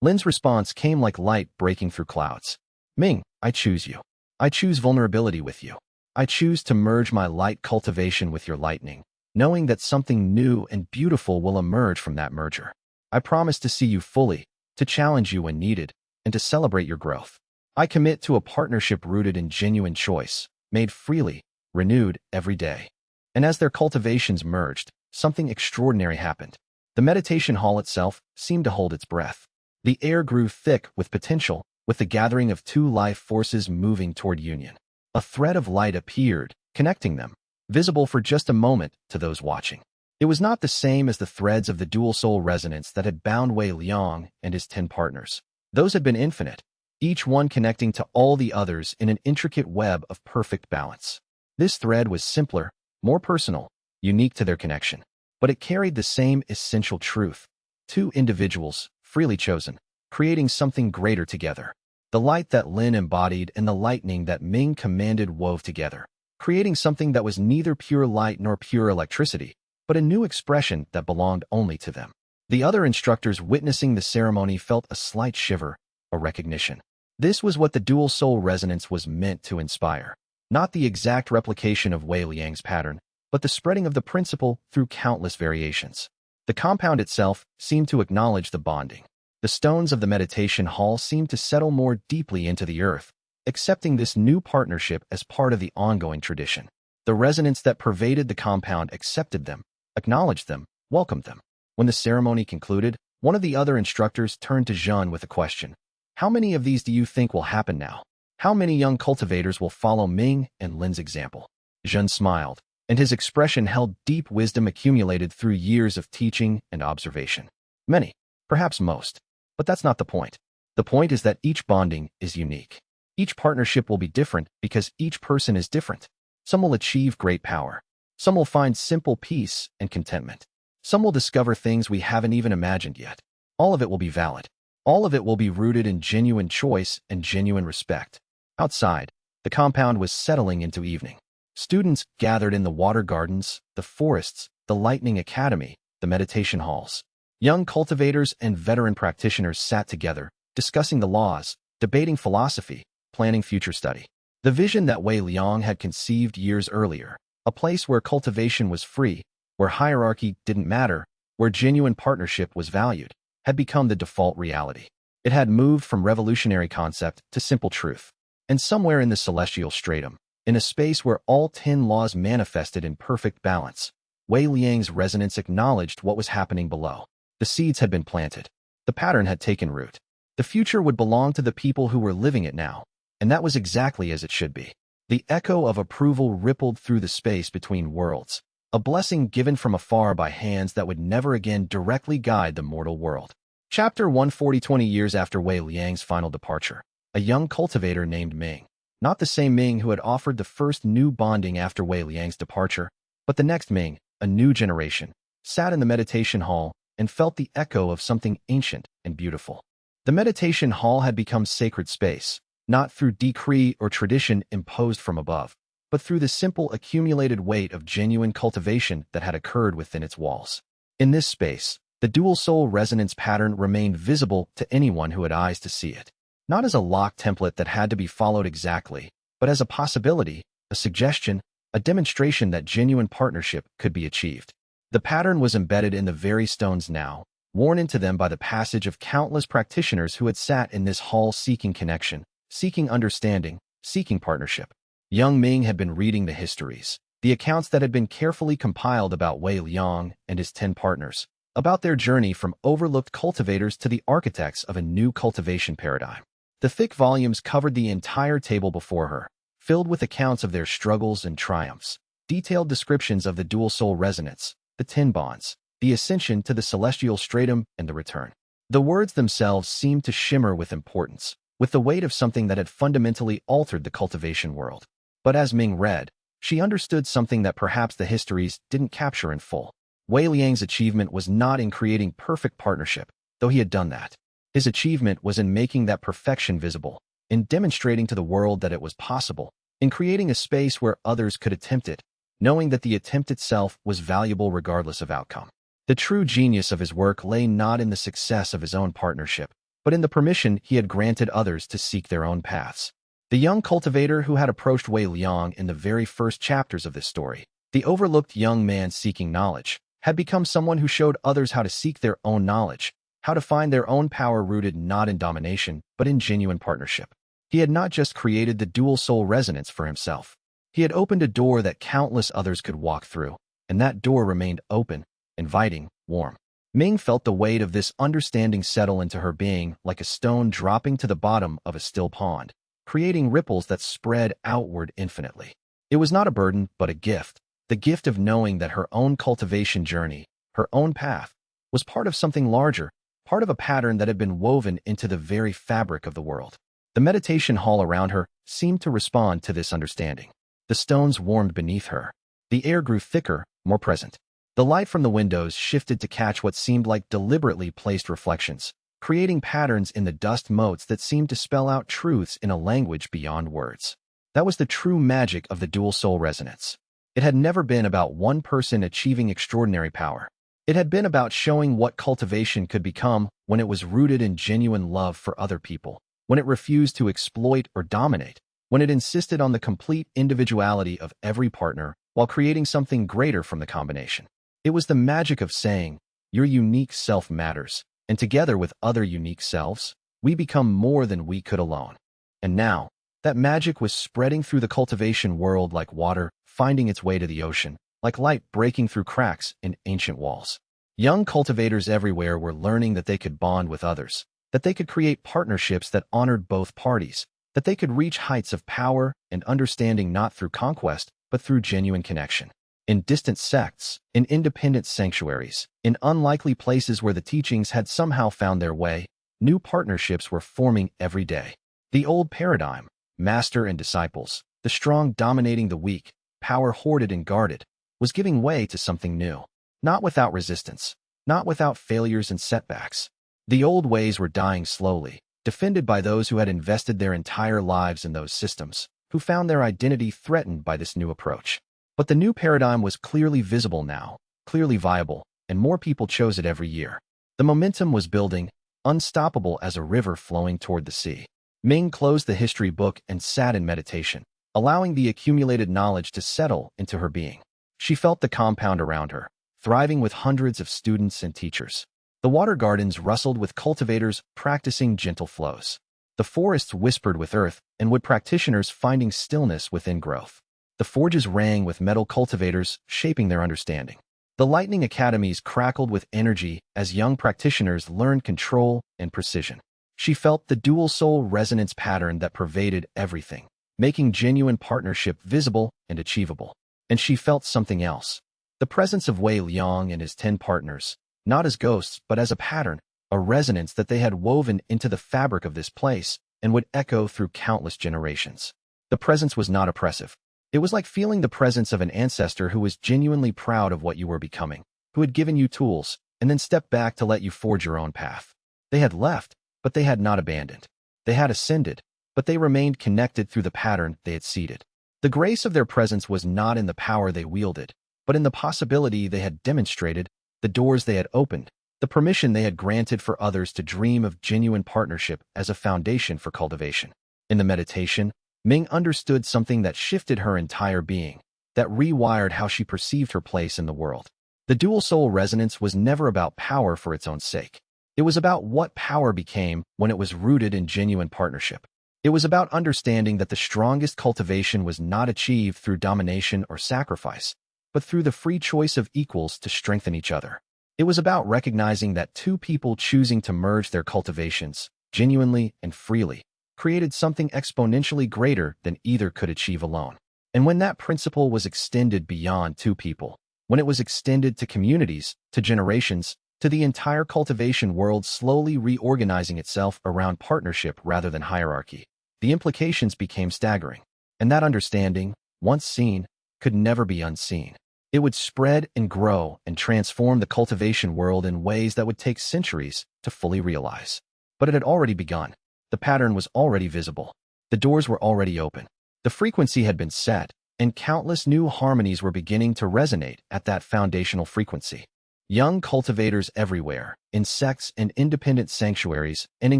Speaker 1: Lin's response came like light breaking through clouds. "Ming, I choose you. I choose vulnerability with you. I choose to merge my light cultivation with your lightning, knowing that something new and beautiful will emerge from that merger. I promise to see you fully, to challenge you when needed, and to celebrate your growth. I commit to a partnership rooted in genuine choice, made freely, renewed every day." And as their cultivations merged, something extraordinary happened. The meditation hall itself seemed to hold its breath. The air grew thick with potential, with the gathering of two life forces moving toward union. A thread of light appeared, connecting them, visible for just a moment to those watching. It was not the same as the threads of the dual-soul resonance that had bound Wei Liang and his 10 partners. Those had been infinite, each one connecting to all the others in an intricate web of perfect balance. This thread was simpler, more personal, unique to their connection, but it carried the same essential truth. Two individuals, freely chosen, creating something greater together. The light that Lin embodied and the lightning that Ming commanded wove together, creating something that was neither pure light nor pure electricity, but a new expression that belonged only to them. The other instructors witnessing the ceremony felt a slight shiver, a recognition. This was what the dual-soul resonance was meant to inspire. Not the exact replication of Wei Liang's pattern, but the spreading of the principle through countless variations. The compound itself seemed to acknowledge the bonding. The stones of the meditation hall seemed to settle more deeply into the earth, accepting this new partnership as part of the ongoing tradition. The resonance that pervaded the compound accepted them, acknowledged them, welcomed them. When the ceremony concluded, one of the other instructors turned to Zhen with a question. How many of these do you think will happen now? How many young cultivators will follow Ming and Lin's example? Zhen smiled, and his expression held deep wisdom accumulated through years of teaching and observation. Many, perhaps most. But that's not the point. The point is that each bonding is unique. Each partnership will be different because each person is different. Some will achieve great power. Some will find simple peace and contentment. Some will discover things we haven't even imagined yet. All of it will be valid. All of it will be rooted in genuine choice and genuine respect. Outside, the compound was settling into evening. Students gathered in the water gardens, the forests, the lightning academy, the meditation halls. Young cultivators and veteran practitioners sat together, discussing the laws, debating philosophy, planning future study. The vision that Wei Liang had conceived years earlier, a place where cultivation was free, where hierarchy didn't matter, where genuine partnership was valued, had become the default reality. It had moved from revolutionary concept to simple truth. And somewhere in the celestial stratum, in a space where all 10 laws manifested in perfect balance, Wei Liang's resonance acknowledged what was happening below. The seeds had been planted. The pattern had taken root. The future would belong to the people who were living it now, and that was exactly as it should be. The echo of approval rippled through the space between worlds, a blessing given from afar by hands that would never again directly guide the mortal world. Chapter 140. 20 years after Wei Liang's final departure, a young cultivator named Ming, not the same Ming who had offered the first new bonding after Wei Liang's departure, but the next Ming, a new generation, sat in the meditation hall and felt the echo of something ancient and beautiful. The meditation hall had become sacred space, not through decree or tradition imposed from above, but through the simple accumulated weight of genuine cultivation that had occurred within its walls. In this space, the dual-soul resonance pattern remained visible to anyone who had eyes to see it, not as a locked template that had to be followed exactly, but as a possibility, a suggestion, a demonstration that genuine partnership could be achieved. The pattern was embedded in the very stones now, worn into them by the passage of countless practitioners who had sat in this hall seeking connection, seeking understanding, seeking partnership. Young Ming had been reading the histories, the accounts that had been carefully compiled about Wei Liang and his 10 partners, about their journey from overlooked cultivators to the architects of a new cultivation paradigm. The thick volumes covered the entire table before her, filled with accounts of their struggles and triumphs, detailed descriptions of the dual-soul resonance, the 10 bonds, the ascension to the celestial stratum, and the return. The words themselves seemed to shimmer with importance, with the weight of something that had fundamentally altered the cultivation world. But as Ming read, she understood something that perhaps the histories didn't capture in full. Wei Liang's achievement was not in creating perfect partnership, though he had done that. His achievement was in making that perfection visible, in demonstrating to the world that it was possible, in creating a space where others could attempt it, knowing that the attempt itself was valuable regardless of outcome. The true genius of his work lay not in the success of his own partnership, but in the permission he had granted others to seek their own paths. The young cultivator who had approached Wei Liang in the very first chapters of this story, the overlooked young man seeking knowledge, had become someone who showed others how to seek their own knowledge, how to find their own power rooted not in domination, but in genuine partnership. He had not just created the dual-soul resonance for himself. He had opened a door that countless others could walk through, and that door remained open, inviting, warm. Ming felt the weight of this understanding settle into her being like a stone dropping to the bottom of a still pond, creating ripples that spread outward infinitely. It was not a burden, but a gift, the gift of knowing that her own cultivation journey, her own path, was part of something larger, part of a pattern that had been woven into the very fabric of the world. The meditation hall around her seemed to respond to this understanding. The stones warmed beneath her. The air grew thicker, more present. The light from the windows shifted to catch what seemed like deliberately placed reflections, creating patterns in the dust motes that seemed to spell out truths in a language beyond words. That was the true magic of the dual soul resonance. It had never been about one person achieving extraordinary power. It had been about showing what cultivation could become when it was rooted in genuine love for other people, when it refused to exploit or dominate, when it insisted on the complete individuality of every partner while creating something greater from the combination. It was the magic of saying, your unique self matters, and together with other unique selves, we become more than we could alone. And now, that magic was spreading through the cultivation world like water, finding its way to the ocean, like light breaking through cracks in ancient walls. Young cultivators everywhere were learning that they could bond with others, that they could create partnerships that honored both parties, that they could reach heights of power and understanding not through conquest, but through genuine connection. In distant sects, in independent sanctuaries, in unlikely places where the teachings had somehow found their way, new partnerships were forming every day. The old paradigm, master and disciples, the strong dominating the weak, power hoarded and guarded, was giving way to something new. Not without resistance, not without failures and setbacks. The old ways were dying slowly, defended by those who had invested their entire lives in those systems, who found their identity threatened by this new approach. But the new paradigm was clearly visible now, clearly viable, and more people chose it every year. The momentum was building, unstoppable as a river flowing toward the sea. Ming closed the history book and sat in meditation, allowing the accumulated knowledge to settle into her being. She felt the compound around her, thriving with hundreds of students and teachers. The water gardens rustled with cultivators practicing gentle flows. The forests whispered with earth and wood practitioners finding stillness within growth. The forges rang with metal cultivators shaping their understanding. The lightning academies crackled with energy as young practitioners learned control and precision. She felt the dual soul resonance pattern that pervaded everything, making genuine partnership visible and achievable. And she felt something else. The presence of Wei Liang and his 10 partners, not as ghosts but as a pattern, a resonance that they had woven into the fabric of this place and would echo through countless generations. The presence was not oppressive. It was like feeling the presence of an ancestor who was genuinely proud of what you were becoming, who had given you tools, and then stepped back to let you forge your own path. They had left, but they had not abandoned. They had ascended, but they remained connected through the pattern they had seeded. The grace of their presence was not in the power they wielded, but in the possibility they had demonstrated, the doors they had opened, the permission they had granted for others to dream of genuine partnership as a foundation for cultivation. In the meditation, Ming understood something that shifted her entire being, that rewired how she perceived her place in the world. The dual soul resonance was never about power for its own sake. It was about what power became when it was rooted in genuine partnership. It was about understanding that the strongest cultivation was not achieved through domination or sacrifice, but through the free choice of equals to strengthen each other. It was about recognizing that two people choosing to merge their cultivations, genuinely and freely, created something exponentially greater than either could achieve alone. And when that principle was extended beyond two people, when it was extended to communities, to generations, to the entire cultivation world slowly reorganizing itself around partnership rather than hierarchy, the implications became staggering. And that understanding, once seen, could never be unseen. It would spread and grow and transform the cultivation world in ways that would take centuries to fully realize. But it had already begun. The pattern was already visible. The doors were already open. The frequency had been set, and countless new harmonies were beginning to resonate at that foundational frequency. Young cultivators everywhere, in sects and independent sanctuaries, and in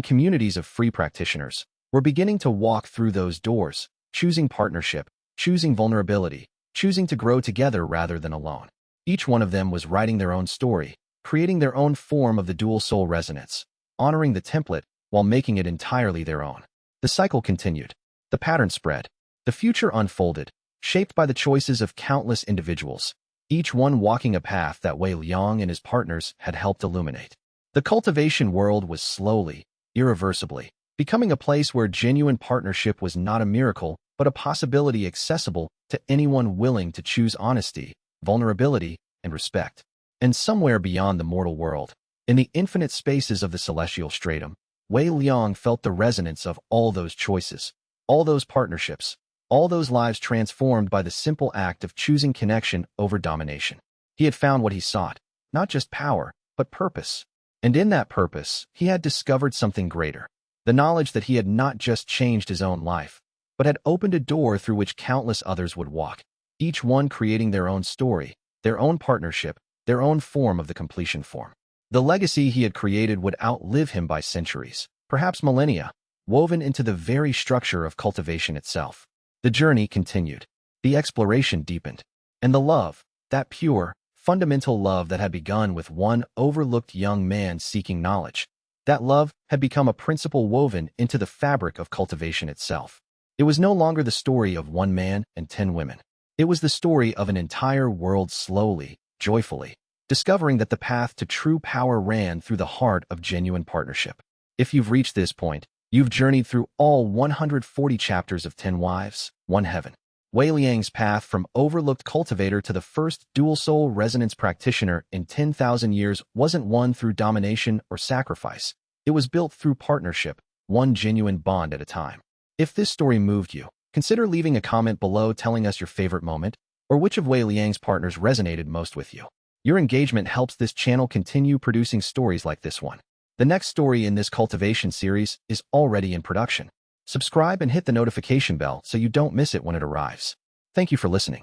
Speaker 1: communities of free practitioners, were beginning to walk through those doors, choosing partnership, choosing vulnerability, choosing to grow together rather than alone. Each one of them was writing their own story, creating their own form of the dual soul resonance, honoring the template while making it entirely their own. The cycle continued. The pattern spread. The future unfolded, shaped by the choices of countless individuals, each one walking a path that Wei Liang and his partners had helped illuminate. The cultivation world was slowly, irreversibly, becoming a place where genuine partnership was not a miracle, but a possibility accessible to anyone willing to choose honesty, vulnerability, and respect. And somewhere beyond the mortal world, in the infinite spaces of the celestial stratum, Wei Liang felt the resonance of all those choices, all those partnerships, all those lives transformed by the simple act of choosing connection over domination. He had found what he sought, not just power, but purpose. And in that purpose, he had discovered something greater, the knowledge that he had not just changed his own life, but had opened a door through which countless others would walk, each one creating their own story, their own partnership, their own form of the completion form. The legacy he had created would outlive him by centuries, perhaps millennia, woven into the very structure of cultivation itself. The journey continued. The exploration deepened. And the love, that pure, fundamental love that had begun with one overlooked young man seeking knowledge, that love had become a principle woven into the fabric of cultivation itself. It was no longer the story of one man and 10 women. It was the story of an entire world slowly, joyfully, discovering that the path to true power ran through the heart of genuine partnership. If you've reached this point, you've journeyed through all 140 chapters of 10 Wives, 1 Heaven. Wei Liang's path from overlooked cultivator to the first dual-soul resonance practitioner in 10,000 years wasn't won through domination or sacrifice. It was built through partnership, one genuine bond at a time. If this story moved you, consider leaving a comment below telling us your favorite moment, or which of Wei Liang's partners resonated most with you. Your engagement helps this channel continue producing stories like this one. The next story in this cultivation series is already in production. Subscribe and hit the notification bell so you don't miss it when it arrives. Thank you for listening.